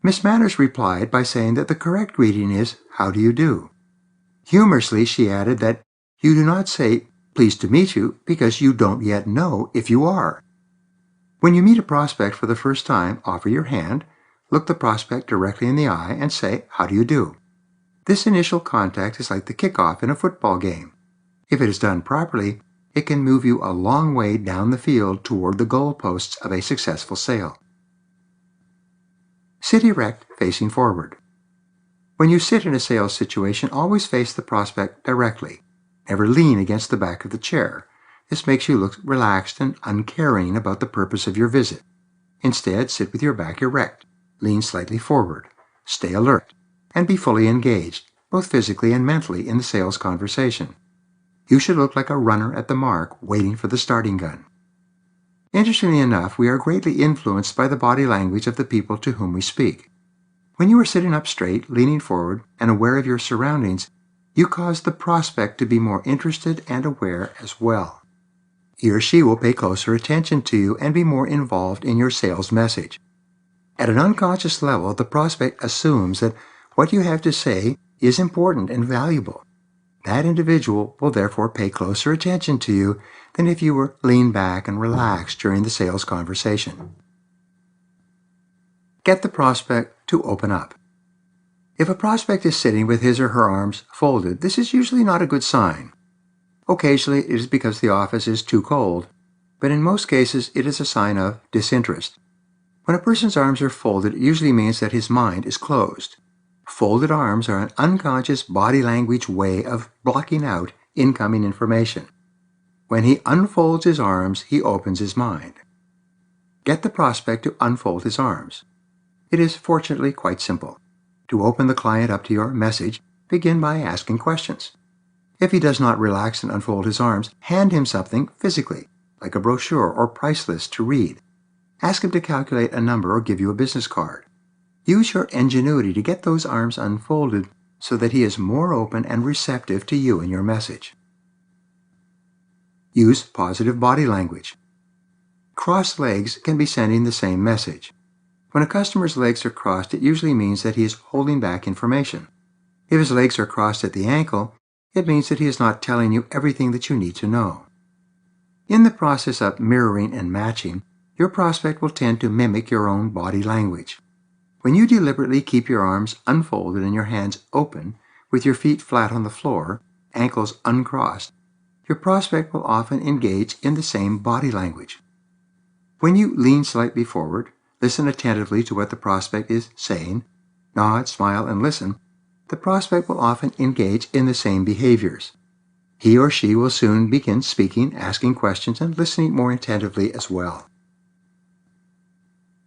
Miss Manners replied by saying that the correct greeting is, "How do you do?" Humorously, she added that you do not say, "Pleased to meet you," because you don't yet know if you are. When you meet a prospect for the first time, offer your hand, look the prospect directly in the eye, and say, "How do you do?" This initial contact is like the kickoff in a football game. If it is done properly, it can move you a long way down the field toward the goalposts of a successful sale. Sit erect, facing forward. When you sit in a sales situation, always face the prospect directly. Never lean against the back of the chair. This makes you look relaxed and uncaring about the purpose of your visit. Instead, sit with your back erect, lean slightly forward, stay alert, and be fully engaged, both physically and mentally, in the sales conversation. You should look like a runner at the mark, waiting for the starting gun. Interestingly enough, we are greatly influenced by the body language of the people to whom we speak. When you are sitting up straight, leaning forward, and aware of your surroundings, you cause the prospect to be more interested and aware as well. He or she will pay closer attention to you and be more involved in your sales message. At an unconscious level, the prospect assumes that what you have to say is important and valuable. That individual will therefore pay closer attention to you than if you were lean back and relaxed during the sales conversation. Get the prospect to open up. If a prospect is sitting with his or her arms folded, this is usually not a good sign. Occasionally, it is because the office is too cold, but in most cases, it is a sign of disinterest. When a person's arms are folded, it usually means that his mind is closed. Folded arms are an unconscious body language way of blocking out incoming information. When he unfolds his arms, he opens his mind. Get the prospect to unfold his arms. It is fortunately quite simple. To open the client up to your message, begin by asking questions. If he does not relax and unfold his arms, hand him something physically, like a brochure or price list to read. Ask him to calculate a number or give you a business card. Use your ingenuity to get those arms unfolded so that he is more open and receptive to you and your message. Use positive body language. Crossed legs can be sending the same message. When a customer's legs are crossed, it usually means that he is holding back information. If his legs are crossed at the ankle, it means that he is not telling you everything that you need to know. In the process of mirroring and matching, your prospect will tend to mimic your own body language. When you deliberately keep your arms unfolded and your hands open, with your feet flat on the floor, ankles uncrossed, your prospect will often engage in the same body language. When you lean slightly forward, listen attentively to what the prospect is saying, nod, smile, and listen, the prospect will often engage in the same behaviors. He or she will soon begin speaking, asking questions, and listening more attentively as well.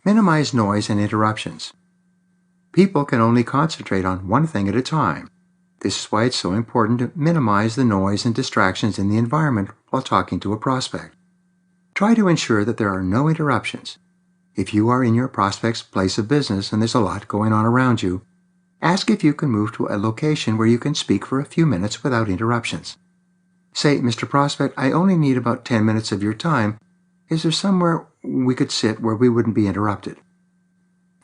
Minimize noise and interruptions. People can only concentrate on one thing at a time. This is why it's so important to minimize the noise and distractions in the environment while talking to a prospect. Try to ensure that there are no interruptions. If you are in your prospect's place of business and there's a lot going on around you, ask if you can move to a location where you can speak for a few minutes without interruptions. Say, "Mr. Prospect, I only need about 10 minutes of your time. Is there somewhere we could sit where we wouldn't be interrupted?"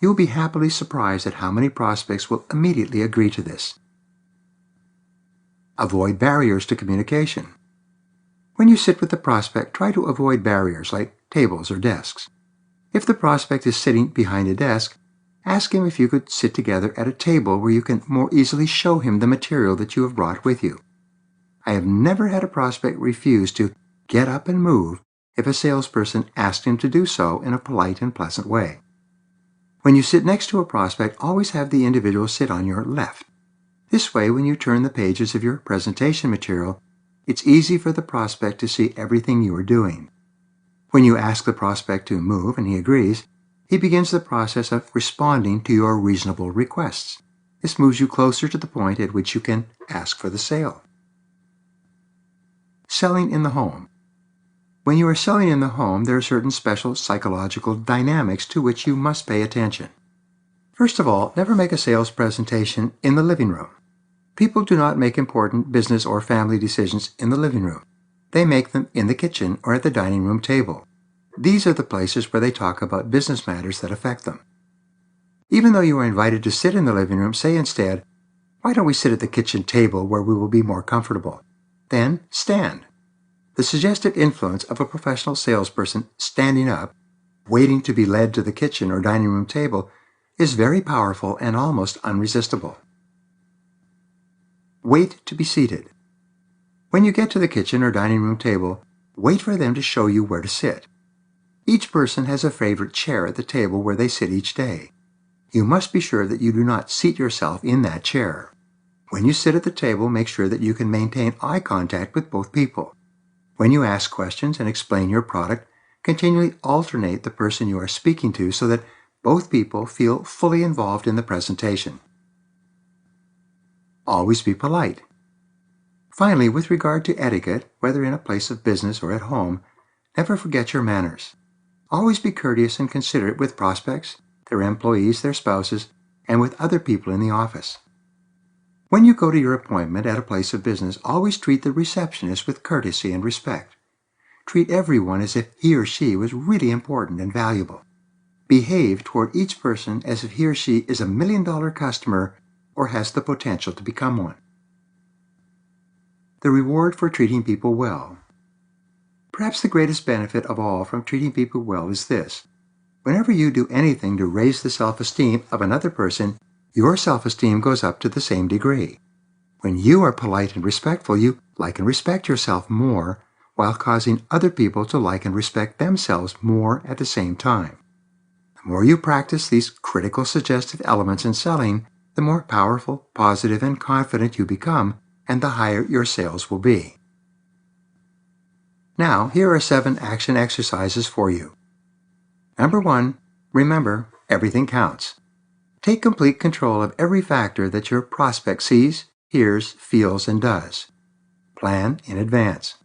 You will be happily surprised at how many prospects will immediately agree to this. Avoid barriers to communication. When you sit with the prospect, try to avoid barriers like tables or desks. If the prospect is sitting behind a desk, ask him if you could sit together at a table where you can more easily show him the material that you have brought with you. I have never had a prospect refuse to get up and move if a salesperson asked him to do so in a polite and pleasant way. When you sit next to a prospect, always have the individual sit on your left. This way, when you turn the pages of your presentation material, it's easy for the prospect to see everything you are doing. When you ask the prospect to move and he agrees, he begins the process of responding to your reasonable requests. This moves you closer to the point at which you can ask for the sale. Selling in the home. When you are selling in the home, there are certain special psychological dynamics to which you must pay attention. First of all, never make a sales presentation in the living room. People do not make important business or family decisions in the living room. They make them in the kitchen or at the dining room table. These are the places where they talk about business matters that affect them. Even though you are invited to sit in the living room, say instead, "Why don't we sit at the kitchen table where we will be more comfortable?" Then stand. The suggested influence of a professional salesperson standing up, waiting to be led to the kitchen or dining room table, is very powerful and almost unresistible. Wait to be seated. When you get to the kitchen or dining room table, Wait for them to show you where to sit. Each person has a favorite chair at the table where they sit each day. You must be sure that you do not seat yourself in that chair. When you sit at the table, make sure that you can maintain eye contact with both people. When you ask questions and explain your product, continually alternate the person you are speaking to so that both people feel fully involved in the presentation. Always be polite. Finally, with regard to etiquette, whether in a place of business or at home, never forget your manners. Always be courteous and considerate with prospects, their employees, their spouses, and with other people in the office. When you go to your appointment at a place of business, always treat the receptionist with courtesy and respect. Treat everyone as if he or she was really important and valuable. Behave toward each person as if he or she is a million-dollar customer or has the potential to become one. The reward for treating people well. Perhaps the greatest benefit of all from treating people well is this. Whenever you do anything to raise the self-esteem of another person, your self-esteem goes up to the same degree. When you are polite and respectful, you like and respect yourself more, while causing other people to like and respect themselves more at the same time. The more you practice these critical suggestive elements in selling, the more powerful, positive, and confident you become, and the higher your sales will be. Now, here are 7 action exercises for you. Number 1, remember, everything counts. Take complete control of every factor that your prospect sees, hears, feels, and does. Plan in advance.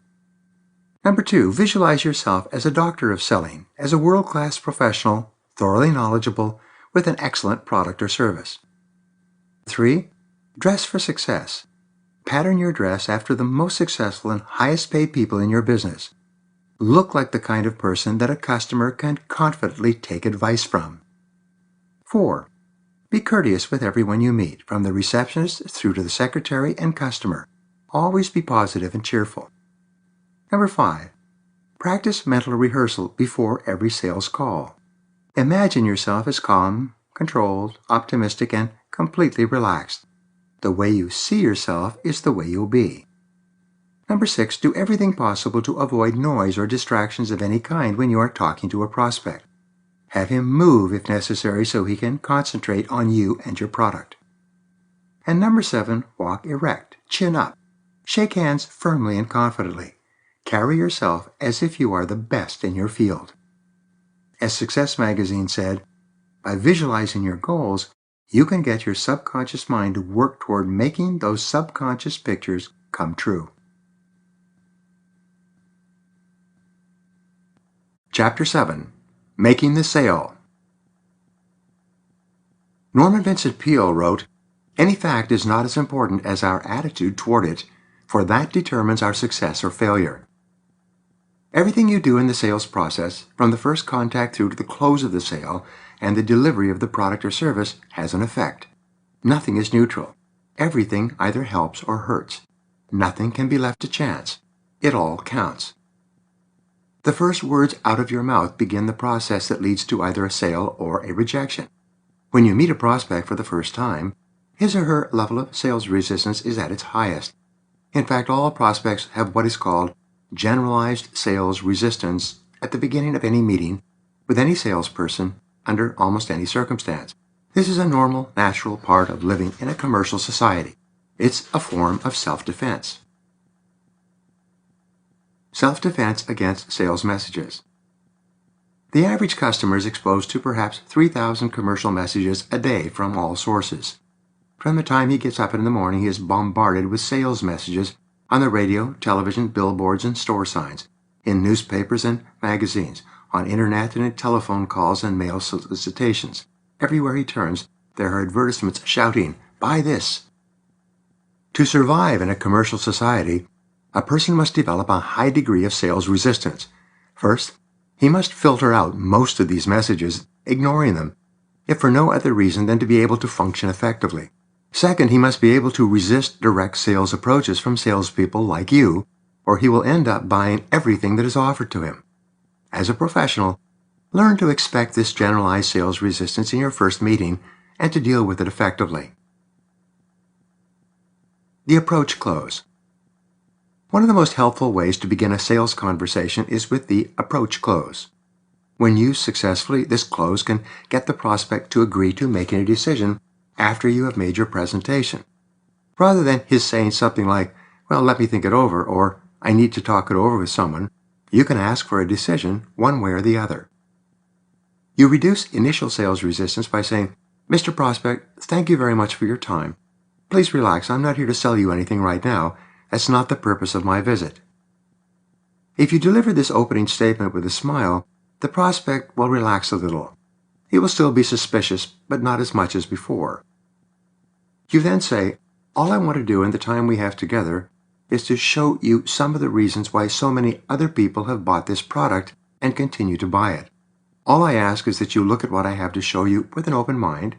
Number 2, visualize yourself as a doctor of selling, as a world-class professional, thoroughly knowledgeable, with an excellent product or service. 3, dress for success. Pattern your dress after the most successful and highest paid people in your business. Look like the kind of person that a customer can confidently take advice from. 4, be courteous with everyone you meet, from the receptionist through to the secretary and customer. Always be positive and cheerful. Number 5, practice mental rehearsal before every sales call. Imagine yourself as calm, controlled, optimistic, and completely relaxed. The way you see yourself is the way you'll be. Number 6, do everything possible to avoid noise or distractions of any kind when you are talking to a prospect. Have him move if necessary so he can concentrate on you and your product. And number 7, walk erect, chin up. Shake hands firmly and confidently. Carry yourself as if you are the best in your field. As Success Magazine said, by visualizing your goals, you can get your subconscious mind to work toward making those subconscious pictures come true. Chapter 7, Making the Sale. Norman Vincent Peale wrote, "Any fact is not as important as our attitude toward it, for that determines our success or failure." Everything you do in the sales process, from the first contact through to the close of the sale and the delivery of the product or service, has an effect. Nothing is neutral. Everything either helps or hurts. Nothing can be left to chance. It all counts. The first words out of your mouth begin the process that leads to either a sale or a rejection. When you meet a prospect for the first time, his or her level of sales resistance is at its highest. In fact, all prospects have what is called generalized sales resistance at the beginning of any meeting with any salesperson under almost any circumstance. This is a normal, natural part of living in a commercial society. It's a form of self-defense. Self-defense against sales messages. The average customer is exposed to perhaps 3,000 commercial messages a day from all sources. From the time he gets up in the morning, he is bombarded with sales messages on the radio, television, billboards, and store signs, in newspapers and magazines, on internet and in telephone calls and mail solicitations. Everywhere he turns, there are advertisements shouting, "Buy this." To survive in a commercial society, a person must develop a high degree of sales resistance. First, he must filter out most of these messages, ignoring them, if for no other reason than to be able to function effectively. Second, he must be able to resist direct sales approaches from salespeople like you, or he will end up buying everything that is offered to him. As a professional, learn to expect this generalized sales resistance in your first meeting and to deal with it effectively. The approach close. One of the most helpful ways to begin a sales conversation is with the approach close. When used successfully, this close can get the prospect to agree to making a decision after you have made your presentation, rather than his saying something like, "Well, let me think it over," or "I need to talk it over with someone." You can ask for a decision one way or the other. You reduce initial sales resistance by saying, "Mr. Prospect, thank you very much for your time. Please relax. I'm not here to sell you anything right now. That's not the purpose of my visit." If you deliver this opening statement with a smile, the prospect will relax a little. He will still be suspicious, but not as much as before. You then say, "All I want to do in the time we have together is to show you some of the reasons why so many other people have bought this product and continue to buy it. All I ask is that you look at what I have to show you with an open mind,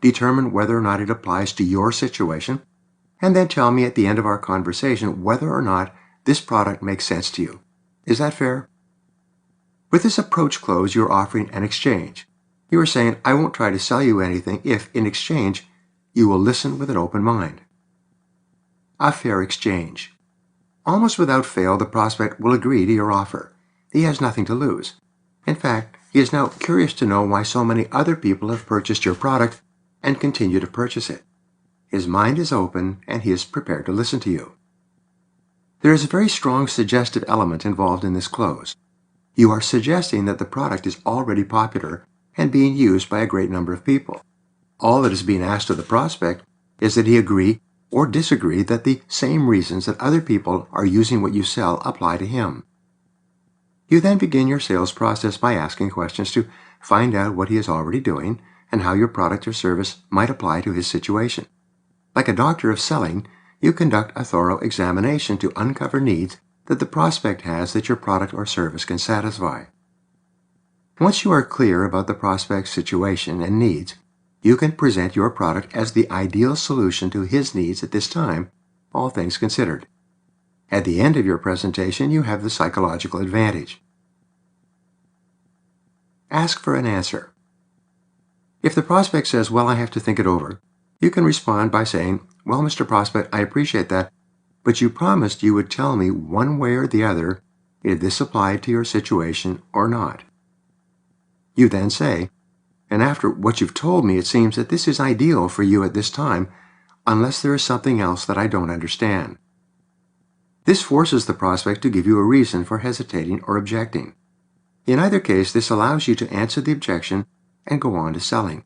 determine whether or not it applies to your situation, and then tell me at the end of our conversation whether or not this product makes sense to you. Is that fair?" With this approach close, you're offering an exchange. You are saying, "I won't try to sell you anything if, in exchange, you will listen with an open mind." A fair exchange. Almost without fail, the prospect will agree to your offer. He has nothing to lose. In fact, he is now curious to know why so many other people have purchased your product and continue to purchase it. His mind is open and he is prepared to listen to you. There is a very strong suggestive element involved in this close. You are suggesting that the product is already popular and being used by a great number of people. All that is being asked of the prospect is that he agree or disagree that the same reasons that other people are using what you sell apply to him. You then begin your sales process by asking questions to find out what he is already doing and how your product or service might apply to his situation. Like a doctor of selling, you conduct a thorough examination to uncover needs that the prospect has that your product or service can satisfy. Once you are clear about the prospect's situation and needs, you can present your product as the ideal solution to his needs at this time, all things considered. At the end of your presentation, you have the psychological advantage. Ask for an answer. If the prospect says, "Well, I have to think it over," you can respond by saying, "Well, Mr. Prospect, I appreciate that, but you promised you would tell me one way or the other if this applied to your situation or not." You then say, "And after what you've told me, it seems that this is ideal for you at this time, unless there is something else that I don't understand." This forces the prospect to give you a reason for hesitating or objecting. In either case, this allows you to answer the objection and go on to selling.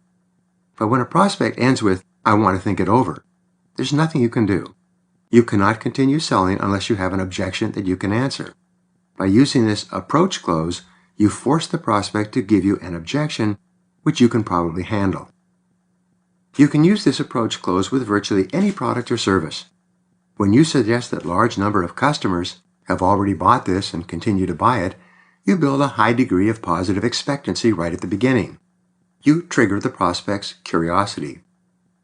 But when a prospect ends with, "I want to think it over," there's nothing you can do. You cannot continue selling unless you have an objection that you can answer. By using this approach close, you force the prospect to give you an objection which you can probably handle. You can use this approach close with virtually any product or service. When you suggest that a large number of customers have already bought this and continue to buy it, you build a high degree of positive expectancy right at the beginning. You trigger the prospect's curiosity.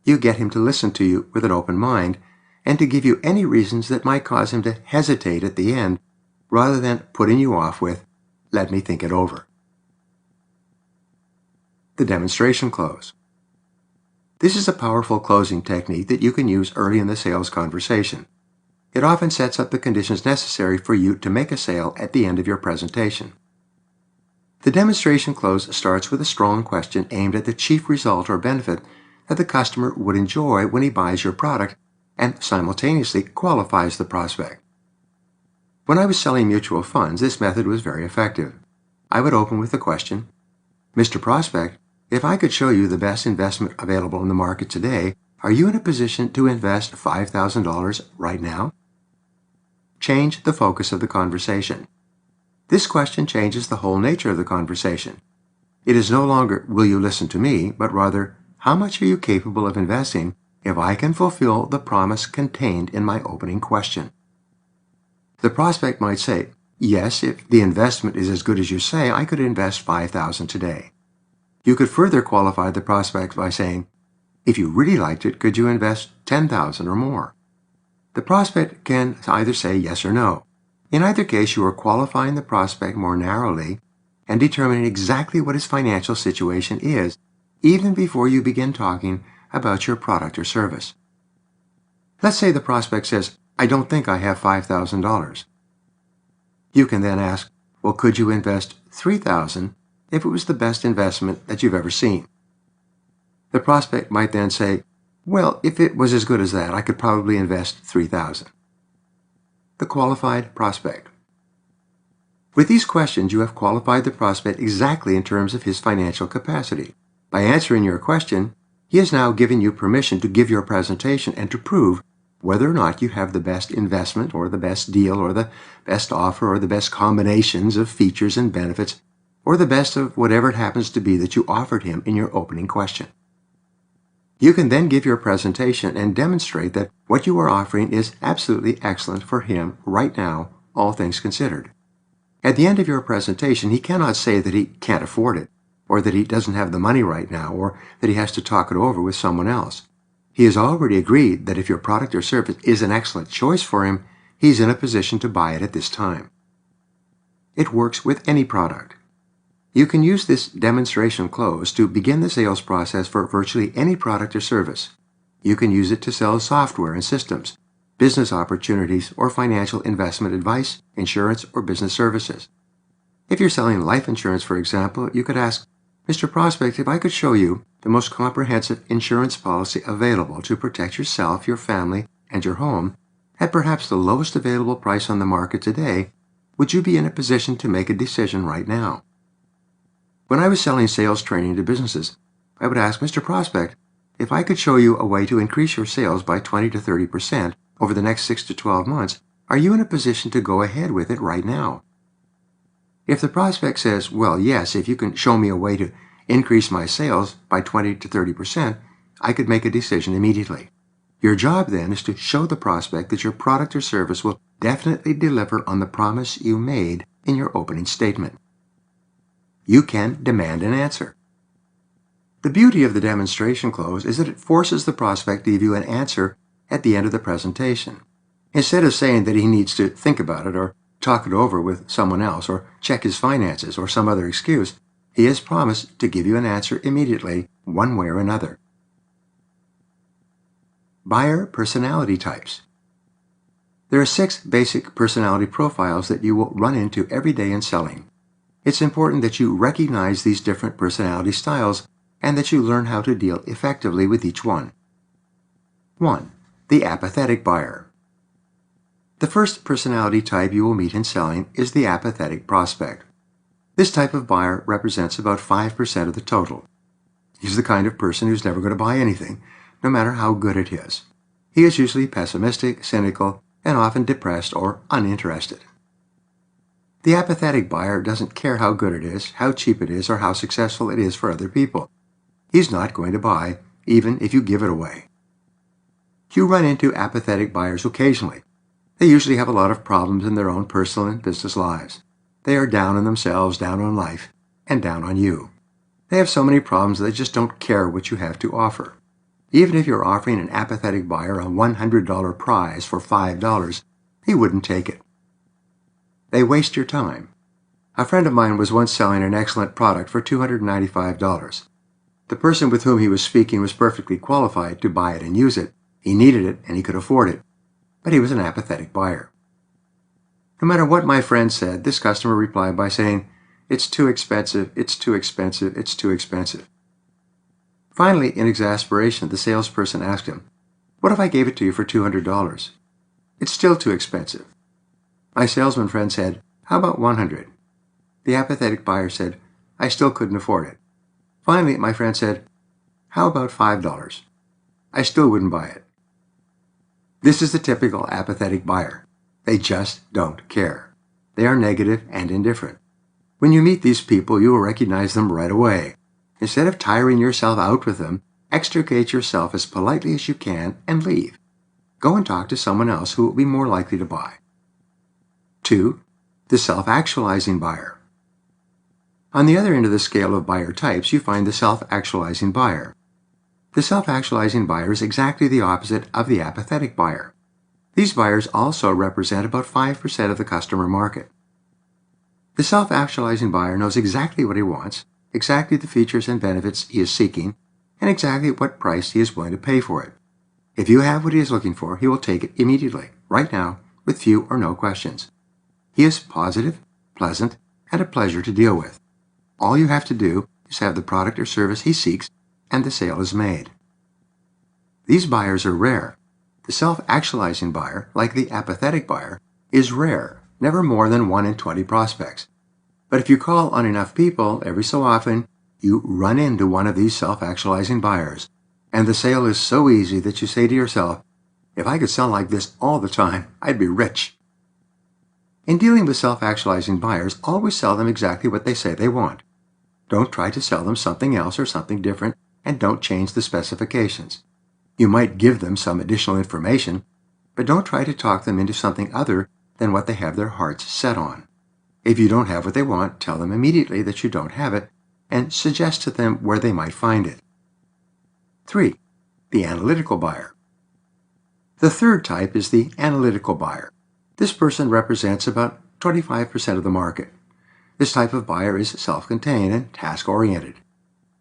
You get him to listen to you with an open mind and to give you any reasons that might cause him to hesitate at the end, rather than putting you off with, "Let me think it over." The demonstration close. This is a powerful closing technique that you can use early in the sales conversation. It often sets up the conditions necessary for you to make a sale at the end of your presentation. The demonstration close starts with a strong question aimed at the chief result or benefit that the customer would enjoy when he buys your product and simultaneously qualifies the prospect. When I was selling mutual funds, this method was very effective. I would open with the question, "Mr. Prospect, if I could show you the best investment available in the market today, are you in a position to invest $5,000 right now?" Change the focus of the conversation. This question changes the whole nature of the conversation. It is no longer, "Will you listen to me?" but rather, "How much are you capable of investing if I can fulfill the promise contained in my opening question?" The prospect might say, "Yes, if the investment is as good as you say, I could invest $5,000 today." You could further qualify the prospect by saying, "If you really liked it, could you invest $10,000 or more?" The prospect can either say yes or no. In either case, you are qualifying the prospect more narrowly and determining exactly what his financial situation is, even before you begin talking about your product or service. Let's say the prospect says, I don't think I have $5,000. You can then ask, well, could you invest $3,000 if it was the best investment that you've ever seen? The prospect might then say, well, if it was as good as that, I could probably invest $3,000. The qualified prospect. With these questions, you have qualified the prospect exactly in terms of his financial capacity. By answering your question, he has now given you permission to give your presentation and to prove whether or not you have the best investment or the best deal or the best offer or the best combinations of features and benefits or the best of whatever it happens to be that you offered him in your opening question. You can then give your presentation and demonstrate that what you are offering is absolutely excellent for him right now, all things considered. At the end of your presentation, he cannot say that he can't afford it, or that he doesn't have the money right now, or that he has to talk it over with someone else. He has already agreed that if your product or service is an excellent choice for him, he's in a position to buy it at this time. It works with any product. You can use this demonstration close to begin the sales process for virtually any product or service. You can use it to sell software and systems, business opportunities, or financial investment advice, insurance, or business services. If you're selling life insurance, for example, you could ask, Mr. Prospect, if I could show you the most comprehensive insurance policy available to protect yourself, your family, and your home at perhaps the lowest available price on the market today, would you be in a position to make a decision right now? When I was selling sales training to businesses, I would ask, Mr. Prospect, if I could show you a way to increase your sales by 20 to 30% over the next 6 to 12 months, are you in a position to go ahead with it right now? If the prospect says, well, yes, if you can show me a way to increase my sales by 20 to 30%, I could make a decision immediately. Your job then is to show the prospect that your product or service will definitely deliver on the promise you made in your opening statement. You can demand an answer. The beauty of the demonstration close is that it forces the prospect to give you an answer at the end of the presentation. Instead of saying that he needs to think about it or talk it over with someone else or check his finances or some other excuse, he has promised to give you an answer immediately, one way or another. Buyer personality types. There are 6 basic personality profiles that you will run into every day in selling. It's important that you recognize these different personality styles and that you learn how to deal effectively with each one. 1. The apathetic buyer. The first personality type you will meet in selling is the apathetic prospect. This type of buyer represents about 5% of the total. He's the kind of person who's never going to buy anything, no matter how good it is. He is usually pessimistic, cynical, and often depressed or uninterested. The apathetic buyer doesn't care how good it is, how cheap it is, or how successful it is for other people. He's not going to buy, even if you give it away. You run into apathetic buyers occasionally. They usually have a lot of problems in their own personal and business lives. They are down on themselves, down on life, and down on you. They have so many problems that they just don't care what you have to offer. Even if you're offering an apathetic buyer a $100 prize for $5, he wouldn't take it. They waste your time. A friend of mine was once selling an excellent product for $295. The person with whom he was speaking was perfectly qualified to buy it and use it. He needed it and he could afford it, but he was an apathetic buyer. No matter what my friend said, this customer replied by saying, "It's too expensive, it's too expensive, it's too expensive." Finally, in exasperation, the salesperson asked him, "What if I gave it to you for $200? "It's still too expensive." My salesman friend said, "How about $100? The apathetic buyer said, "I still couldn't afford it." Finally, my friend said, "How about $5? I still wouldn't buy it." This is the typical apathetic buyer. They just don't care. They are negative and indifferent. When you meet these people, you will recognize them right away. Instead of tiring yourself out with them, extricate yourself as politely as you can and leave. Go and talk to someone else who will be more likely to buy. 2. The self-actualizing buyer. On the other end of the scale of buyer types, you find the self-actualizing buyer. The self-actualizing buyer is exactly the opposite of the apathetic buyer. These buyers also represent about 5% of the customer market. The self-actualizing buyer knows exactly what he wants, exactly the features and benefits he is seeking, and exactly what price he is willing to pay for it. If you have what he is looking for, he will take it immediately. right now, with few or no questions. He is positive, pleasant, and a pleasure to deal with. All you have to do is have the product or service he seeks, and the sale is made. These buyers are rare. The self-actualizing buyer, like the apathetic buyer, is rare, never more than 1 in 20 prospects. But if you call on enough people, every so often, you run into one of these self-actualizing buyers, and the sale is so easy that you say to yourself, if I could sell like this all the time, I'd be rich. In dealing with self-actualizing buyers, always sell them exactly what they say they want. Don't try to sell them something else or something different, and don't change the specifications. You might give them some additional information, but don't try to talk them into something other than what they have their hearts set on. If you don't have what they want, tell them immediately that you don't have it, and suggest to them where they might find it. 3. The analytical buyer. The third type is the analytical buyer. This person represents about 25% of the market. This type of buyer is self-contained and task-oriented.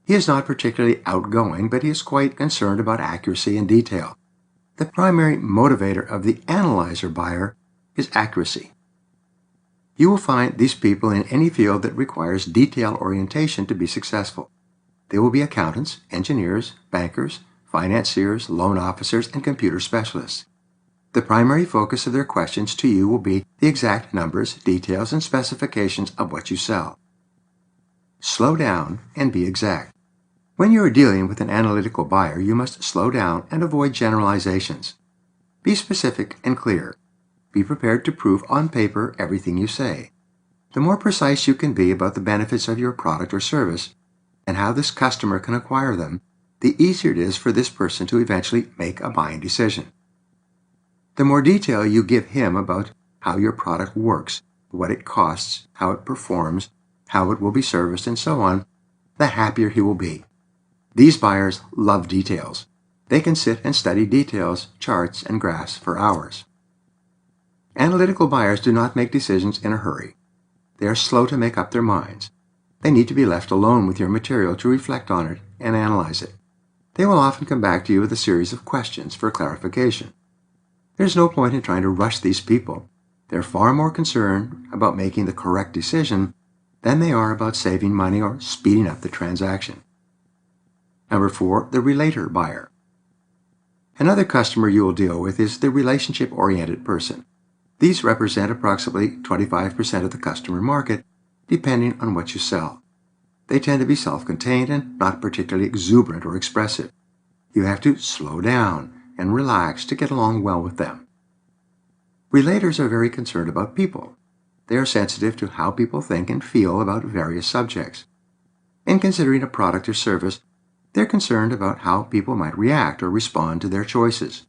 He is not particularly outgoing, but he is quite concerned about accuracy and detail. The primary motivator of the analyzer buyer is accuracy. You will find these people in any field that requires detail orientation to be successful. They will be accountants, engineers, bankers, financiers, loan officers, and computer specialists. The primary focus of their questions to you will be the exact numbers, details, and specifications of what you sell. Slow down and be exact. When you are dealing with an analytical buyer, you must slow down and avoid generalizations. Be specific and clear. Be prepared to prove on paper everything you say. The more precise you can be about the benefits of your product or service and how this customer can acquire them, the easier it is for this person to eventually make a buying decision. The more detail you give him about how your product works, what it costs, how it performs, how it will be serviced, and so on, the happier he will be. These buyers love details. They can sit and study details, charts, and graphs for hours. Analytical buyers do not make decisions in a hurry. They are slow to make up their minds. They need to be left alone with your material to reflect on it and analyze it. They will often come back to you with a series of questions for clarification. There's no point in trying to rush these people. They're far more concerned about making the correct decision than they are about saving money or speeding up the transaction. Number 4, the relator buyer. Another customer you will deal with is the relationship-oriented person. These represent approximately 25% of the customer market, depending on what you sell. They tend to be self-contained and not particularly exuberant or expressive. You have to slow down and relax to get along well with them. Relators are very concerned about people. They are sensitive to how people think and feel about various subjects. In considering a product or service, they're concerned about how people might react or respond to their choices.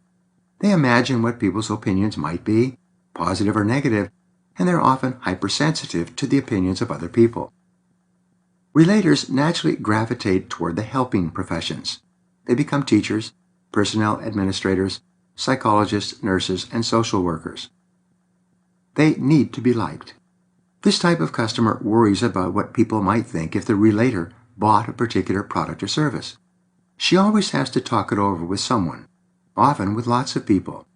They imagine what people's opinions might be, positive or negative, and they're often hypersensitive to the opinions of other people. Relators naturally gravitate toward the helping professions. They become teachers, personnel administrators, psychologists, nurses, and social workers. They need to be liked. This type of customer worries about what people might think if the relator bought a particular product or service. She always has to talk it over with someone, often with lots of people.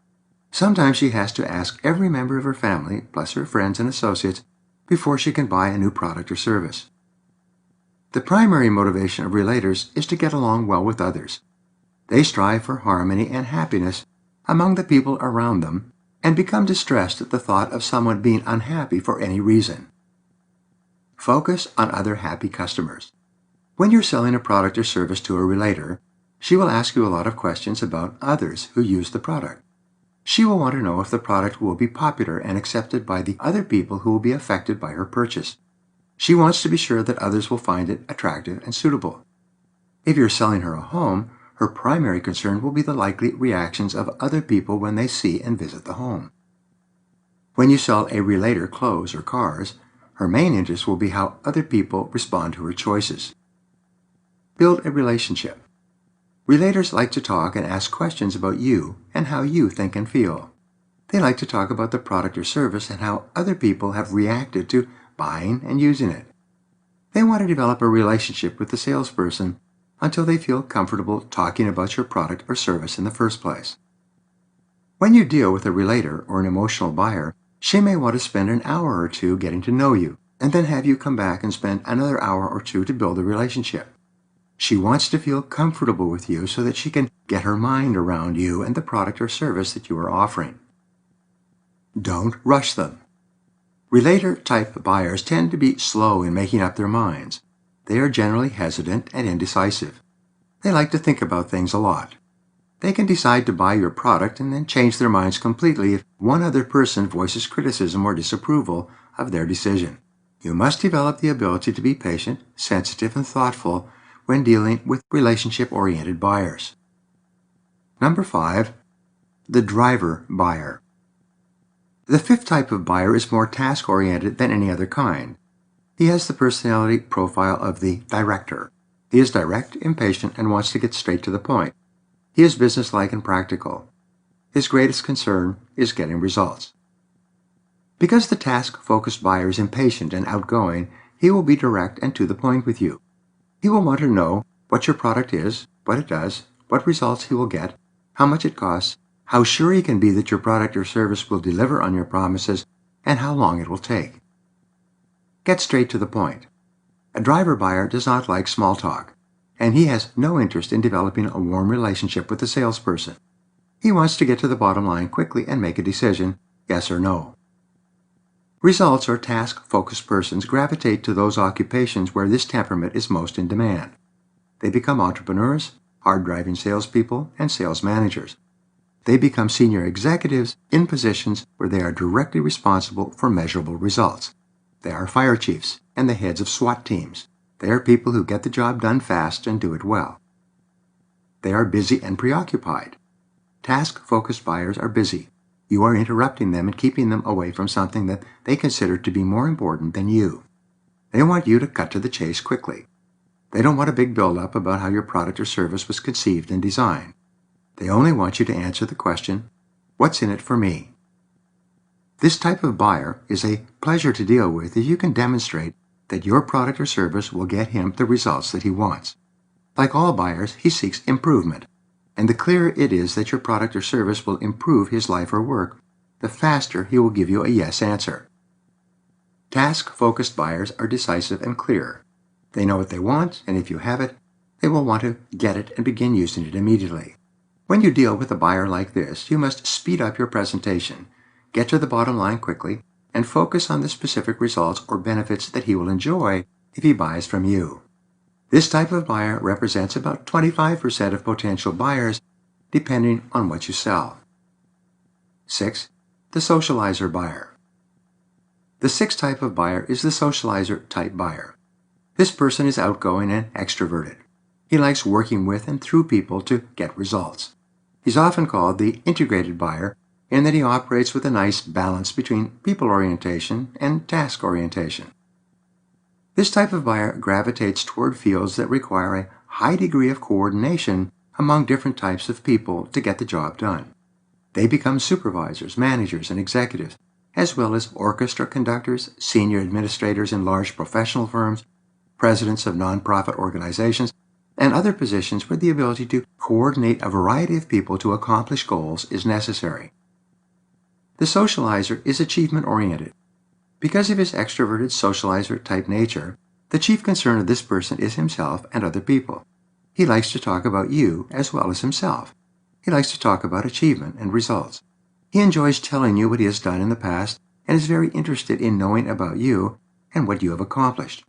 Sometimes she has to ask every member of her family, plus her friends and associates, before she can buy a new product or service. The primary motivation of relators is to get along well with others. They strive for harmony and happiness among the people around them and become distressed at the thought of someone being unhappy for any reason. Focus on other happy customers. When you're selling a product or service to a relator, she will ask you a lot of questions about others who use the product. She will want to know if the product will be popular and accepted by the other people who will be affected by her purchase. She wants to be sure that others will find it attractive and suitable. If you're selling her a home, her primary concern will be the likely reactions of other people when they see and visit the home. When you sell a relator clothes or cars, her main interest will be how other people respond to her choices. Build a relationship. Relators like to talk and ask questions about you and how you think and feel. They like to talk about the product or service and how other people have reacted to buying and using it. They want to develop a relationship with the salesperson until they feel comfortable talking about your product or service in the first place. When you deal with a relator or an emotional buyer, she may want to spend an hour or two getting to know you, and then have you come back and spend another hour or two to build a relationship. She wants to feel comfortable with you so that she can get her mind around you and the product or service that you are offering. Don't rush them. Relator-type buyers tend to be slow in making up their minds. They are generally hesitant and indecisive. They like to think about things a lot. They can decide to buy your product and then change their minds completely if one other person voices criticism or disapproval of their decision. You must develop the ability to be patient, sensitive, and thoughtful when dealing with relationship-oriented buyers. Number 5, the driver buyer. The fifth type of buyer is more task-oriented than any other kind. He has the personality profile of the director. He is direct, impatient, and wants to get straight to the point. He is businesslike and practical. His greatest concern is getting results. Because the task-focused buyer is impatient and outgoing, he will be direct and to the point with you. He will want to know what your product is, what it does, what results he will get, how much it costs, how sure he can be that your product or service will deliver on your promises, and how long it will take. Get straight to the point. A driver buyer does not like small talk, and he has no interest in developing a warm relationship with the salesperson. He wants to get to the bottom line quickly and make a decision, yes or no. Results or task-focused persons gravitate to those occupations where this temperament is most in demand. They become entrepreneurs, hard-driving salespeople, and sales managers. They become senior executives in positions where they are directly responsible for measurable results. They are fire chiefs and the heads of SWAT teams. They are people who get the job done fast and do it well. They are busy and preoccupied. Task-focused buyers are busy. You are interrupting them and keeping them away from something that they consider to be more important than you. They want you to cut to the chase quickly. They don't want a big build-up about how your product or service was conceived and designed. They only want you to answer the question, what's in it for me? This type of buyer is a pleasure to deal with if you can demonstrate that your product or service will get him the results that he wants. Like all buyers, he seeks improvement. And the clearer it is that your product or service will improve his life or work, the faster he will give you a yes answer. Task-focused buyers are decisive and clear. They know what they want, and if you have it, they will want to get it and begin using it immediately. When you deal with a buyer like this, you must speed up your presentation, get to the bottom line quickly, and focus on the specific results or benefits that he will enjoy if he buys from you. This type of buyer represents about 25% of potential buyers, depending on what you sell. 6. The socializer buyer. The sixth type of buyer is the socializer type buyer. This person is outgoing and extroverted. He likes working with and through people to get results. He's often called the integrated buyer in that he operates with a nice balance between people orientation and task orientation. This type of buyer gravitates toward fields that require a high degree of coordination among different types of people to get the job done. They become supervisors, managers, and executives, as well as orchestra conductors, senior administrators in large professional firms, presidents of nonprofit organizations, and other positions where the ability to coordinate a variety of people to accomplish goals is necessary. The socializer is achievement-oriented. Because of his extroverted socializer-type nature, the chief concern of this person is himself and other people. He likes to talk about you as well as himself. He likes to talk about achievement and results. He enjoys telling you what he has done in the past and is very interested in knowing about you and what you have accomplished.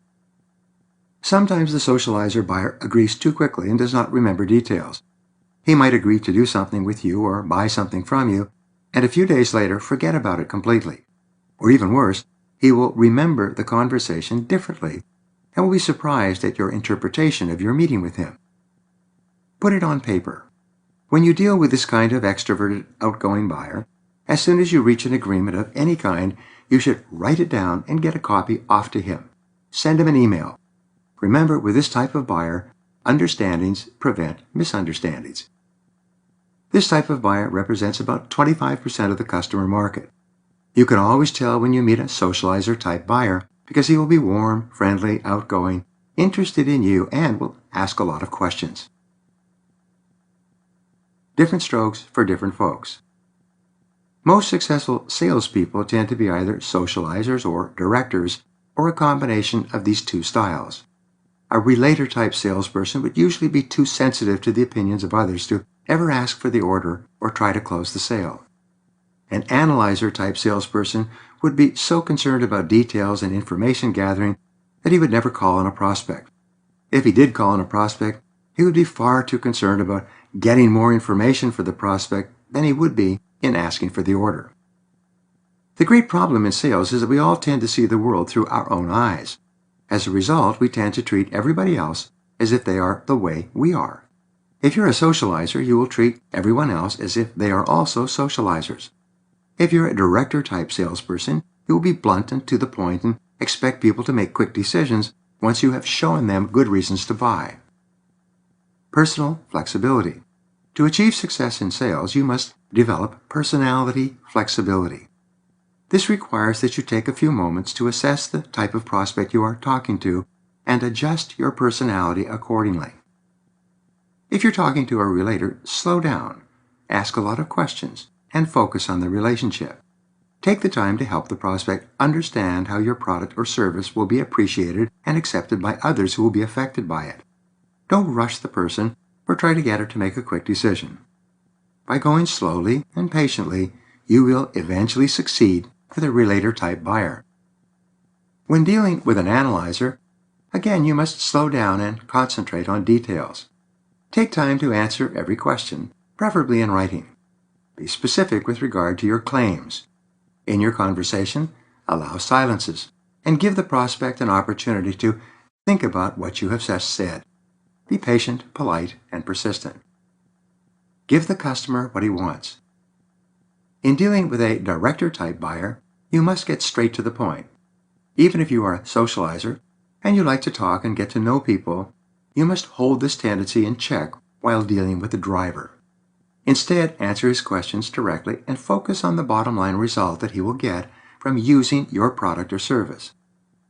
Sometimes the socializer buyer agrees too quickly and does not remember details. He might agree to do something with you or buy something from you, and a few days later forget about it completely. Or even worse, he will remember the conversation differently and will be surprised at your interpretation of your meeting with him. Put it on paper. When you deal with this kind of extroverted, outgoing buyer, as soon as you reach an agreement of any kind, you should write it down and get a copy off to him. Send him an email. Remember, with this type of buyer, understandings prevent misunderstandings. This type of buyer represents about 25% of the customer market. You can always tell when you meet a socializer-type buyer because he will be warm, friendly, outgoing, interested in you, and will ask a lot of questions. Different strokes for different folks. Most successful salespeople tend to be either socializers or directors, or a combination of these two styles. A relator-type salesperson would usually be too sensitive to the opinions of others to ever ask for the order or try to close the sale. An analyzer-type salesperson would be so concerned about details and information gathering that he would never call on a prospect. If he did call on a prospect, he would be far too concerned about getting more information for the prospect than he would be in asking for the order. The great problem in sales is that we all tend to see the world through our own eyes. As a result, we tend to treat everybody else as if they are the way we are. If you're a socializer, you will treat everyone else as if they are also socializers. If you're a director-type salesperson, you will be blunt and to the point and expect people to make quick decisions once you have shown them good reasons to buy. Personal flexibility. To achieve success in sales, you must develop personality flexibility. This requires that you take a few moments to assess the type of prospect you are talking to and adjust your personality accordingly. If you're talking to a relator, slow down, ask a lot of questions, and focus on the relationship. Take the time to help the prospect understand how your product or service will be appreciated and accepted by others who will be affected by it. Don't rush the person or try to get her to make a quick decision. By going slowly and patiently, you will eventually succeed with a relator-type buyer. When dealing with an analyzer, again, you must slow down and concentrate on details. Take time to answer every question, preferably in writing. Be specific with regard to your claims. In your conversation, allow silences and give the prospect an opportunity to think about what you have just said. Be patient, polite, and persistent. Give the customer what he wants. In dealing with a director-type buyer, you must get straight to the point. Even if you are a socializer and you like to talk and get to know people, you must hold this tendency in check while dealing with the driver. Instead, answer his questions directly and focus on the bottom line result that he will get from using your product or service.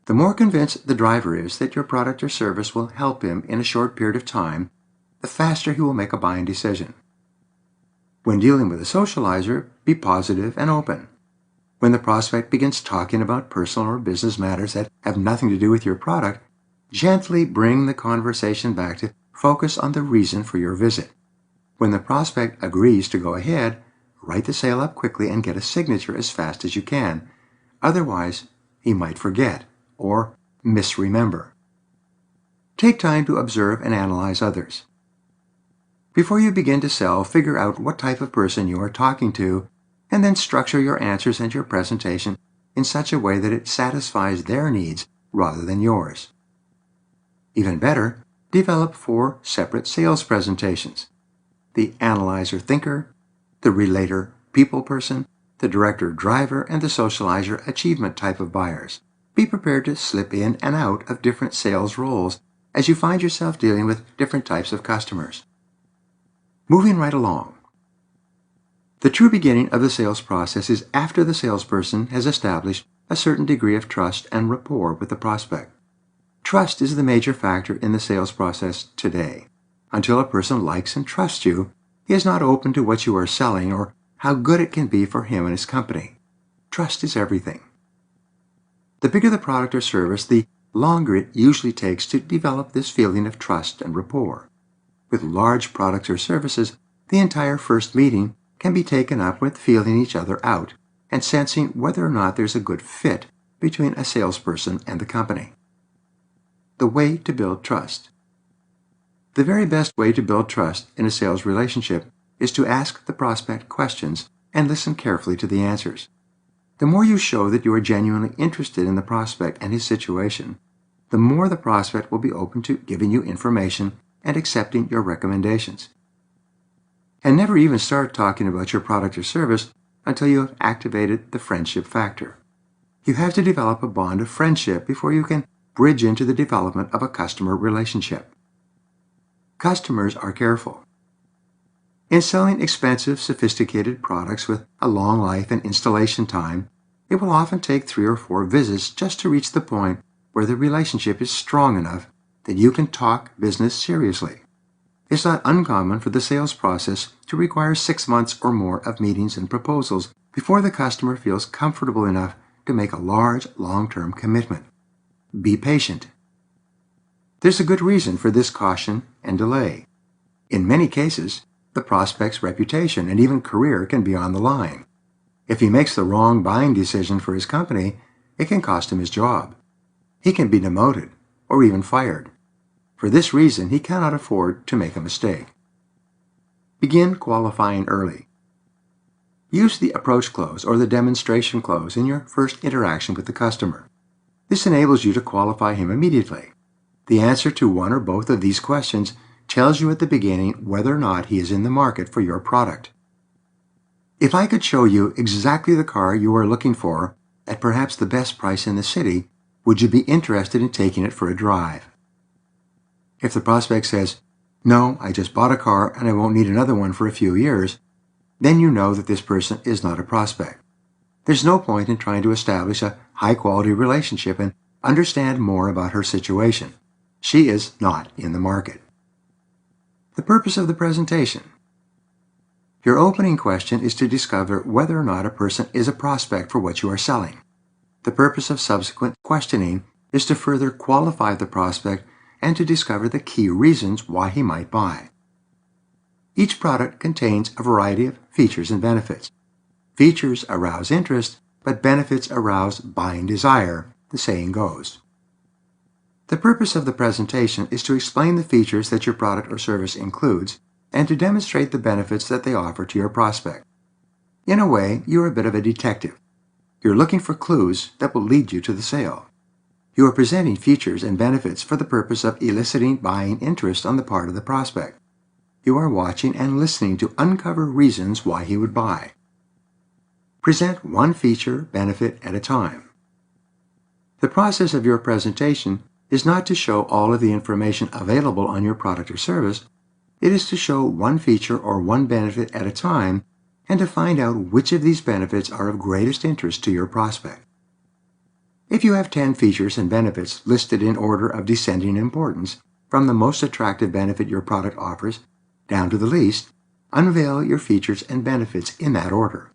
The more convinced the driver is that your product or service will help him in a short period of time, the faster he will make a buying decision. When dealing with a socializer, be positive and open. When the prospect begins talking about personal or business matters that have nothing to do with your product, gently bring the conversation back to focus on the reason for your visit. When the prospect agrees to go ahead, write the sale up quickly and get a signature as fast as you can. Otherwise, he might forget or misremember. Take time to observe and analyze others. Before you begin to sell, figure out what type of person you are talking to, and then structure your answers and your presentation in such a way that it satisfies their needs rather than yours. Even better, develop 4 separate sales presentations: the analyzer thinker, the relator people person, the director driver, and the socializer achievement type of buyers. Be prepared to slip in and out of different sales roles as you find yourself dealing with different types of customers. Moving right along. The true beginning of the sales process is after the salesperson has established a certain degree of trust and rapport with the prospect. Trust is the major factor in the sales process today. Until a person likes and trusts you, he is not open to what you are selling or how good it can be for him and his company. Trust is everything. The bigger the product or service, the longer it usually takes to develop this feeling of trust and rapport. With large products or services, the entire first meeting can be taken up with feeling each other out and sensing whether or not there's a good fit between a salesperson and the company. The way to build trust. The very best way to build trust in a sales relationship is to ask the prospect questions and listen carefully to the answers. The more you show that you are genuinely interested in the prospect and his situation, the more the prospect will be open to giving you information and accepting your recommendations. And never even start talking about your product or service until you have activated the friendship factor. You have to develop a bond of friendship before you can bridge into the development of a customer relationship. Customers are careful. In selling expensive, sophisticated products with a long life and installation time, it will often take 3 or 4 visits just to reach the point where the relationship is strong enough that you can talk business seriously. It's not uncommon for the sales process to require 6 months or more of meetings and proposals before the customer feels comfortable enough to make a large, long-term commitment. Be patient. There's a good reason for this caution and delay. In many cases, the prospect's reputation and even career can be on the line. If he makes the wrong buying decision for his company, it can cost him his job. He can be demoted or even fired. For this reason, he cannot afford to make a mistake. Begin qualifying early. Use the approach close or the demonstration close in your first interaction with the customer. This enables you to qualify him immediately. The answer to one or both of these questions tells you at the beginning whether or not he is in the market for your product. If I could show you exactly the car you are looking for at perhaps the best price in the city, would you be interested in taking it for a drive? If the prospect says, "No, I just bought a car and I won't need another one for a few years," then you know that this person is not a prospect. There's no point in trying to establish a high-quality relationship and understand more about her situation. She is not in the market. The purpose of the presentation. Your opening question is to discover whether or not a person is a prospect for what you are selling. The purpose of subsequent questioning is to further qualify the prospect and to discover the key reasons why he might buy. Each product contains a variety of features and benefits. Features arouse interest, but benefits arouse buying desire, the saying goes. The purpose of the presentation is to explain the features that your product or service includes and to demonstrate the benefits that they offer to your prospect. In a way, you're a bit of a detective. You're looking for clues that will lead you to the sale. You are presenting features and benefits for the purpose of eliciting buying interest on the part of the prospect. You are watching and listening to uncover reasons why he would buy. Present one feature, benefit at a time. The process of your presentation is not to show all of the information available on your product or service. It is to show one feature or one benefit at a time and to find out which of these benefits are of greatest interest to your prospect. If you have 10 features and benefits listed in order of descending importance, from the most attractive benefit your product offers down to the least, unveil your features and benefits in that order.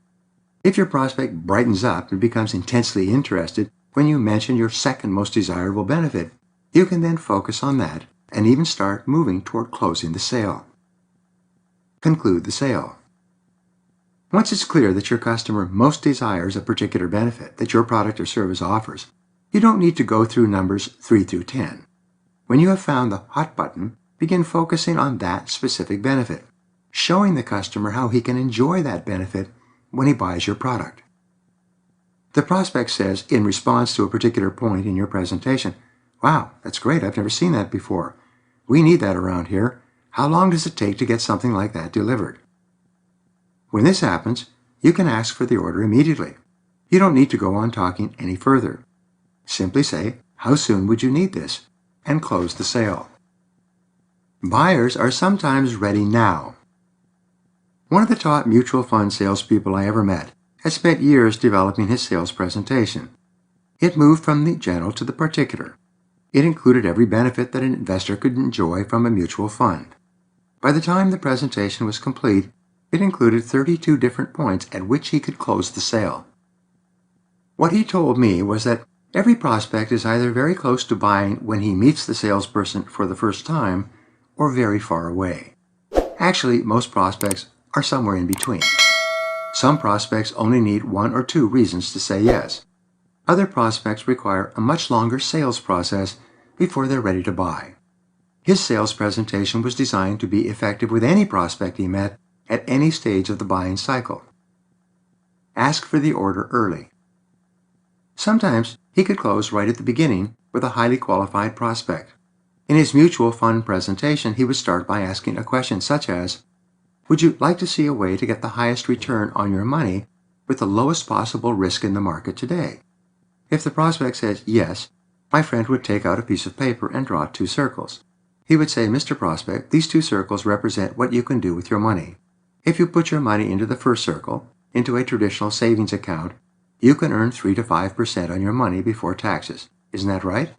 If your prospect brightens up and becomes intensely interested when you mention your second most desirable benefit, you can then focus on that and even start moving toward closing the sale. Conclude the sale. Once it's clear that your customer most desires a particular benefit that your product or service offers, you don't need to go through numbers 3 through 10. When you have found the hot button, begin focusing on that specific benefit, showing the customer how he can enjoy that benefit when he buys your product. The prospect says, in response to a particular point in your presentation, "Wow, that's great, I've never seen that before. We need that around here. How long does it take to get something like that delivered?" When this happens, you can ask for the order immediately. You don't need to go on talking any further. Simply say, "How soon would you need this?" and close the sale. Buyers are sometimes ready now. One of the top mutual fund salespeople I ever met had spent years developing his sales presentation. It moved from the general to the particular. It included every benefit that an investor could enjoy from a mutual fund. By the time the presentation was complete, it included 32 different points at which he could close the sale. What he told me was that every prospect is either very close to buying when he meets the salesperson for the first time or very far away. Actually, most prospects are somewhere in between. Some prospects only need 1 or 2 reasons to say yes. Other prospects require a much longer sales process before they're ready to buy. His sales presentation was designed to be effective with any prospect he met at any stage of the buying cycle. Ask for the order early. Sometimes he could close right at the beginning with a highly qualified prospect. In his mutual fund presentation, he would start by asking a question such as, "Would you like to see a way to get the highest return on your money with the lowest possible risk in the market today?" If the prospect says yes, my friend would take out a piece of paper and draw 2 circles. He would say, "Mr. Prospect, these 2 circles represent what you can do with your money. If you put your money into the first circle, into a traditional savings account, you can earn 3 to 5% on your money before taxes. Isn't that right?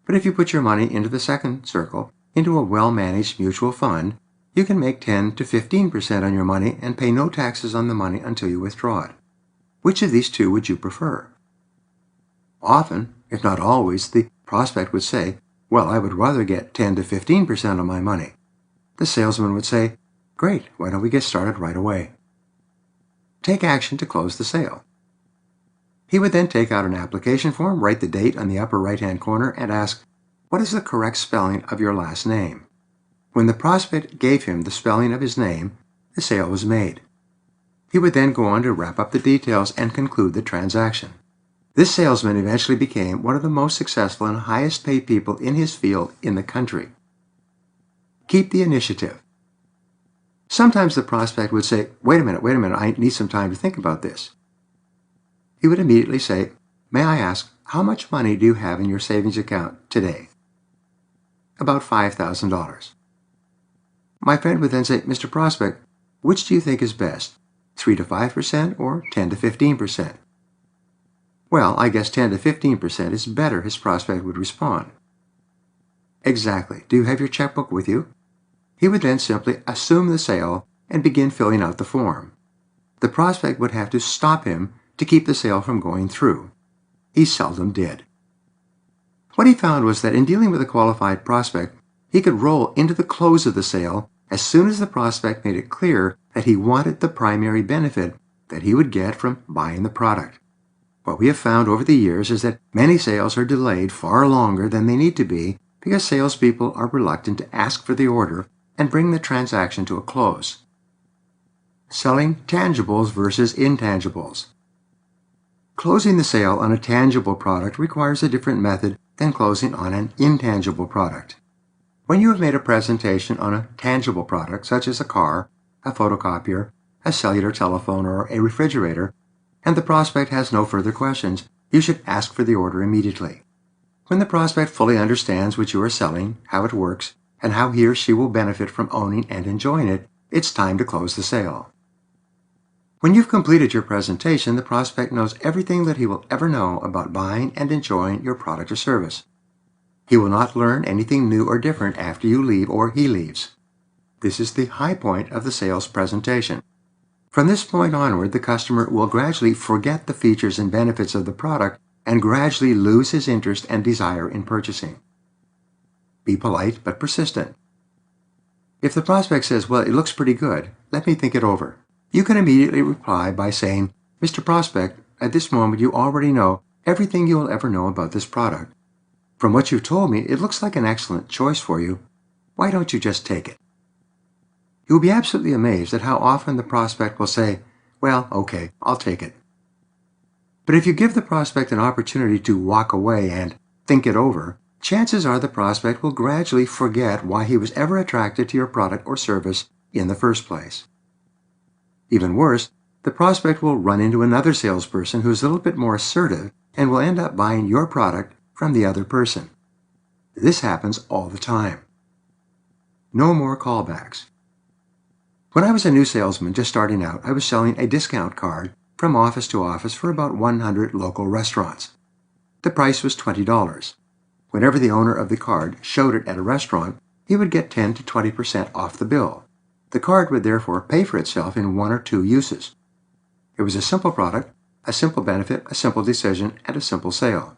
But if you put your money into the second circle, into a well-managed mutual fund, You can make 10 to 15% on your money and pay no taxes on the money until you withdraw it. Which of these two would you prefer? Often, if not always, the prospect would say, well, I would rather get 10 to 15% on my money. The salesman would say, great, why don't we get started right away? Take action to close the sale. He would then take out an application form, write the date on the upper right-hand corner, and ask, what is the correct spelling of your last name? When the prospect gave him the spelling of his name, the sale was made. He would then go on to wrap up the details and conclude the transaction. This salesman eventually became one of the most successful and highest paid people in his field in the country. Keep the initiative. Sometimes the prospect would say, wait a minute, I need some time to think about this. He would immediately say, may I ask, how much money do you have in your savings account today? About $5,000. My friend would then say, Mr. Prospect, which do you think is best, 3 to 5% or 10 to 15%? Well, I guess 10 to 15% is better, his prospect would respond. Exactly. Do you have your checkbook with you? He would then simply assume the sale and begin filling out the form. The prospect would have to stop him to keep the sale from going through. He seldom did. What he found was that in dealing with a qualified prospect, he could roll into the close of the sale as soon as the prospect made it clear that he wanted the primary benefit that he would get from buying the product. What we have found over the years is that many sales are delayed far longer than they need to be because salespeople are reluctant to ask for the order and bring the transaction to a close. Selling tangibles versus intangibles. Closing the sale on a tangible product requires a different method than closing on an intangible product. When you have made a presentation on a tangible product, such as a car, a photocopier, a cellular telephone, or a refrigerator, and the prospect has no further questions, you should ask for the order immediately. When the prospect fully understands what you are selling, how it works, and how he or she will benefit from owning and enjoying it, it's time to close the sale. When you've completed your presentation, the prospect knows everything that he will ever know about buying and enjoying your product or service. He will not learn anything new or different after you leave or he leaves. This is the high point of the sales presentation. From this point onward, the customer will gradually forget the features and benefits of the product and gradually lose his interest and desire in purchasing. Be polite but persistent. If the prospect says, well, it looks pretty good, let me think it over, you can immediately reply by saying, Mr. Prospect, at this moment you already know everything you will ever know about this product. From what you've told me, it looks like an excellent choice for you. Why don't you just take it? You will be absolutely amazed at how often the prospect will say, well, okay, I'll take it. But if you give the prospect an opportunity to walk away and think it over, chances are the prospect will gradually forget why he was ever attracted to your product or service in the first place. Even worse, the prospect will run into another salesperson who is a little bit more assertive and will end up buying your product from the other person. This happens all the time. No more callbacks. When I was a new salesman just starting out, I was selling a discount card from office to office for about 100 local restaurants. The price was $20. Whenever the owner of the card showed it at a restaurant, he would get 10 to 20% off the bill. The card would therefore pay for itself in 1 or 2 uses. It was a simple product, a simple benefit, a simple decision, and a simple sale.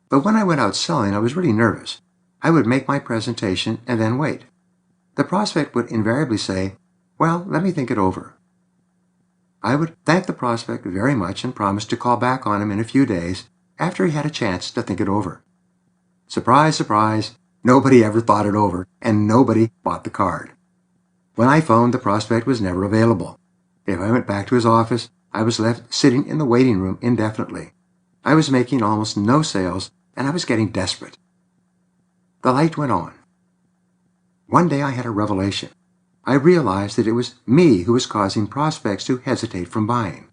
But when I went out selling, I was really nervous. I would make my presentation and then wait. The prospect would invariably say, well, let me think it over. I would thank the prospect very much and promise to call back on him in a few days after he had a chance to think it over. Surprise, surprise, nobody ever thought it over, and nobody bought the card. When I phoned, the prospect was never available. If I went back to his office, I was left sitting in the waiting room indefinitely. I was making almost no sales, and I was getting desperate. The light went on. One day I had a revelation. I realized that it was me who was causing prospects to hesitate from buying.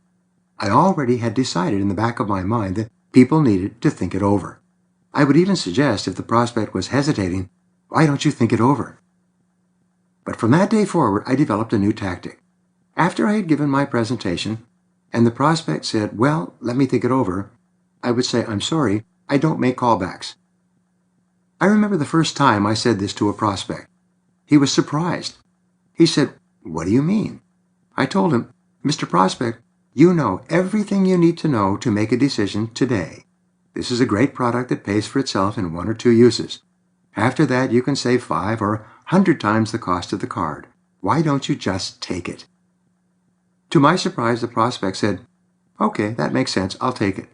I already had decided in the back of my mind that people needed to think it over. I would even suggest if the prospect was hesitating, why don't you think it over? But from that day forward, I developed a new tactic. After I had given my presentation, and the prospect said, well, let me think it over, I would say, I'm sorry, I don't make callbacks. I remember the first time I said this to a prospect. He was surprised. He said, "What do you mean?" I told him, "Mr. Prospect, you know everything you need to know to make a decision today. This is a great product that pays for itself in 1 or 2 uses. After that, you can save 5 or 100 times the cost of the card. Why don't you just take it?" To my surprise, the prospect said, "Okay, that makes sense. I'll take it."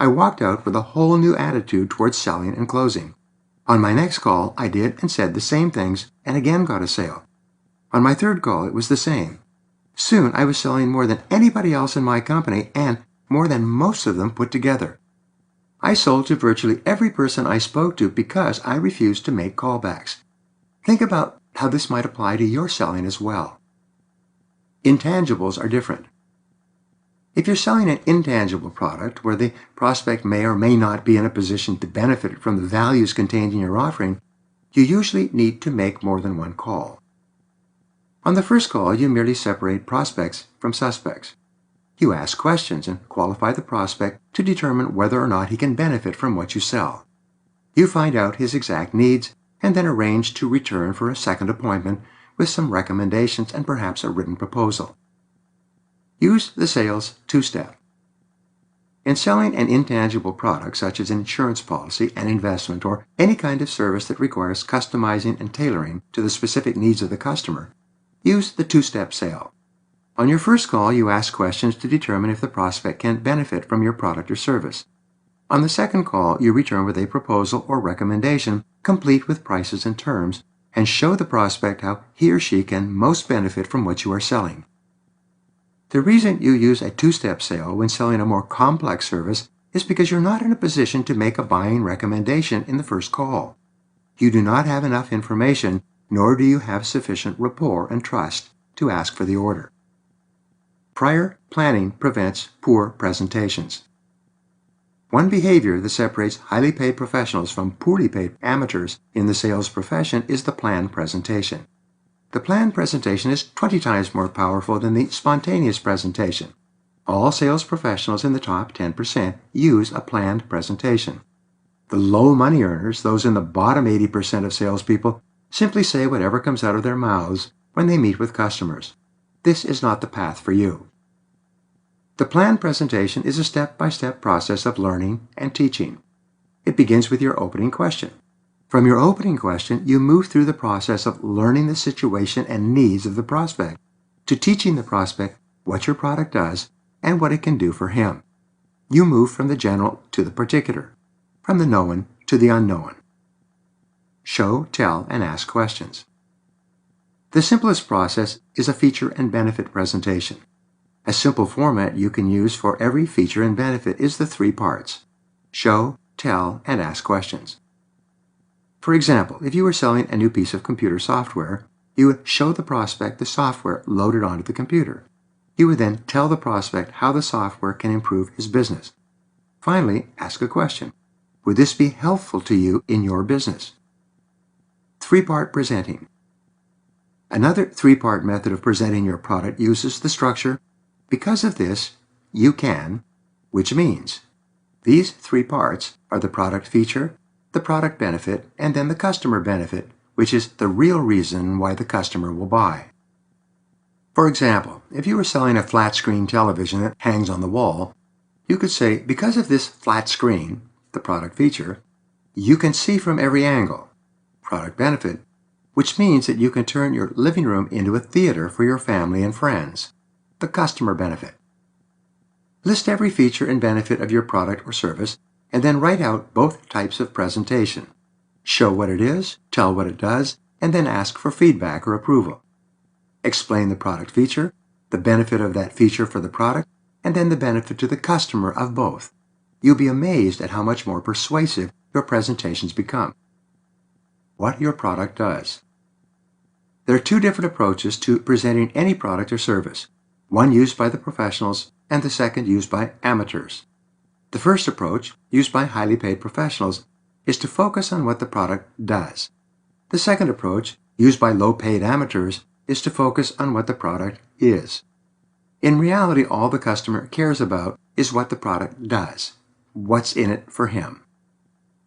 I walked out with a whole new attitude towards selling and closing. On my next call, I did and said the same things and again got a sale. On my third call, it was the same. Soon, I was selling more than anybody else in my company and more than most of them put together. I sold to virtually every person I spoke to because I refused to make callbacks. Think about how this might apply to your selling as well. Intangibles are different. If you're selling an intangible product where the prospect may or may not be in a position to benefit from the values contained in your offering, you usually need to make more than one call. On the first call, you merely separate prospects from suspects. You ask questions and qualify the prospect to determine whether or not he can benefit from what you sell. You find out his exact needs and then arrange to return for a second appointment with some recommendations and perhaps a written proposal. Use the sales two-step. In selling an intangible product such as an insurance policy, an investment, or any kind of service that requires customizing and tailoring to the specific needs of the customer, use the two-step sale. On your first call, you ask questions to determine if the prospect can benefit from your product or service. On the second call, you return with a proposal or recommendation, complete with prices and terms, and show the prospect how he or she can most benefit from what you are selling. The reason you use a two-step sale when selling a more complex service is because you're not in a position to make a buying recommendation in the first call. You do not have enough information, nor do you have sufficient rapport and trust to ask for the order. Prior planning prevents poor presentations. One behavior that separates highly paid professionals from poorly paid amateurs in the sales profession is the planned presentation. The planned presentation is 20 times more powerful than the spontaneous presentation. All sales professionals in the top 10% use a planned presentation. The low money earners, those in the bottom 80% of salespeople, simply say whatever comes out of their mouths when they meet with customers. This is not the path for you. The planned presentation is a step-by-step process of learning and teaching. It begins with your opening question. From your opening question, you move through the process of learning the situation and needs of the prospect, to teaching the prospect what your product does and what it can do for him. You move from the general to the particular, from the known to the unknown. Show, tell, and ask questions. The simplest process is a feature and benefit presentation. A simple format you can use for every feature and benefit is the 3 parts: show, tell, and ask questions. For example, if you were selling a new piece of computer software, you would show the prospect the software loaded onto the computer. You would then tell the prospect how the software can improve his business. Finally, ask a question. Would this be helpful to you in your business? 3-part presenting. Another 3-part method of presenting your product uses the structure, because of this, you can, which means. These 3 parts are the product feature, the product benefit, and then the customer benefit, which is the real reason why the customer will buy. For example, if you were selling a flat-screen television that hangs on the wall, you could say, because of this flat screen, the product feature, you can see from every angle, product benefit, which means that you can turn your living room into a theater for your family and friends, the customer benefit. List every feature and benefit of your product or service, and then write out both types of presentation. Show what it is, tell what it does, and then ask for feedback or approval. Explain the product feature, the benefit of that feature for the product, and then the benefit to the customer of both. You'll be amazed at how much more persuasive your presentations become. What your product does. There are 2 different approaches to presenting any product or service, one used by the professionals and the second used by amateurs. The first approach, used by highly paid professionals, is to focus on what the product does. The second approach, used by low-paid amateurs, is to focus on what the product is. In reality, all the customer cares about is what the product does, what's in it for him.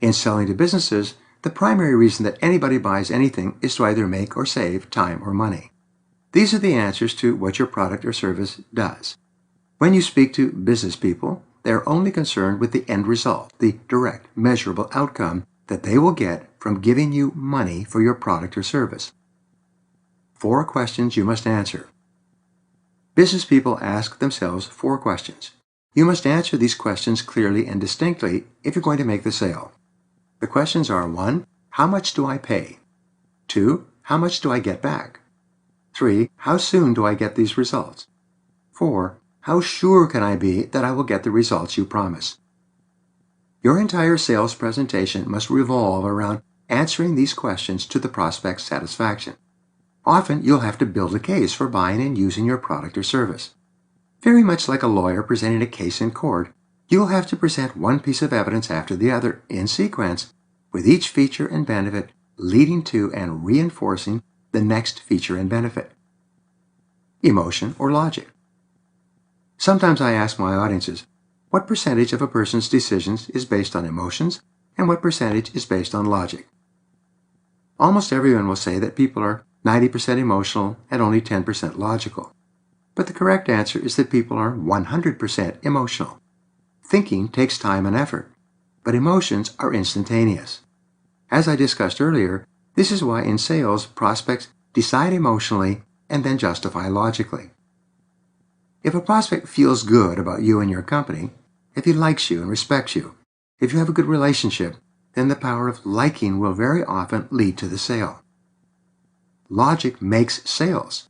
In selling to businesses, the primary reason that anybody buys anything is to either make or save time or money. These are the answers to what your product or service does. When you speak to business people, they are only concerned with the end result, the direct, measurable outcome that they will get from giving you money for your product or service. 4 questions you must answer. Business people ask themselves 4 questions. You must answer these questions clearly and distinctly if you're going to make the sale. The questions are: 1. How much do I pay? 2. How much do I get back? 3. How soon do I get these results? 4. How sure can I be that I will get the results you promise? Your entire sales presentation must revolve around answering these questions to the prospect's satisfaction. Often, you'll have to build a case for buying and using your product or service. Very much like a lawyer presenting a case in court, you'll have to present one piece of evidence after the other in sequence, with each feature and benefit leading to and reinforcing the next feature and benefit. Emotion or logic. Sometimes I ask my audiences, what percentage of a person's decisions is based on emotions and what percentage is based on logic? Almost everyone will say that people are 90% emotional and only 10% logical. But the correct answer is that people are 100% emotional. Thinking takes time and effort, but emotions are instantaneous. As I discussed earlier, this is why in sales, prospects decide emotionally and then justify logically. If a prospect feels good about you and your company, if he likes you and respects you, if you have a good relationship, then the power of liking will very often lead to the sale. Logic makes sales.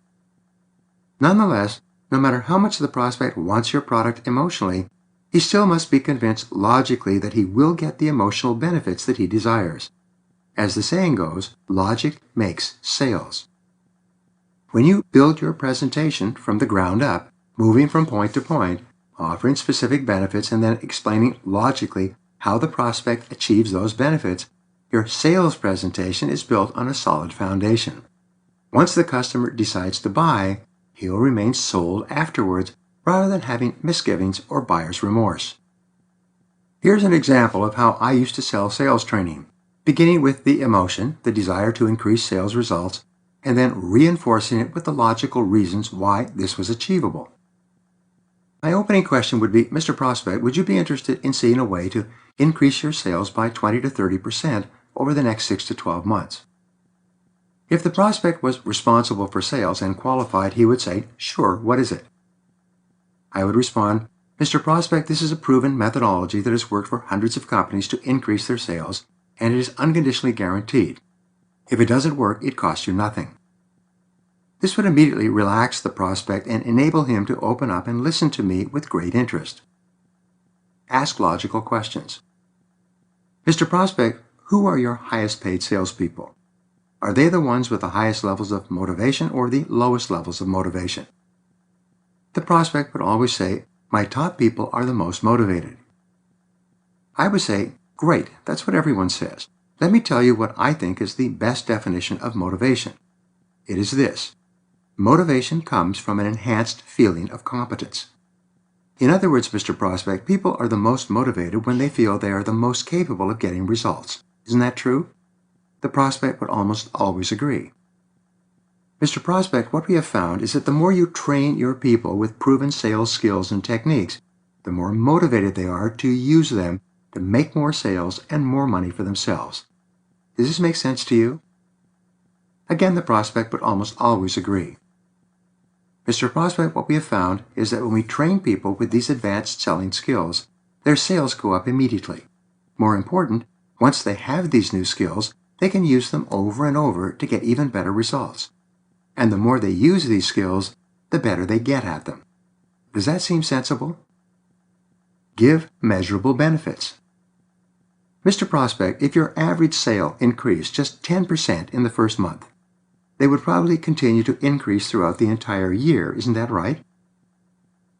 Nonetheless, no matter how much the prospect wants your product emotionally, he still must be convinced logically that he will get the emotional benefits that he desires. As the saying goes, logic makes sales. When you build your presentation from the ground up, moving from point to point, offering specific benefits and then explaining logically how the prospect achieves those benefits, your sales presentation is built on a solid foundation. Once the customer decides to buy, he will remain sold afterwards rather than having misgivings or buyer's remorse. Here's an example of how I used to sell sales training, beginning with the emotion, the desire to increase sales results, and then reinforcing it with the logical reasons why this was achievable. My opening question would be, Mr. Prospect, would you be interested in seeing a way to increase your sales by 20 to 30% over the next 6 to 12 months? If the prospect was responsible for sales and qualified, he would say, sure, what is it? I would respond, Mr. Prospect, this is a proven methodology that has worked for hundreds of companies to increase their sales, and it is unconditionally guaranteed. If it doesn't work, it costs you nothing. This would immediately relax the prospect and enable him to open up and listen to me with great interest. Ask logical questions. Mr. Prospect, who are your highest paid salespeople? Are they the ones with the highest levels of motivation or the lowest levels of motivation? The prospect would always say, my top people are the most motivated. I would say, great, that's what everyone says. Let me tell you what I think is the best definition of motivation. It is this. Motivation comes from an enhanced feeling of competence. In other words, Mr. Prospect, people are the most motivated when they feel they are the most capable of getting results. Isn't that true? The prospect would almost always agree. Mr. Prospect, what we have found is that the more you train your people with proven sales skills and techniques, the more motivated they are to use them to make more sales and more money for themselves. Does this make sense to you? Again, the prospect would almost always agree. Mr. Prospect, what we have found is that when we train people with these advanced selling skills, their sales go up immediately. More important, once they have these new skills, they can use them over and over to get even better results. And the more they use these skills, the better they get at them. Does that seem sensible? Give measurable benefits. Mr. Prospect, if your average sale increased just 10% in the first month, they would probably continue to increase throughout the entire year, isn't that right?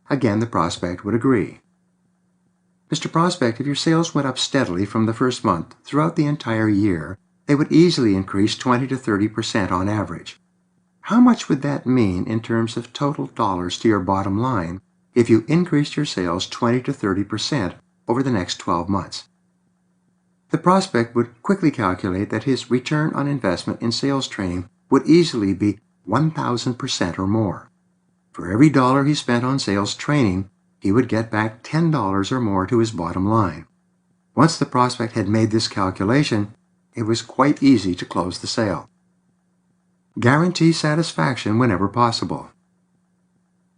Again, the prospect would agree. Mr. Prospect, if your sales went up steadily from the first month throughout the entire year, they would easily increase 20 to 30% on average. How much would that mean in terms of total dollars to your bottom line if you increased your sales 20 to 30% over the next 12 months? The prospect would quickly calculate that his return on investment in sales training would easily be 1,000% or more. For every dollar he spent on sales training, he would get back $10 or more to his bottom line. Once the prospect had made this calculation, it was quite easy to close the sale. Guarantee satisfaction whenever possible.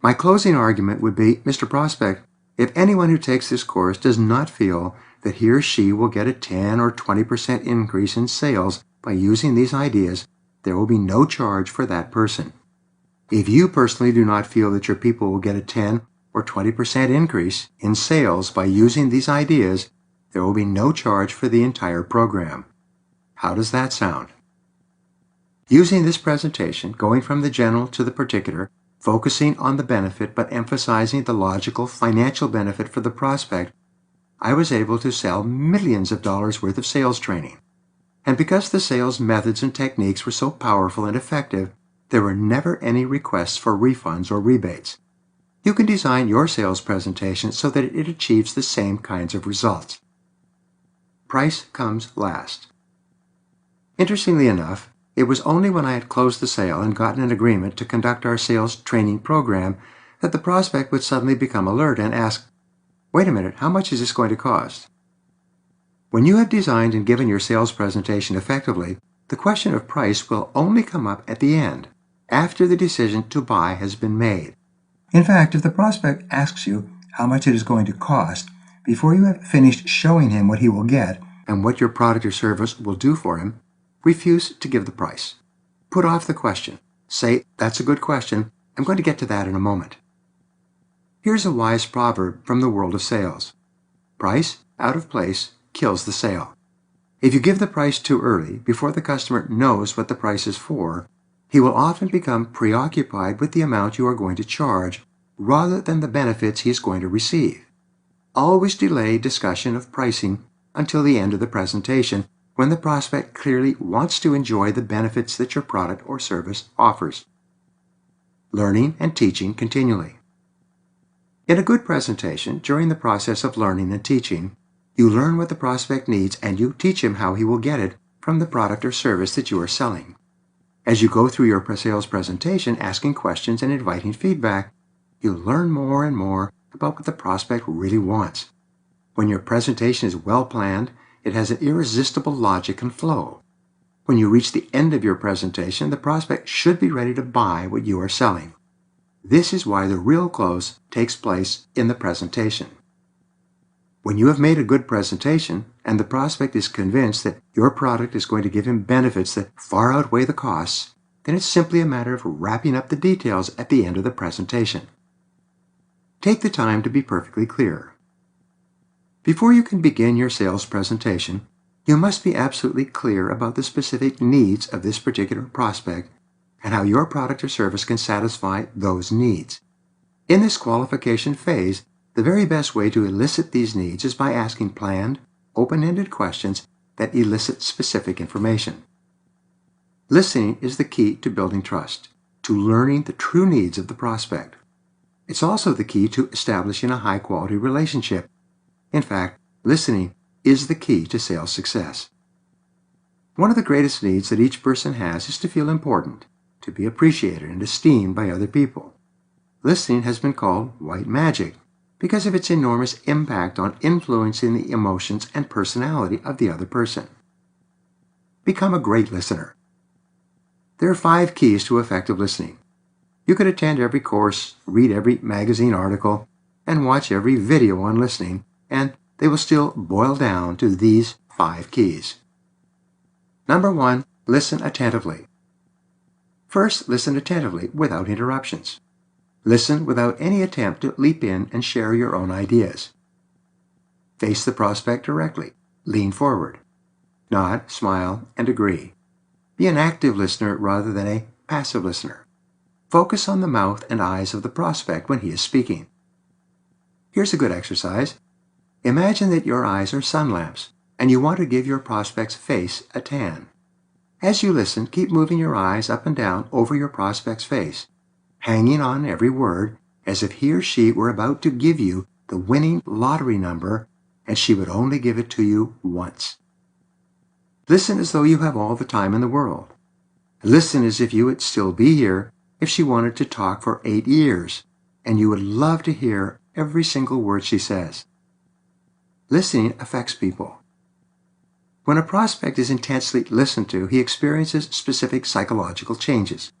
My closing argument would be, Mr. Prospect, if anyone who takes this course does not feel that he or she will get a 10 or 20% increase in sales by using these ideas, there will be no charge for that person. If you personally do not feel that your people will get a 10 or 20% increase in sales by using these ideas, there will be no charge for the entire program. How does that sound? Using this presentation, going from the general to the particular, focusing on the benefit but emphasizing the logical financial benefit for the prospect, I was able to sell millions of dollars worth of sales training. And because the sales methods and techniques were so powerful and effective, there were never any requests for refunds or rebates. You can design your sales presentation so that it achieves the same kinds of results. Price comes last. Interestingly enough, it was only when I had closed the sale and gotten an agreement to conduct our sales training program that the prospect would suddenly become alert and ask, "Wait a minute, how much is this going to cost?" When you have designed and given your sales presentation effectively, the question of price will only come up at the end, after the decision to buy has been made. In fact, if the prospect asks you how much it is going to cost, before you have finished showing him what he will get and what your product or service will do for him, refuse to give the price. Put off the question. Say, "That's a good question. I'm going to get to that in a moment." Here's a wise proverb from the world of sales. Price out of place kills the sale. If you give the price too early, before the customer knows what the price is for, he will often become preoccupied with the amount you are going to charge rather than the benefits he is going to receive. Always delay discussion of pricing until the end of the presentation, when the prospect clearly wants to enjoy the benefits that your product or service offers. Learning and teaching continually. In a good presentation, during the process of learning and teaching, you learn what the prospect needs and you teach him how he will get it from the product or service that you are selling. As you go through your sales presentation, asking questions and inviting feedback, you learn more and more about what the prospect really wants. When your presentation is well planned, it has an irresistible logic and flow. When you reach the end of your presentation, the prospect should be ready to buy what you are selling. This is why the real close takes place in the presentation. When you have made a good presentation and the prospect is convinced that your product is going to give him benefits that far outweigh the costs, then it's simply a matter of wrapping up the details at the end of the presentation. Take the time to be perfectly clear. Before you can begin your sales presentation, you must be absolutely clear about the specific needs of this particular prospect and how your product or service can satisfy those needs. In this qualification phase, the very best way to elicit these needs is by asking planned, open-ended questions that elicit specific information. Listening is the key to building trust, to learning the true needs of the prospect. It's also the key to establishing a high-quality relationship. In fact, listening is the key to sales success. One of the greatest needs that each person has is to feel important, to be appreciated and esteemed by other people. Listening has been called white magic because of its enormous impact on influencing the emotions and personality of the other person. Become a great listener. There are 5 keys to effective listening. You could attend every course, read every magazine article, and watch every video on listening, and they will still boil down to these 5 keys. Number 1, listen attentively. First, listen attentively without interruptions. Listen without any attempt to leap in and share your own ideas. Face the prospect directly. Lean forward. Nod, smile, and agree. Be an active listener rather than a passive listener. Focus on the mouth and eyes of the prospect when he is speaking. Here's a good exercise. Imagine that your eyes are sun lamps, and you want to give your prospect's face a tan. As you listen, keep moving your eyes up and down over your prospect's face, hanging on every word as if he or she were about to give you the winning lottery number and she would only give it to you once. Listen as though you have all the time in the world. Listen as if you would still be here if she wanted to talk for 8 years, and you would love to hear every single word she says. Listening affects people. When a prospect is intensely listened to, he experiences specific psychological changes.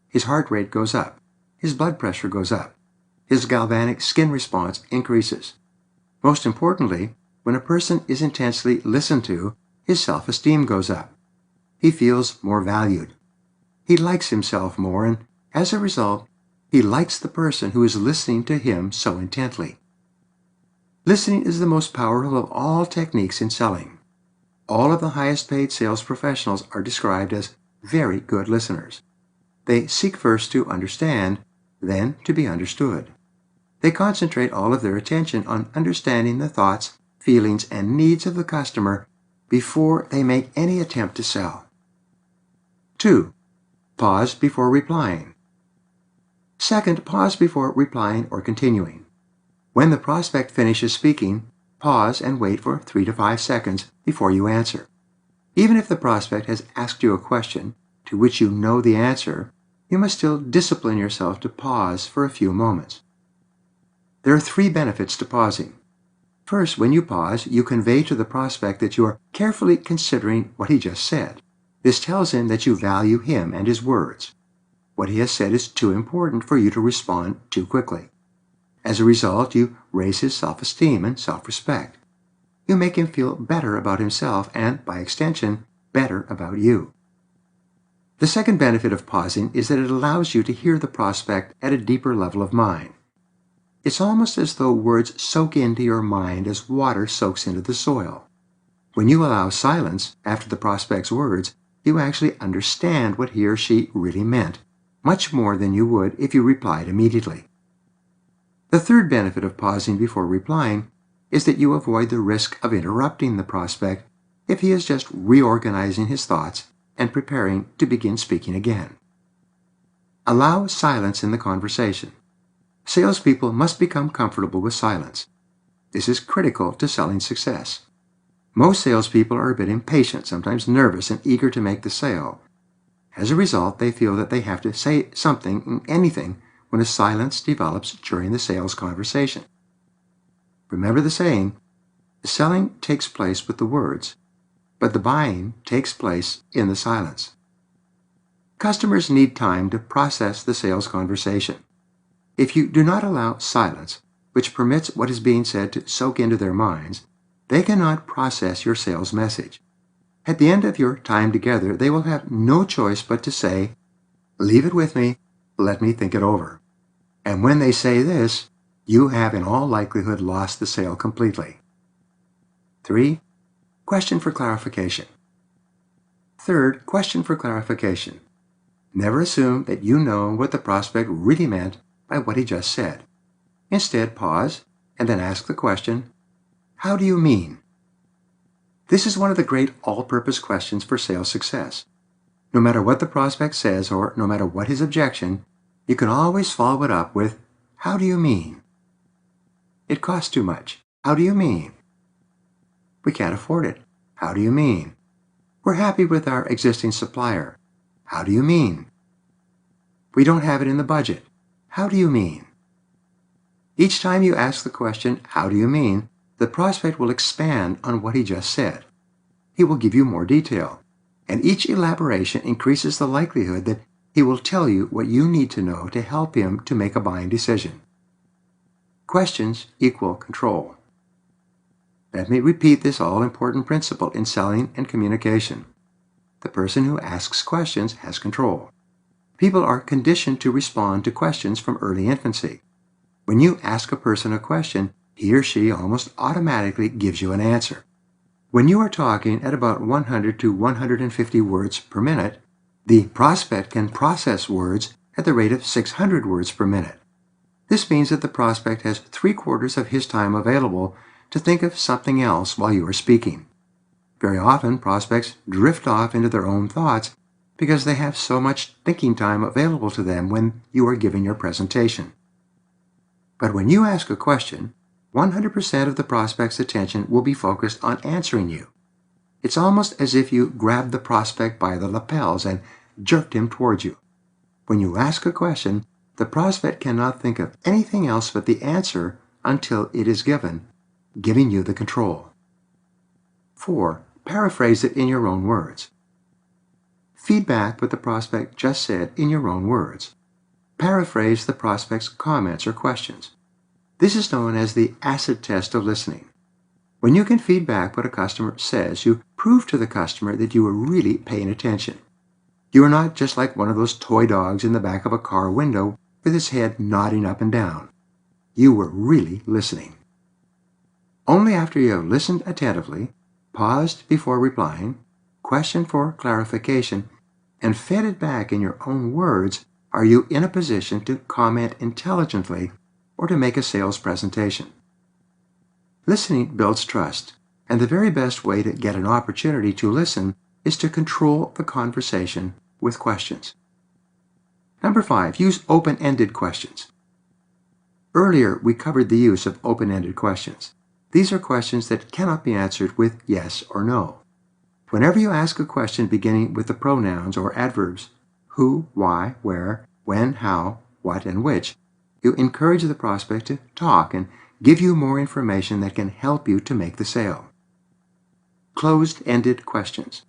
His heart rate goes up. His blood pressure goes up. His galvanic skin response increases. Most importantly, when a person is intensely listened to, his self-esteem goes up. He feels more valued. He likes himself more, and as a result, he likes the person who is listening to him so intently. Listening is the most powerful of all techniques in selling. All of the highest paid sales professionals are described as very good listeners. They seek first to understand, then to be understood. They concentrate all of their attention on understanding the thoughts, feelings, and needs of the customer before they make any attempt to sell. 2. Pause before replying. Second, pause before replying or continuing. When the prospect finishes speaking, pause and wait for 3 to 5 seconds before you answer. Even if the prospect has asked you a question to which you know the answer, you must still discipline yourself to pause for a few moments. There are 3 benefits to pausing. First, when you pause, you convey to the prospect that you are carefully considering what he just said. This tells him that you value him and his words. What he has said is too important for you to respond too quickly. As a result, you raise his self-esteem and self-respect. You make him feel better about himself and, by extension, better about you. The second benefit of pausing is that it allows you to hear the prospect at a deeper level of mind. It's almost as though words soak into your mind as water soaks into the soil. When you allow silence after the prospect's words, you actually understand what he or she really meant, much more than you would if you replied immediately. The third benefit of pausing before replying is that you avoid the risk of interrupting the prospect if he is just reorganizing his thoughts and preparing to begin speaking again. Allow silence in the conversation. Salespeople must become comfortable with silence. This is critical to selling success. Most salespeople are a bit impatient, sometimes nervous and eager to make the sale. As a result, they feel that they have to say something, anything, when a silence develops during the sales conversation. Remember the saying, the selling takes place with the words, but the buying takes place in the silence. Customers need time to process the sales conversation. If you do not allow silence, which permits what is being said to soak into their minds, they cannot process your sales message. At the end of your time together, they will have no choice but to say, "Leave it with me, let me think it over." And when they say this, you have in all likelihood lost the sale completely. 3. Question for clarification. Third, question for clarification. Never assume that you know what the prospect really meant by what he just said. Instead, pause and then ask the question, "How do you mean?" This is one of the great all-purpose questions for sales success. No matter what the prospect says or no matter what his objection, you can always follow it up with, "How do you mean?" It costs too much. How do you mean? We can't afford it. How do you mean? We're happy with our existing supplier. How do you mean? We don't have it in the budget. How do you mean? Each time you ask the question, "How do you mean?" the prospect will expand on what he just said. He will give you more detail, and each elaboration increases the likelihood that he will tell you what you need to know to help him to make a buying decision. Questions equal control. Let me repeat this all-important principle in selling and communication. The person who asks questions has control. People are conditioned to respond to questions from early infancy. When you ask a person a question, he or she almost automatically gives you an answer. When you are talking at about 100 to 150 words per minute, the prospect can process words at the rate of 600 words per minute. This means that the prospect has 3/4 of his time available to think of something else while you are speaking. Very often, prospects drift off into their own thoughts because they have so much thinking time available to them when you are giving your presentation. But when you ask a question, 100% of the prospect's attention will be focused on answering you. It's almost as if you grabbed the prospect by the lapels and jerked him towards you. When you ask a question, the prospect cannot think of anything else but the answer until it is given, giving you the control. 4. Paraphrase it in your own words. Feedback what the prospect just said in your own words. Paraphrase the prospect's comments or questions. This is known as the acid test of listening. When you can feedback what a customer says, you prove to the customer that you are really paying attention. You are not just like one of those toy dogs in the back of a car window with his head nodding up and down. You were really listening. Only after you have listened attentively, paused before replying, questioned for clarification, and fed it back in your own words are you in a position to comment intelligently or to make a sales presentation. Listening builds trust, and the very best way to get an opportunity to listen is to control the conversation with questions. Number 5, use open-ended questions. Earlier, we covered the use of open-ended questions. These are questions that cannot be answered with yes or no. Whenever you ask a question beginning with the pronouns or adverbs, who, why, where, when, how, what, and which, you encourage the prospect to talk and give you more information that can help you to make the sale. Closed-ended questions.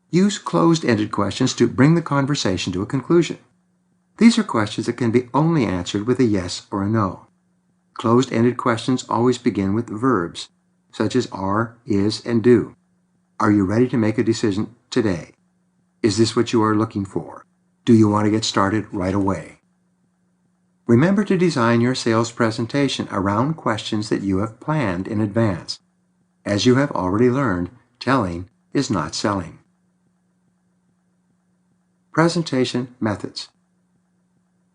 Use closed-ended questions to bring the conversation to a conclusion. These are questions that can be only answered with a yes or a no. Closed-ended questions always begin with verbs, such as are, is, and do. Are you ready to make a decision today? Is this what you are looking for? Do you want to get started right away? Remember to design your sales presentation around questions that you have planned in advance. As you have already learned, telling is not selling. Presentation methods.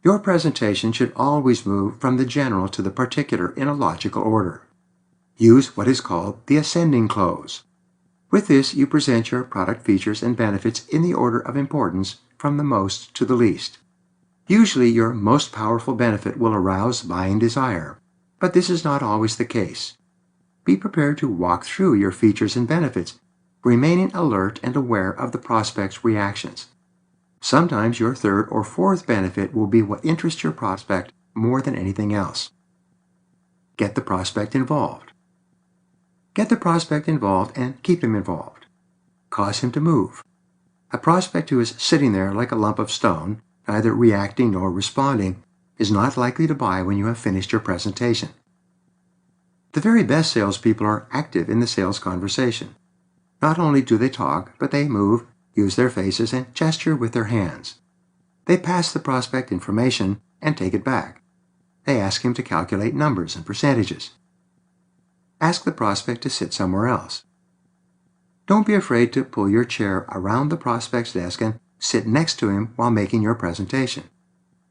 Your presentation should always move from the general to the particular in a logical order. Use what is called the ascending close. With this, you present your product features and benefits in the order of importance from the most to the least. Usually, your most powerful benefit will arouse buying desire, but this is not always the case. Be prepared to walk through your features and benefits, remaining alert and aware of the prospect's reactions. Sometimes your third or fourth benefit will be what interests your prospect more than anything else. Get the prospect involved. Get the prospect involved and keep him involved. Cause him to move. A prospect who is sitting there like a lump of stone, neither reacting nor responding, is not likely to buy when you have finished your presentation. The very best salespeople are active in the sales conversation. Not only do they talk, but they move, use their faces, and gesture with their hands. They pass the prospect information and take it back. They ask him to calculate numbers and percentages. Ask the prospect to sit somewhere else. Don't be afraid to pull your chair around the prospect's desk and sit next to him while making your presentation.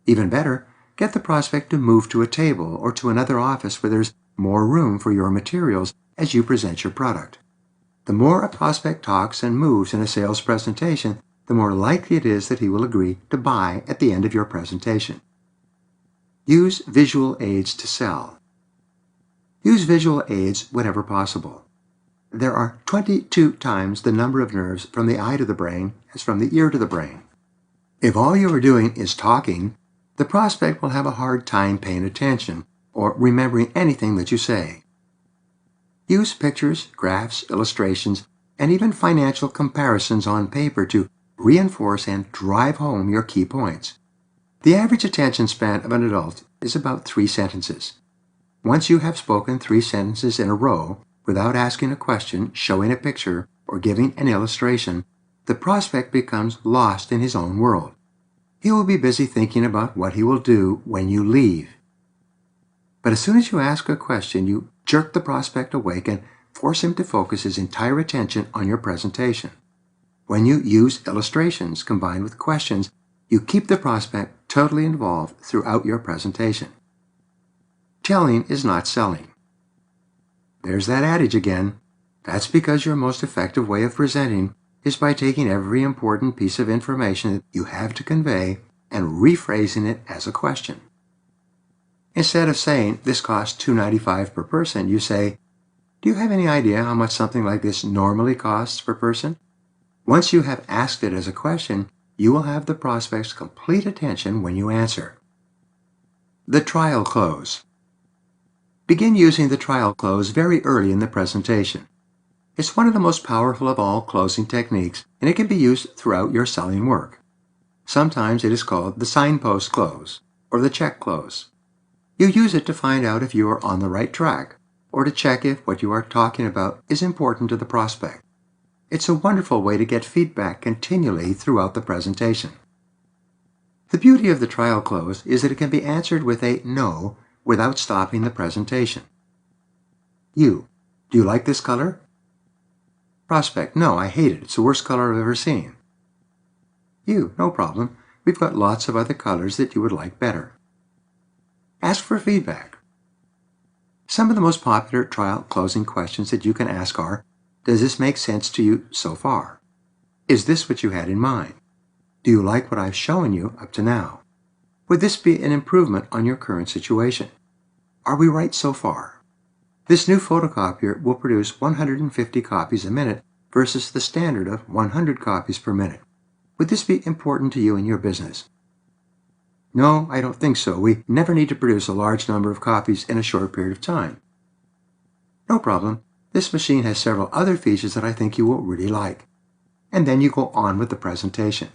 Even better, get the prospect to move to a table or to another office where there's more room for your materials as you present your product. The more a prospect talks and moves in a sales presentation, the more likely it is that he will agree to buy at the end of your presentation. Use visual aids to sell. Use visual aids whenever possible. There are 22 times the number of nerves from the eye to the brain as from the ear to the brain. If all you are doing is talking, the prospect will have a hard time paying attention or remembering anything that you say. Use pictures, graphs, illustrations, and even financial comparisons on paper to reinforce and drive home your key points. The average attention span of an adult is about 3 sentences. Once you have spoken 3 sentences in a row, without asking a question, showing a picture, or giving an illustration, the prospect becomes lost in his own world. He will be busy thinking about what he will do when you leave. But as soon as you ask a question, you jerk the prospect awake and force him to focus his entire attention on your presentation. When you use illustrations combined with questions, you keep the prospect totally involved throughout your presentation. Telling is not selling. There's that adage again. That's because your most effective way of presenting is by taking every important piece of information that you have to convey and rephrasing it as a question. Instead of saying, "This costs $2.95 per person," you say, Do you have any idea how much something like this normally costs per person? Once you have asked it as a question, you will have the prospect's complete attention when you answer. The trial close. Begin using the trial close very early in the presentation. It's one of the most powerful of all closing techniques, and it can be used throughout your selling work. Sometimes it is called the signpost close or the check close. You use it to find out if you are on the right track or to check if what you are talking about is important to the prospect. It's a wonderful way to get feedback continually throughout the presentation. The beauty of the trial close is that it can be answered with a no without stopping the presentation. You, do you like this color? Prospect, no, I hate it. It's the worst color I've ever seen. You, no problem. We've got lots of other colors that you would like better. Ask for feedback. Some of the most popular trial closing questions that you can ask are, does this make sense to you so far? Is this what you had in mind? Do you like what I've shown you up to now? Would this be an improvement on your current situation? Are we right so far? This new photocopier will produce 150 copies a minute versus the standard of 100 copies per minute. Would this be important to you in your business? No, I don't think so. We never need to produce a large number of copies in a short period of time. No problem. This machine has several other features that I think you will really like. And then you go on with the presentation.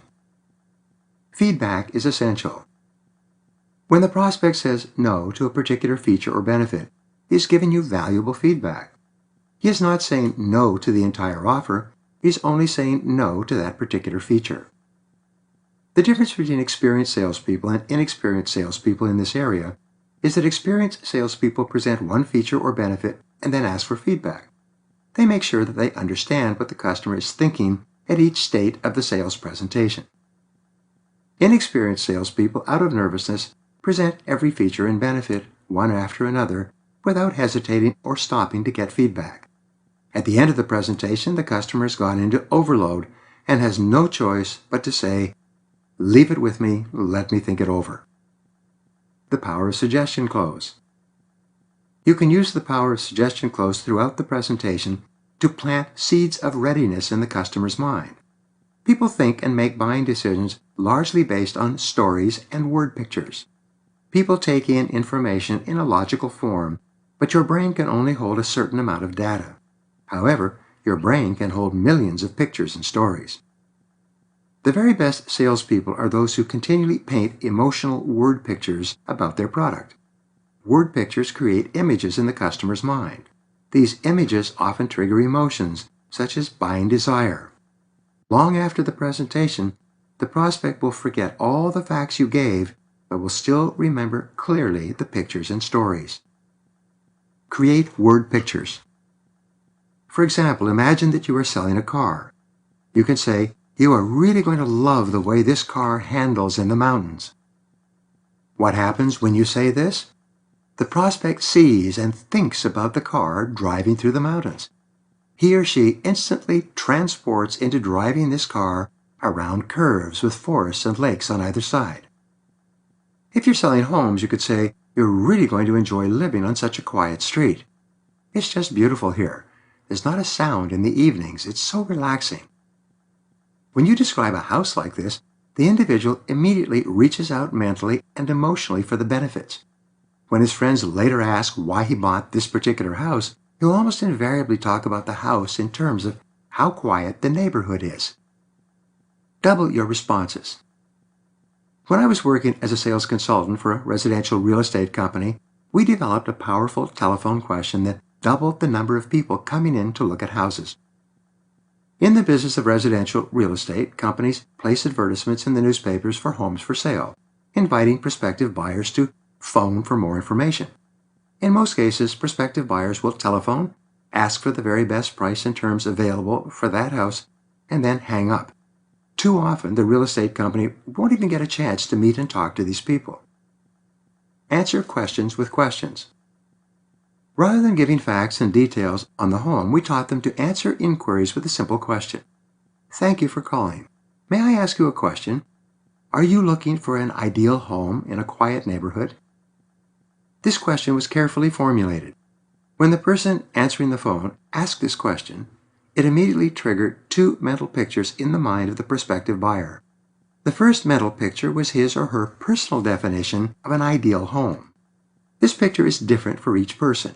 Feedback is essential. When the prospect says no to a particular feature or benefit, he is giving you valuable feedback. He is not saying no to the entire offer, he is only saying no to that particular feature. The difference between experienced salespeople and inexperienced salespeople in this area is that experienced salespeople present one feature or benefit and then ask for feedback. They make sure that they understand what the customer is thinking at each state of the sales presentation. Inexperienced salespeople, out of nervousness, present every feature and benefit, one after another, without hesitating or stopping to get feedback. At the end of the presentation, the customer has gone into overload and has no choice but to say, leave it with me, let me think it over. The power of suggestion close. You can use the power of suggestion close throughout the presentation to plant seeds of readiness in the customer's mind. People think and make buying decisions largely based on stories and word pictures. People take in information in a logical form, but your brain can only hold a certain amount of data. However, your brain can hold millions of pictures and stories. The very best salespeople are those who continually paint emotional word pictures about their product. Word pictures create images in the customer's mind. These images often trigger emotions, such as buying desire. Long after the presentation, the prospect will forget all the facts you gave, but will still remember clearly the pictures and stories. Create word pictures. For example, imagine that you are selling a car. You can say, you are really going to love the way this car handles in the mountains. What happens when you say this? The prospect sees and thinks about the car driving through the mountains. He or she instantly transports into driving this car around curves with forests and lakes on either side. If you're selling homes, you could say, you're really going to enjoy living on such a quiet street. It's just beautiful here. There's not a sound in the evenings. It's so relaxing. When you describe a house like this, the individual immediately reaches out mentally and emotionally for the benefits. When his friends later ask why he bought this particular house, he'll almost invariably talk about the house in terms of how quiet the neighborhood is. Double your responses. When I was working as a sales consultant for a residential real estate company, we developed a powerful telephone question that doubled the number of people coming in to look at houses. In the business of residential real estate, companies place advertisements in the newspapers for homes for sale, inviting prospective buyers to phone for more information. In most cases, prospective buyers will telephone, ask for the very best price and terms available for that house, and then hang up. Too often, the real estate company won't even get a chance to meet and talk to these people. Answer questions with questions. Rather than giving facts and details on the home, we taught them to answer inquiries with a simple question. Thank you for calling. May I ask you a question? Are you looking for an ideal home in a quiet neighborhood? This question was carefully formulated. When the person answering the phone asked this question, it immediately triggered two mental pictures in the mind of the prospective buyer. The first mental picture was his or her personal definition of an ideal home. This picture is different for each person,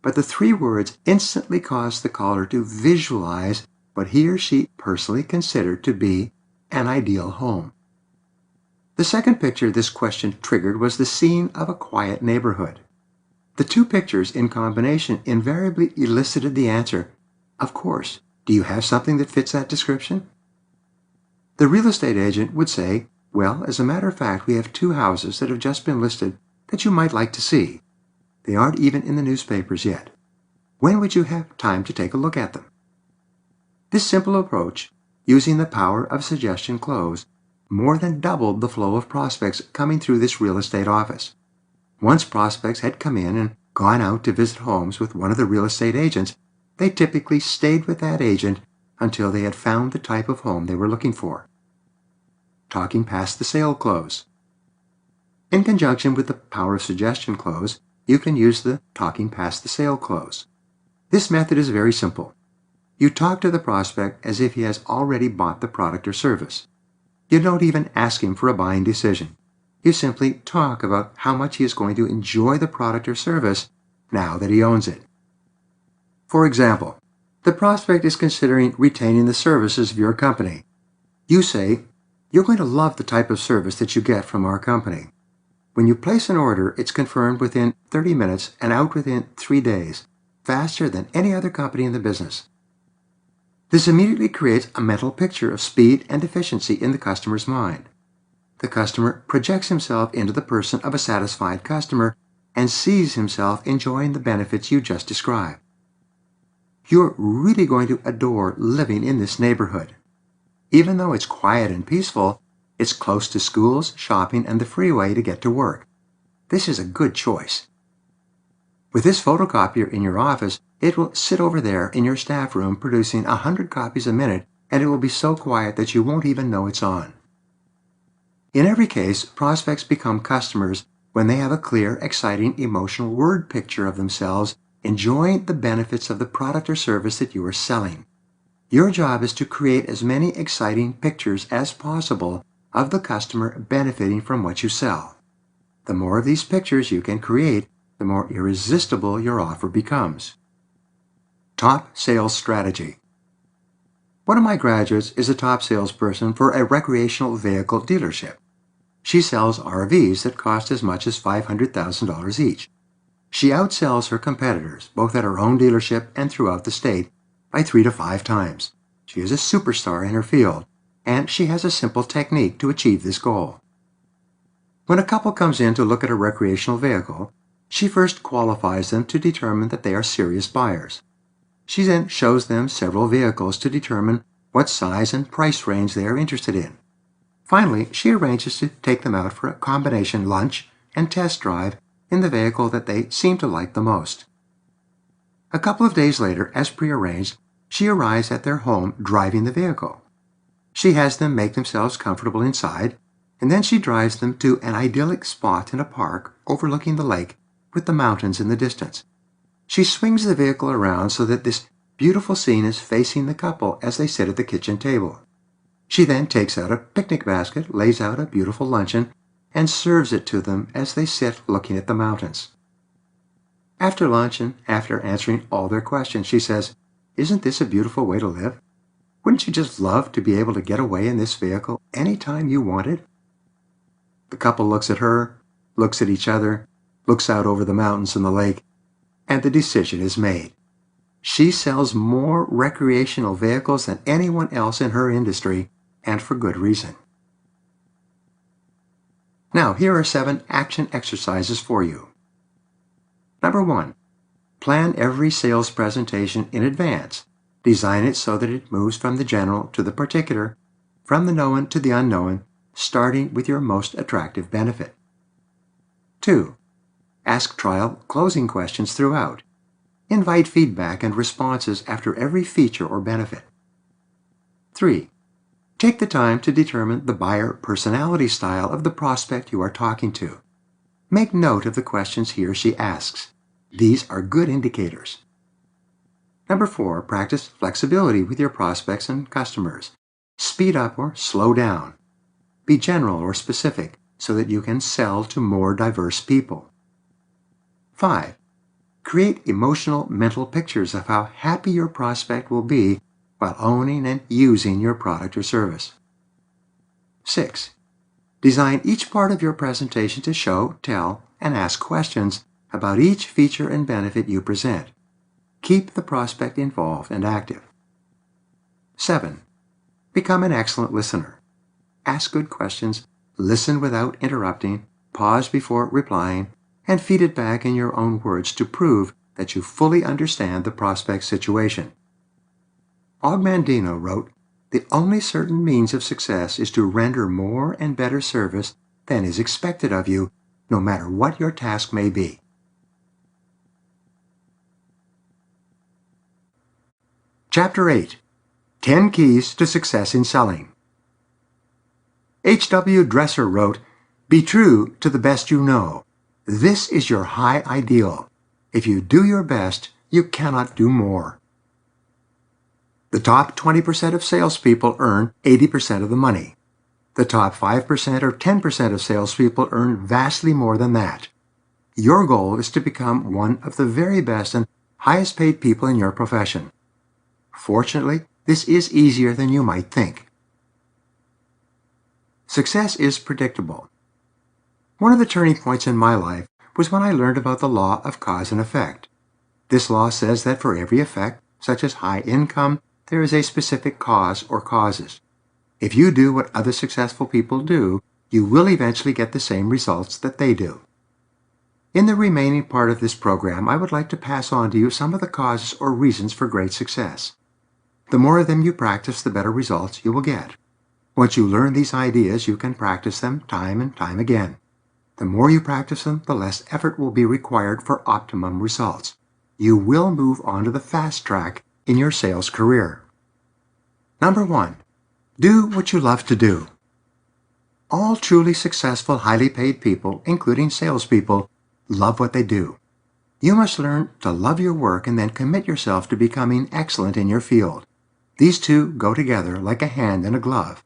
but the three words instantly caused the caller to visualize what he or she personally considered to be an ideal home. The second picture this question triggered was the scene of a quiet neighborhood. The two pictures in combination invariably elicited the answer, "Of course, do you have something that fits that description?" The real estate agent would say, "Well, as a matter of fact, we have two houses that have just been listed that you might like to see. They aren't even in the newspapers yet. When would you have time to take a look at them?" This simple approach, using the power of suggestion close, more than doubled the flow of prospects coming through this real estate office. Once prospects had come in and gone out to visit homes with one of the real estate agents, they typically stayed with that agent until they had found the type of home they were looking for. Talking past the sale close. In conjunction with the power of suggestion close, you can use the talking past the sale close. This method is very simple. You talk to the prospect as if he has already bought the product or service. You don't even ask him for a buying decision. You simply talk about how much he is going to enjoy the product or service now that he owns it. For example, the prospect is considering retaining the services of your company. You say, "You're going to love the type of service that you get from our company. When you place an order, it's confirmed within 30 minutes and out within 3 days, faster than any other company in the business." This immediately creates a mental picture of speed and efficiency in the customer's mind. The customer projects himself into the person of a satisfied customer and sees himself enjoying the benefits you just described. You're really going to adore living in this neighborhood. Even though it's quiet and peaceful, it's close to schools, shopping, and the freeway to get to work. This is a good choice. With this photocopier in your office, it will sit over there in your staff room producing 100 copies a minute, and it will be so quiet that you won't even know it's on. In every case, prospects become customers when they have a clear, exciting, emotional word picture of themselves enjoying the benefits of the product or service that you are selling. Your job is to create as many exciting pictures as possible of the customer benefiting from what you sell. The more of these pictures you can create, the more irresistible your offer becomes. Top sales strategy. One of my graduates is a top salesperson for a recreational vehicle dealership. She sells RVs that cost as much as $500,000 each. She outsells her competitors, both at her own dealership and throughout the state, by 3 to 5 times. She is a superstar in her field, and she has a simple technique to achieve this goal. When a couple comes in to look at a recreational vehicle, she first qualifies them to determine that they are serious buyers. She then shows them several vehicles to determine what size and price range they are interested in. Finally, she arranges to take them out for a combination lunch and test drive in the vehicle that they seem to like the most. A couple of days later, as prearranged, she arrives at their home driving the vehicle. She has them make themselves comfortable inside, and then she drives them to an idyllic spot in a park overlooking the lake with the mountains in the distance. She swings the vehicle around so that this beautiful scene is facing the couple as they sit at the kitchen table. She then takes out a picnic basket, lays out a beautiful luncheon, and serves it to them as they sit looking at the mountains. After lunch and after answering all their questions, she says, "Isn't this a beautiful way to live? Wouldn't you just love to be able to get away in this vehicle any time you wanted?" The couple looks at her, looks at each other, looks out over the mountains and the lake, and the decision is made. She sells more recreational vehicles than anyone else in her industry, and for good reason. Now, here are 7 action exercises for you. Number 1. Plan every sales presentation in advance. Design it so that it moves from the general to the particular, from the known to the unknown, starting with your most attractive benefit. 2. Ask trial closing questions throughout. Invite feedback and responses after every feature or benefit. 3. Take the time to determine the buyer personality style of the prospect you are talking to. Make note of the questions he or she asks. These are good indicators. Number 4, practice flexibility with your prospects and customers. Speed up or slow down. Be general or specific so that you can sell to more diverse people. 5. Create emotional mental pictures of how happy your prospect will be while owning and using your product or service. 6. Design each part of your presentation to show, tell, and ask questions about each feature and benefit you present. Keep the prospect involved and active. 7. Become an excellent listener. Ask good questions, listen without interrupting, pause before replying, and feed it back in your own words to prove that you fully understand the prospect's situation. Og Mandino wrote, "The only certain means of success is to render more and better service than is expected of you, no matter what your task may be." Chapter 8. 10 Keys to Success in Selling. H.W. Dresser wrote, "Be true to the best you know. This is your high ideal. If you do your best, you cannot do more." The top 20% of salespeople earn 80% of the money. The top 5% or 10% of salespeople earn vastly more than that. Your goal is to become one of the very best and highest paid people in your profession. Fortunately, this is easier than you might think. Success is predictable. One of the turning points in my life was when I learned about the law of cause and effect. This law says that for every effect, such as high income, there is a specific cause or causes. If you do what other successful people do, you will eventually get the same results that they do. In the remaining part of this program, I would like to pass on to you some of the causes or reasons for great success. The more of them you practice, the better results you will get. Once you learn these ideas, you can practice them time and time again. The more you practice them, the less effort will be required for optimum results. You will move on to the fast track in your sales career. Number 1. Do what you love to do. All truly successful, highly paid people, including salespeople, love what they do. You must learn to love your work and then commit yourself to becoming excellent in your field. These two go together like a hand and a glove.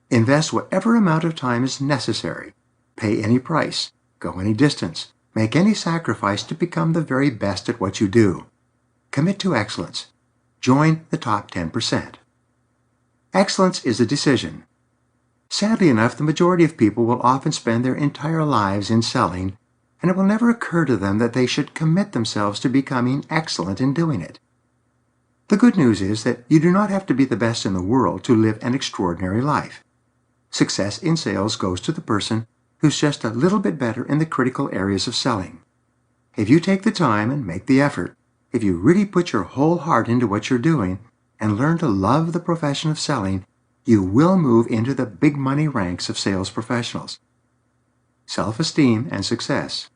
Invest whatever amount of time is necessary. Pay any price. Go any distance. Make any sacrifice to become the very best at what you do. Commit to excellence. Join the top 10%. Excellence is a decision. Sadly enough, the majority of people will often spend their entire lives in selling, and it will never occur to them that they should commit themselves to becoming excellent in doing it. The good news is that you do not have to be the best in the world to live an extraordinary life. Success in sales goes to the person who's just a little bit better in the critical areas of selling. If you take the time and make the effort, if you really put your whole heart into what you're doing and learn to love the profession of selling, you will move into the big money ranks of sales professionals. Self-esteem and success.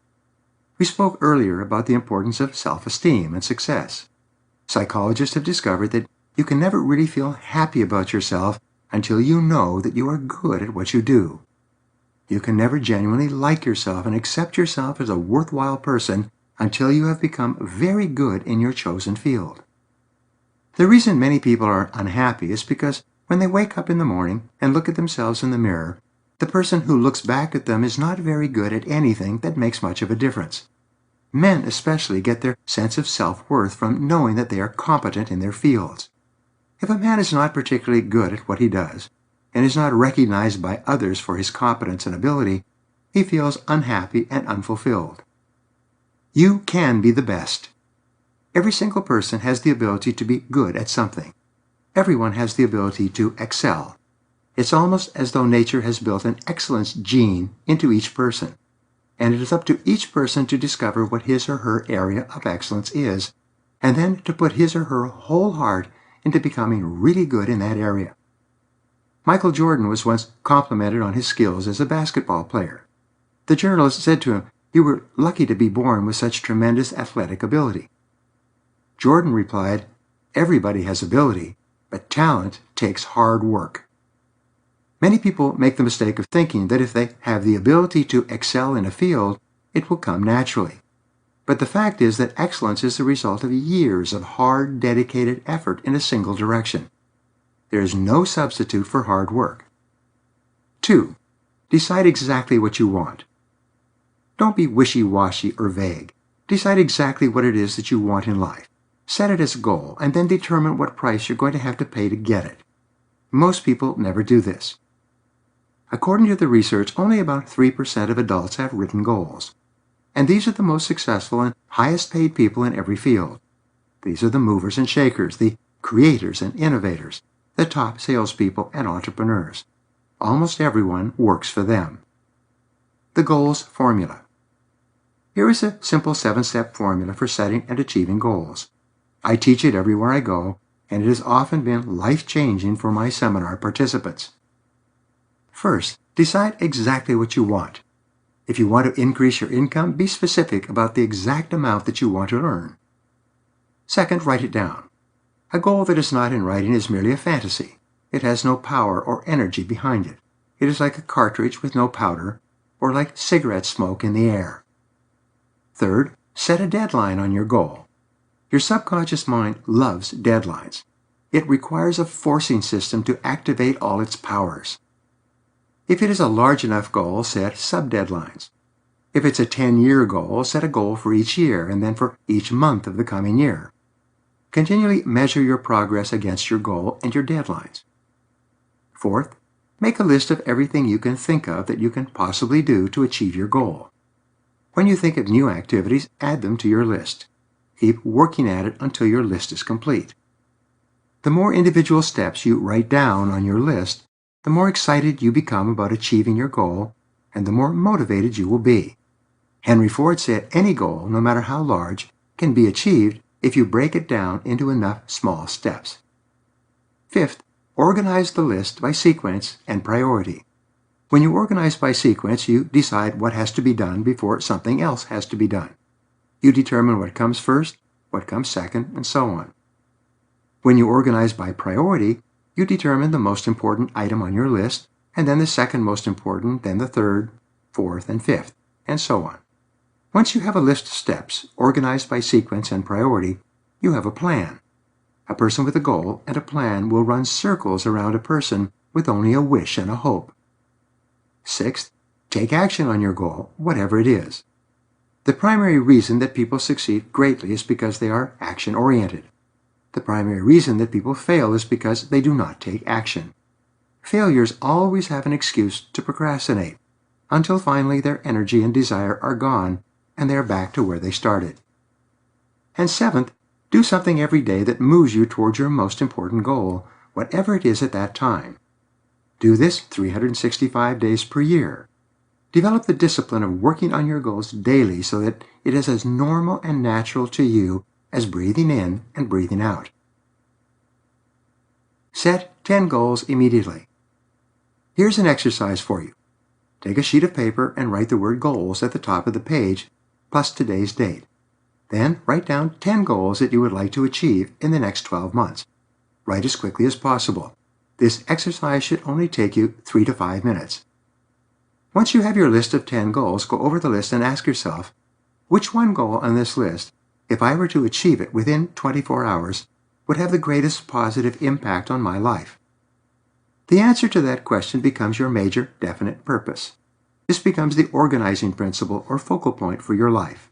We spoke earlier about the importance of self-esteem and success. Psychologists have discovered that you can never really feel happy about yourself until you know that you are good at what you do. You can never genuinely like yourself and accept yourself as a worthwhile person until you have become very good in your chosen field. The reason many people are unhappy is because when they wake up in the morning and look at themselves in the mirror, the person who looks back at them is not very good at anything that makes much of a difference. Men especially get their sense of self-worth from knowing that they are competent in their fields. If a man is not particularly good at what he does, and is not recognized by others for his competence and ability, he feels unhappy and unfulfilled. You can be the best. Every single person has the ability to be good at something. Everyone has the ability to excel. It's almost as though nature has built an excellence gene into each person, and it is up to each person to discover what his or her area of excellence is, and then to put his or her whole heart into becoming really good in that area. Michael Jordan was once complimented on his skills as a basketball player. The journalist said to him, "You were lucky to be born with such tremendous athletic ability." Jordan replied, "Everybody has ability, but talent takes hard work." Many people make the mistake of thinking that if they have the ability to excel in a field, it will come naturally. But the fact is that excellence is the result of years of hard, dedicated effort in a single direction. There is no substitute for hard work. 2. Decide exactly what you want. Don't be wishy-washy or vague. Decide exactly what it is that you want in life. Set it as a goal, and then determine what price you're going to have to pay to get it. Most people never do this. According to the research, only about 3% of adults have written goals. And these are the most successful and highest paid people in every field. These are the movers and shakers, the creators and innovators, the top salespeople and entrepreneurs. Almost everyone works for them. The goals formula. Here is a simple 7-step formula for setting and achieving goals. I teach it everywhere I go, and it has often been life-changing for my seminar participants. First, decide exactly what you want. If you want to increase your income, be specific about the exact amount that you want to earn. Second, write it down. A goal that is not in writing is merely a fantasy. It has no power or energy behind it. It is like a cartridge with no powder, or like cigarette smoke in the air. Third, set a deadline on your goal. Your subconscious mind loves deadlines. It requires a forcing system to activate all its powers. If it is a large enough goal, set sub-deadlines. If it's a 10-year goal, set a goal for each year and then for each month of the coming year. Continually measure your progress against your goal and your deadlines. Fourth, make a list of everything you can think of that you can possibly do to achieve your goal. When you think of new activities, add them to your list. Keep working at it until your list is complete. The more individual steps you write down on your list, the more excited you become about achieving your goal, and the more motivated you will be. Henry Ford said any goal, no matter how large, can be achieved if you break it down into enough small steps. Fifth, organize the list by sequence and priority. When you organize by sequence, you decide what has to be done before something else has to be done. You determine what comes first, what comes second, and so on. When you organize by priority, you determine the most important item on your list, and then the second most important, then the third, fourth, and fifth, and so on. Once you have a list of steps organized by sequence and priority, you have a plan. A person with a goal and a plan will run circles around a person with only a wish and a hope. Sixth, take action on your goal, whatever it is. The primary reason that people succeed greatly is because they are action-oriented. The primary reason that people fail is because they do not take action. Failures always have an excuse to procrastinate, until finally their energy and desire are gone and they are back to where they started. And seventh, do something every day that moves you towards your most important goal, whatever it is at that time. Do this 365 days per year. Develop the discipline of working on your goals daily so that it is as normal and natural to you as breathing in and breathing out. Set 10 goals immediately. Here's an exercise for you. Take a sheet of paper and write the word goals at the top of the page, plus today's date. Then write down 10 goals that you would like to achieve in the next 12 months. Write as quickly as possible. This exercise should only take you 3 to 5 minutes. Once you have your list of 10 goals, go over the list and ask yourself, which one goal on this list, if I were to achieve it within 24 hours, would have the greatest positive impact on my life? The answer to that question becomes your major definite purpose. This becomes the organizing principle or focal point for your life.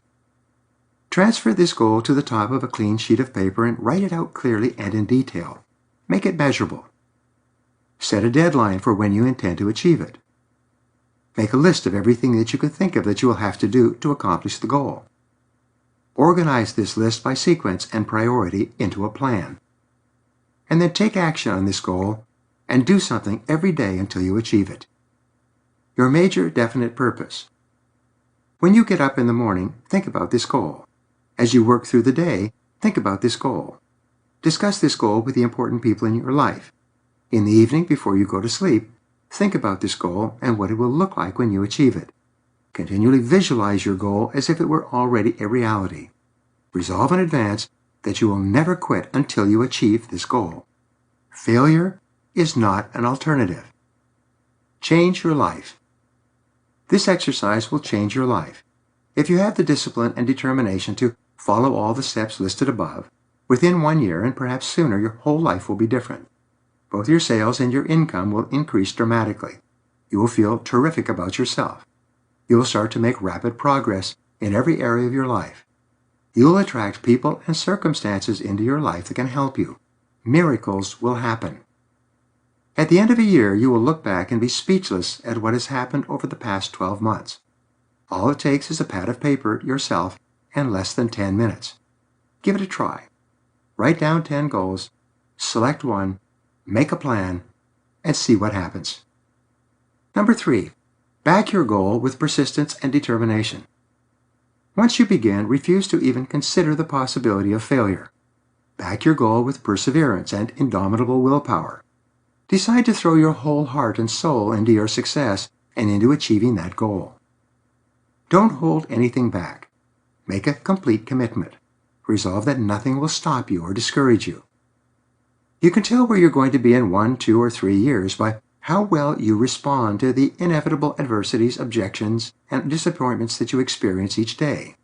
Transfer this goal to the top of a clean sheet of paper and write it out clearly and in detail. Make it measurable. Set a deadline for when you intend to achieve it. Make a list of everything that you can think of that you will have to do to accomplish the goal. Organize this list by sequence and priority into a plan. And then take action on this goal and do something every day until you achieve it. Your major definite purpose. When you get up in the morning, think about this goal. As you work through the day, think about this goal. Discuss this goal with the important people in your life. In the evening, before you go to sleep, think about this goal and what it will look like when you achieve it. Continually visualize your goal as if it were already a reality. Resolve in advance that you will never quit until you achieve this goal. Failure is not an alternative. Change your life. This exercise will change your life. If you have the discipline and determination to follow all the steps listed above, within 1 year and perhaps sooner, your whole life will be different. Both your sales and your income will increase dramatically. You will feel terrific about yourself. You will start to make rapid progress in every area of your life. You will attract people and circumstances into your life that can help you. Miracles will happen. At the end of a year, you will look back and be speechless at what has happened over the past 12 months. All it takes is a pad of paper yourself and less than 10 minutes. Give it a try. Write down 10 goals, select one, make a plan, and see what happens. Number 3, back your goal with persistence and determination. Once you begin, refuse to even consider the possibility of failure. Back your goal with perseverance and indomitable willpower. Decide to throw your whole heart and soul into your success and into achieving that goal. Don't hold anything back. Make a complete commitment. Resolve that nothing will stop you or discourage you. You can tell where you're going to be in 1, 2, or 3 years by how well you respond to the inevitable adversities, objections, and disappointments that you experience each day.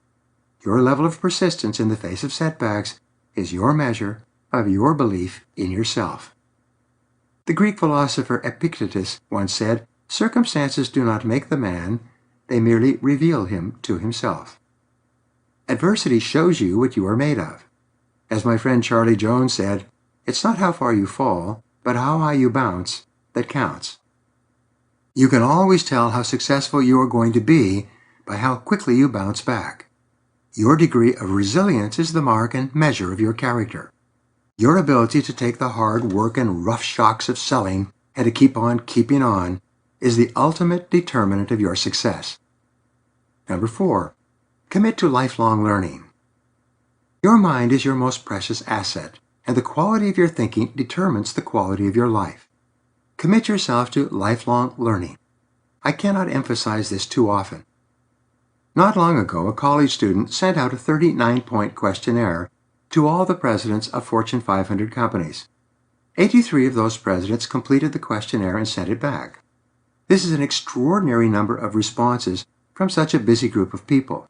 Your level of persistence in the face of setbacks is your measure of your belief in yourself. The Greek philosopher Epictetus once said, "Circumstances do not make the man, they merely reveal him to himself." Adversity shows you what you are made of. As my friend Charlie Jones said, "It's not how far you fall, but how high you bounce that counts." You can always tell how successful you are going to be by how quickly you bounce back. Your degree of resilience is the mark and measure of your character. Your ability to take the hard work and rough shocks of selling and to keep on keeping on is the ultimate determinant of your success. Number 4, commit to lifelong learning. Your mind is your most precious asset, and the quality of your thinking determines the quality of your life. Commit yourself to lifelong learning. I cannot emphasize this too often. Not long ago, a college student sent out a 39-point questionnaire to all the presidents of Fortune 500 companies. 83 of those presidents completed the questionnaire and sent it back. This is an extraordinary number of responses from such a busy group of people.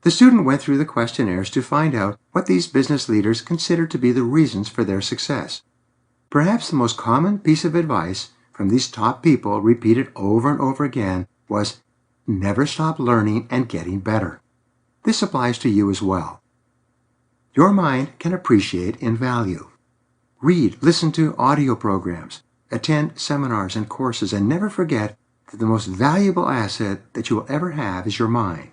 The student went through the questionnaires to find out what these business leaders considered to be the reasons for their success. Perhaps the most common piece of advice from these top people, repeated over and over again, was never stop learning and getting better. This applies to you as well. Your mind can appreciate in value. Read, listen to audio programs, attend seminars and courses, and never forget that the most valuable asset that you will ever have is your mind.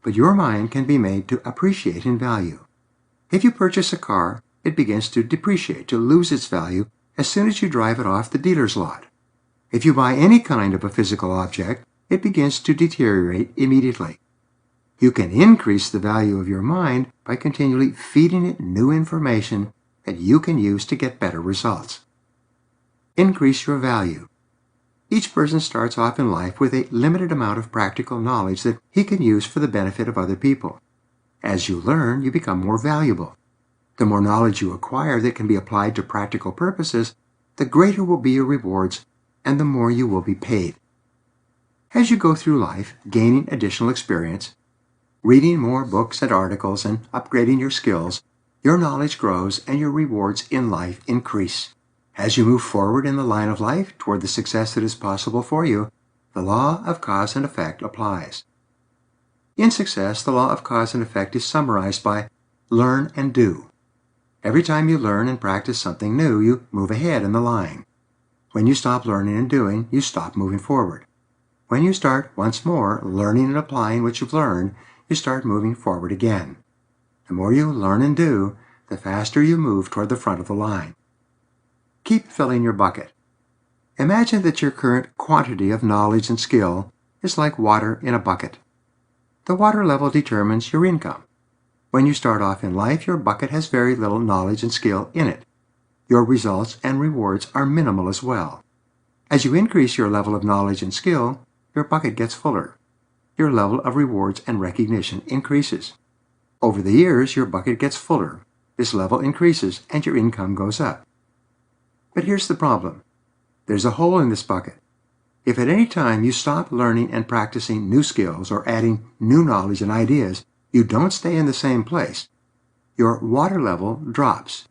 But your mind can be made to appreciate in value. If you purchase a car, it begins to depreciate, to lose its value as soon as you drive it off the dealer's lot. If you buy any kind of a physical object, it begins to deteriorate immediately. You can increase the value of your mind by continually feeding it new information that you can use to get better results. Increase your value. Each person starts off in life with a limited amount of practical knowledge that he can use for the benefit of other people. As you learn, you become more valuable. The more knowledge you acquire that can be applied to practical purposes, the greater will be your rewards and the more you will be paid. As you go through life, gaining additional experience, reading more books and articles, and upgrading your skills, your knowledge grows and your rewards in life increase. As you move forward in the line of life toward the success that is possible for you, the law of cause and effect applies. In success, the law of cause and effect is summarized by learn and do. Every time you learn and practice something new, you move ahead in the line. When you stop learning and doing, you stop moving forward. When you start once more learning and applying what you've learned, you start moving forward again. The more you learn and do, the faster you move toward the front of the line. Keep filling your bucket. Imagine that your current quantity of knowledge and skill is like water in a bucket. The water level determines your income. When you start off in life, your bucket has very little knowledge and skill in it. Your results and rewards are minimal as well. As you increase your level of knowledge and skill, your bucket gets fuller. Your level of rewards and recognition increases. Over the years, your bucket gets fuller. This level increases and your income goes up. But here's the problem. There's a hole in this bucket. If at any time you stop learning and practicing new skills or adding new knowledge and ideas, you don't stay in the same place. Your water level drops.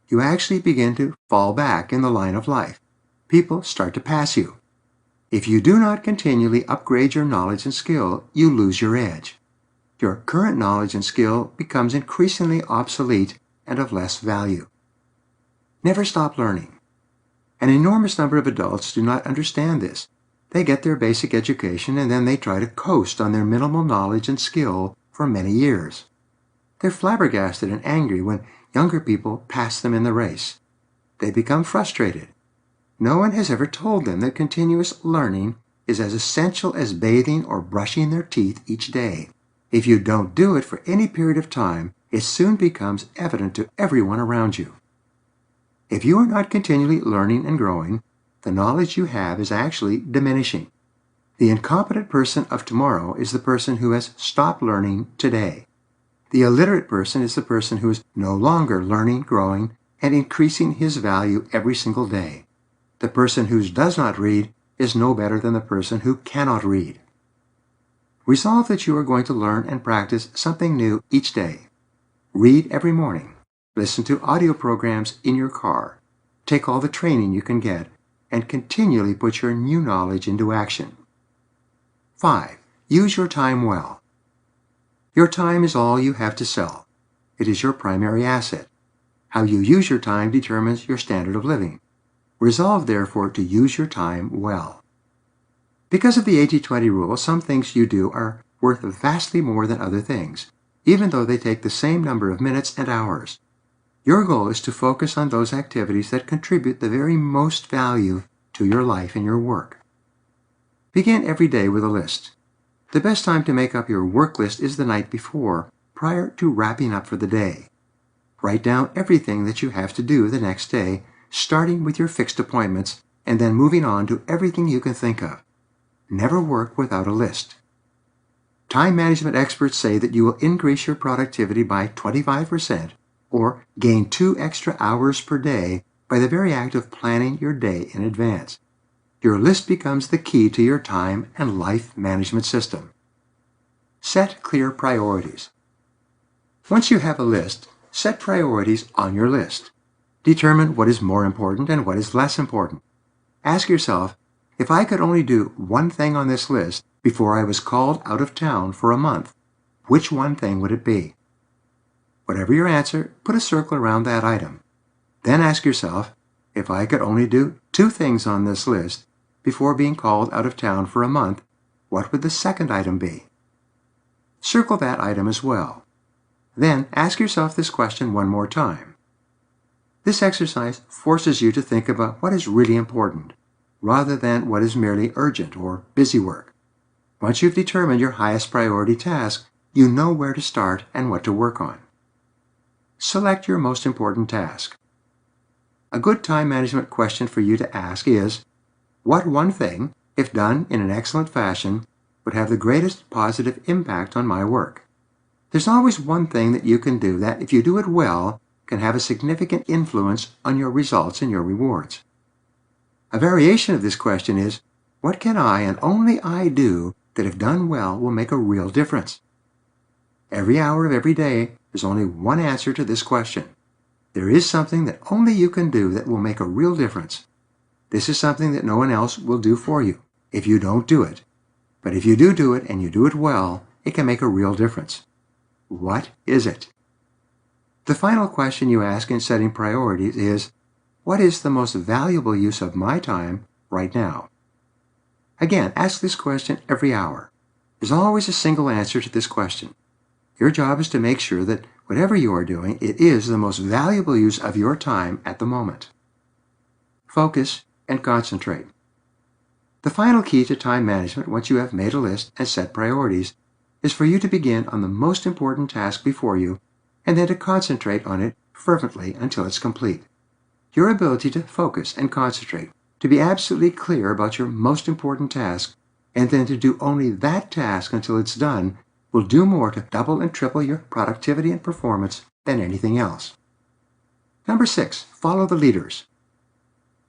You actually begin to fall back in the line of life. People start to pass you. If you do not continually upgrade your knowledge and skill, you lose your edge. Your current knowledge and skill becomes increasingly obsolete and of less value. Never stop learning. An enormous number of adults do not understand this. They get their basic education and then they try to coast on their minimal knowledge and skill for many years. They're flabbergasted and angry when younger people pass them in the race. They become frustrated. No one has ever told them that continuous learning is as essential as bathing or brushing their teeth each day. If you don't do it for any period of time, it soon becomes evident to everyone around you. If you are not continually learning and growing, the knowledge you have is actually diminishing. The incompetent person of tomorrow is the person who has stopped learning today. The illiterate person is the person who is no longer learning, growing, and increasing his value every single day. The person who does not read is no better than the person who cannot read. Resolve that you are going to learn and practice something new each day. Read every morning. Listen to audio programs in your car. Take all the training you can get, and continually put your new knowledge into action. 5. Use your time well. Your time is all you have to sell. It is your primary asset. How you use your time determines your standard of living. Resolve, therefore, to use your time well. Because of the 80-20 rule, some things you do are worth vastly more than other things, even though they take the same number of minutes and hours. Your goal is to focus on those activities that contribute the very most value to your life and your work. Begin every day with a list. The best time to make up your work list is the night before, prior to wrapping up for the day. Write down everything that you have to do the next day, starting with your fixed appointments, and then moving on to everything you can think of. Never work without a list. Time management experts say that you will increase your productivity by 25%, or gain 2 extra hours per day by the very act of planning your day in advance. Your list becomes the key to your time and life management system. Set clear priorities. Once you have a list, set priorities on your list. Determine what is more important and what is less important. Ask yourself, if I could only do one thing on this list before I was called out of town for a month, which one thing would it be? Whatever your answer, put a circle around that item. Then ask yourself, if I could only do 2 things on this list before being called out of town for a month, what would the second item be? Circle that item as well. Then ask yourself this question one more time. This exercise forces you to think about what is really important, rather than what is merely urgent or busy work. Once you've determined your highest priority task, you know where to start and what to work on. Select your most important task. A good time management question for you to ask is, what one thing, if done in an excellent fashion, would have the greatest positive impact on my work? There's always one thing that you can do that, if you do it well, can have a significant influence on your results and your rewards. A variation of this question is, what can I and only I do that, if done well, will make a real difference? Every hour of every day, there's only one answer to this question. There is something that only you can do that will make a real difference. This is something that no one else will do for you if you don't do it. But if you do it and you do it well, it can make a real difference. What is it? The final question you ask in setting priorities is, what is the most valuable use of my time right now? Again, ask this question every hour. There's always a single answer to this question. Your job is to make sure that whatever you are doing, it is the most valuable use of your time at the moment. Focus and concentrate. The final key to time management, once you have made a list and set priorities, is for you to begin on the most important task before you and then to concentrate on it fervently until it's complete. Your ability to focus and concentrate, to be absolutely clear about your most important task, and then to do only that task until it's done, will do more to double and triple your productivity and performance than anything else. Number 6, follow the leaders.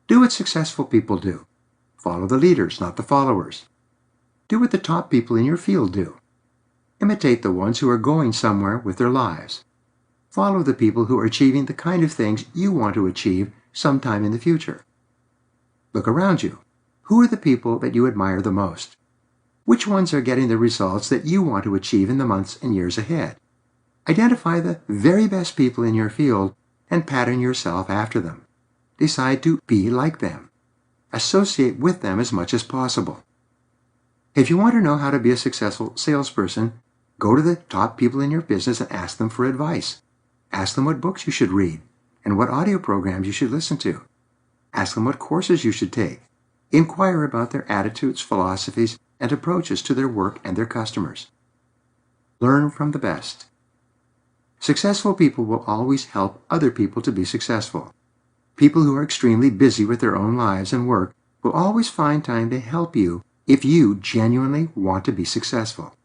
Do what successful people do. Follow the leaders, not the followers. Do what the top people in your field do. Imitate the ones who are going somewhere with their lives. Follow the people who are achieving the kind of things you want to achieve sometime in the future. Look around you. Who are the people that you admire the most? Which ones are getting the results that you want to achieve in the months and years ahead? Identify the very best people in your field and pattern yourself after them. Decide to be like them. Associate with them as much as possible. If you want to know how to be a successful salesperson, go to the top people in your business and ask them for advice. Ask them what books you should read and what audio programs you should listen to. Ask them what courses you should take. Inquire about their attitudes, philosophies, and approaches to their work and their customers. Learn from the best. Successful people will always help other people to be successful. People who are extremely busy with their own lives and work will always find time to help you if you genuinely want to be successful.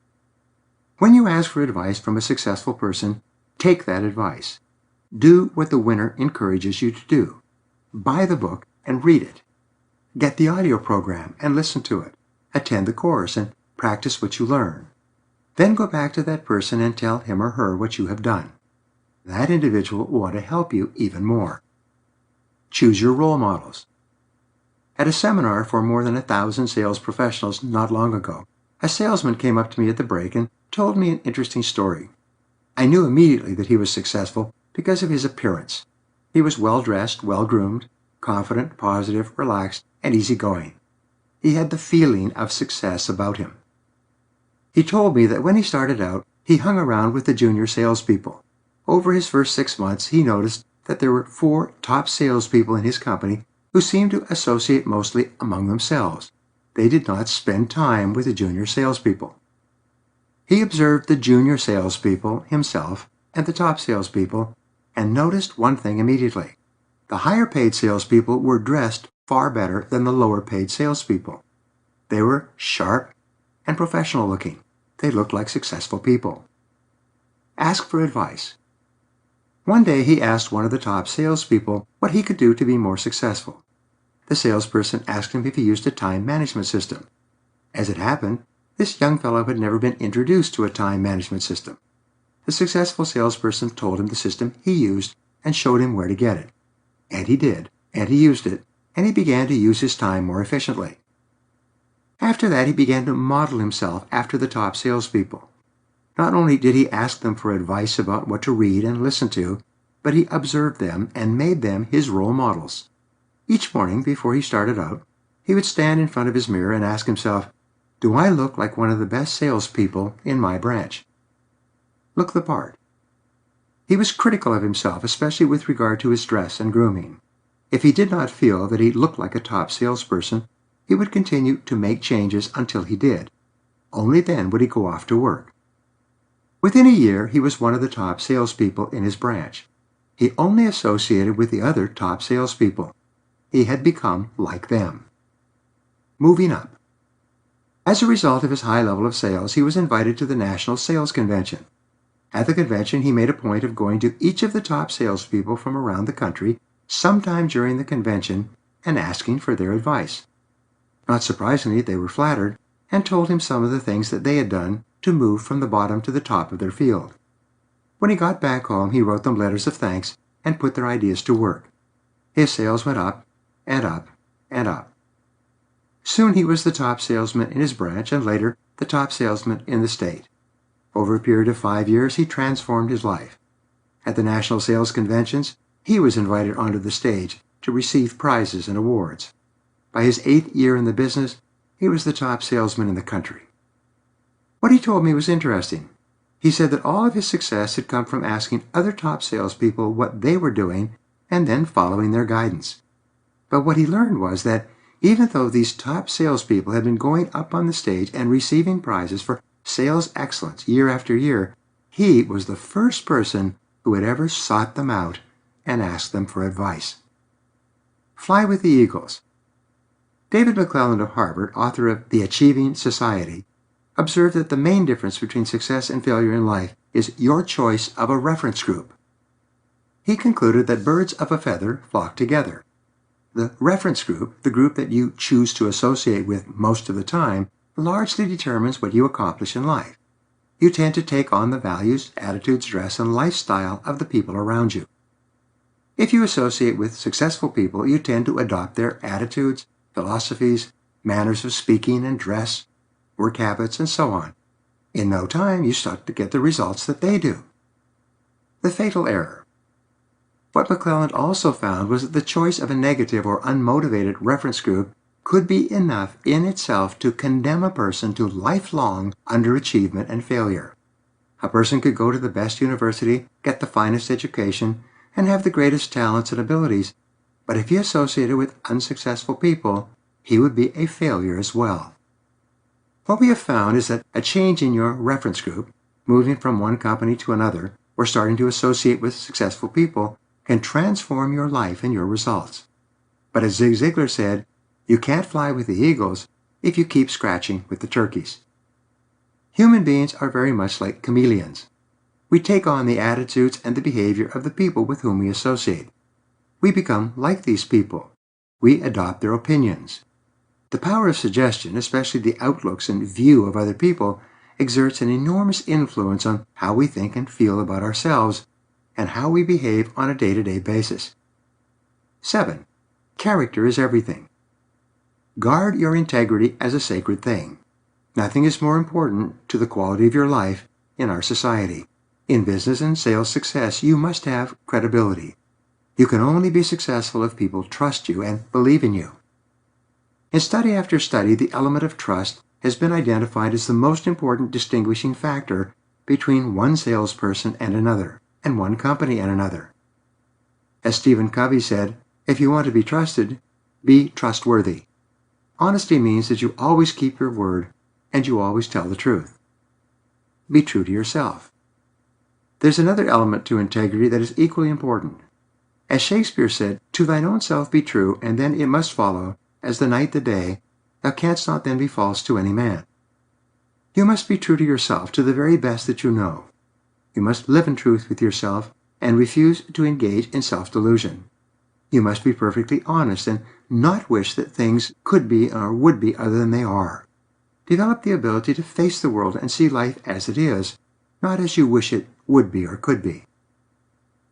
When you ask for advice from a successful person, take that advice. Do what the winner encourages you to do. Buy the book and read it. Get the audio program and listen to it. Attend the course and practice what you learn. Then go back to that person and tell him or her what you have done. That individual will want to help you even more. Choose your role models. At a seminar for more than 1,000 sales professionals not long ago, a salesman came up to me at the break and told me an interesting story. I knew immediately that he was successful because of his appearance. He was well-dressed, well-groomed, confident, positive, relaxed, and easygoing. He had the feeling of success about him. He told me that when he started out, he hung around with the junior salespeople. Over his first 6 months, he noticed that there were 4 top salespeople in his company who seemed to associate mostly among themselves. They did not spend time with the junior salespeople. He observed the junior salespeople himself and the top salespeople and noticed one thing immediately. The higher-paid salespeople were dressed far better than the lower-paid salespeople. They were sharp and professional-looking. They looked like successful people. Ask for advice. One day he asked one of the top salespeople what he could do to be more successful. The salesperson asked him if he used a time management system. As it happened, this young fellow had never been introduced to a time management system. The successful salesperson told him the system he used and showed him where to get it. And he did, and he used it, and he began to use his time more efficiently. After that, he began to model himself after the top salespeople. Not only did he ask them for advice about what to read and listen to, but he observed them and made them his role models. Each morning, before he started out, he would stand in front of his mirror and ask himself, "Do I look like one of the best salespeople in my branch?" Look the part. He was critical of himself, especially with regard to his dress and grooming. If he did not feel that he looked like a top salesperson, he would continue to make changes until he did. Only then would he go off to work. Within a year, he was one of the top salespeople in his branch. He only associated with the other top salespeople. He had become like them. Moving up. As a result of his high level of sales, he was invited to the National Sales Convention. At the convention, he made a point of going to each of the top salespeople from around the country sometime during the convention and asking for their advice. Not surprisingly, they were flattered and told him some of the things that they had done to move from the bottom to the top of their field. When he got back home, he wrote them letters of thanks and put their ideas to work. His sales went up and up and up. Soon he was the top salesman in his branch and later the top salesman in the state. Over a period of 5 years, he transformed his life. At the national sales conventions, he was invited onto the stage to receive prizes and awards. By his 8th year in the business, he was the top salesman in the country. What he told me was interesting. He said that all of his success had come from asking other top salespeople what they were doing and then following their guidance. But what he learned was that even though these top salespeople had been going up on the stage and receiving prizes for sales excellence year after year, he was the first person who had ever sought them out and asked them for advice. Fly with the Eagles. David McClelland of Harvard, author of The Achieving Society, observed that the main difference between success and failure in life is your choice of a reference group. He concluded that birds of a feather flock together. The reference group, the group that you choose to associate with most of the time, largely determines what you accomplish in life. You tend to take on the values, attitudes, dress, and lifestyle of the people around you. If you associate with successful people, you tend to adopt their attitudes, philosophies, manners of speaking and dress, work habits, and so on. In no time, you start to get the results that they do. The fatal error. What McClelland also found was that the choice of a negative or unmotivated reference group could be enough in itself to condemn a person to lifelong underachievement and failure. A person could go to the best university, get the finest education, and have the greatest talents and abilities, but if he associated with unsuccessful people, he would be a failure as well. What we have found is that a change in your reference group, moving from one company to another, or starting to associate with successful people, can transform your life and your results. But as Zig Ziglar said, you can't fly with the eagles if you keep scratching with the turkeys. Human beings are very much like chameleons. We take on the attitudes and the behavior of the people with whom we associate. We become like these people. We adopt their opinions. The power of suggestion, especially the outlooks and view of other people, exerts an enormous influence on how we think and feel about ourselves and how we behave on a day-to-day basis. 7. Character is everything. Guard your integrity as a sacred thing. Nothing is more important to the quality of your life in our society. In business and sales success, you must have credibility. You can only be successful if people trust you and believe in you. In study after study, the element of trust has been identified as the most important distinguishing factor between one salesperson and another, and one company and another. As Stephen Covey said, if you want to be trusted, be trustworthy. Honesty means that you always keep your word and you always tell the truth. Be true to yourself. There's another element to integrity that is equally important. As Shakespeare said, to thine own self be true, and then it must follow, as the night the day, thou canst not then be false to any man. You must be true to yourself to the very best that you know. You must live in truth with yourself and refuse to engage in self-delusion. You must be perfectly honest and not wish that things could be or would be other than they are. Develop the ability to face the world and see life as it is, not as you wish it would be or could be.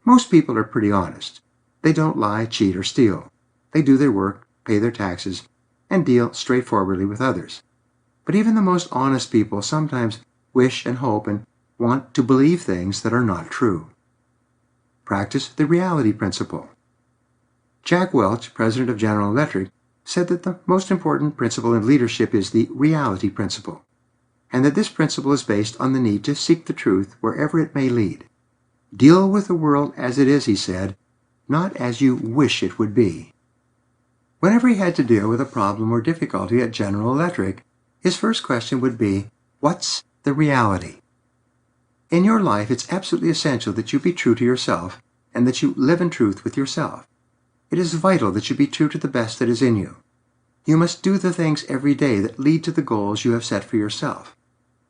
Most people are pretty honest. They don't lie, cheat, or steal. They do their work, pay their taxes, and deal straightforwardly with others. But even the most honest people sometimes wish and hope and want to believe things that are not true. Practice the reality principle. Jack Welch, president of General Electric, said that the most important principle in leadership is the reality principle, and that this principle is based on the need to seek the truth wherever it may lead. Deal with the world as it is, he said, not as you wish it would be. Whenever he had to deal with a problem or difficulty at General Electric, his first question would be, what's the reality? In your life, it's absolutely essential that you be true to yourself and that you live in truth with yourself. It is vital that you be true to the best that is in you. You must do the things every day that lead to the goals you have set for yourself.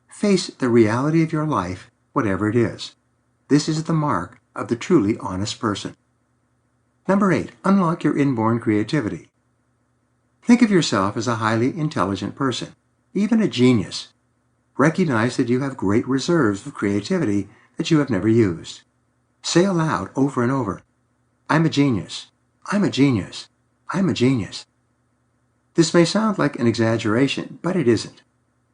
Face the reality of your life, whatever it is. This is the mark of the truly honest person. Number 8, unlock your inborn creativity. Think of yourself as a highly intelligent person, even a genius. Recognize that you have great reserves of creativity that you have never used. Say aloud over and over, I'm a genius. I'm a genius. I'm a genius. This may sound like an exaggeration, but it isn't.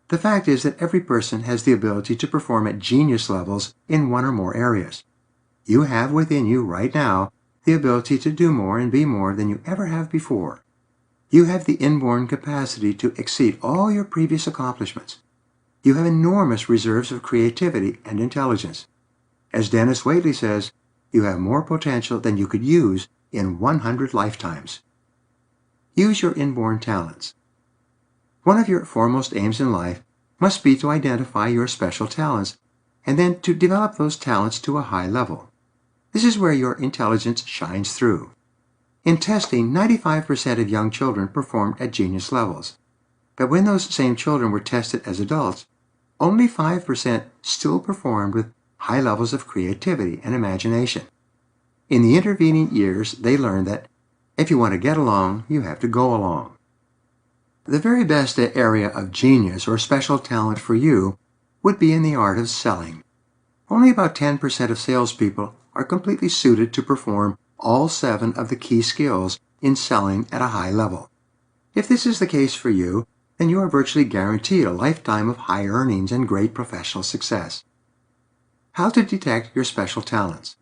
The fact is that every person has the ability to perform at genius levels in one or more areas. You have within you right now the ability to do more and be more than you ever have before. You have the inborn capacity to exceed all your previous accomplishments. You have enormous reserves of creativity and intelligence. As Dennis Waitley says, you have more potential than you could use in 100 lifetimes. Use your inborn talents. One of your foremost aims in life must be to identify your special talents and then to develop those talents to a high level. This is where your intelligence shines through. In testing, 95% of young children performed at genius levels. But when those same children were tested as adults, only 5% still performed with high levels of creativity and imagination. In the intervening years, they learned that If you want to get along, you have to go along. The very best area of genius or special talent for you would be in the art of selling. Only about 10% of salespeople are completely suited to perform all 7 of the key skills in selling at a high level. If this is the case for you, then you are virtually guaranteed a lifetime of high earnings and great professional success. How to detect your special talents?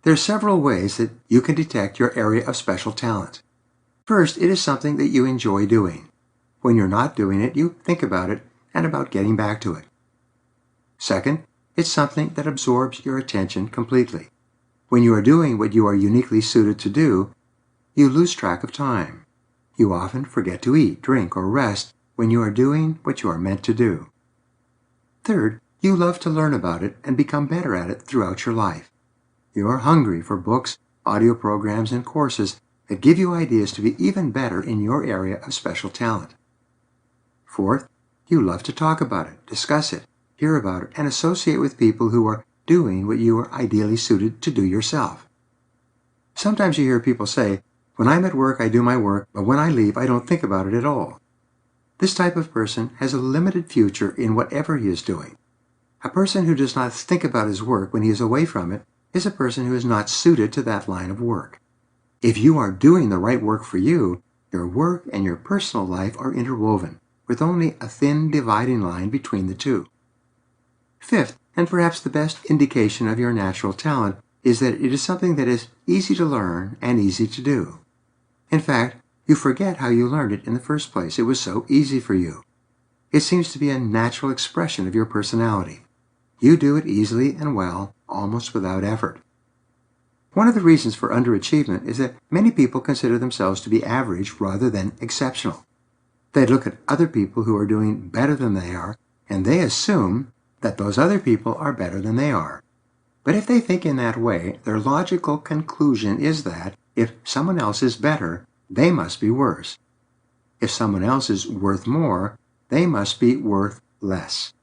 There are several ways that you can detect your area of special talent. First, it is something that you enjoy doing. When you're not doing it, you think about it and about getting back to it. Second, it's something that absorbs your attention completely. When you are doing what you are uniquely suited to do, you lose track of time. You often forget to eat, drink, or rest when you are doing what you are meant to do. Third, you love to learn about it and become better at it throughout your life. You are hungry for books, audio programs, and courses that give you ideas to be even better in your area of special talent. Fourth, you love to talk about it, discuss it, hear about it, and associate with people who are doing what you are ideally suited to do yourself. Sometimes you hear people say, "When I'm at work, I do my work, but when I leave, I don't think about it at all." This type of person has a limited future in whatever he is doing. A person who does not think about his work when he is away from it is a person who is not suited to that line of work. If you are doing the right work for you, your work and your personal life are interwoven, with only a thin dividing line between the two. Fifth, and perhaps the best indication of your natural talent, is that it is something that is easy to learn and easy to do. In fact, you forget how you learned it in the first place. It was so easy for you. It seems to be a natural expression of your personality. You do it easily and well, almost without effort. One of the reasons for underachievement is that many people consider themselves to be average rather than exceptional. They look at other people who are doing better than they are, and they assume that those other people are better than they are. But if they think in that way, their logical conclusion is that if someone else is better, they must be worse. If someone else is worth more, they must be worth less.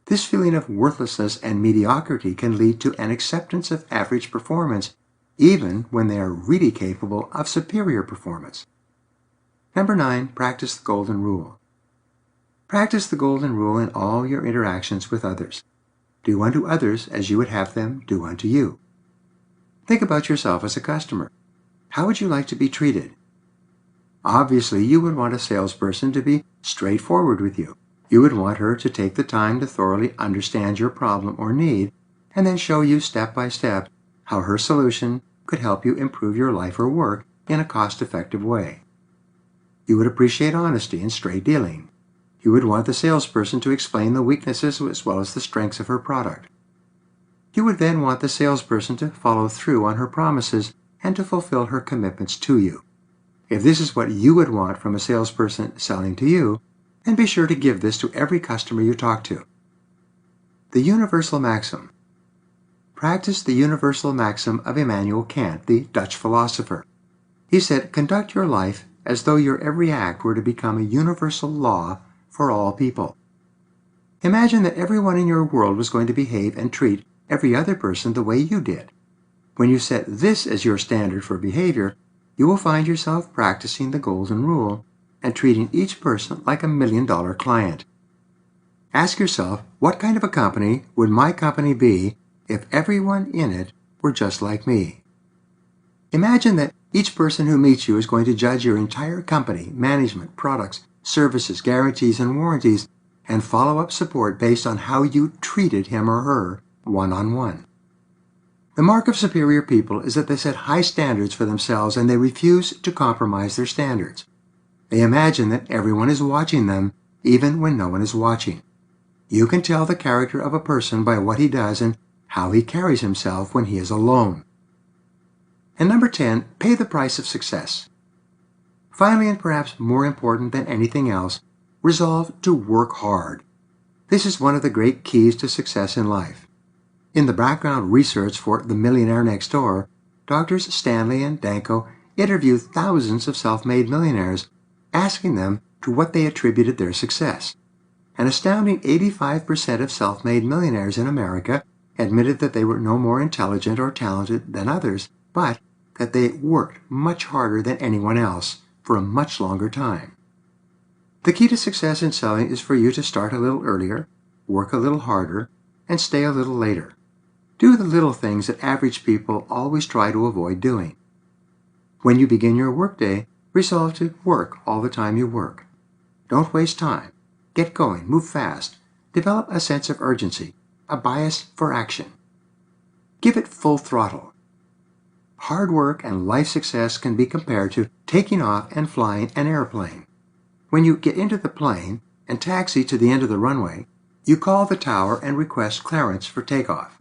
This feeling of worthlessness and mediocrity can lead to an acceptance of average performance, even when they are really capable of superior performance. Number 9, practice the golden rule. Practice the golden rule in all your interactions with others. Do unto others as you would have them do unto you. Think about yourself as a customer. How would you like to be treated? Obviously, you would want a salesperson to be straightforward with you. You would want her to take the time to thoroughly understand your problem or need, and then show you step by step how her solution could help you improve your life or work in a cost-effective way. You would appreciate honesty and straight dealing. You would want the salesperson to explain the weaknesses as well as the strengths of her product. You would then want the salesperson to follow through on her promises and to fulfill her commitments to you. If this is what you would want from a salesperson selling to you, then be sure to give this to every customer you talk to. The universal maxim. Practice the universal maxim of Immanuel Kant, the Dutch philosopher. He said, "Conduct your life as though your every act were to become a universal law for all people." Imagine that everyone in your world was going to behave and treat every other person the way you did. When you set this as your standard for behavior, you will find yourself practicing the golden rule and treating each person like $1 million client. Ask yourself, what kind of a company would my company be if everyone in it were just like me? Imagine that each person who meets you is going to judge your entire company, management, products, services, guarantees, and warranties, and follow-up support based on how you treated him or her one-on-one. The mark of superior people is that they set high standards for themselves and they refuse to compromise their standards. They imagine that everyone is watching them, even when no one is watching. You can tell the character of a person by what he does and how he carries himself when he is alone. And number 10, pay the price of success. Finally, and perhaps more important than anything else, resolve to work hard. This is one of the great keys to success in life. In the background research for The Millionaire Next Door, Drs. Stanley and Danko interviewed thousands of self-made millionaires, asking them to what they attributed their success. An astounding 85% of self-made millionaires in America admitted that they were no more intelligent or talented than others, but that they worked much harder than anyone else for a much longer time. The key to success in selling is for you to start a little earlier, work a little harder, and stay a little later. Do the little things that average people always try to avoid doing. When you begin your workday, resolve to work all the time you work. Don't waste time. Get going, move fast. Develop a sense of urgency, a bias for action. Give it full throttle. Hard work and life success can be compared to taking off and flying an airplane. When you get into the plane and taxi to the end of the runway, you call the tower and request clearance for takeoff.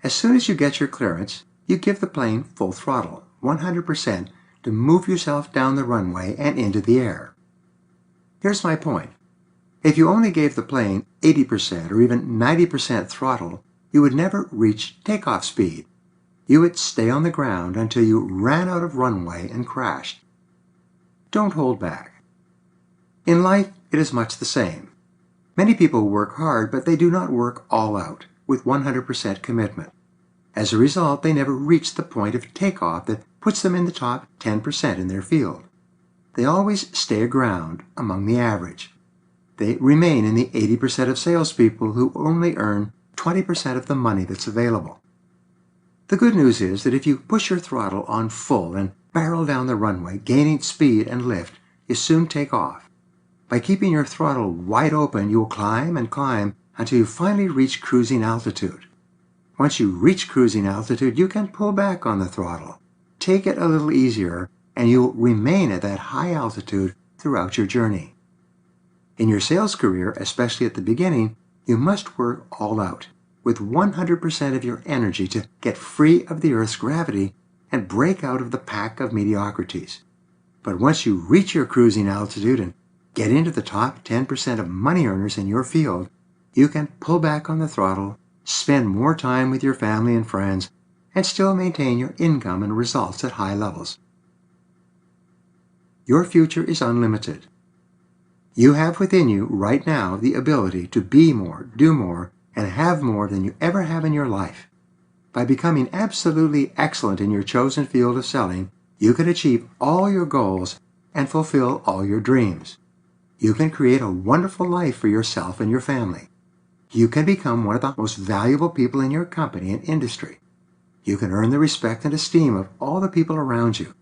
As soon as you get your clearance, you give the plane full throttle, 100%, to move yourself down the runway and into the air. Here's my point. If you only gave the plane 80% or even 90% throttle, you would never reach takeoff speed. You would stay on the ground until you ran out of runway and crashed. Don't hold back. In life, it is much the same. Many people work hard, but they do not work all out, with 100% commitment. As a result, they never reach the point of takeoff that puts them in the top 10% in their field. They always stay aground among the average. They remain in the 80% of salespeople who only earn 20% of the money that's available. The good news is that if you push your throttle on full and barrel down the runway, gaining speed and lift, you soon take off. By keeping your throttle wide open, you will climb and climb until you finally reach cruising altitude. Once you reach cruising altitude, you can pull back on the throttle. Take it a little easier, and you'll remain at that high altitude throughout your journey. In your sales career, especially at the beginning, you must work all out, with 100% of your energy to get free of the Earth's gravity and break out of the pack of mediocrities. But once you reach your cruising altitude and get into the top 10% of money earners in your field, you can pull back on the throttle, spend more time with your family and friends, and still maintain your income and results at high levels. Your future is unlimited. You have within you right now the ability to be more, do more, and have more than you ever have in your life. By becoming absolutely excellent in your chosen field of selling, you can achieve all your goals and fulfill all your dreams. You can create a wonderful life for yourself and your family. You can become one of the most valuable people in your company and industry. You can earn the respect and esteem of all the people around you.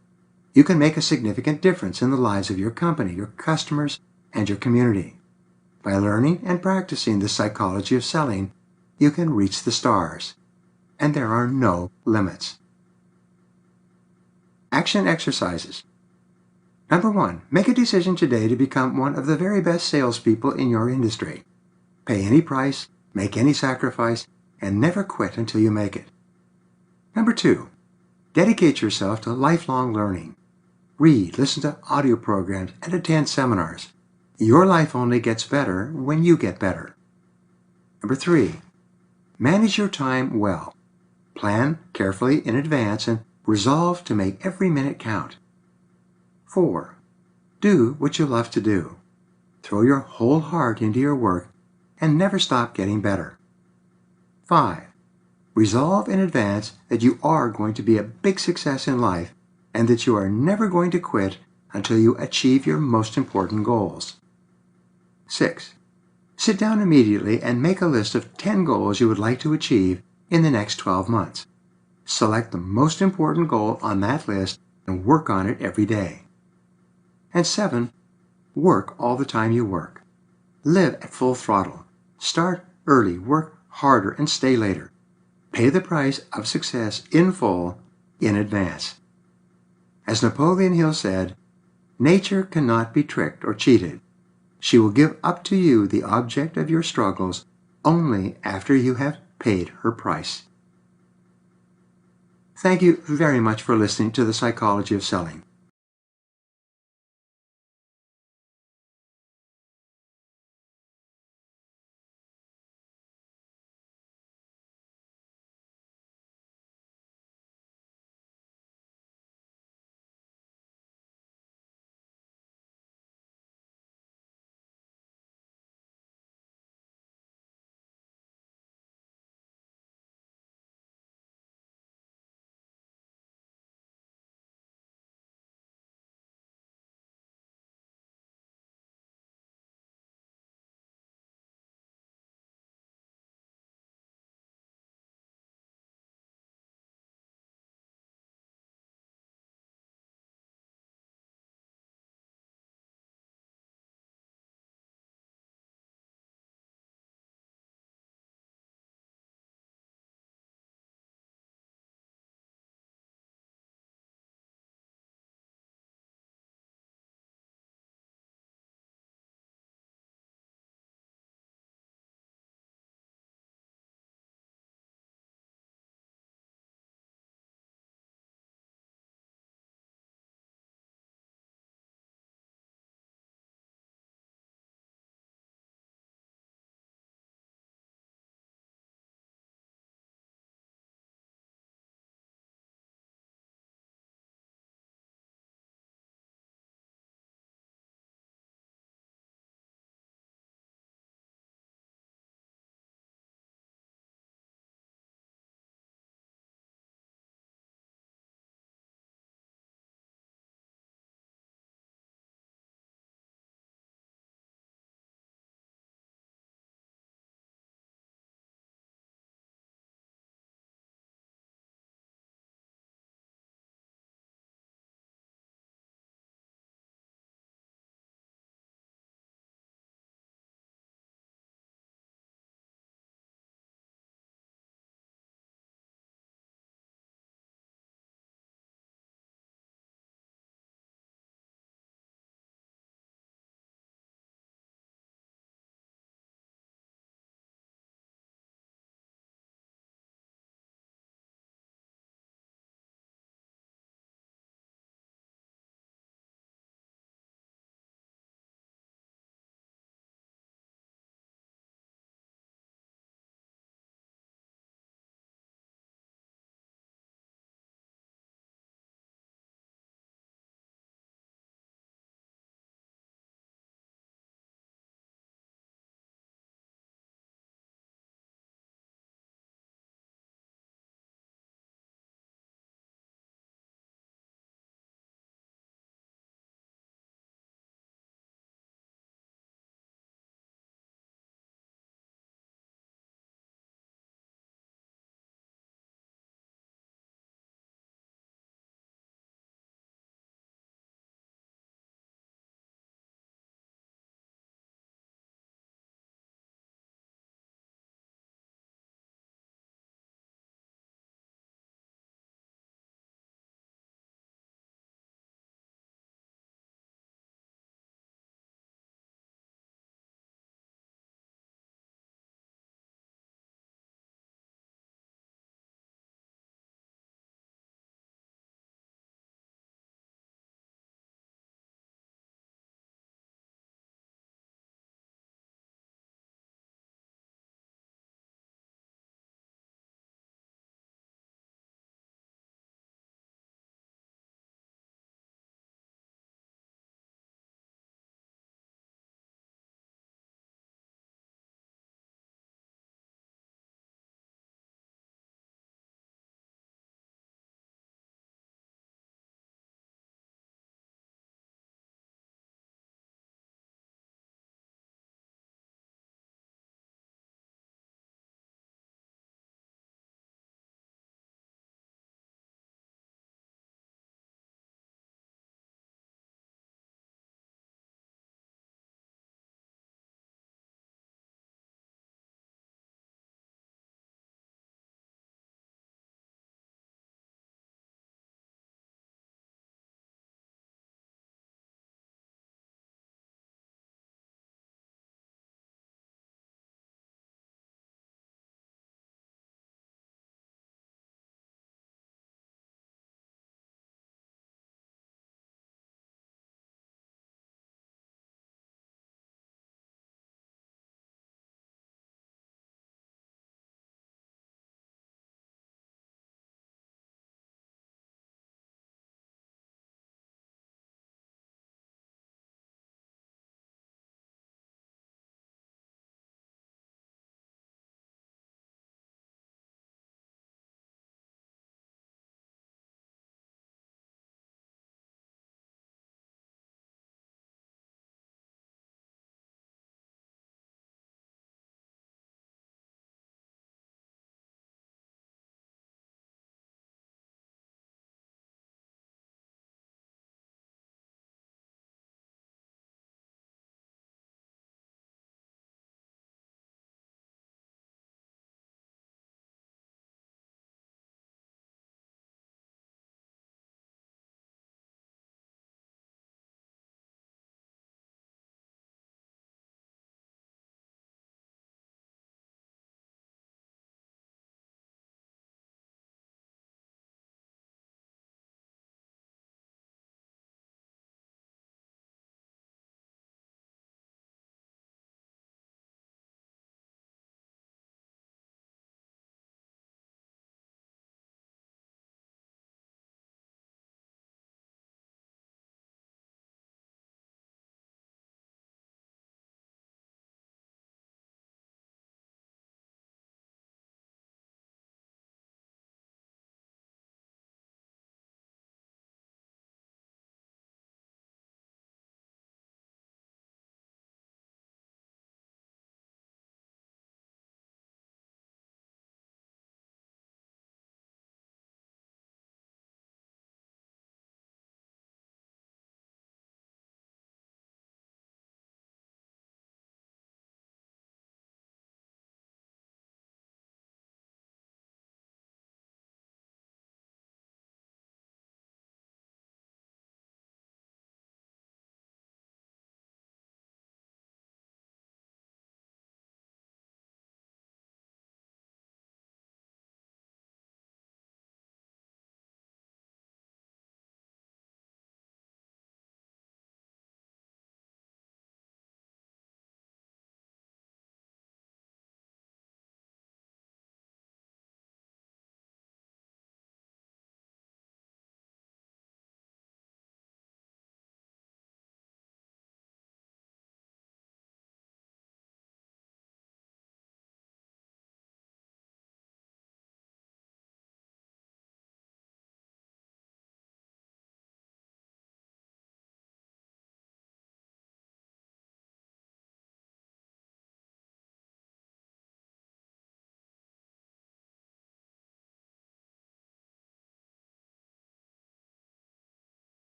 You can make a significant difference in the lives of your company, your customers, and your community. By learning and practicing the psychology of selling, you can reach the stars. And there are no limits. Action exercises. Number 1, make a decision today to become one of the very best salespeople in your industry. Pay any price, make any sacrifice, and never quit until you make it. Number 2, dedicate yourself to lifelong learning. Read, listen to audio programs, and attend seminars. Your life only gets better when you get better. Number 3, manage your time well. Plan carefully in advance and resolve to make every minute count. 4, do what you love to do. Throw your whole heart into your work and never stop getting better. 5, resolve in advance that you are going to be a big success in life and that you are never going to quit until you achieve your most important goals. 6, sit down immediately and make a list of 10 goals you would like to achieve in the next 12 months. Select the most important goal on that list and work on it every day. And 7, work all the time you work. Live at full throttle. Start early, work harder, and stay later. Pay the price of success in full, in advance. As Napoleon Hill said, nature cannot be tricked or cheated. She will give up to you the object of your struggles only after you have paid her price. Thank you very much for listening to The Psychology of Selling.